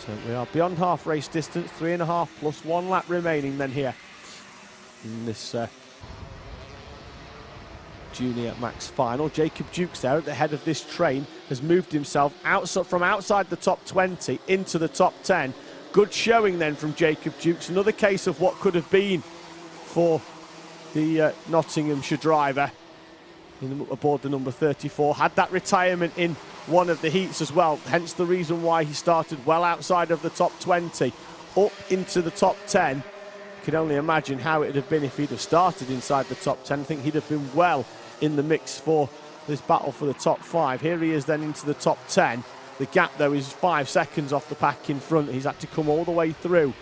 So we are beyond half race distance, 3.5 plus 1 lap remaining then here in this Junior Max final. Jacob Dukes there at the head of this train has moved himself from outside the top 20 into the top 10. Good showing then from Jacob Dukes. Another case of what could have been for the Nottinghamshire driver aboard the number 34. Had that retirement in one of the heats as well, hence the reason why he started well outside of the top 20 up into the top 10. You can only imagine how it would have been if he'd have started inside the top 10. I think he'd have been well in the mix for this battle for the top 5. Here he is then into the top 10. The gap, though, is 5 seconds off the pack in front. He's had to come all the way through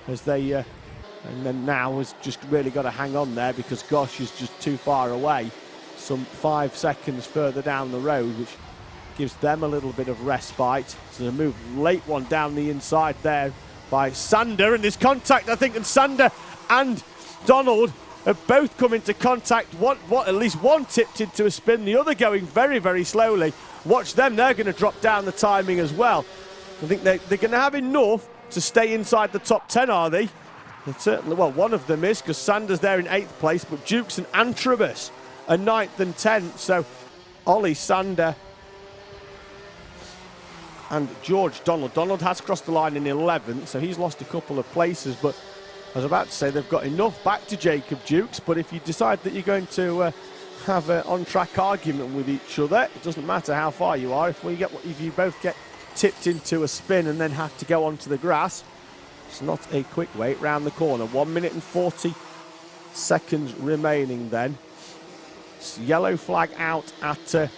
as they... and then now has just really got to hang on there because Gosh is just too far away. Some 5 seconds further down the road, which gives them a little bit of respite. So they move late one down the inside there by Sander, and there's contact, I think, and Sander and Donald have both come into contact. At least one tipped into a spin, the other going very, very slowly. Watch them, they're going to drop down the timing as well. I think they're going to have enough to stay inside the top 10, are they? Certainly, well, one of them is, because Sander's there in 8th place, but Dukes and Antrobus are 9th and 10th. So Ollie, Sander and George Donald. Donald has crossed the line in 11th, so he's lost a couple of places, but I was about to say they've got enough back to Jacob Dukes, but if you decide that you're going to have an on-track argument with each other, it doesn't matter how far you are. If you both get tipped into a spin and then have to go onto the grass, it's not a quick wait round the corner. 1 minute and 40 seconds remaining then. It's yellow flag out at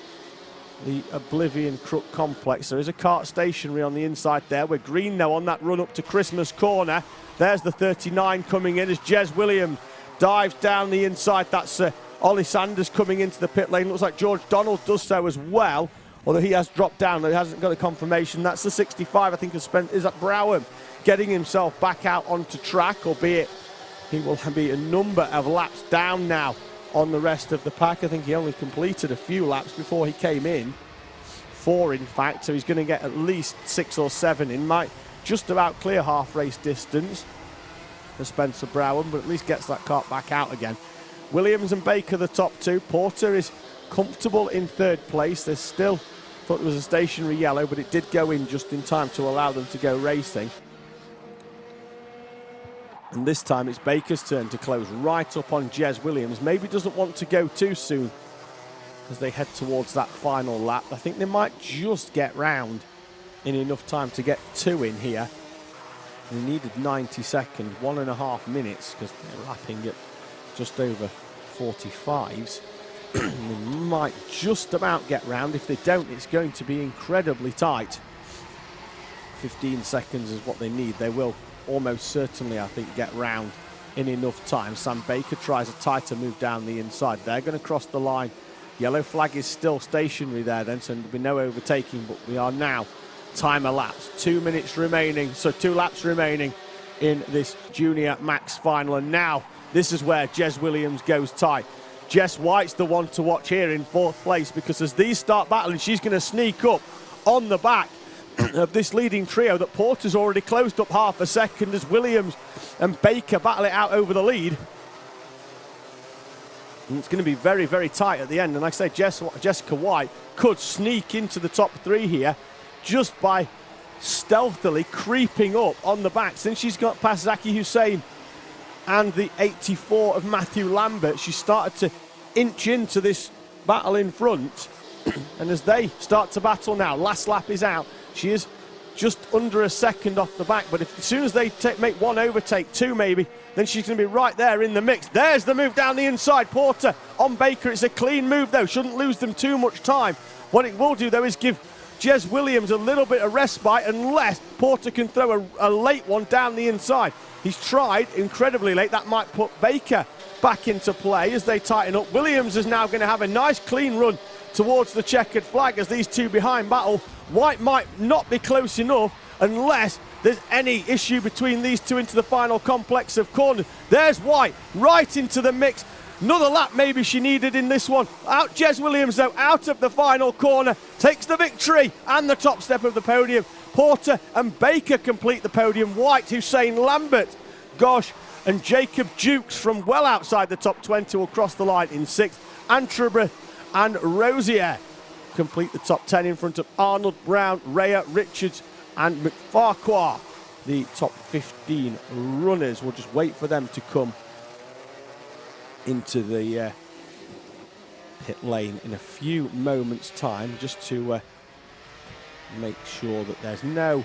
the Oblivion Crook complex. There is a kart stationary on the inside there. We're green now on that run up to Christmas corner. There's the 39 coming in as Jez Williams dives down the inside. That's Ollie Sanders coming into the pit lane. Looks like George Donald does so as well, although he has dropped down. He hasn't got a confirmation. That's the 65, I think, is at Browham, getting himself back out onto track, albeit he will be a number of laps down now on the rest of the pack. I think he only completed a few laps before he came in. 4, in fact, so he's going to get at least 6 or 7 in. Might just about clear half race distance for Spencer Browham, but at least gets that kart back out again. Williams and Baker the top 2. Porter is comfortable in 3rd place. There's still, thought it was a stationary yellow, but it did go in just in time to allow them to go racing. And this time it's Baker's turn to close right up on Jez Williams. Maybe doesn't want to go too soon as they head towards that final lap. I think they might just get round in enough time to get 2 in here. They needed 90 seconds, 1.5 minutes, because they're lapping at just over 45s. They might just about get round. If they don't, it's going to be incredibly tight. 15 seconds is what they need. They will almost certainly, I think, get round in enough time. Sam Baker tries a tighter move down the inside. They're going to cross the line. Yellow flag is still stationary there then, so there'll be no overtaking, but we are now time elapsed. 2 minutes remaining, so 2 laps remaining in this Junior Max final. And now this is where Jez Williams goes tight. Jess White's the one to watch here in 4th place, because as these start battling, she's going to sneak up on the back of this leading trio that Porter's already closed up half a second as Williams and Baker battle it out over the lead. And it's going to be very, very tight at the end. And like I say, Jessica White could sneak into the top 3 here just by stealthily creeping up on the back. Since she's got past Zaki Hussein and the 84 of Matthew Lambert, she started to inch into this battle in front. And as they start to battle now, last lap is out. She is just under a second off the back, but as soon as they make 1 overtake, 2 maybe, then she's going to be right there in the mix. There's the move down the inside. Porter on Baker. It's a clean move, though. Shouldn't lose them too much time. What it will do, though, is give Jez Williams a little bit of respite, unless Porter can throw a late one down the inside. He's tried incredibly late. That might put Baker back into play as they tighten up. Williams is now going to have a nice clean run towards the checkered flag as these 2 behind battle. White might not be close enough unless there's any issue between these 2 into the final complex of corners. There's White right into the mix. Another lap maybe she needed in this one. Out Jez Williams, though, out of the final corner, takes the victory and the top step of the podium. Porter and Baker complete the podium. White, Hussein, Lambert, Gosh and Jacob Dukes from well outside the top 20 will cross the line in 6th. Antrobus and Rosier complete the top 10 in front of Arnold, Brown, Rhea, Richards and McFarquhar. The top 15 runners. We'll just wait for them to come into the pit lane in a few moments' time, just to make sure that there's no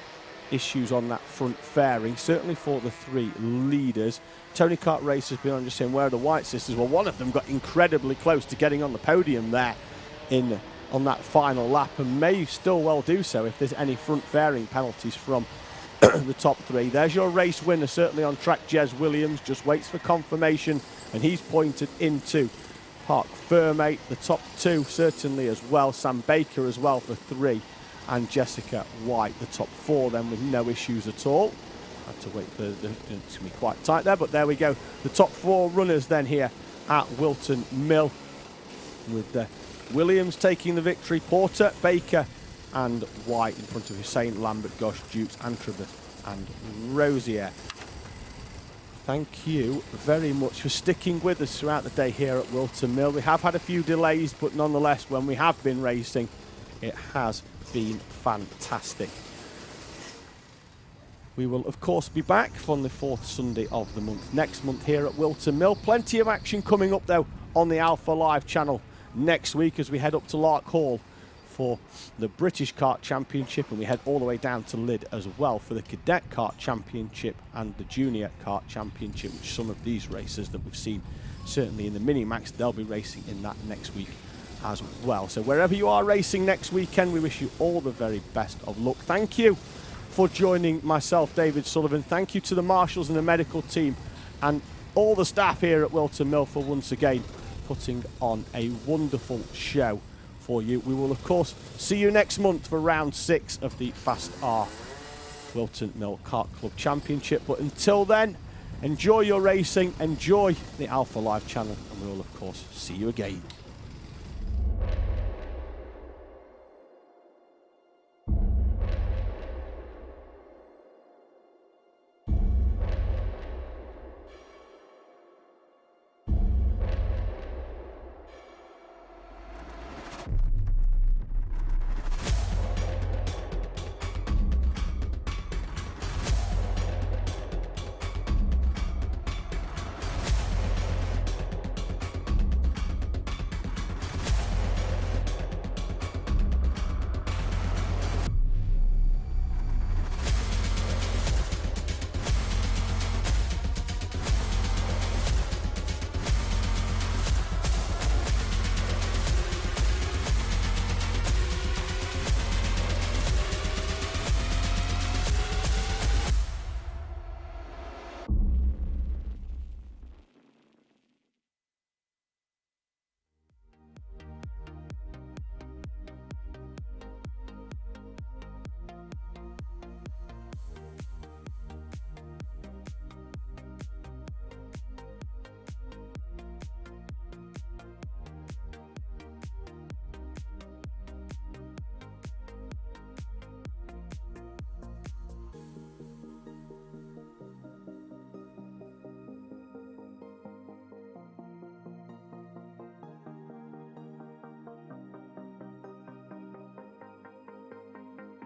issues on that front fairing, certainly for the 3 leaders. Tony Kart Race has been on just saying, where are the White sisters? Well, one of them got incredibly close to getting on the podium there on that final lap, and may still well do so if there's any front fairing penalties from the top three. There's your race winner, certainly on track, Jez Williams, just waits for confirmation, and he's pointed into Park Fermate. The top two certainly as well, Sam Baker as well for 3, and Jessica White, the top 4 then with no issues at all. Had to wait for it's going to be quite tight there, but there we go. The top 4 runners then here at Whilton Mill, with Williams taking the victory, Porter, Baker and White in front of Hussein, Lambert, Gosh, Dukes, Antrobert and Rosier. Thank you very much for sticking with us throughout the day here at Whilton Mill. We have had a few delays, but nonetheless, when we have been racing, it has been fantastic. We will, of course, be back on the 4th Sunday of the month next month here at Whilton Mill. Plenty of action coming up, though, on the Alpha Live channel next week as we head up to Lark Hall for the British Kart Championship, and we head all the way down to Lydd as well for the Cadet Kart Championship and the Junior Kart Championship, which some of these racers that we've seen, certainly in the Mini-Max, they'll be racing in that next week as well. So wherever you are racing next weekend, we wish you all the very best of luck. Thank you for joining myself, David Sullivan. Thank you to the marshals and the medical team and all the staff here at Whilton Mill for once again putting on a wonderful show for you. We will, of course, see you next month for round 6 of the FastR Whilton Mill Kart Club Championship. But until then, enjoy your racing, enjoy the Alpha Live channel, and we will, of course, see you again.